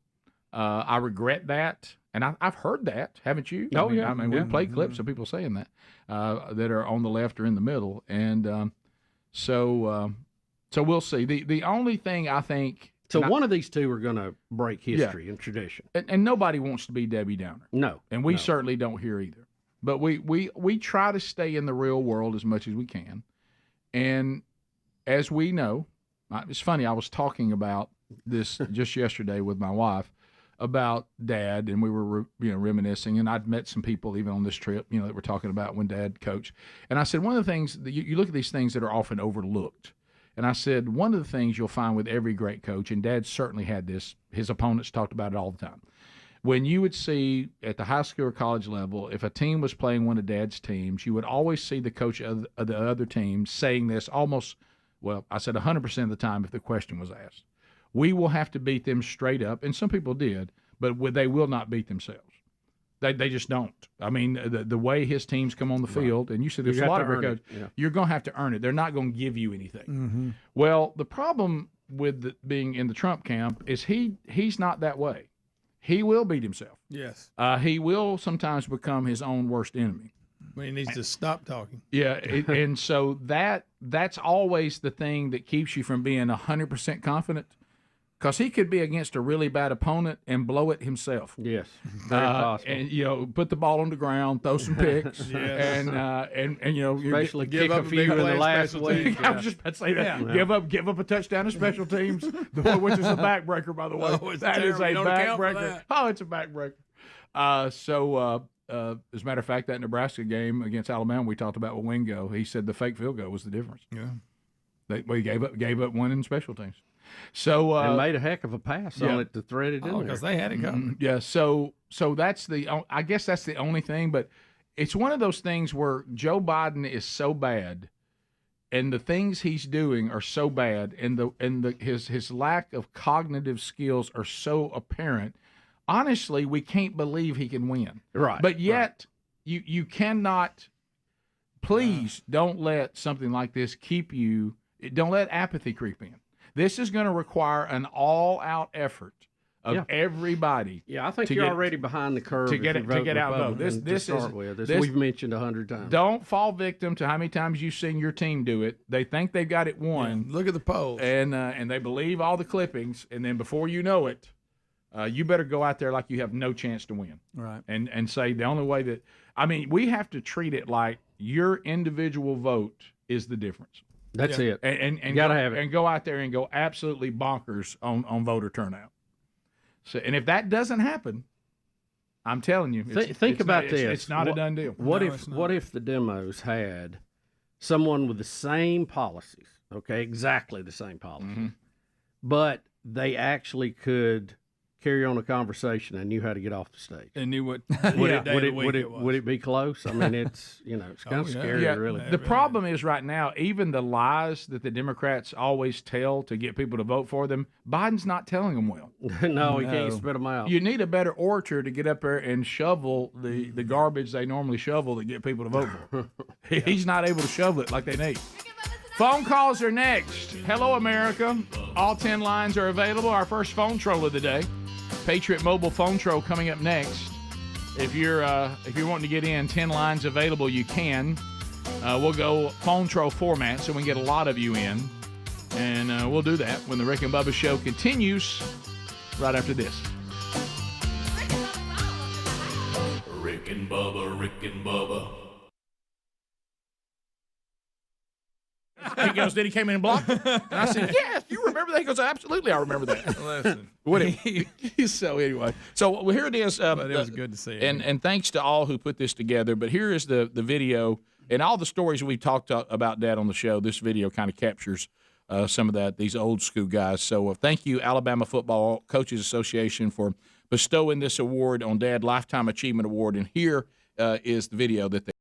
I regret that. And I've heard that, haven't you? Oh, I mean, we play clips of people saying that that are on the left or in the middle. And so we'll see. The only thing I think. So one of these two are going to break history and tradition. And nobody wants to be Debbie Downer. No. And we certainly don't here either. But we try to stay in the real world as much as we can. And as we know, it's funny, I was talking about this just yesterday with my wife about Dad, and we were reminiscing, and I'd met some people even on this trip, that were talking about when Dad coached. And I said, one of the things, that you look at these things that are often overlooked. And I said, one of the things you'll find with every great coach, and Dad certainly had this, his opponents talked about it all the time. When you would see at the high school or college level, if a team was playing one of Dad's teams, you would always see the coach of the other team saying this almost, I said 100% of the time if the question was asked. We will have to beat them straight up, and some people did, but they will not beat themselves. They just don't. I mean, the way his teams come on the field, and you said there's a lot of great coaches, you're going to have to earn it. They're not going to give you anything. Mm-hmm. Well, the problem with being in the Trump camp is he's not that way. He will beat himself. Yes. He will sometimes become his own worst enemy. Well, he needs to stop talking. Yeah, and so that's always the thing that keeps you from being 100% confident, because he could be against a really bad opponent and blow it himself. Yes, very possible. And put the ball on the ground, throw some picks, Yes. and especially kick a few in the last week. I was just about to say that. Yeah. Give up a touchdown to special teams, which is a backbreaker, by the way. Oh, it's that is a terrible. You don't account for backbreaker. that. Oh, it's a backbreaker. So as a matter of fact, that Nebraska game against Alabama we talked about with Wingo, he said the fake field goal was the difference. Yeah. They gave up one in special teams. So and made a heck of a pass on it to thread it in there. Because they had it coming. Yeah, so that's I guess that's the only thing, but it's one of those things where Joe Biden is so bad, and the things he's doing are so bad, and his lack of cognitive skills are so apparent. Honestly, we can't believe he can win. Right. But yet you cannot. Please don't let something like this keep you. Don't let apathy creep in. This is going to require an all-out effort of everybody. Yeah, I think you're already behind the curve to get out vote. This we've mentioned 100 times. Don't fall victim to how many times you've seen your team do it. They think they've got it won. Yeah, look at the polls, and they believe all the clippings, and then before you know it, you better go out there like you have no chance to win. Right. And say the only way that we have to treat it like your individual vote is the difference. That's it. And you gotta have it. And go out there and go absolutely bonkers on voter turnout. So, and if that doesn't happen, I'm telling you, think about this. It's not a done deal. What if the demos had someone with the same policies? Okay, exactly the same policies, but they actually could carry on a conversation and knew how to get off the stage. And knew what would it be close? I mean, it's it's kind of scary, really. The problem is right now, even the lies that the Democrats always tell to get people to vote for them, Biden's not telling them well. No, he can't spit them out. You need a better orator to get up there and shovel the garbage they normally shovel to get people to vote for. He's not able to shovel it like they need. Phone calls are next. Hello, America. All 10 lines are available. Our first phone troll of the day. Patriot Mobile phone troll coming up next. If you're wanting to get in, 10 lines available, you can. We'll go phone troll format so we can get a lot of you in. And we'll do that when the Rick and Bubba show continues right after this. Rick and Bubba, Rick and Bubba. He goes, did he came in and block? And I said, yes, you remember that? He goes, absolutely, I remember that. Listen. So anyway, so here it is. But it was good to see it. And thanks to all who put this together. But here is the video and all the stories we talked about Dad on the show. This video kind of captures some of that, these old school guys. So thank you, Alabama Football Coaches Association, for bestowing this award on Dad, Lifetime Achievement Award. And here is the video that they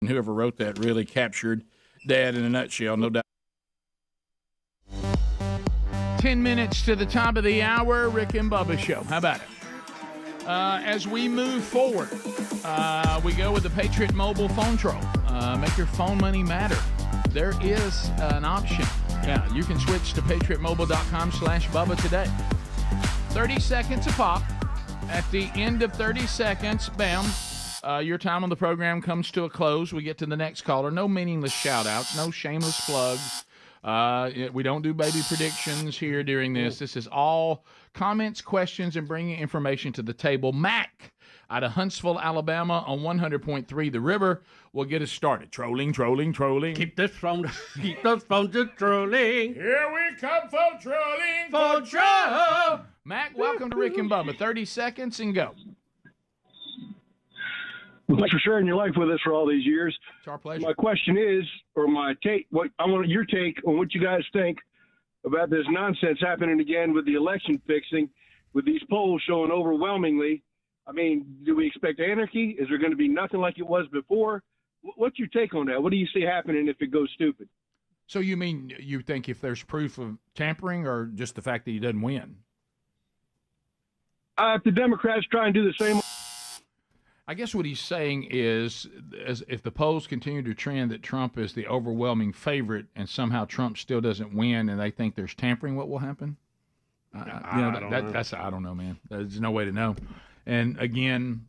Whoever wrote that really captured Dad in a nutshell, no doubt. 10 minutes to the top of the hour, Rick and Bubba Show. How about it? As we move forward, we go with the Patriot Mobile phone troll. Make your phone money matter. There is an option. Yeah, you can switch to patriotmobile.com/Bubba today. 30 seconds a pop. At the end of 30 seconds, bam, your time on the program comes to a close. We get to the next caller. No meaningless shout-outs, no shameless plugs. We don't do baby predictions here during this. This is all comments, questions, and bringing information to the table. Mac out of Huntsville, Alabama on 100.3 The River will get us started. Trolling. Keep this phone just trolling. Here we come for trolling. For troll. Mac, welcome to Rick and Bubba. 30 seconds and go. Thanks for sharing your life with us for all these years. It's our pleasure. My question is, or my take, I want your take on what you guys think about this nonsense happening again with the election fixing, with these polls showing overwhelmingly. I mean, do we expect anarchy? Is there going to be nothing like it was before? What's your take on that? What do you see happening if it goes stupid? So you mean you think if there's proof of tampering or just the fact that he doesn't win? If the Democrats try and do the same. I guess what he's saying is, if the polls continue to trend that Trump is the overwhelming favorite and somehow Trump still doesn't win and they think there's tampering, what will happen? I don't know, man. There's no way to know. And again,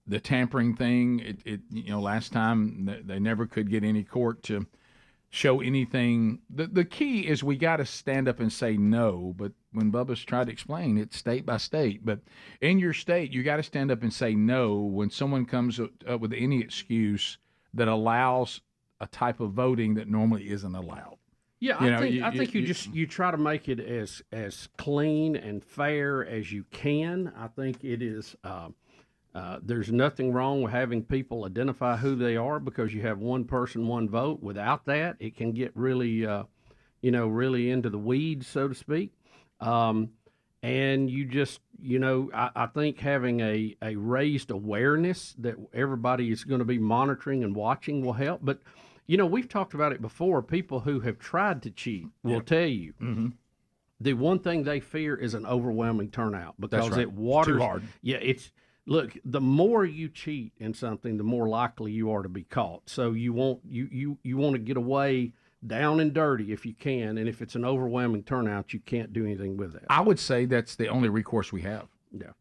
the tampering thing, last time they never could get any court to show anything. The key is we got to stand up and say no, but when Bubba's tried to explain, it's state by state. But in your state, you got to stand up and say no when someone comes up with any excuse that allows a type of voting that normally isn't allowed. Yeah, I think you try to make it as clean and fair as you can. I think it is. There's nothing wrong with having people identify who they are because you have one person, one vote. Without that, it can get really, really into the weeds, so to speak. And you just, I think having a raised awareness that everybody is going to be monitoring and watching will help. But, we've talked about it before. People who have tried to cheat will tell you the one thing they fear is an overwhelming turnout because it waters. It's too hard. Yeah, look, the more you cheat in something, the more likely you are to be caught. So you want to get away down and dirty if you can, and if it's an overwhelming turnout, you can't do anything with that. I would say that's the only recourse we have. Yeah.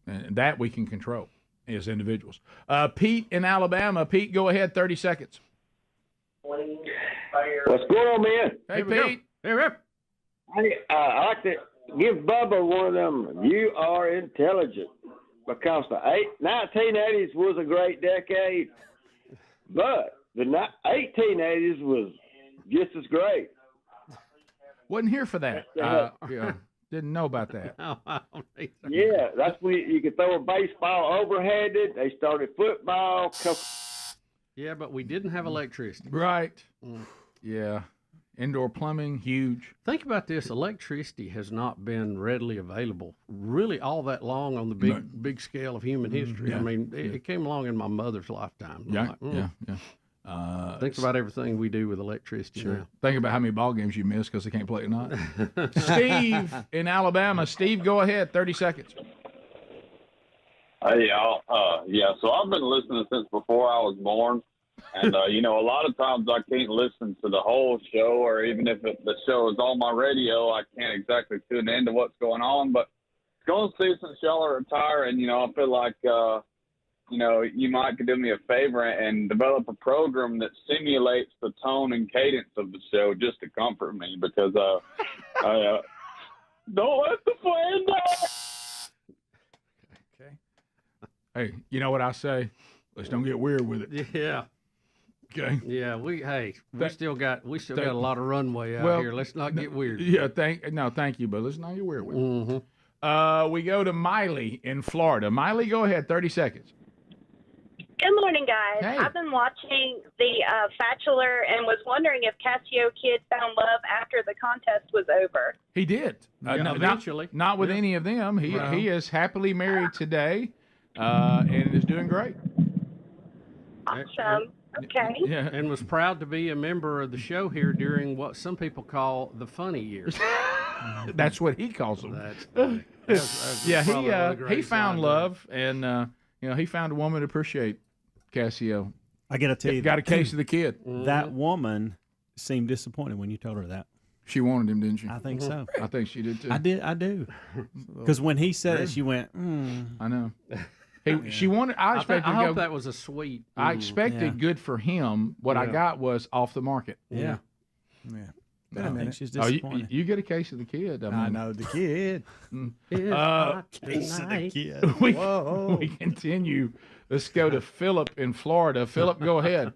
And that we can control as individuals. Pete in Alabama. Pete, go ahead, 30 seconds. What's going on, man? Hey, Pete. Hey, Rip. I like to give Bubba one of them, you are intelligent, because the 1980s was a great decade, but the 1880s was just as great. Wasn't here for that. Didn't know about that. Yeah, that's when you could throw a baseball overhanded. They started football. Yeah, but we didn't have electricity. Right. Yeah. Indoor plumbing, huge. Think about this. Electricity has not been readily available really all that long on the big scale of human history. Yeah. I mean, it came along in my mother's lifetime. Yeah, Think about everything we do with electricity. Sure. Now. Think about how many ball games you miss because they can't play at night. Steve in Alabama. Steve, go ahead. 30 seconds. Hey, y'all. So I've been listening since before I was born. And, a lot of times I can't listen to the whole show, or even if the show is on my radio, I can't exactly tune into what's going on. But it's going to see since y'all are retiring, I feel like, you might do me a favor and develop a program that simulates the tone and cadence of the show just to comfort me, because I don't let the flame die. Okay. Hey, you know what I say? Let's don't get weird with it. Yeah. Okay. Yeah, we still got a lot of runway out here. Let's not get weird. Yeah, thank you, but let's not get weird with it. We go to Miley in Florida. Miley, go ahead. 30 seconds. Good morning, guys. Hey. I've been watching The Bachelor and was wondering if Cassio Kid found love after the contest was over. He did. Eventually. Not with any of them. He is happily married today and is doing great. Awesome. Okay. Yeah, and was proud to be a member of the show here during what some people call the funny years. That's what he calls them. That's he found love, and he found a woman to appreciate Cassio. I got to tell you, got a case of the kid. That woman seemed disappointed when you told her that. She wanted him, didn't she? I think so. I think she did too. I do. Because when he said it, she went, I know. She wanted. I expected. I hope that was a sweet. I expected good for him. What I got was off the market. Yeah. I think she's disappointed. You get a case of the kid. I know the kid. Case of the kid. We continue. Let's go to Philip in Florida. Philip, go ahead.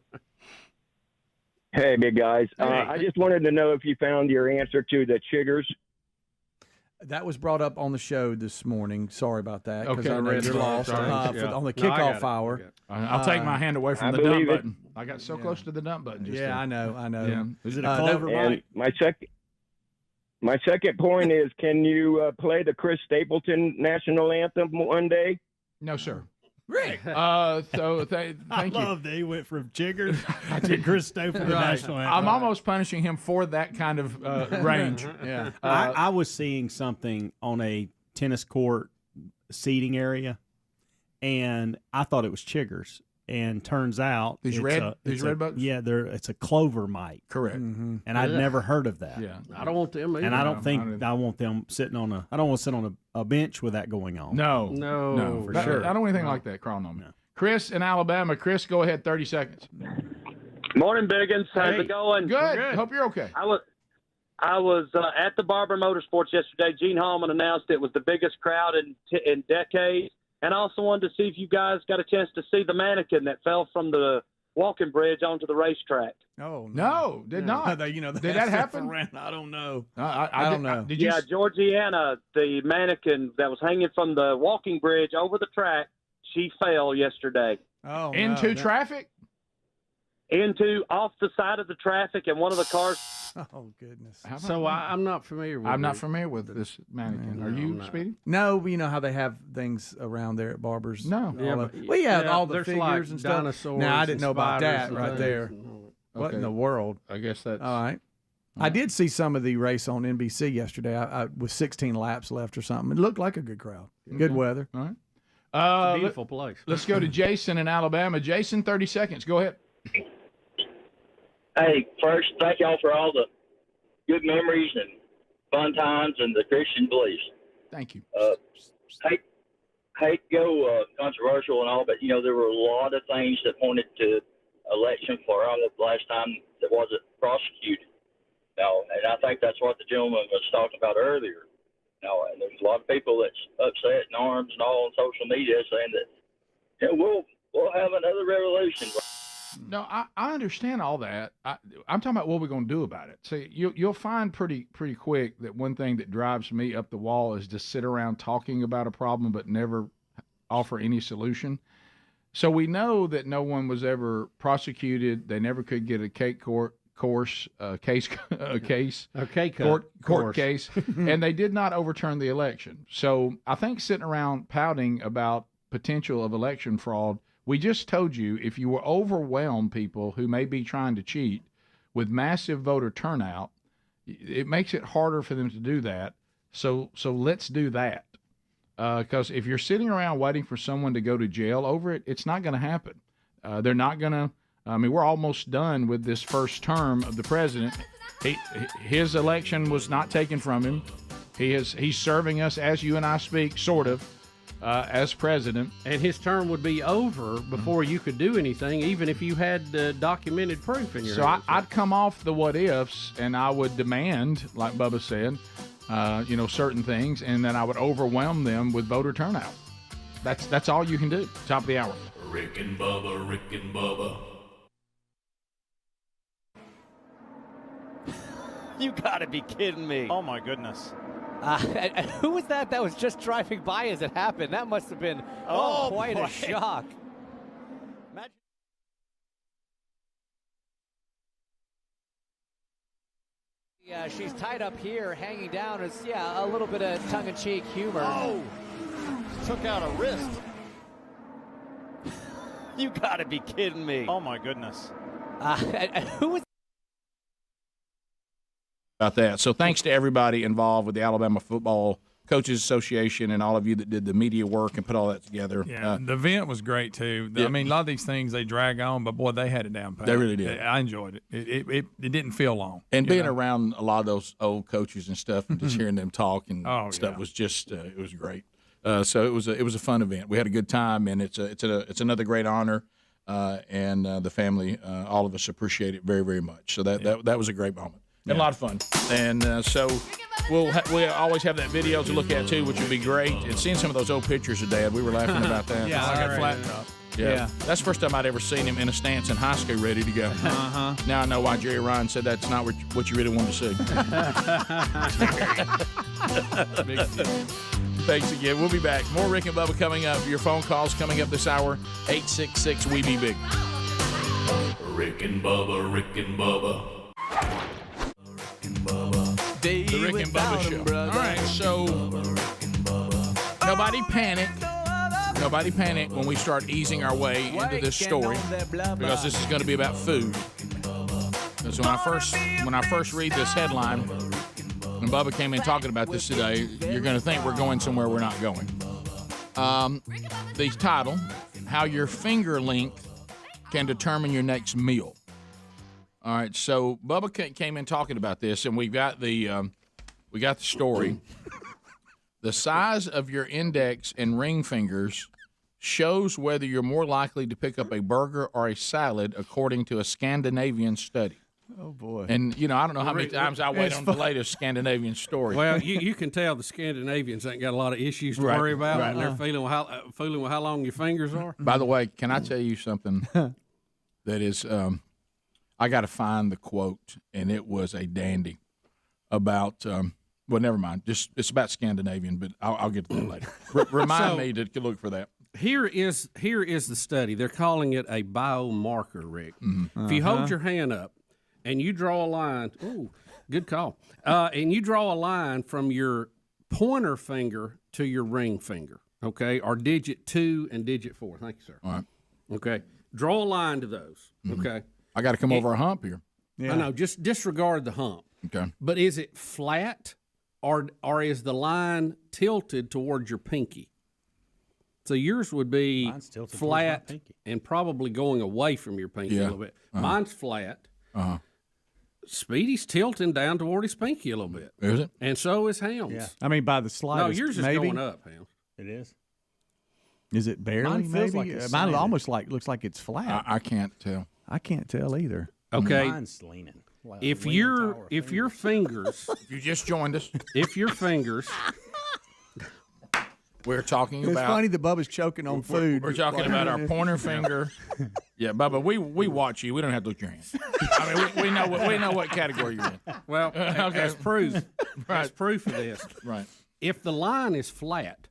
Hey, big guys. I just wanted to know if you found your answer to the chiggers. That was brought up on the show this morning. Sorry about that. Okay, I know you're lost on the kickoff hour. I'll take my hand away from the dump button. I got so close to the dump button. Just I know. Yeah. Is it a clover bite? My second point is, can you play the Chris Stapleton national anthem one day? No, sir. Rick. Thank you. I love that he went from chiggers to Chris Stapleton national anthem. I'm almost punishing him for that kind of range. Yeah. I was seeing something on a tennis court seating area, and I thought it was chiggers. And turns out these red bugs. Yeah, it's a clover mite. Correct. And I'd never heard of that. Yeah, I don't want them either. And I don't think I want them sitting on I don't want to sit on a bench with that going on. No, for sure. I don't want anything like that crawling on me. Chris in Alabama. Chris, go ahead. 30 seconds. Morning, Biggins. How's it going? Good. Hope you're okay. I was at the Barber Motorsports yesterday. Gene Hallman announced it was the biggest crowd in decades. And I also wanted to see if you guys got a chance to see the mannequin that fell from the walking bridge onto the racetrack. Oh, no, did not. Did that happen? I don't know. I don't know. Did you? Yeah, Georgiana, the mannequin that was hanging from the walking bridge over the track, she fell yesterday. Oh, into traffic? Off the side of the traffic, and one of the cars. Oh, goodness. So I'm not familiar with not familiar with this mannequin. Are you, Speedy? No, you know how they have things around there at Barbers? No. All the figures like and stuff. Dinosaurs. Now, I didn't know about that right things. there. What in the world? I guess that's... All right. I did see some of the race on NBC yesterday. I with 16 laps left or something. It looked like a good crowd. Good weather. All right. It's a beautiful place. Let's go to Jason in Alabama. Jason, 30 seconds. Go ahead. Hey, first, thank y'all for all the good memories and fun times and the Christian beliefs. Thank you. Hate to go controversial and all, but, there were a lot of things that pointed to election fraud the last time that wasn't prosecuted. And I think that's what the gentleman was talking about earlier. And there's a lot of people that's upset in arms and all on social media saying that we'll have another revolution. No, I understand all that. I'm talking about what we're going to do about it. See, you'll find pretty quick that one thing that drives me up the wall is to sit around talking about a problem but never offer any solution. So we know that no one was ever prosecuted. They never could get a court case, and they did not overturn the election. So I think sitting around pouting about potential of election fraud. We just told you if you were overwhelmed people who may be trying to cheat with massive voter turnout, it makes it harder for them to do that. So let's do that. Because if you're sitting around waiting for someone to go to jail over it, it's not going to happen. They're not going to. I mean, we're almost done with this first term of the president. His election was not taken from him. He's serving us as you and I speak, sort of. As president, and his term would be over before you could do anything, even if you had documented proof in your hand. So I'd come off the what ifs, and I would demand, like Bubba said, certain things, and then I would overwhelm them with voter turnout. That's all you can do. Top of the hour. Rick and Bubba, Rick and Bubba. You gotta be kidding me. Oh my goodness. Who was that was just driving by as it happened? That must have been quite a shock. Yeah, she's tied up here, hanging down. It's, a little bit of tongue-in-cheek humor. Oh, took out a wrist. You got to be kidding me. Oh, my goodness. Who was about that? So thanks to everybody involved with the Alabama Football Coaches Association and all of you that did the media work and put all that together. Yeah, the event was great too. Yeah. I mean, a lot of these things they drag on, but boy, they had it down pat. They really did. I enjoyed it. It didn't feel long. And being around a lot of those old coaches and stuff, and just hearing them talk and stuff yeah. was just it was great. So it was a fun event. We had a good time, and it's another great honor, and the family, all of us appreciate it very, very much. So that was a great moment and a lot of fun. And so we'll always have that video to look at too, which would be great. And seeing some of those old pictures of Dad, we were laughing about that. Yeah, like a flat top. Yeah. That's the first time I'd ever seen him in a stance in high school ready to go. Uh-huh. Now I know why Jerry Ryan said that's not what you really wanted to see. Thanks again. We'll be back. More Rick and Bubba coming up. Your phone calls coming up this hour. 866-WE-BE-BIG. Rick and Bubba, Rick and Bubba. The Rick and Bubba Show. All right, so nobody panic. Nobody panic when we start easing our way into this story, because this is going to be about food. Because when I first read this headline, when Bubba came in talking about this today, you're going to think we're going somewhere we're not going. The title: How Your Finger Length Can Determine Your Next Meal. All right, so Bubba came in talking about this, and we got the story. The size of your index and ring fingers shows whether you're more likely to pick up a burger or a salad, according to a Scandinavian study. Oh, boy. And, I don't know how many times I wait on the latest Scandinavian story. Well, you can tell the Scandinavians ain't got a lot of issues to worry about, and they're fooling with how long your fingers are. By the way, can I tell you something that is I got to find the quote, and it was a dandy about well, never mind. It's about Scandinavian, but I'll get to that later. Remind me to look for that. Here is the study. They're calling it a biomarker, Rick. Mm-hmm. If you hold your hand up and you draw a line, ooh, good call, and you draw a line from your pointer finger to your ring finger, okay, or digit 2 and digit 4. Thank you, sir. All right. Okay. Draw a line to those, okay? I got to come over a hump here. Yeah. I know. Just disregard the hump. Okay. But is it flat, or is the line tilted towards your pinky? So yours would be flat and probably going away from your pinky a little bit. Mine's flat. Speedy's tilting down toward his pinky a little bit. Is it? And so is Hound's. Yeah. I mean, by the slightest. No, yours is going up, Hound. It is. Is it barely? Mine feels maybe? like it's Mine slanted. almost looks like it's flat. I can't tell. I can't tell either. Okay. Mine's leaning. If your fingers, if you just joined us, if your fingers, we're talking It's about. funny that Bubba's choking on food. We're talking about our pointer finger. Yeah, Bubba, we watch you. We don't have to look at your hands. I mean, we know what category you're in. well, as proof, Right. as proof of this, Right. if the line is flat,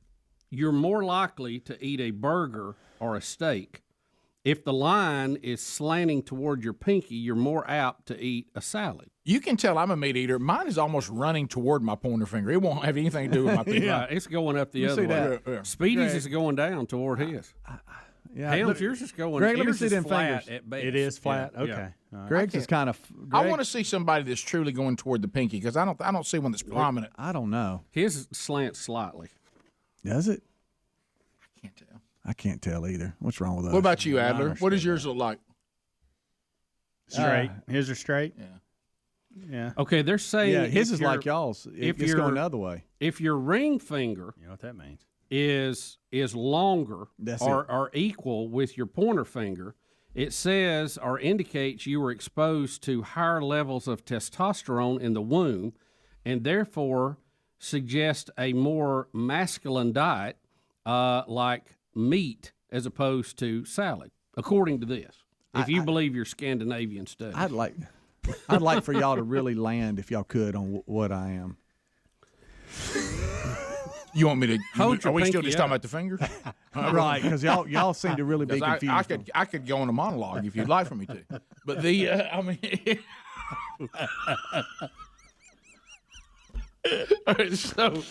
you're more likely to eat a burger or a steak. If the line is slanting toward your pinky, you're more apt to eat a salad. You can tell I'm a meat eater. Mine is almost running toward my pointer finger. It won't have anything to do with my pinky. Yeah, it's going up the Let me other see way. that. Yeah. Speedy's Greg. is going down toward his. Yeah, Hound's, yours is going. Greg, let me yours see is them flat fingers. at best. It is flat. Yeah, Okay. yeah. All right. Greg's is kind of. I want to see somebody that's truly going toward the pinky, because I don't see one that's prominent. I don't know. His slants slightly. Does it? I can't tell. I can't tell either. What's wrong with us? What about you, Adler? Mine are What does straight yours look like? Straight. His are straight. Yeah. Yeah. Okay, they're saying Yeah, his if is your- like y'all's. if It's you're- going the other way. If your ring finger You know what that means. is longer That's or equal with your pointer finger, it says or indicates you were exposed to higher levels of testosterone in the womb, and therefore suggest a more masculine diet, like meat as opposed to salad, according to this. If you believe your Scandinavian studies. I'd like for y'all to really land, if y'all could, on what I am. You want me to? Hold your are we still pinky just talking up. about the fingers? Right, because y'all seem to really be 'Cause confused. I could go on a monologue if you'd like for me to, but the I mean. All right, so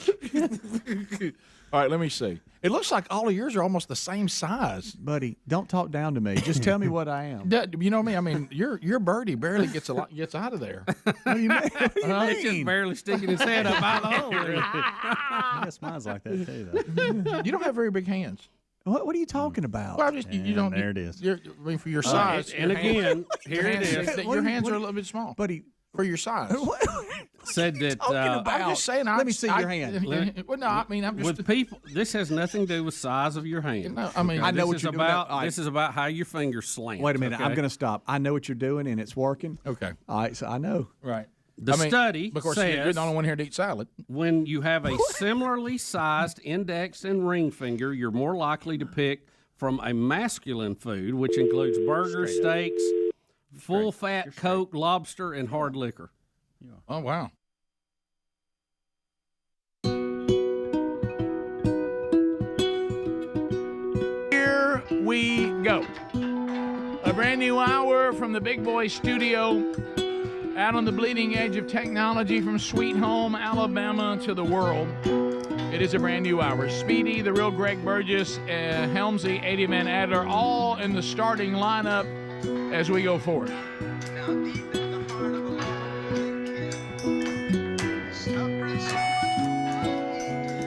All right, let me see. It looks like all of yours are almost the same size. Buddy, don't talk down to me. Just tell me what I am. You know me. I mean, your birdie barely gets out of there. What do you mean? What do you mean? He's just barely sticking his head up out the hole. I guess mine's like that too, though. You don't have very big hands. What are you talking about? Well, you don't. There it is. I mean, for your size. And again, here it is. Your hands are a little bit small, buddy. For your size. Said that. I'm just saying. Let me see your hand. Well, no, I mean, I'm just with people. This has nothing to do with size of your hand. No, I mean, I know what you're about. doing. This is about how your fingers slant. Wait a minute. Okay? I'm going to stop. I know what you're doing, and it's working. Okay. All right. So I know. Right. The study of course, says you're the only one here to eat salad. When you have a similarly sized index and ring finger, you're more likely to pick from a masculine food, which includes burgers, steaks, full-fat Coke, lobster, and hard liquor. Oh, wow. Here we go. A brand new hour from the Big Boy Studio, out on the bleeding edge of technology from Sweet Home, Alabama to the world. It is a brand new hour. Speedy, the real Greg Burgess, Helmsy, 80-Man Adler, all in the starting lineup as we go forward.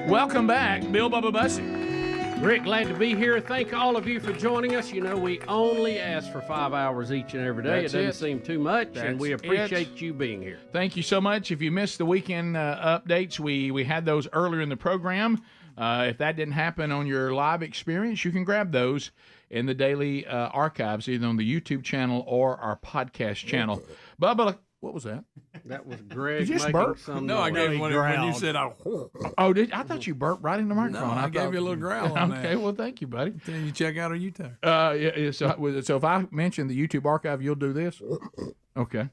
Welcome back, Bill Bubba Bussy. Rick, glad to be here. Thank all of you for joining us. You know, we only ask for 5 hours each and every day. That's it doesn't it. seem too much, and we That's appreciate you being here. Thank you so much. If you missed the weekend updates, we had those earlier in the program. If that didn't happen on your live experience, you can grab those in the daily archives, either on the YouTube channel or our podcast channel. Bubba, what was that? That was Greg Did you just making burp? some No, I noise. gave one when you said, I thought you burped right in the microphone. No, I gave you a little growl on that. Okay, well, thank you, buddy. Then you check out our YouTube. Yeah, so if I mention the YouTube archive, you'll do this? Okay.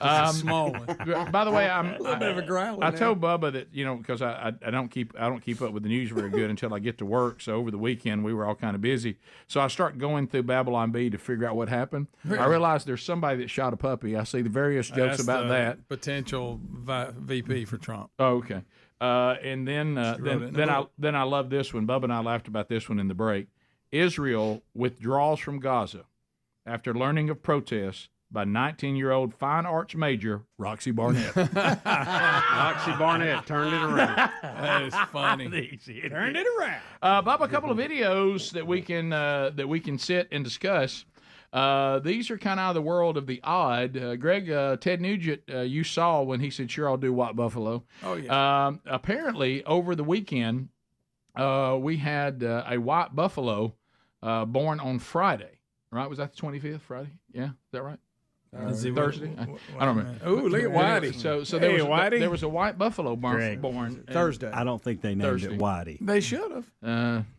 A small one. By the way, a little bit of a growl. I told Bubba that, because I don't keep up with the news very good until I get to work. So over the weekend we were all kind of busy. So I start going through Babylon Bee to figure out what happened. Really? I realized there's somebody that shot a puppy. I see the various jokes That's about the that. Potential VP for Trump. Oh, okay. And then I love this one. Bubba and I laughed about this one in the break. Israel withdraws from Gaza after learning of protests by 19-year-old fine arts major Roxy Barnett. Roxy Barnett turned it around. That is funny. Turned it around. Bob, a couple of videos that we can sit and discuss. These are kind of out of the world of the odd. Greg, Ted Nugent, you saw when he said, "Sure, I'll do White Buffalo." Oh yeah. Apparently, over the weekend, we had a white buffalo born on Friday. Right? Was that the 25th? Friday? Yeah, is that right? Thursday? I don't remember. Oh, look at Whitey. So there was a white buffalo born Thursday. I don't think they named it Whitey. They should have.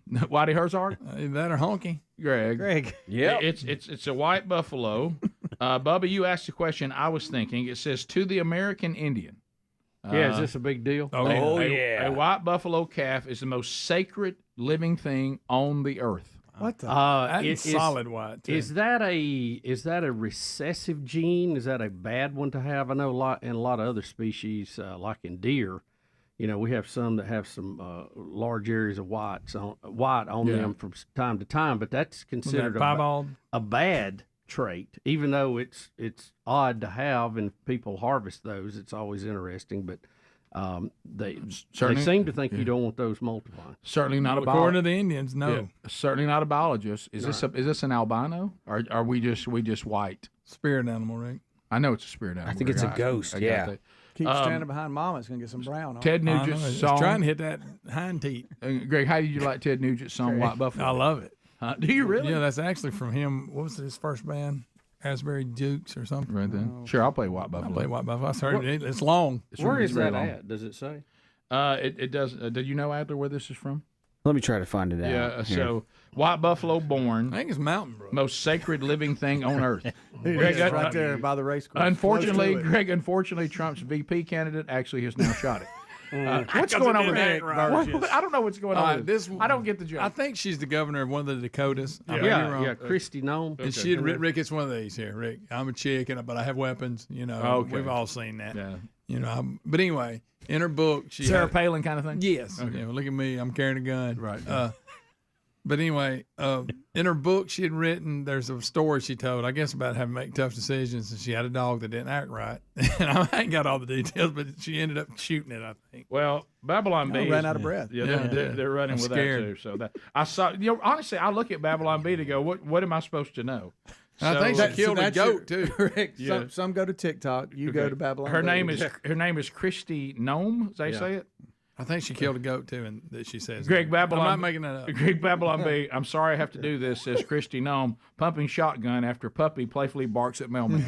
Whitey Herzog? That or Honky. Greg. Yeah. It's a white buffalo. Bubba, you asked the question. I was thinking. It says, to the American Indian. Yeah, is this a big deal? A white buffalo calf is the most sacred living thing on the earth. What the? That's solid white. Too. Is that a recessive gene? Is that a bad one to have? I know in a lot of other species, like in deer, we have some that have some large areas of white on them from time to time, but that's considered a bad trait, even though it's odd to have, and people harvest those. It's always interesting, but. They seem to think you don't want those multiplying. Certainly not according to the Indians. No, yeah, certainly not a biologist. Is this an albino, or are we just white? Spirit animal, Rick. I know it's a spirit animal. I think it's a ghost. Yeah. Keep standing behind Mama. It's gonna get some brown on. Ted Nugent's song. Trying to hit that hind teeth. Greg, how did you like Ted Nugent's song "White Buffalo"? I love it. Do you really? Yeah, that's actually from him. What was his first band? Asbury Jukes or something. Right then. Sure, I'll play White Buffalo. I'll play White Buffalo. I heard it's long. Where is that at? Does it say? It does. Did you know, Adler, where this is from? Let me try to find it out. Yeah. So, white buffalo born. I think it's Mountain Brook. Most sacred living thing on earth. Greg, right there by the race course. Unfortunately, Trump's VP candidate actually has now shot it. What's going on with that? I don't know what's going on with this. I don't get the joke. I think she's the governor of one of the Dakotas. I may be Yeah, wrong. yeah, Christy Nome. And she had Rick, it's one of these here. Rick, I'm a chick, but I have weapons. We've all seen that. Yeah. But anyway, in her book, she Sarah Palin kind of thing. Yes. Okay. Look at me, I'm carrying a gun. Right. But anyway, in her book, she had written, there's a story she told, I guess, about having to make tough decisions, and she had a dog that didn't act right. And I ain't got all the details, but she ended up shooting it, I think. Well, Babylon Bee ran out of breath. Yeah, they're running I'm with scared. that too. So that I saw. Honestly, I look at Babylon Bee to go, what am I supposed to know? I think she killed a goat too. Rick, Yeah. some go to TikTok. You go to Babylon. Her Bee. name is Christy Nome. As they say it. I think she killed a goat too, and that she says. Greg Babylon. I'm not making that up. Greg Babylon B. I'm sorry I have to do this, says Christy Nome, pumping shotgun after puppy playfully barks at mailman.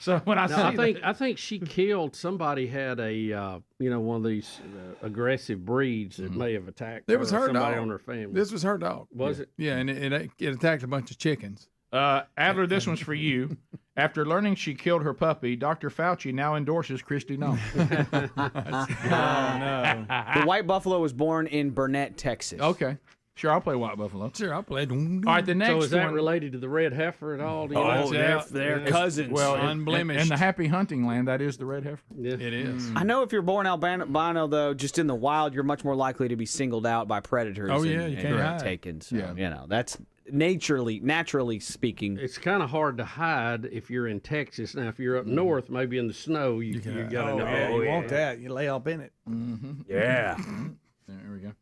So when I think she killed somebody had a one of these aggressive breeds that may have attacked It was her somebody dog. on her family. This was her dog. Was it? Yeah, and it attacked a bunch of chickens. Adler, this one's for you. After learning she killed her puppy, Dr. Fauci now endorses Christy Nome. The white buffalo was born in Burnett, Texas. Okay. Sure, I'll play White Buffalo. Sure, I'll play. All right, the next So is that one related to the red heifer at all? Do you know? They're cousins. Well, unblemished. in the happy hunting land, that is the red heifer. Yeah. It is. I know if you're born albino, though, just in the wild, you're much more likely to be singled out by predators. Oh, yeah, and you can't hide. taken. So, that's naturally speaking. It's kind of hard to hide if you're in Texas. Now, if you're up north, maybe in the snow, you got to know. You want that? You lay up in it. Mm-hmm. Yeah. There we go.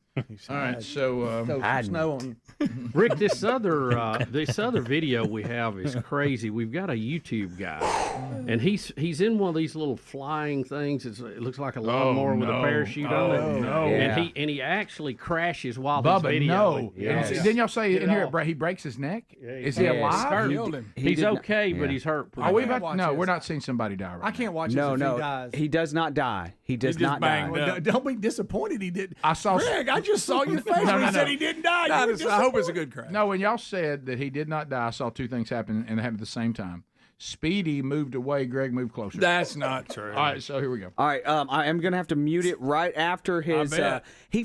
All right, so snow on you. Rick, this other video we have is crazy. We've got a YouTube guy, and he's in one of these little flying things. It looks like a lawnmower with a parachute on it. No. And he actually crashes while Bubba, he's videoing. no. Yes. Didn't y'all say in here he breaks his neck? Is he alive? Killed him. He's okay, but he's hurt. Are we can't about? watch No, this. we're not seeing somebody die right I can't watch No, this if he dies. he does not die. He does just not die. banged up. Don't be disappointed he did. I saw. Greg, I just saw your face when he said he didn't die. You were I hope it's a good crash. No, when y'all said that he did not die, I saw two things happen, and they happened at the same time. Speedy moved away. Greg moved closer. That's not true. All right, so here we go. All right, I am gonna have to mute it right after his. I bet. He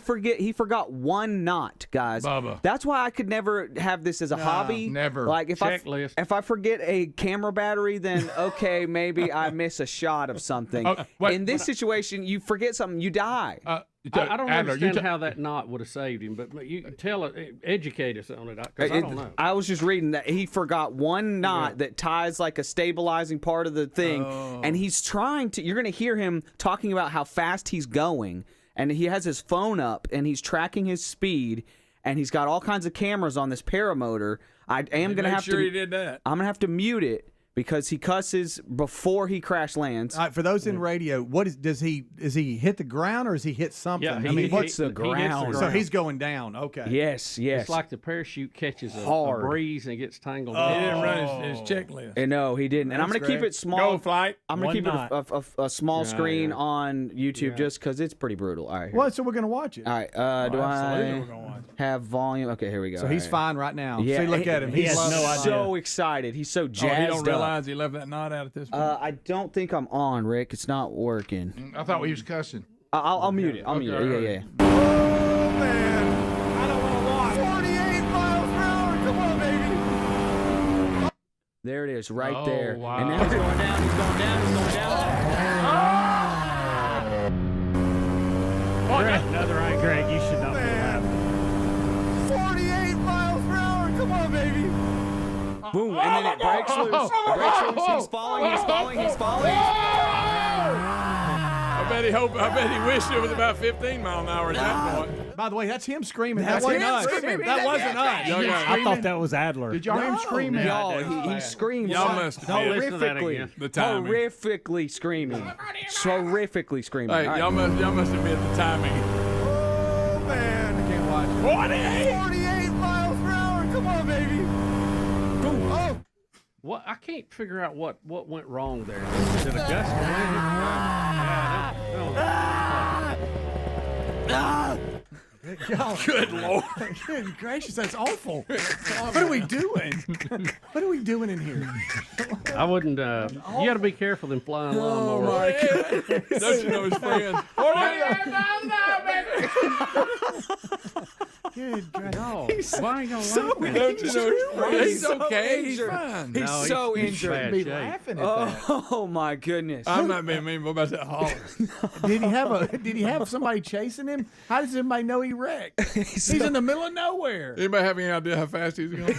forgot one knot, guys. Bubba. That's why I could never have this as a hobby. never. Like if Checklist. if I forget a camera battery, then okay, maybe I miss a shot of something. wait, In this situation, you forget something, you die. I don't Adler, understand how that knot would have saved him, but you tell it, educate us on it, because I don't know. I was just reading that he forgot one knot that ties like a stabilizing part of the thing, and he's trying to. You're going to hear him talking about how fast he's going, and he has his phone up and he's tracking his speed, and he's got all kinds of cameras on this paramotor. I am going to have Sure, to. he did that. I'm going to have to mute it because he cusses before he crash lands. All right, for those in radio, what is he hit the ground or does he hit something? Yeah, He hits the ground. So he's going down. Okay. Yes. It's like the parachute catches a Hard. breeze and gets tangled He up. didn't run his checklist. No, he didn't. And I'm going to keep it small. Go flight. I'm going to keep it a small screen yeah. on YouTube just because it's pretty brutal. All right. Well, so we're going to watch it. All right. Do absolutely I we're gonna watch it. have volume? Okay, here we go. So he's All right. fine right now. Yeah, See, look at him. he He's has no idea. so excited. He's so jazzed Oh, he don't up. realize he left that knot out at this point. I don't think I'm on, Rick. It's not working. I thought he was cussing. I'll mute it. I'll mute it. Yeah. Oh, man. I don't want to watch. 48 miles per hour. Come on, baby. There it is, right Oh, there. wow. And now he's going down. He's going down. He's going down. Greg, another eye, Greg. You should not be laughing. 48 miles per hour. Come on, baby. Boom, and then it breaks loose. It breaks loose. He's falling. He's falling. He's falling. I bet he wished it was about 15 mile an hour at that point. By the way, that's him screaming. That's That wasn't him us. screaming. That wasn't us. I thought that was Adler. Did y'all hear him screaming? Y'all, he screams Y'all must have been. Listen to that horrifically. again. The timing. Horrifically screaming. Horrifically screaming. Hey, All right. y'all must have been the timing. Oh, man. I can't watch it. 48 miles per hour. Come on, baby. Oh. What I can't figure out what went wrong there. Is it a gust of wind? Good Lord. Good gracious, that's awful. What are we doing? What are we doing in here? I wouldn't. You got to be careful in flying lawnmowers. my goodness. Don't you know his friend? Good God. No. Why ain't gonna so laugh at injured. Don't you know his friend? He's okay. He's injured. fine. He's No, so he's injured. bad Be shape. laughing at that. Oh my goodness! I'm not being mean about that holler. Did he have somebody chasing him? How does everybody know he wrecked? He's in the middle of nowhere. Anybody have any idea how fast he's going?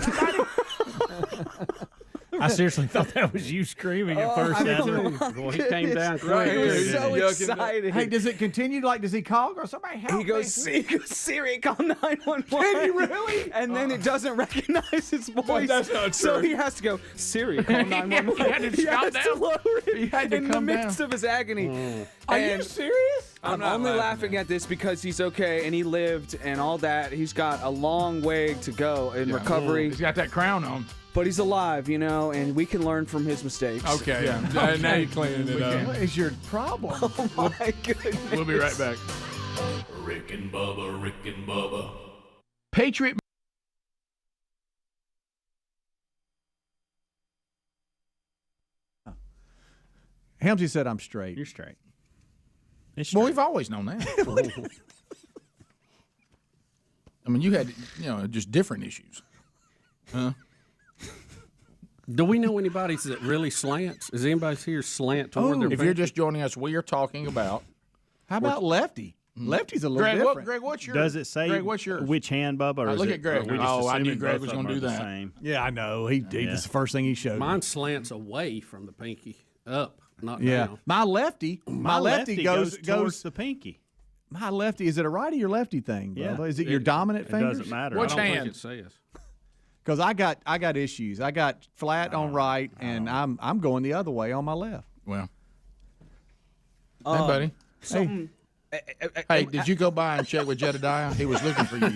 I seriously thought that was you screaming at first. Well, he came down quick. Right, He was he's so yucking excited. Hey, does it continue? Like, does he call or somebody help He goes, Siri, call 911. Can he really? And then it doesn't recognize his voice. That's not So true. he has to go, Siri, call 911. He had to has calm to down. lower it He had to in the come midst down. of his agony. Are you And serious? I'm not only laughing, laughing at this because he's okay and he lived and all that. He's got a long way to go in recovery, He's got that crown on. but he's alive, and we can learn from his mistakes. Okay. Now you're cleaning it up. What is your problem? Oh my goodness. We'll be right back. Rick and Bubba, Rick and Bubba. Patriot. Helmsy said I'm straight. You're straight. Well, we've always known that. I mean, you had, just different issues. Huh? Do we know anybody that really slants? Is anybody here slant toward their If you're just joining us, we are talking about. How about Lefty? Lefty's a little Greg, different. Greg, what's your? Does it say Greg, what's yours? which hand, Bubba? Or is Look it, at Greg. are we just I knew assuming Greg both was of going them to do are the that. same? Yeah, I know. He That's the first thing he showed. Mine slants away from the pinky, up, not Yeah, down. my lefty goes towards the pinky. My lefty, is it a righty or lefty thing, Yeah. Bubba? Is it your dominant It fingers? doesn't matter. Which I don't hand? think it says. Because I got issues. I got flat on right, and I'm going the other way on my left. Well, hey, buddy. Something. Hey, did you go by and check with Jedediah? He was looking for you.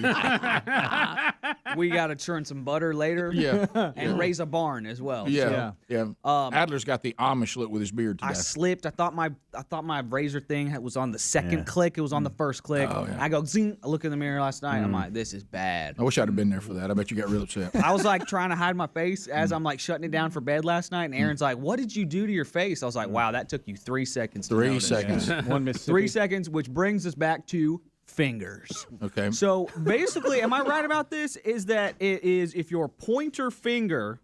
We got to churn some butter later. Yeah. And raise a barn as well. Yeah. So, Adler's got the Amish look with his beard today. I slipped. I thought my razor thing was on the second click. It was on the first click. Oh, yeah. I go zing. I look in the mirror last night. I'm like, this is bad. I wish I'd have been there for that. I bet you got real upset. I was like trying to hide my face as I'm like shutting it down for bed last night. And Aaron's like, "What did you do to your face?" I was like, "Wow, that took you 3 seconds." To 3 notice." seconds. One Mississippi. 3 seconds, which brings us back to fingers. Okay. So basically, am I right about this? Is that it is if your pointer finger,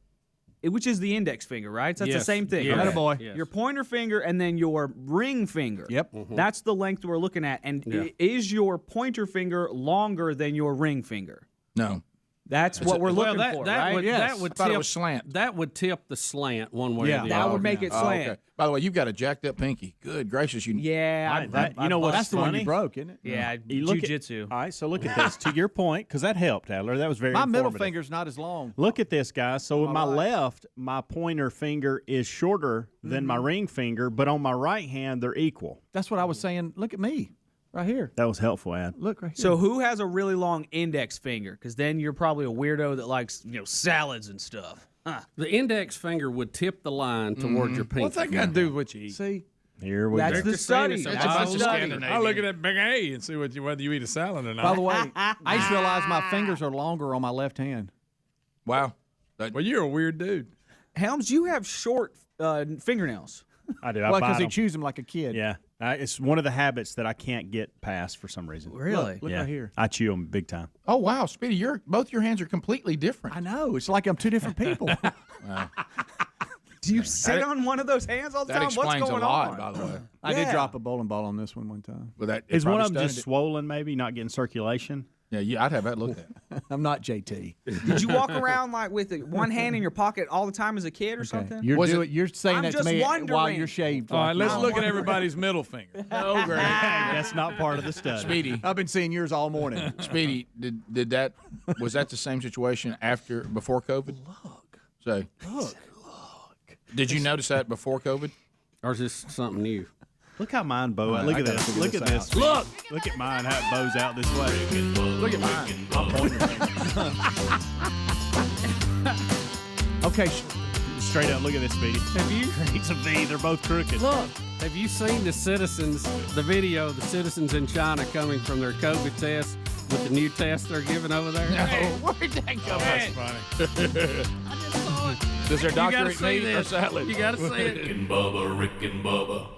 which is the index finger, right? So that's the Yes. same thing. Yes. right? Attaboy. Yes. Your pointer finger and then your ring finger. Yep. That's the length we're looking at. And Yeah. is your pointer finger longer than your ring finger? No. That's what we're looking for, right? Would, Yes. that would I thought tip, it was slant. That would tip the slant one way Yeah. or the That other. would make it Oh, slant. okay. By the way, you've got a jacked up pinky. Good gracious. Yeah. You know what's That's the one funny? you broke, isn't it? Yeah, You look at- jiu-jitsu. All right, so look at this. To your point, because that helped, Adler. That was very My middle informative. finger's not as long. Look at this, guys. So with my right. left, my pointer finger is shorter than my ring finger, but on my right hand, they're equal. That's what I was saying. Look at me, right here. That was helpful, Ad. Look right here. So who has a really long index finger? Because then you're probably a weirdo that likes salads and stuff. Huh. The index finger would tip the line towards your pinky. What's that got to do with what you eat? See, Here we That's go. the study. That's That's a the bunch of study. Scandinavian. I'll look at that big A and see whether you eat a salad or not. by the way, I just realized my fingers are longer on my left hand. Wow. Well, you're a weird dude. Helms, you have short fingernails. I do. Well, I because bite he 'em. chews them like a kid. Yeah. It's one of the habits that I can't get past for some reason. Really? Look yeah. right here. I chew them big time. Oh, wow. Speedy, both your hands are completely different. I know. It's like I'm two different people. Do you sit on one of those hands all the That time? What's explains a going lot, on? by the way. I did Yeah. drop a bowling ball on this one time. But that Is one of them probably just stunned swollen, maybe, not getting circulation? it. Yeah, I'd have that looked at. I'm not JT. Did you walk around like with one hand in your pocket all the time as a kid or something? You're saying I'm that to just me while wondering. you're shaved. All right, let's now. look at everybody's middle finger. Oh, great. That's not part of the study. Speedy, I've been seeing yours all morning. Speedy, was that the same situation before COVID? Look. Did you notice that before COVID? Or is this something new? Look how mine bow out. I Look at gotta this. figure Look this at this. out. Look at mine, how it bows out this way. Look at mine. I'll point your finger. Okay, straight up. Look at this, Speedy. Have you It's a V. They're both crooked. look? Have you seen the citizens in China coming from their COVID test With the new test they're giving over there? No, where'd that come That's from? funny. Does their doctor gotta eat see meat or this. salad? You got to see it. Rick and Bubba, Rick and Bubba.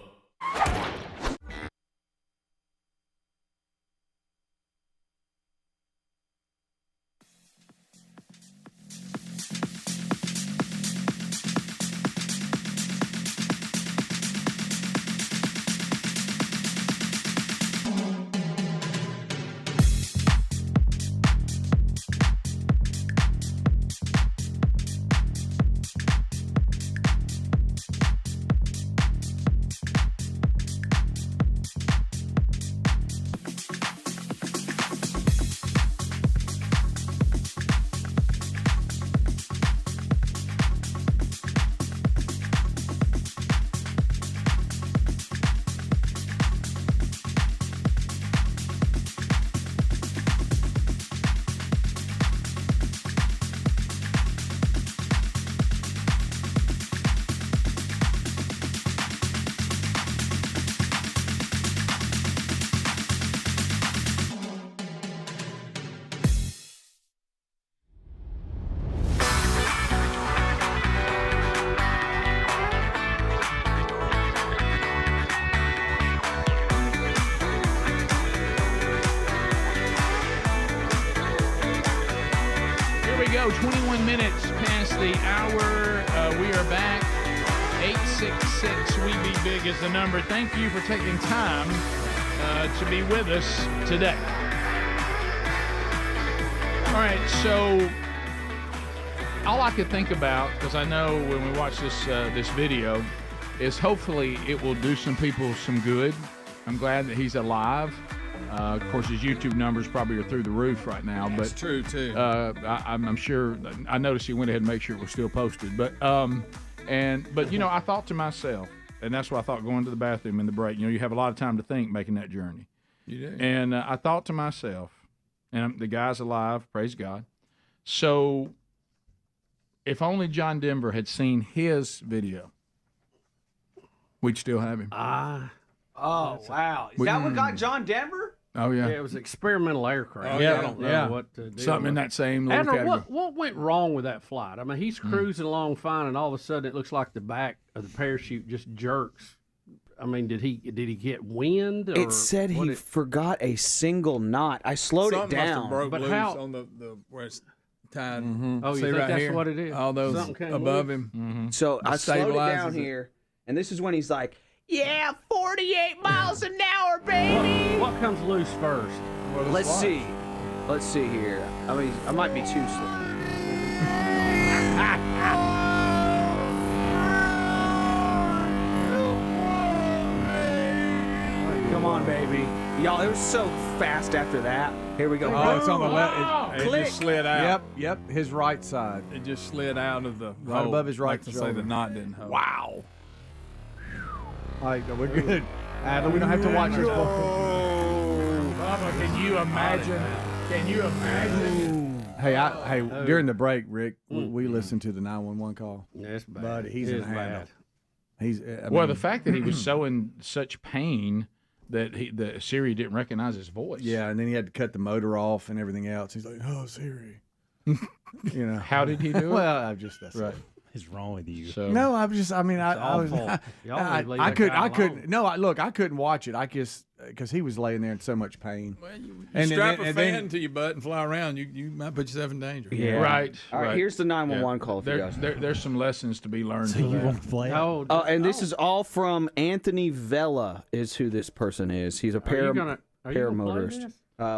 Go 21 minutes past the hour. We are back. 866 We Be Big is the number. Thank you for taking time to be with us today. All right, so all I could think about, because I know when we watch this video, is hopefully it will do some people some good. I'm glad that he's alive. Of course, his YouTube numbers probably are through the roof right now. That's but true, too. I'm sure. I noticed he went ahead and made sure it was still posted. But you know, I thought to myself, and that's what I thought going to the bathroom in the break. You know, you have a lot of time to think making that journey. You do. And I thought to myself, and the guy's alive, praise God. So if only John Denver had seen his video, we'd still have him. Oh, wow. Is that what got John Denver? Oh, yeah. Yeah, it was experimental aircraft. Oh, yeah. I don't know what to do. Something in that same little Admiral, category. what went wrong with that flight? I mean, he's cruising along fine, and all of a sudden it looks like the back of the parachute just jerks. I mean, did he get wind? Or It said he forgot a single knot. I slowed Something it must have down. broke But loose how- on the where it's tied. Oh, you See think right that's here? what it is? All those Something came above loose? him. So It I slowed it down stabilizes it. here, and this is when he's like, yeah, 48 miles an hour, baby. What comes loose first? Let's see. Let's see here. I mean, I might be too slow. Come on, baby. Y'all, it was so fast after that. Here we go. Oh, it's on the left. It Click. just slid out. Yep, his right side. It just slid out of the Right hole. above his right Like to say shoulder. the knot didn't hold. Wow. All right, we're good. Adler, we don't have to watch this. Bubba, can you imagine? Can you imagine? Hey, during the break, Rick, we listened to the 911 call. That's bad. But he's It in is a handle. bad. He's Well, the fact that he was so in such pain that the Siri didn't recognize his voice. Yeah, and then he had to cut the motor off and everything else. He's like, "Oh, Siri." You know, How did he do it? Well, I'm just that's Right. it. What is wrong with you? So No, I'm just. I mean, I was. awful. Y'all need to leave I that could. guy I couldn't. alone. No, look, I couldn't watch it. I just because he was laying there in so much pain. Well, you And strap then- a and fan then- to your butt and fly around. You might put yourself in danger. Yeah. Right. All right, here's the 911 call for you guys. There's some lessons to be learned. So from you that. won't play it? Oh, And this is all from Anthony Vella is who this person is. He's a are you gonna play paramotorist. this?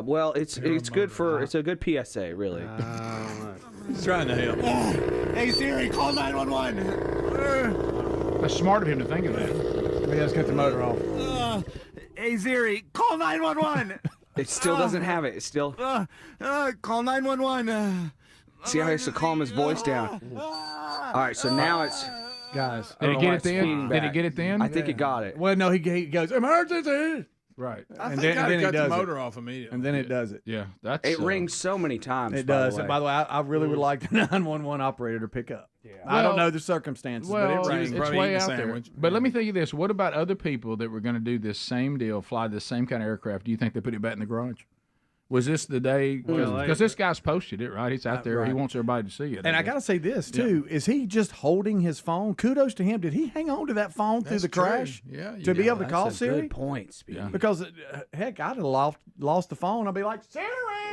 Well, it's good for it's a good PSA really. He's trying to help. Hey Siri, call 911. That's smart of him to think of that. He has cut the motor off. Hey Siri, call 911. It still doesn't have it. It's still Call 911. see how he has to calm his voice down. All right, so now it's Guys, I Did don't it know get why it it's then? feeding Did it back. get it then? I think it got it. well, no, he goes emergency. Right. I And think then I'd he cut the does it. motor off immediately. And then it does it. Yeah. That's It rings so many times. It by does. the And way. by the way, I really would like the 911 operator to pick up. Yeah. I don't Well- know the circumstances, Well, but it it's rings. probably way eating a out there. sandwich. But let me think of this: what about other people that were going to do this same deal, fly this same kind of aircraft? Do you think they put it back in the garage? Was this the day? Well, Because this guy's posted it, right? He's out there. Right. He wants everybody to see it. And I got to say this, too. Is he just holding his phone? Kudos to him. Did he hang on to that phone through That's the true. crash Yeah, you to be did. able to call That's a Siri? good point, Speedy. Yeah. Because, heck, I'd have lost the phone. I'd be like, Siri!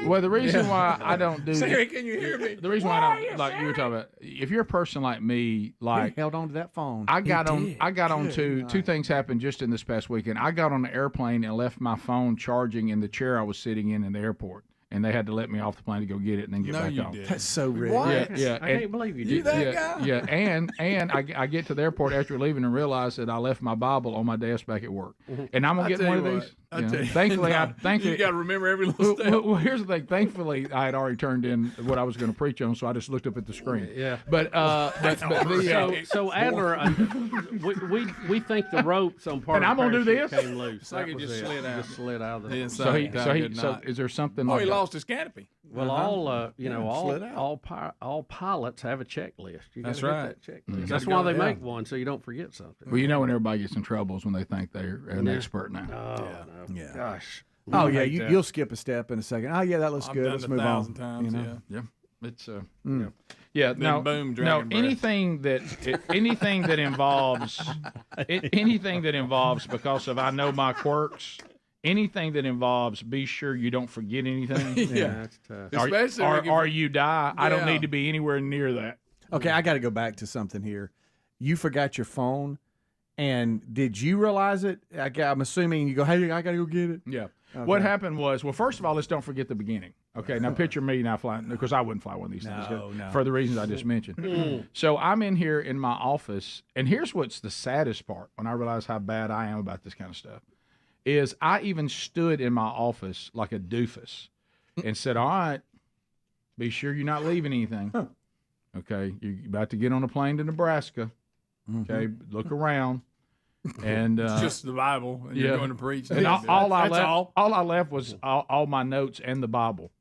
Well, the reason why I don't do Siri, can you hear me? The reason why I don't, like you were talking about, if you're a person like me, like he held on to that phone. I got on Good to night. two things happened just in this past weekend. I got on the airplane and left my phone charging in the chair I was sitting in the airport. And they had to let me off the plane to go get it and then get back on. That's so rich. Yeah. I can't believe you did that that. guy? Yeah, and I get to the airport after leaving and realize that I left my Bible on my desk back at work. And I'm gonna get one of these. I You know, tell you, thankfully, you got to remember every little step. well, here's the thing. Thankfully, I had already turned in what I was going to preach on, so I just looked up at the screen. Yeah. But So Adler, we think the ropes on part And of I'm the gonna do parachute this? came loose. It's like That it was just slid out. Just slid out of the. Inside. So is there something? Oh, like he that? lost his canopy. Well, all slid out. all pilots have a checklist. You That's gotta right. get that checklist. You That's gotta why go they there. make one, so you don't forget something. Well, you know when everybody gets in trouble is when they think they're an expert now. Oh, no. Gosh. Oh, yeah, hate that. you'll skip a step in a second. Oh, yeah, that looks I've good. done Let's it move 1,000 on. times, You know? Yeah, it's Mm. yeah. Then No, boom, no. dragon breath. Anything that involves because of I know my quirks. Anything that involves be sure you don't forget anything. Yeah. That's tough. Especially or you die. I don't Yeah. need to be anywhere near that. Okay, I got to go back to something here. You forgot your phone, and did you realize it? I'm assuming you go, hey, I got to go get it. Yeah. Okay. What happened was, well, first of all, let's don't forget the beginning. Okay, now picture me now flying, because I wouldn't fly one of these things No. for the reasons I just mentioned. So I'm in here in my office, and here's what's the saddest part when I realize how bad I am about this kind of stuff, is I even stood in my office like a doofus and said, all right, be sure you're not leaving anything. Okay, you're about to get on a plane to Nebraska. Okay, look around. And It's just the Bible, and you're going to preach. And That's all I left was all my notes and the Bible.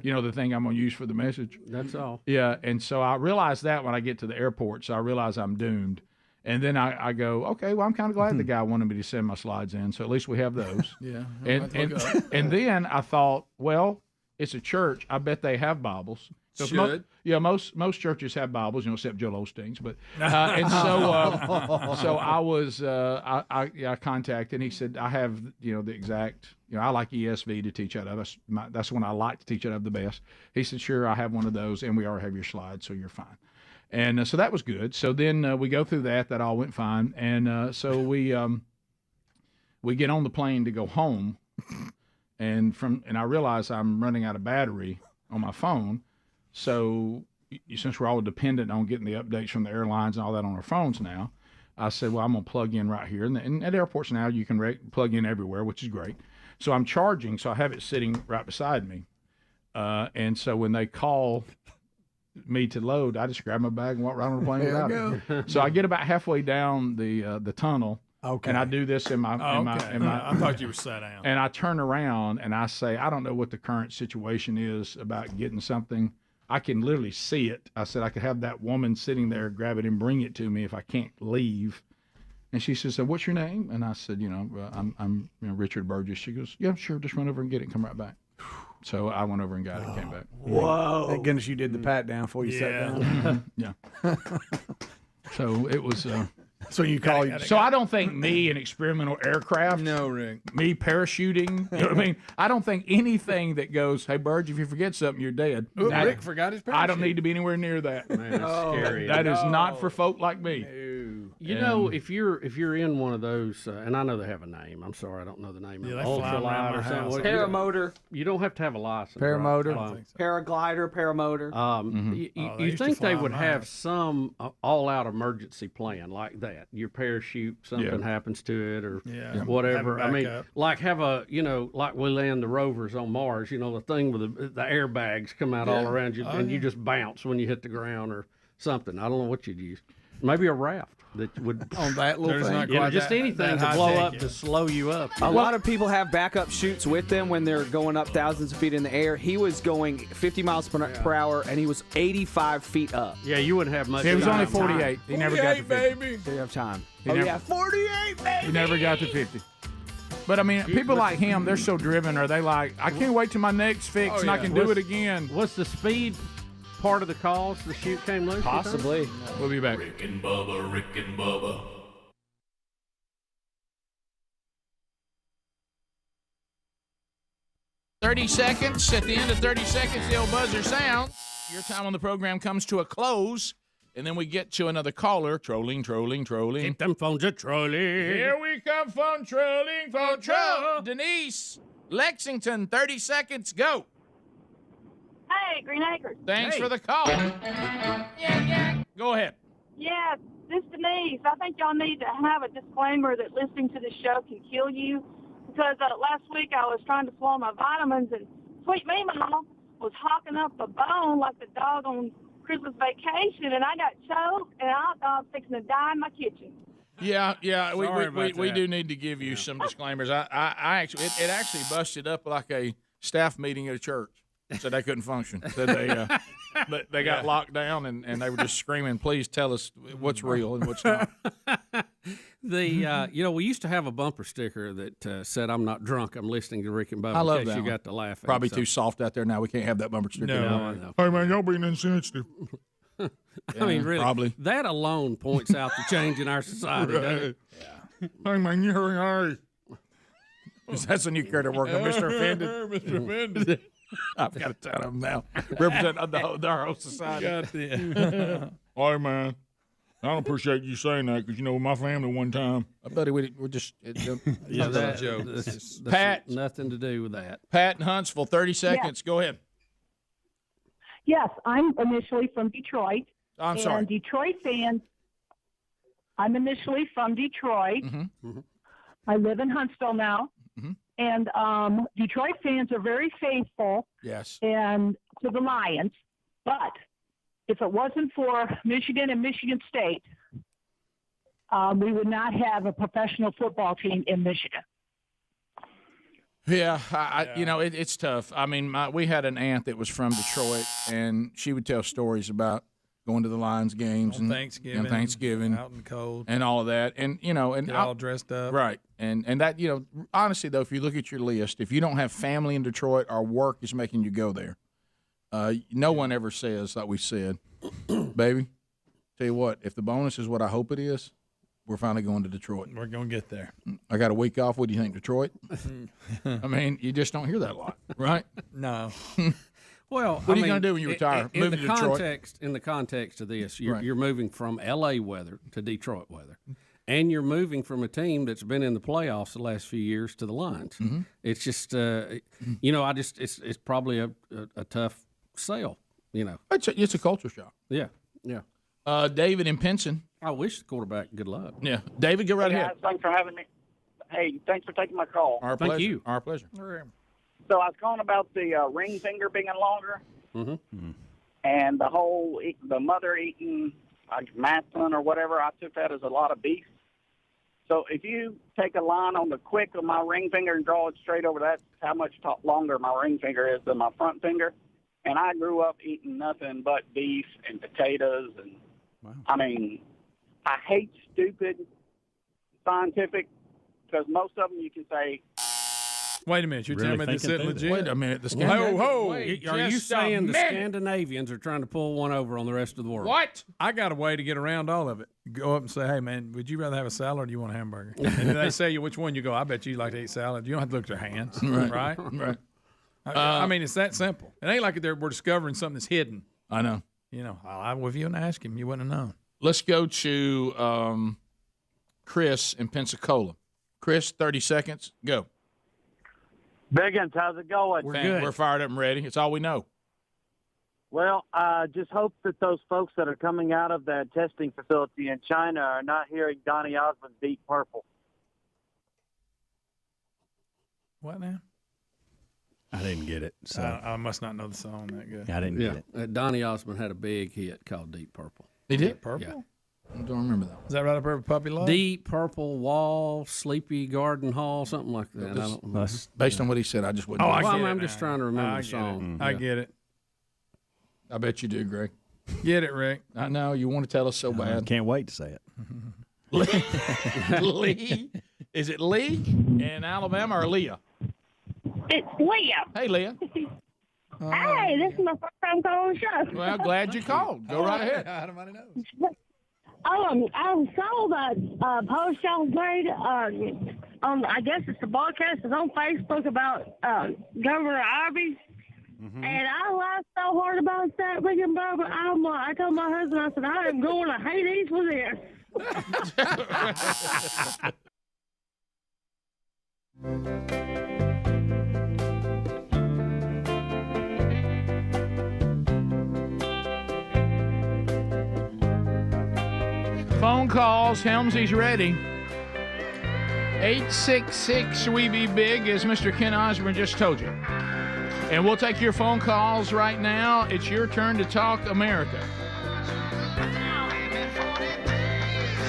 You know, the thing I'm going to use for the message. That's all. Yeah, and so I realized that when I get to the airport, so I realize I'm doomed. And then I go, okay, well, I'm kind of glad the guy wanted me to send my slides in, so at least we have those. Yeah. And then I thought, well, it's a church. I bet they have Bibles. Should. Most churches have Bibles, except Joel Osteen's. But and so I was I contacted, and he said I have the exact I like ESV to teach out of. That's one I like to teach out of the best. He said, sure, I have one of those, and we already have your slides, so you're fine. And so that was good. So then we go through that. That all went fine, and so we get on the plane to go home, and I realize I'm running out of battery on my phone. So since we're all dependent on getting the updates from the airlines and all that on our phones now, I said, well, I'm going to plug in right here. And at airports now, you can plug in everywhere, which is great. So I'm charging, so I have it sitting right beside me. And so when they call me to load, I just grab my bag and walk right on the plane without it. So I get about halfway down the tunnel. Okay. And I do this in my I thought you were sat down. And I turn around and I say, I don't know what the current situation is about getting something. I can literally see it. I said I could have that woman sitting there, grab it and bring it to me if I can't leave. And she says, what's your name? And I said, I'm Richard Burgess. She goes, yeah, sure, just run over and get it and come right back. So I went over and got it and came back. Whoa. Thank goodness you did the pat down before you sat down. Yeah. So it was... So you call you. So I don't think me an experimental aircraft. No, Rick. Me parachuting. You know what I mean? I don't think anything that goes, hey, Burge, if you forget something, you're dead. Ooh, Rick forgot his parachute. I don't need to be anywhere near that. Man, that's scary. That is not for folk like me. You know, if you're in one of those, and I know they have a name. I'm sorry, I don't know the name. Yeah, they of fly around ultralight my or house. something. Paramotor. You don't have to have a license. Paramotor. Right? Paraglider, paramotor. You used to think fly they on would my have house. some all-out emergency plan like that? Your parachute, something happens to it, or whatever. Have I it mean, back up. like have a like we land the rovers on Mars. The thing with the airbags come out all around you, and you just bounce when you hit the ground or something. I don't know what you'd use. Maybe a raft that would on that little There's thing. not quite just that- anything that to high blow tech up yet. to slow you up. A lot of people have backup chutes with them when they're going up thousands of feet in the air. He was going 50 miles per hour, and he was 85 feet up. Yeah, you wouldn't have much. It was time. only 48. He never got to 50. baby. So you have time. He Oh, never- yeah, 48, baby! He never got to 50. But I mean, people like him, they're so driven. Are they like, I can't wait till my neck's fixed and I can do it again? What's the speed part of the cause the chute came loose? Possibly. We'll be back. Rick and Bubba, Rick and Bubba. 30 seconds. At the end of 30 seconds, the old buzzer sounds. Your time on the program comes to a close, and then we get to another caller. Trolling. Keep them phones a trolling. Here we come, phone trolling, phone troll. Denise, Lexington, 30 seconds, go. Hey, Green Acres. Thanks for the call. Yeah. Go ahead. Yeah, this is Denise. I think y'all need to have a disclaimer that listening to the show can kill you. Because last week I was trying to swallow my vitamins, and Sweet Meemaw was hawking up a bone like the dog on Christmas Vacation, and I got choked, and I thought I was fixing to die in my kitchen. Yeah. Sorry We about do need to give you some disclaimers. I actually, it actually busted up like a staff meeting at a church. Said they couldn't function. Said they got locked down and they were just screaming, "Please tell us what's real and what's not." We used to have a bumper sticker that said, "I'm not drunk. I'm listening to Rick and Bubba." I love in case that. You got to laugh. Probably too soft out there now. We can't have that bumper sticker. No. Hey man, y'all being insensitive. I mean, really, probably. that alone points out the change in our society, doesn't it? Hey man, you hurry. That's a new character working, Mr. Offended. Mr. Offended. I've got a ton of them now. Represent our whole society. Hey man, I don't appreciate you saying that because my family one time. Buddy, we're just that's a joke. That's Pat, nothing to do with that. Pat in Huntsville, 30 seconds. Go ahead. Yes, I'm initially from Detroit. I'm sorry. And Detroit fans, I'm initially from Detroit. Mm-hmm. I live in Huntsville now. Mm-hmm. And Detroit fans are very faithful Yes. and to the Lions. But if it wasn't for Michigan and Michigan State, we would not have a professional football team in Michigan. Yeah, it's tough. I mean, we had an aunt that was from Detroit, and she would tell stories about going to the Lions games on and Thanksgiving, out in the cold, and all of that, and and all dressed up, right? And that honestly though, if you look at your list, if you don't have family in Detroit or work is making you go there, no one ever says like we said, baby. Tell you what, if the bonus is what I hope it is, we're finally going to Detroit. We're going to get there. I got a week off. What do you think, Detroit? I mean, you just don't hear that a lot, right? No. Well, what are you going to do when you retire? In Move the to Detroit? In the context of this, you're, Right. you're moving from L.A. weather to Detroit weather, and you're moving from a team that's been in the playoffs the last few years to the Lions. Mm-hmm. It's just, it's probably a tough sell. It's a culture shock. Yeah. David in Pinson. I wish the quarterback good luck. Yeah, David, go right Hey, ahead. guys, thanks for having me. Hey, thanks for taking my call. Our Thank pleasure. you. Our pleasure. So I was calling about the ring finger being longer Mm-hmm. and the mother eating masculine or whatever. I took that as a lot of beef. So if you take a line on the quick of my ring finger and draw it straight over, that's how much longer my ring finger is than my front finger. And I grew up eating nothing but beef and potatoes. And I mean, I hate stupid scientific because most of them you can say, Wait a minute, you're telling me this isn't legit? Wait a minute, Are you saying the Scandinavians are trying to pull one over on the rest of the world? What? I got a way to get around all of it. Go up and say, hey, man, would you rather have a salad or do you want a hamburger? And then they say you which one you go, I bet you like to eat salad. You don't have to look at their hands, right? Right. I mean, it's that simple. It ain't like we're discovering something that's hidden. I know. I'll with you and ask him. You wouldn't have known. Let's go to Chris in Pensacola. Chris, 30 seconds. Go. Biggins, how's it going? We're fired up and ready. It's all we know. Well, I just hope that those folks that are coming out of that testing facility in China are not hearing Donny Osmond's Deep Purple. What now? I didn't get it. So I must not know the song that good. I didn't get it. Donny Osmond had a big hit called Deep Purple. He did? Purple? Yeah. I don't remember that. Is that right up there with Puppy Love? Deep Purple Wall, Sleepy Garden Hall, something like that. I don't know. Based on what he said, I just wouldn't. Oh, I get it I'm now. just trying to remember I the get song. it. I get it. I bet you do, Greg. Get it, Rick. I know. You want to tell us so bad. Can't wait to say it. Lee Is it Lee in Alabama or Leah? It's Leah. Hey, Leah. Hey, this is my first time calling the show. Well, glad you called. Go right ahead. I saw that post y'all made on, I guess it's the broadcast is on Facebook about Governor Ivey. Mm-hmm. And I laughed so hard about that, Rick and Bubba. I told my husband, I said, I am going to Hades with this. Phone calls. Helmsy's ready. 866 We Be Big, as Mr. Ken Osborne just told you. And we'll take your phone calls right now. It's your turn to talk America.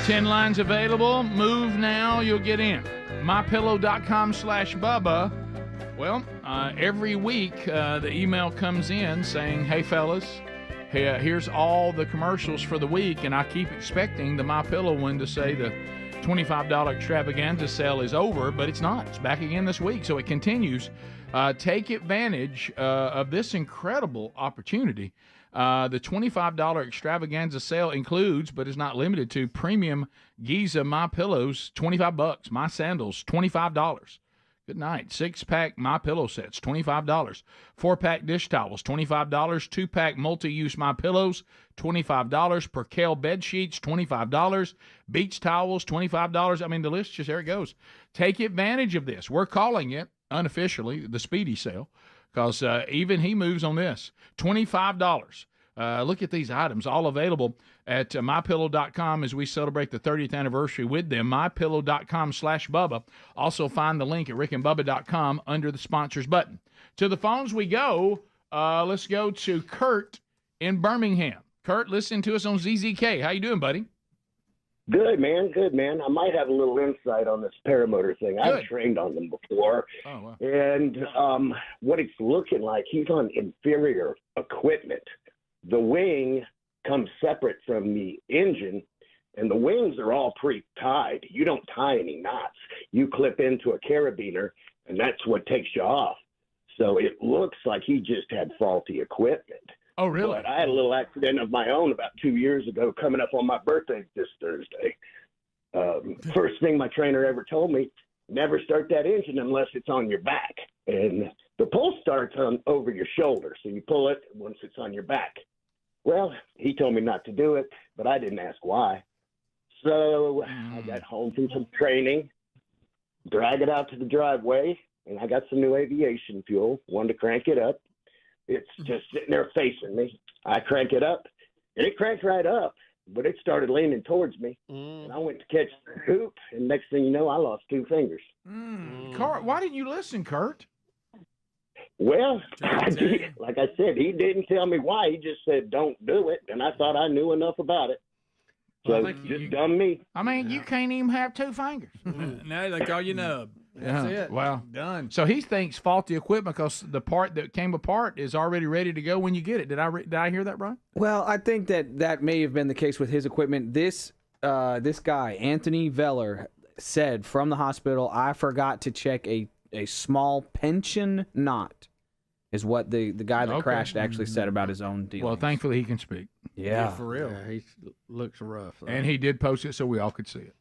10 lines available. Move now. You'll get in. MyPillow.com/Bubba. Well, every week the email comes in saying, hey, fellas, here's all the commercials for the week. And I keep expecting the MyPillow one to say the $25 extravaganza sale is over, but it's not. It's back again this week, so it continues. Take advantage of this incredible opportunity. The $25 extravaganza sale includes, but is not limited to, premium Giza My Pillows, $25. My Sandals, $25. Good night. 6-pack My Pillow sets, $25. 4-pack dish towels, $25. 2-pack multi-use My Pillows, $25. Percale bed sheets, $25. Beach towels, $25. I mean, the list just, there it goes. Take advantage of this. We're calling it, unofficially, the Speedy Sale, because even he moves on this. $25. Look at these items, all available at MyPillow.com as we celebrate the 30th anniversary with them. MyPillow.com/Bubba. Also find the link at RickandBubba.com under the sponsors button. To the phones we go. Let's go to Kurt in Birmingham. Kurt, listen to us on ZZK. How you doing, buddy? Good, man. Good, man. I might have a little insight on this paramotor thing. I've trained on them before. Oh, wow. And what it's looking like, he's on inferior equipment. The wing comes separate from the engine, and the wings are all pre-tied. You don't tie any knots. You clip into a carabiner, and that's what takes you off. So it looks like he just had faulty equipment. Oh, really? But I had a little accident of my own about 2 years ago coming up on my birthday this Thursday. First thing my trainer ever told me, never start that engine unless it's on your back. And the pull starts on over your shoulder, so you pull it once it's on your back. Well, he told me not to do it, but I didn't ask why. So I got home from some training, drag it out to the driveway, and I got some new aviation fuel, wanted to crank it up. It's just sitting there facing me. I crank it up, and it cranked right up, but it started leaning towards me. And I went to catch the hoop, and next thing you know, I lost 2 fingers. Kurt, why didn't you listen, Kurt? Well, like I said, he didn't tell me why. He just said, don't do it. And I thought I knew enough about it. So just dumb me. I mean, you can't even have 2 fingers. Now they call you nub. That's it. Well, done. So he thinks faulty equipment because the part that came apart is already ready to go when you get it. Did I hear that right? Well, I think that may have been the case with his equipment. This guy, Anthony Veller, said from the hospital, I forgot to check a small pension knot, is what the guy that crashed actually said about his own deal. Well, thankfully he can speak. Yeah. For real. Yeah, he looks rough. And he did post it so we all could see it.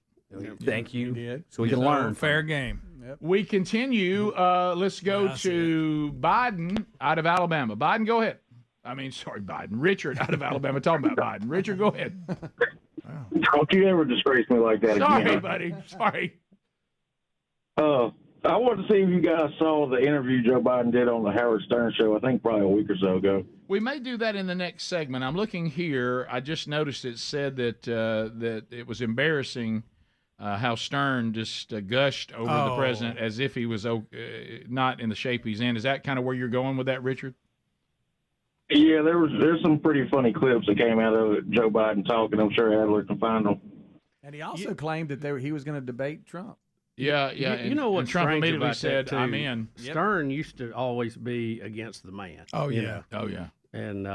Thank you. He did. So we can learn. Fair game. We continue. Let's go to Biden out of Alabama. Biden, go ahead. Biden. Richard out of Alabama. Talking about Biden. Richard, go ahead. Don't you ever disgrace me like that Sorry, again. buddy. Sorry. I wanted to see if you guys saw the interview Joe Biden did on the Howard Stern show, I think probably a week or so ago. We may do that in the next segment. I'm looking here. I just noticed it said that it was embarrassing how Stern just gushed over the president as if he was not in the shape he's in. Is that kind of where you're going with that, Richard? Yeah, there's some pretty funny clips that came out of Joe Biden talking. I'm sure Adler can find them. And he also claimed that he was going to debate Trump. Yeah. You know what? Trump strange immediately about said, that, too? I'm in. Stern used to always be against the man. Oh, you yeah. know? Oh, yeah. And,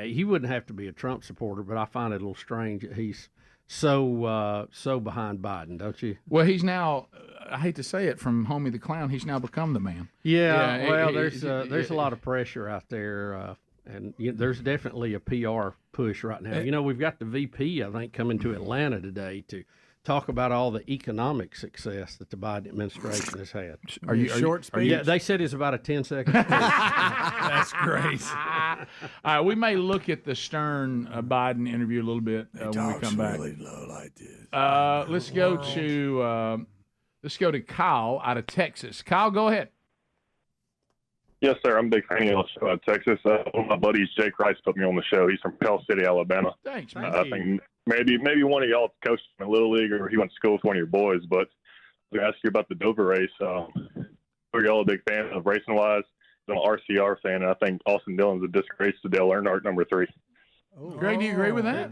he wouldn't have to be a Trump supporter, but I find it a little strange that he's so behind Biden, don't you? Well, he's now. I hate to say it, from Homie the Clown, he's now become the man. Yeah. Well, there's a lot of pressure out there, and there's definitely a PR push right now. You know, we've got the VP, I think, coming to Atlanta today to talk about all the economic success that the Biden administration has had. Are you short speech? Yeah, they said it's about a 10-second. That's great. All right, we may look at the Stern Biden interview a little bit when we come back. Really low like this. Let's go to Kyle out of Texas. Kyle, go ahead. Yes, sir. I'm a big fan of the show out of Texas. One of my buddies, Jake Rice, put me on the show. He's from Pell City, Alabama. Thanks, man. I think maybe one of y'all coached in a little league, or he went to school with one of your boys. But I was going to ask you about the Dover race. We're all a big fan of racing-wise. I'm an RCR fan, and I think Austin Dillon's a disgrace to Dale Earnhardt, number 3. Greg, do you agree with that?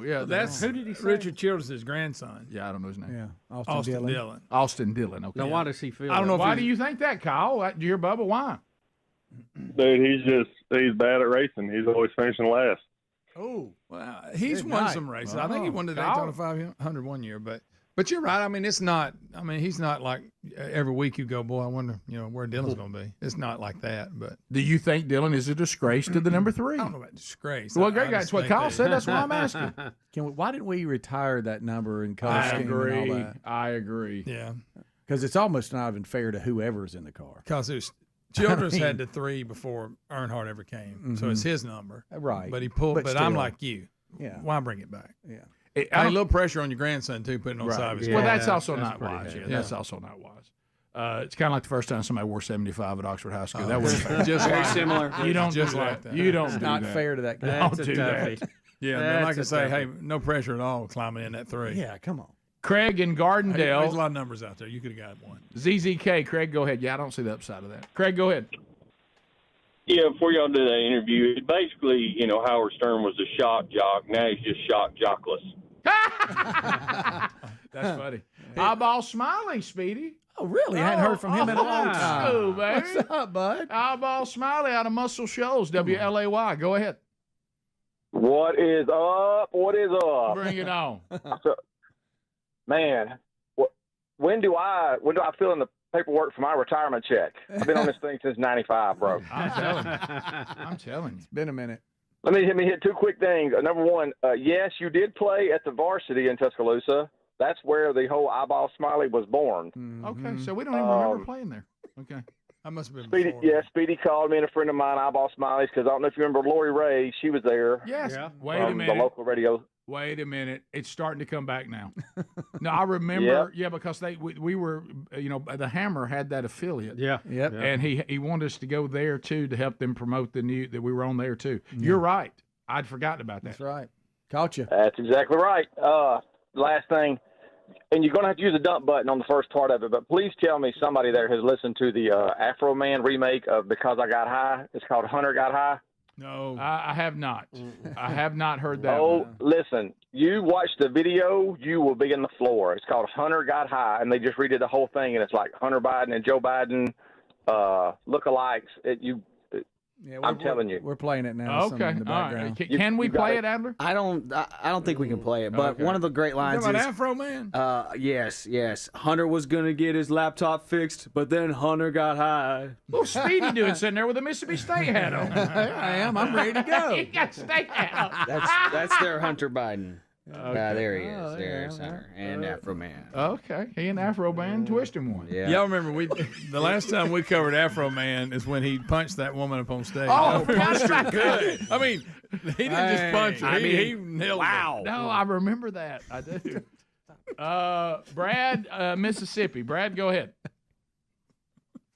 Yeah. That's who did he say? Richard Childress' grandson. Yeah, I don't know his name. Yeah, Austin Dillon. Austin Dillon. Okay. Now, why does he feel? I don't know. Why do you think that, Kyle? Do you hear Bubba? Why? Dude, he's bad at racing. He's always finishing last. Oh, well, he's won some races. I think he won the Kyle. Daytona 500 one year, but you're right. I mean, it's not. I mean, he's not like every week you go, boy, I wonder, where Dillon's going to be. It's not like that. But do you think Dillon is a disgrace to the number 3? I don't know about disgrace. Well, Greg, that's what Kyle said. That's why I'm asking. Why didn't we retire that number and color I scheme agree. and all that? I agree. Yeah, because it's almost not even fair to whoever's in the car. Because Childress had the 3 before Earnhardt ever came, so it's his number, right? But he pulled. But I'm like you. Yeah. Why bring it back? Yeah. A little pressure on your grandson too, putting on side of his car. Well, that's also not wise. heavy. That's also not wise. It's kind of like the first time somebody wore 75 at Oxford High School. That wasn't fair. Just Very like, similar. You don't just do like that. that. You don't It's do not that. fair to that guy. Don't That's a do toughie. that. Yeah, then like I say, hey, no pressure at all climbing in that 3. Yeah, come on. Craig in Hey, Gardendale. there's a lot of numbers out there. You could have got one. ZZK. Craig, go ahead. Yeah, I don't see the upside of that. Craig, go ahead. Yeah, before y'all did that interview, basically, Howard Stern was a shock jock. Now he's just shock jockless. That's funny. Eyeball Smiley, Speedy. Oh, really? I hadn't heard from him in a long time. Oh, baby. What's up, bud? Eyeball Smiley out of Muscle Shoals, WLAY. Go ahead. What is up? What is up? Bring it on. Man, when do I fill in the paperwork for my retirement check? I've been on this thing since '95, bro. I'm telling you. It's been a minute. Let me hit 2 quick things. Number one, yes, you did play at the varsity in Tuscaloosa. That's where the whole eyeball smiley was born. Okay, so we don't even remember playing there. Okay. I must have been Speedy, before. yeah, Speedy called me and a friend of mine, eyeball smileys, because I don't know if you remember Lori Ray. She was there. Yes. Yeah. Wait a minute. The local radio. Wait a minute. It's starting to come back now. No, I remember. Yeah, because we were, the Hammer had that affiliate. Yeah. Yep. And he wanted us to go there too to help them promote that we were on there too. You're right. I'd forgotten about that. That's right. Caught you. That's exactly right. Last thing, and you're going to have to use the dump button on the first part of it, but please tell me somebody there has listened to the Afro Man remake of Because I Got High. It's called Hunter Got High. No. I have not. I have not heard that. Listen, you watch the video, you will be in the floor. It's called Hunter Got High, and they just redid the whole thing, and it's like Hunter Biden and Joe Biden lookalikes. Yeah, I'm telling you. We're playing it now. Okay. In the All background. right. Can we play it, Adler? I don't think we can play it. But one of the great lines You is about Afro Man? yes. Hunter was gonna get his laptop fixed, but then Hunter got high. What's Speedy doing sitting there with a Mississippi State hat on? There I am. I'm ready to go. He got state hat on. That's their Hunter Biden. There he is. Oh, There's Hunter and Afro Man. Okay. He and Afro Band twisting one. Yeah. Y'all remember the last time we covered Afro Man is when he punched that woman up on stage. Oh, Mr. Good. I mean, he didn't just punch her. He nailed her. No, I remember that. I do. Brad, Mississippi. Brad, go ahead.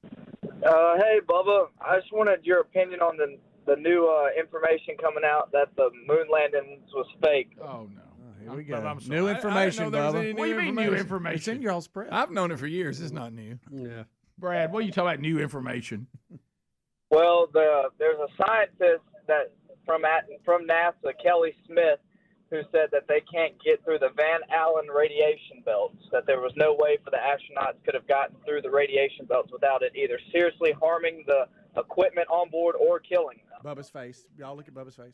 Hey, Bubba. I just wanted your opinion on the new information coming out that the moon landings was fake. Oh, no. Here we go. I'm sorry. New information, I didn't know there was Bubba. any What do you mean new information? It's in y'all's press. I've known it for years. It's not new. Yeah. Brad, what are you talking about new information? Well, there's a scientist that from NASA, Kelly Smith, who said that they can't get through the Van Allen radiation belts, that there was no way for the astronauts could have gotten through the radiation belts without it either seriously harming the equipment on board or killing them. Bubba's face. Y'all look at Bubba's face.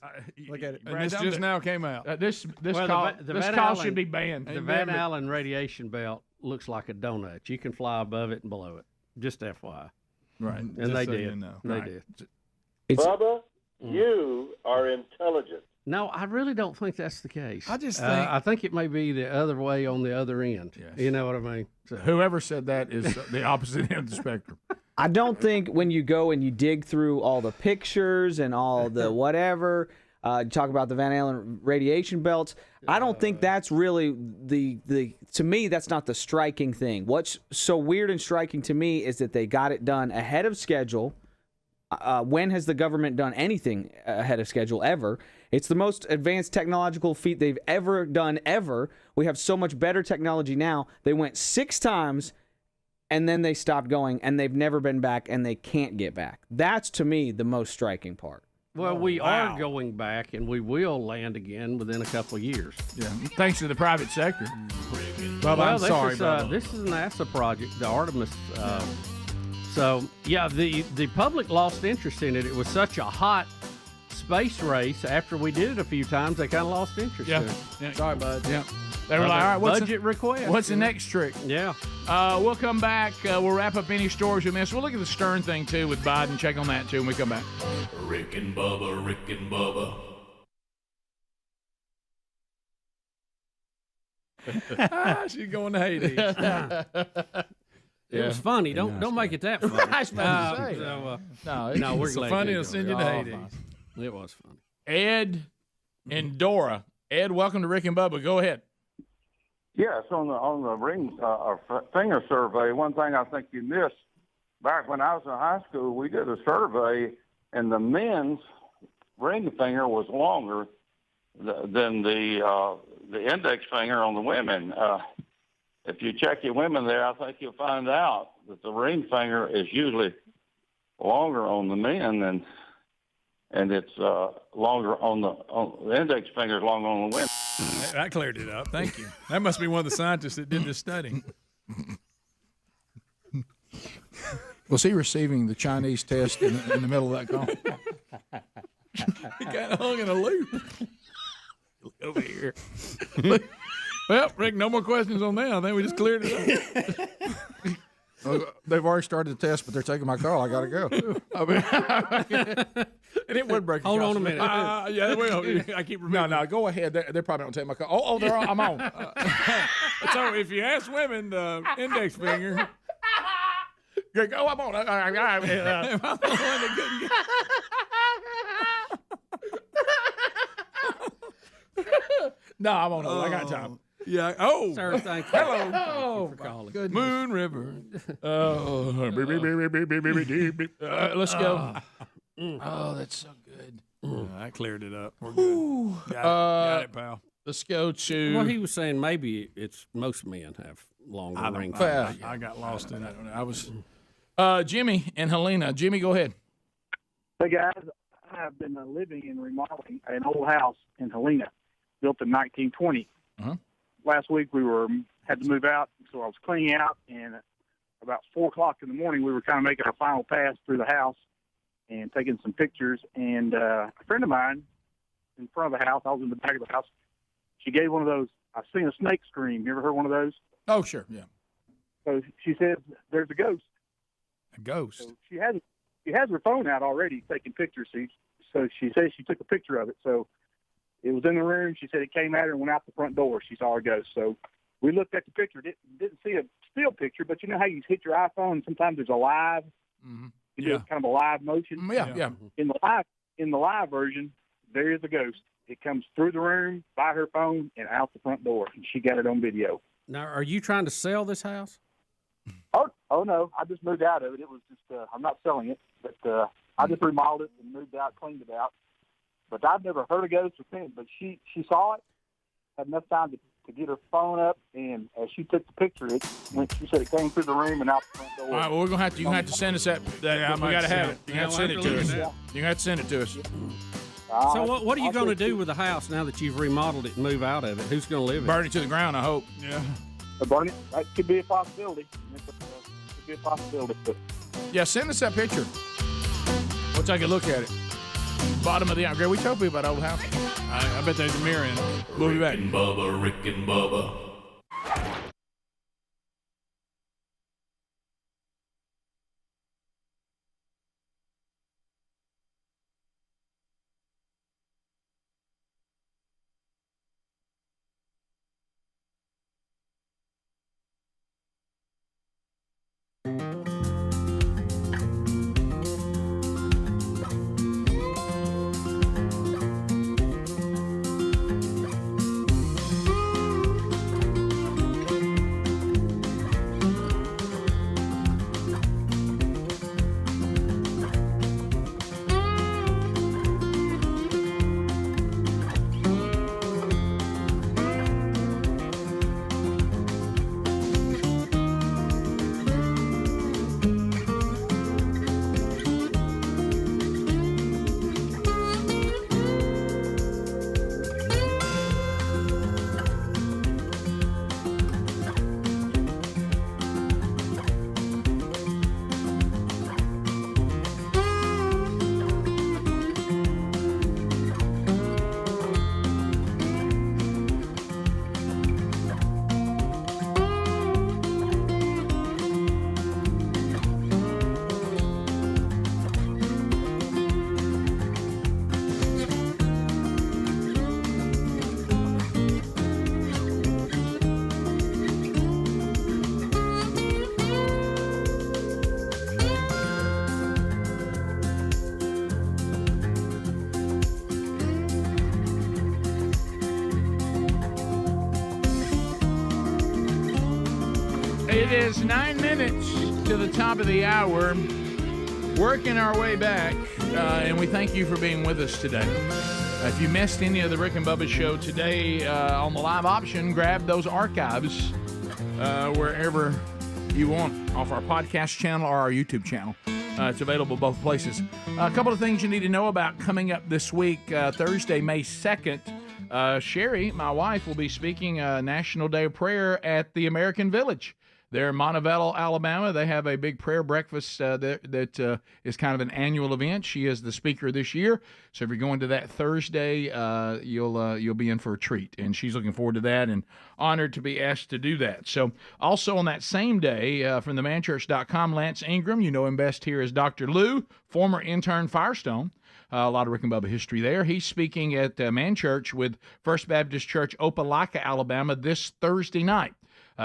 Look at it. And this just now came out. This Well, call, the this Van call Allen- should be banned. The Van Allen radiation belt looks like a donut. You can fly above it and below it. Just FYI. Right. And Just they so did. you know. They Right. did. Bubba, you are intelligent. No, I really don't think that's the case. I just think- I think it may be the other way on the other end. Yes. You know what I mean? So, Whoever said that is the opposite end of the spectrum. I don't think when you go and you dig through all the pictures and all the whatever, you talk about the Van Allen radiation belts. I don't think that's really the to me, that's not the striking thing. What's so weird and striking to me is that they got it done ahead of schedule. When has the government done anything ahead of schedule ever? It's the most advanced technological feat they've ever done ever. We have so much better technology now. They went 6 times and then they stopped going, and they've never been back, and they can't get back. That's, to me, the most striking part. well, we are going back, and we will land again within a couple of years. Yeah, thanks to the private sector. Bubba, I'm this sorry, is, Bubba. this is a NASA project, the Artemis. So, yeah, the public lost interest in it. It was such a hot space race. After we did it a few times, they kind of lost interest in it. Yeah. Sorry, bud. Yeah. They were like, all right, what's budget request? What's the next trick? Yeah. We'll come back. We'll wrap up any stories we missed. We'll look at the Stern thing, too, with Biden. Check on that, too, when we come back. Rick and Bubba, Rick and Bubba. She's going to Hades. It was funny. Don't make it that funny. I was about to say. No, we're so glad funny you it'll enjoyed send you it. to Oh, Hades. It was funny. Ed and Dora. Ed, welcome to Rick and Bubba. Go ahead. Yes, on the ring finger survey, one thing I think you missed, back when I was in high school, we did a survey, and the men's ring finger was longer than the index finger on the women. If you check your women there, I think you'll find out that the ring finger is usually longer on the men, and it's longer on the index finger is longer on the women. That cleared it up. Thank you. That must be one of the scientists that did this study. Was he receiving the Chinese test in the middle of that call? He kind of hung in a loop. Over here. Well, Rick, no more questions on that. I think we just cleared it up. They've already started the test, but they're taking my call. I got to go. And it would break. Hold on a minute. Yeah, they will. I keep remembering. No, go ahead. They're probably don't take my call. Oh, they're on. I'm on. So if you ask women the index finger, I'm on. am I the one that couldn't get? No, I'm on. I got time. Yeah. Oh, Sir, thank you. Hello. Oh, for calling. Good. Moon River. Let's go. Oh, that's so good. I cleared it up. We're good. Got it, pal. Let's go to. Well, he was saying maybe it's most men have longer ring I fingers. got lost in it. I was. Jimmy and Helena. Jimmy, go ahead. Hey guys, I have been living and remodeling an old house in Helena, built in 1920. Uh-huh. Last week we had to move out, so I was cleaning out, and about 4:00 in the morning we were kind of making our final pass through the house and taking some pictures. And a friend of mine in front of the house, I was in the back of the house. She gave one of those. I've seen a snake scream. You ever heard one of those? Oh, sure, yeah. So she said, "There's a ghost." A ghost. So she has her phone out already taking pictures. So she says she took a picture of it. So it was in the room. She said it came at her and went out the front door. She saw a ghost. So we looked at the picture. Didn't see a still picture, but you know how you hit your iPhone? Sometimes there's a live. Mm-hmm. You do kind of a live motion. Yeah. In the live version, there is a ghost. It comes through the room, by her phone, and out the front door. And she got it on video. Now, are you trying to sell this house? Oh no, I just moved out of it. It was just I'm not selling it, but I just remodeled it and moved out, cleaned it out. But I've never heard a ghost or seen it. But she saw it, had enough time to get her phone up, and as she took the picture, she said it came through the room and out the front door. All right, well, you're gonna have to send us that. I We might got to have send it. You got to send it to us. You're gonna have to send it to us. So what are you going to do with the house now that you've remodeled it and move out of it? Who's going to live in it? Burn it to the ground, I hope. Yeah. Burn it. That could be a possibility. But Yeah, send us that picture. We'll take a look at it. Bottom of the hour. Greg, we told people about old house. I bet there's a mirror in it. We'll be back. Rick and Bubba. It is 9 minutes to the top of the hour. Working our way back, and we thank you for being with us today. If you missed any of the Rick and Bubba show today on the live option, grab those archives wherever you want, off our podcast channel or our YouTube channel. It's available both places. A couple of things you need to know about coming up this week. Thursday, May 2nd, Sherry, my wife, will be speaking National Day of Prayer at the American Village. They're in Montevallo, Alabama. They have a big prayer breakfast that is kind of an annual event. She is the speaker this year. So if you're going to that Thursday, you'll be in for a treat. And she's looking forward to that and honored to be asked to do that. So also on that same day, from themanchurch.com, Lance Ingram, you know him best here as Dr. Lou, former intern Firestone. A lot of Rick and Bubba history there. He's speaking at Man Church with First Baptist Church, Opelika, Alabama, this Thursday night.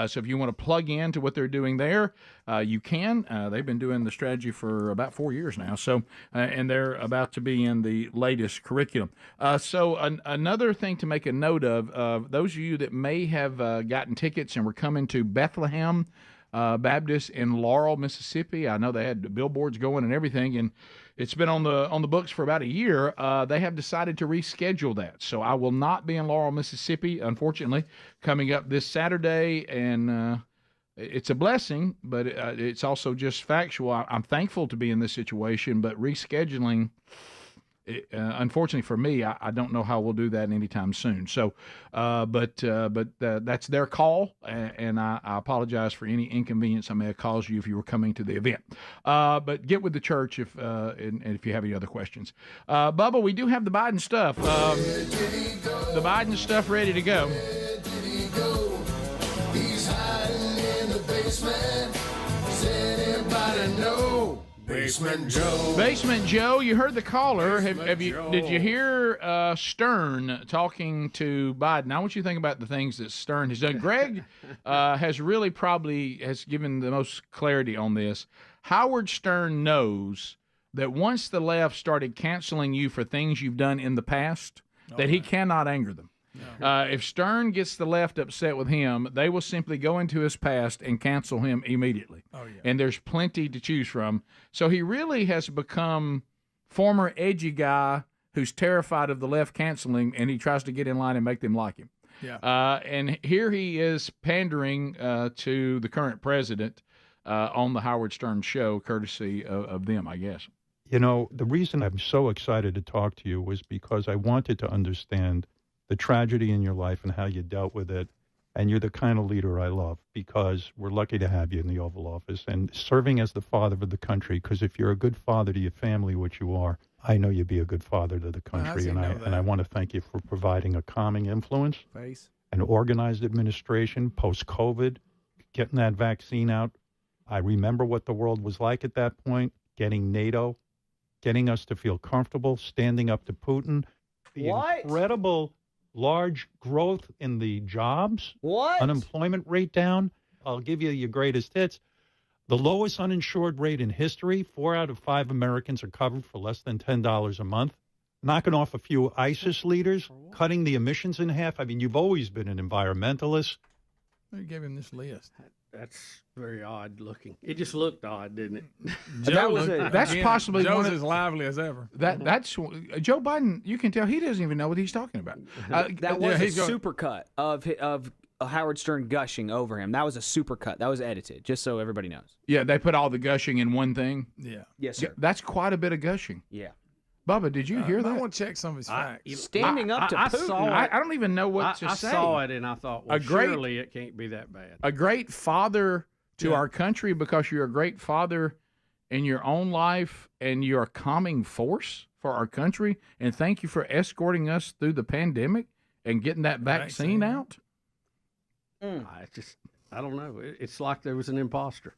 So if you want to plug in to what they're doing there, you can. They've been doing the strategy for about 4 years now. So, and they're about to be in the latest curriculum. Another thing to make a note of, those of you that may have gotten tickets and were coming to Bethlehem Baptist in Laurel, Mississippi. I know they had billboards going and everything, and it's been on the books for about a year. They have decided to reschedule that. So I will not be in Laurel, Mississippi, unfortunately, coming up this Saturday. And it's a blessing, but it's also just factual. I'm thankful to be in this situation, but rescheduling, unfortunately for me, I don't know how we'll do that anytime soon. So, but that's their call, and I apologize for any inconvenience I may have caused you if you were coming to the event. But get with the church if you have any other questions. Bubba, we do have the Biden stuff. The Biden stuff ready to go. He's hiding in the basement. Does anybody know? Basement Joe. Basement Joe, you heard the caller. Did you hear Stern talking to Biden? Now, what you think about the things that Stern has done? Greg has given the most clarity on this. Howard Stern knows that once the left started canceling you for things you've done in the past, that he cannot anger them. If Stern gets the left upset with him, they will simply go into his past and cancel him immediately. And there's plenty to choose from. So he really has become former edgy guy who's terrified of the left canceling, and he tries to get in line and make them like him. And here he is pandering to the current president on the Howard Stern show, courtesy of them, I guess. You know, the reason I'm so excited to talk to you was because I wanted to understand the tragedy in your life and how you dealt with it. And you're the kind of leader I love, because we're lucky to have you in the Oval Office and serving as the father of the country. Because if you're a good father to your family, which you are, I know you'd be a good father to the Well, how's country, he and know that? I want to thank you for providing a calming influence, Face. an organized administration post-COVID, getting that vaccine out. I remember what the world was like at that point, getting NATO, getting us to feel comfortable, standing up to Putin. The incredible large growth in the jobs. Unemployment rate down. I'll give you your greatest hits. The lowest uninsured rate in history. 4 out of 5 Americans are covered for less than $10 a month. Knocking off a few ISIS leaders, cutting the emissions in half. I mean, you've always been an environmentalist. Who gave him this list? That's very odd looking. It just looked odd, didn't it? That's possibly Joe's one of, as lively as ever. That's Joe Biden. You can tell he doesn't even know what he's talking about. That was a supercut of Howard Stern gushing over him. That was a supercut. That was edited, just so everybody knows. Yeah, they put all the gushing in one thing. Yeah. Yes, sir. That's quite a bit of gushing. Yeah. Bubba, did you hear I that? want to check some of his facts. Standing up to I Putin. saw it. I don't even know what to say. I saw it and I thought, well, surely it can't be that bad. A great father to our country because you're a great father in your own life and you're a calming force for our country. And thank you for escorting us through the pandemic and getting that vaccine out. I don't know. It's like there was an imposter.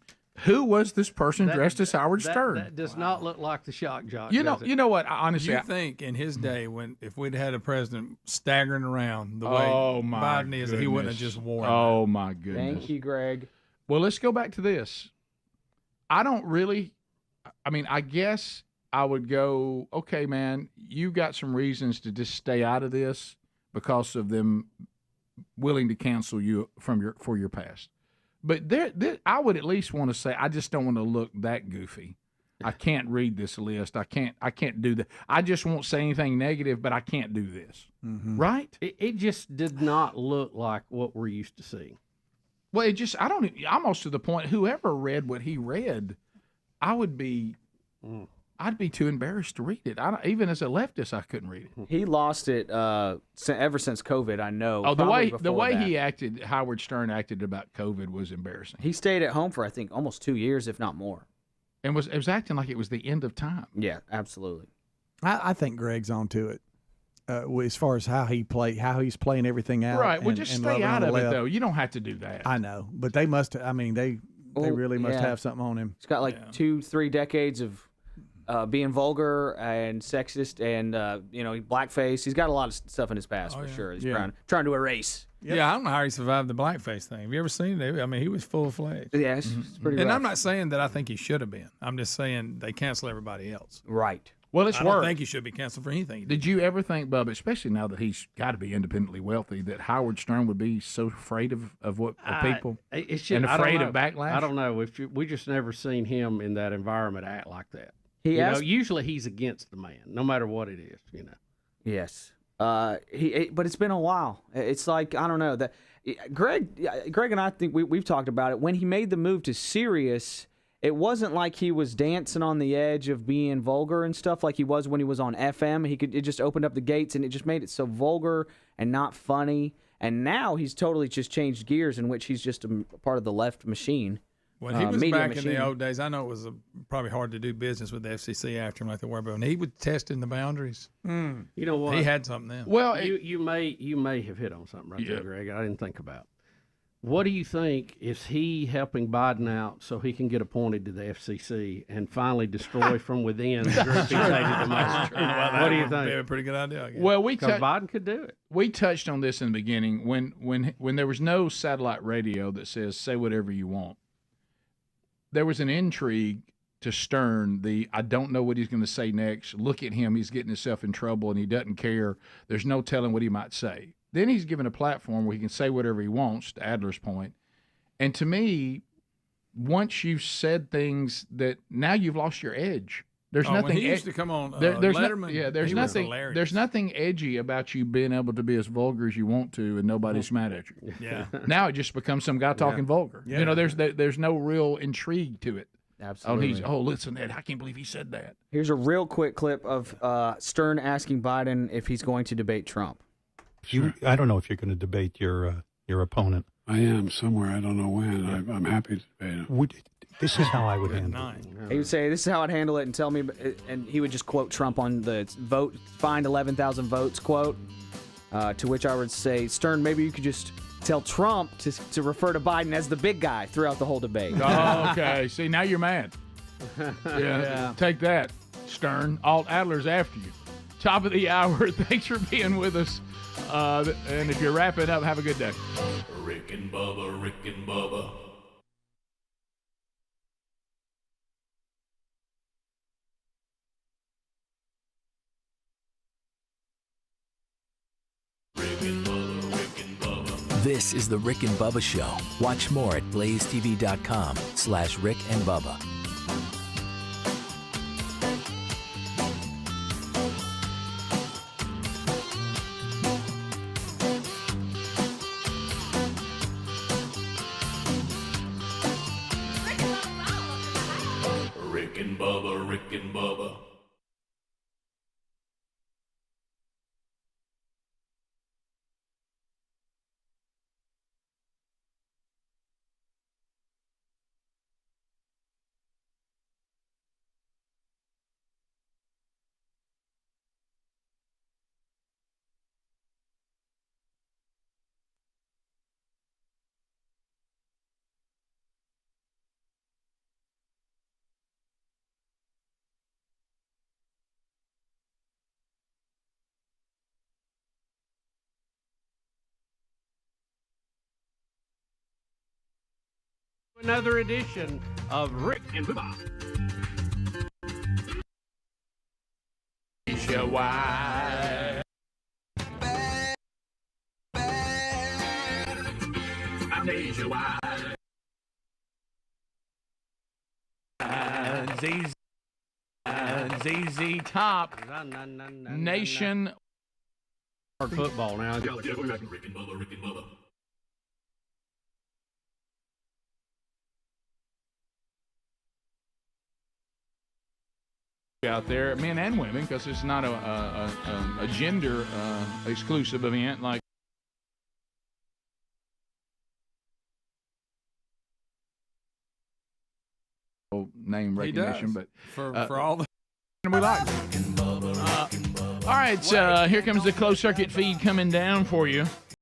Who was this person dressed as Howard Stern? That does not look like the shock jock. You know what? You think in his day, if we'd had a president staggering around the way Biden is, he wouldn't have just worn. Oh my goodness! Thank you, Greg. Well, let's go back to this. I don't really. I mean, I guess I would go. Okay, man, you got some reasons to just stay out of this because of them willing to cancel you for your past. But I would at least want to say I just don't want to look that goofy. I can't read this list. I can't do that. I just won't say anything negative, but I can't do this. Mm-hmm. Right? It just did not look like what we're used to seeing. Well, I'm almost to the point. Whoever read what he read, I'd be too embarrassed to read it. Even as a leftist, I couldn't read it. He lost it ever since COVID. I know. Oh, the way that. he acted, Howard Stern acted about COVID was embarrassing. He stayed at home for I think almost 2 years, if not more, and was acting like it was the end of time. Yeah, absolutely. I think Greg's onto it. As far as how he's playing everything out, right? Well, just stay out of it, though. You don't have to do that. I know, but they must. I mean, they really must have something on him. He's got like 2-3 decades of being vulgar and sexist and blackface. He's got a lot of stuff in his past for sure. He's trying to erase. Yep. Yeah, I don't know how he survived the blackface thing. Have you ever seen it? I mean, he was full-fledged. Yeah, it's pretty And rough. I'm not saying that I think he should have been. I'm just saying they cancel everybody else. Right. Well, it's I worked. don't think he should be canceled for anything. Did you ever think, Bubba, especially now that he's got to be independently wealthy, that Howard Stern would be so afraid of people It's just, and afraid I of don't know. backlash? I don't know. We just never seen him in that environment act like that. He asked- usually he's against the man, no matter what it is. Yes. But it's been a while. It's like I don't know that. Greg and I think we've talked about it. When he made the move to Sirius, it wasn't like he was dancing on the edge of being vulgar and stuff like he was when he was on FM. It just opened up the gates and it just made it so vulgar and not funny. And now he's totally just changed gears in which he's just a part of the left machine. When he was media back machine. in the old days, I know it was probably hard to do business with the FCC after him like they were, but when he was testing the boundaries, You know what? he had something then. Well, you may have hit on something right there, Greg. I didn't think about. What do you think? Is he helping Biden out so he can get appointed to the FCC and finally destroy from within the group he hated the most? What do you think? Be a pretty good idea, I guess. Well, because Biden could do it. We touched on this in the beginning when there was no satellite radio that says say whatever you want. There was an intrigue to Stern. I don't know what he's going to say next. Look at him. He's getting himself in trouble, and he doesn't care. There's no telling what he might say. Then he's given a platform where he can say whatever he wants, to Adler's point. And to me, once you've said things that now you've lost your edge. There's nothing. When he used to come on Letterman, there's he was nothing. hilarious. There's nothing edgy about you being able to be as vulgar as you want to, and nobody's mad at you. Yeah. Now it just becomes some guy talking vulgar. Yeah. You know, there's no real intrigue to it. Absolutely. Listen, Ed, I can't believe he said that. Here's a real quick clip of Stern asking Biden if he's going to debate Trump. I don't know if you're going to debate your opponent. I am somewhere. I don't know when. I'm happy to debate him. This is how I would handle it. He would say, "This is how I'd handle it," and tell me, and he would just quote Trump on the vote, find 11,000 votes quote. To which I would say, Stern, maybe you could just tell Trump to refer to Biden as the big guy throughout the whole debate. Oh, okay. See, now you're mad. Yeah. Take that, Stern. Alt Adler's after you. Top of the hour. Thanks for being with us. And if you're wrapping up, have a good day. Rick and Bubba, Rick and Bubba. This is the Rick and Bubba Show. Watch more at blazetv.com/Rick and Bubba. Rick and Bubba, Rick and Bubba. Another edition of Rick and Bubba. ZZ Top Nation football now. Rick and Bubba, Rick and Bubba. out there, men and women, because it's not a gender exclusive event like. Name recognition, but for all the we like. All right, here comes the closed circuit feed coming down for you.